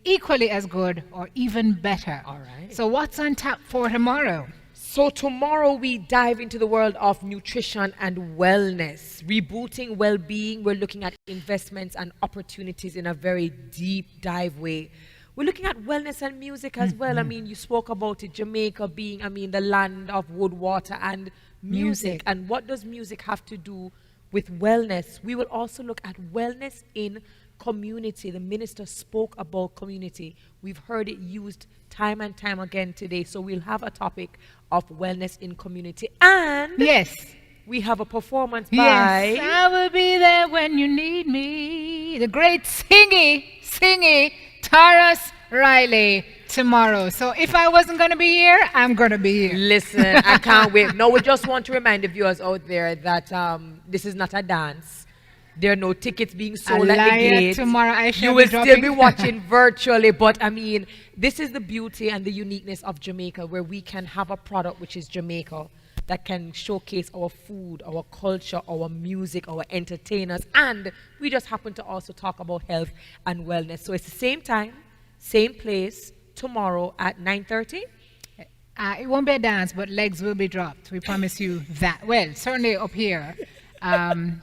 equally as good or even better. All right. So what's on tap for tomorrow? So tomorrow we dive into the world of nutrition and wellness, rebooting well-being. We're looking at investments and opportunities in a very deep dive way. We're looking at wellness and music as well. I mean, you spoke about it, Jamaica being, the land of wood, water, and music. And what does music have to do with wellness? We will also look at wellness in community. The minister spoke about community. We've heard it used time and time again today. So we'll have a topic of wellness in community. And yes, we have a performance by... Yes, I will be there when you need me. The great singy Taurus Riley tomorrow. So if I wasn't going to be here, I'm going to be here. Listen, I can't wait. No, we just want to remind the viewers out there that this is not a dance. There are no tickets being sold at the gate. Tomorrow I shall you will be still be watching virtually, but this is the beauty and the uniqueness of Jamaica, where we can have a product which is Jamaica that can showcase our food, our culture, our music, our entertainers, and we just happen to also talk about health and wellness. So it's the same time, same place, tomorrow at 9:30. It won't be a dance, but legs will be dropped. We promise you that. Well, certainly up here.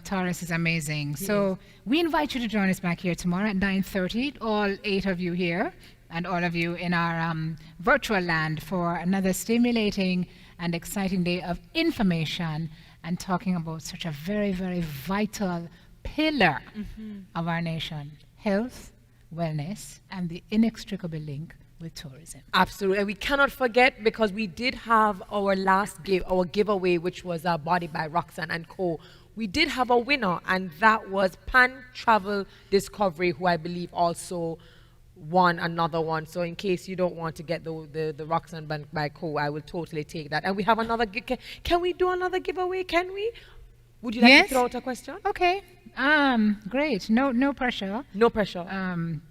Taurus is amazing. Yes. So we invite you to join us back here tomorrow at 9:30, all 8 of you here and all of you in our virtual land for another stimulating and exciting day of information and talking about such a very, very vital pillar of our nation, health, wellness, and the inextricable link with tourism. Absolutely. We cannot forget, because we did have our last giveaway, which was Body by Roxanne and Co. We did have a winner, and that was Pan Travel Discovery, who I believe also won another one. So in case you don't want to get the Roxanne by Co, I will totally take that. And we have another. Can we do another giveaway? Can we? Would you like to throw out a question? Okay. Great. No pressure. No pressure.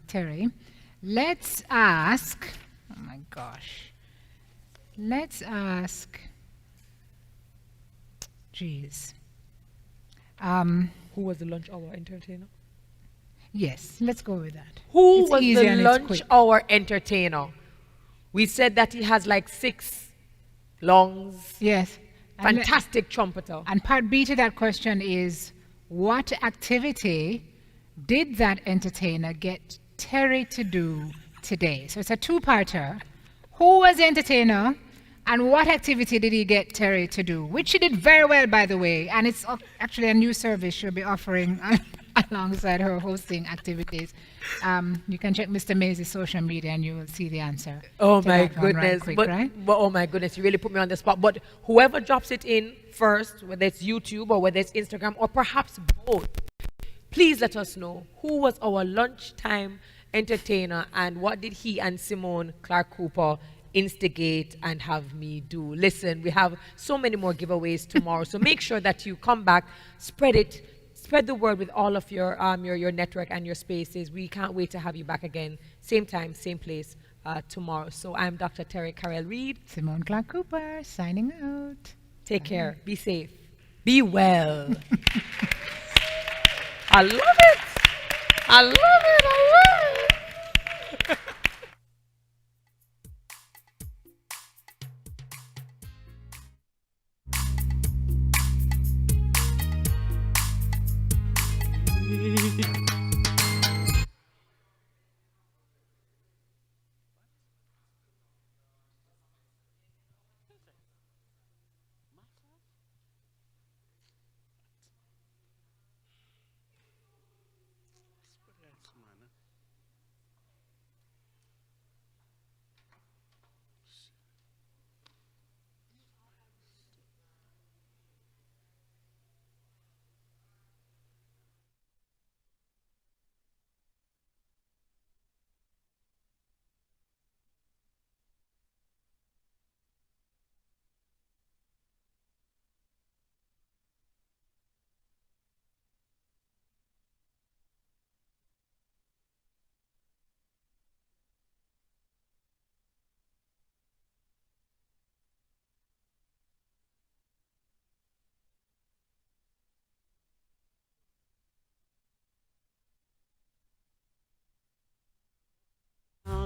Terry, let's ask. Oh my gosh. Let's ask. Jeez. Who was the lunch hour entertainer? Yes, let's go with that. Who was the lunch hour entertainer? We said that he has like 6 lungs. Yes. Fantastic trumpeter. And part B to that question is, what activity did that entertainer get Terry to do today? So it's a 2-parter. Who was the entertainer? And what activity did he get Terry to do? Which she did very well, by the way. And it's actually a new service she'll be offering alongside her hosting activities. You can check Mr. Mays' social media and you will see the answer. Oh my goodness. Right quick, right? Oh my goodness, you really put me on the spot. But whoever drops it in first, whether it's YouTube or whether it's Instagram or perhaps both, please let us know who was our lunchtime entertainer and what did he and Simone Clark Cooper instigate and have me do. Listen, we have so many more giveaways tomorrow, so make sure that you come back, spread the word with all of your network and your spaces. We can't wait to have you back again, same time, same place tomorrow. So I'm Dr. Terry Carell Reed. Simone Clark Cooper signing out. Take care. Be safe. Be well. I love it. I love it. I love it.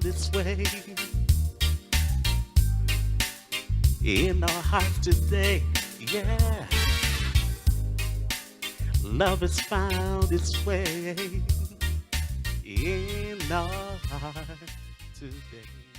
This way in our hearts today, yeah. Love has found its way in our heart today.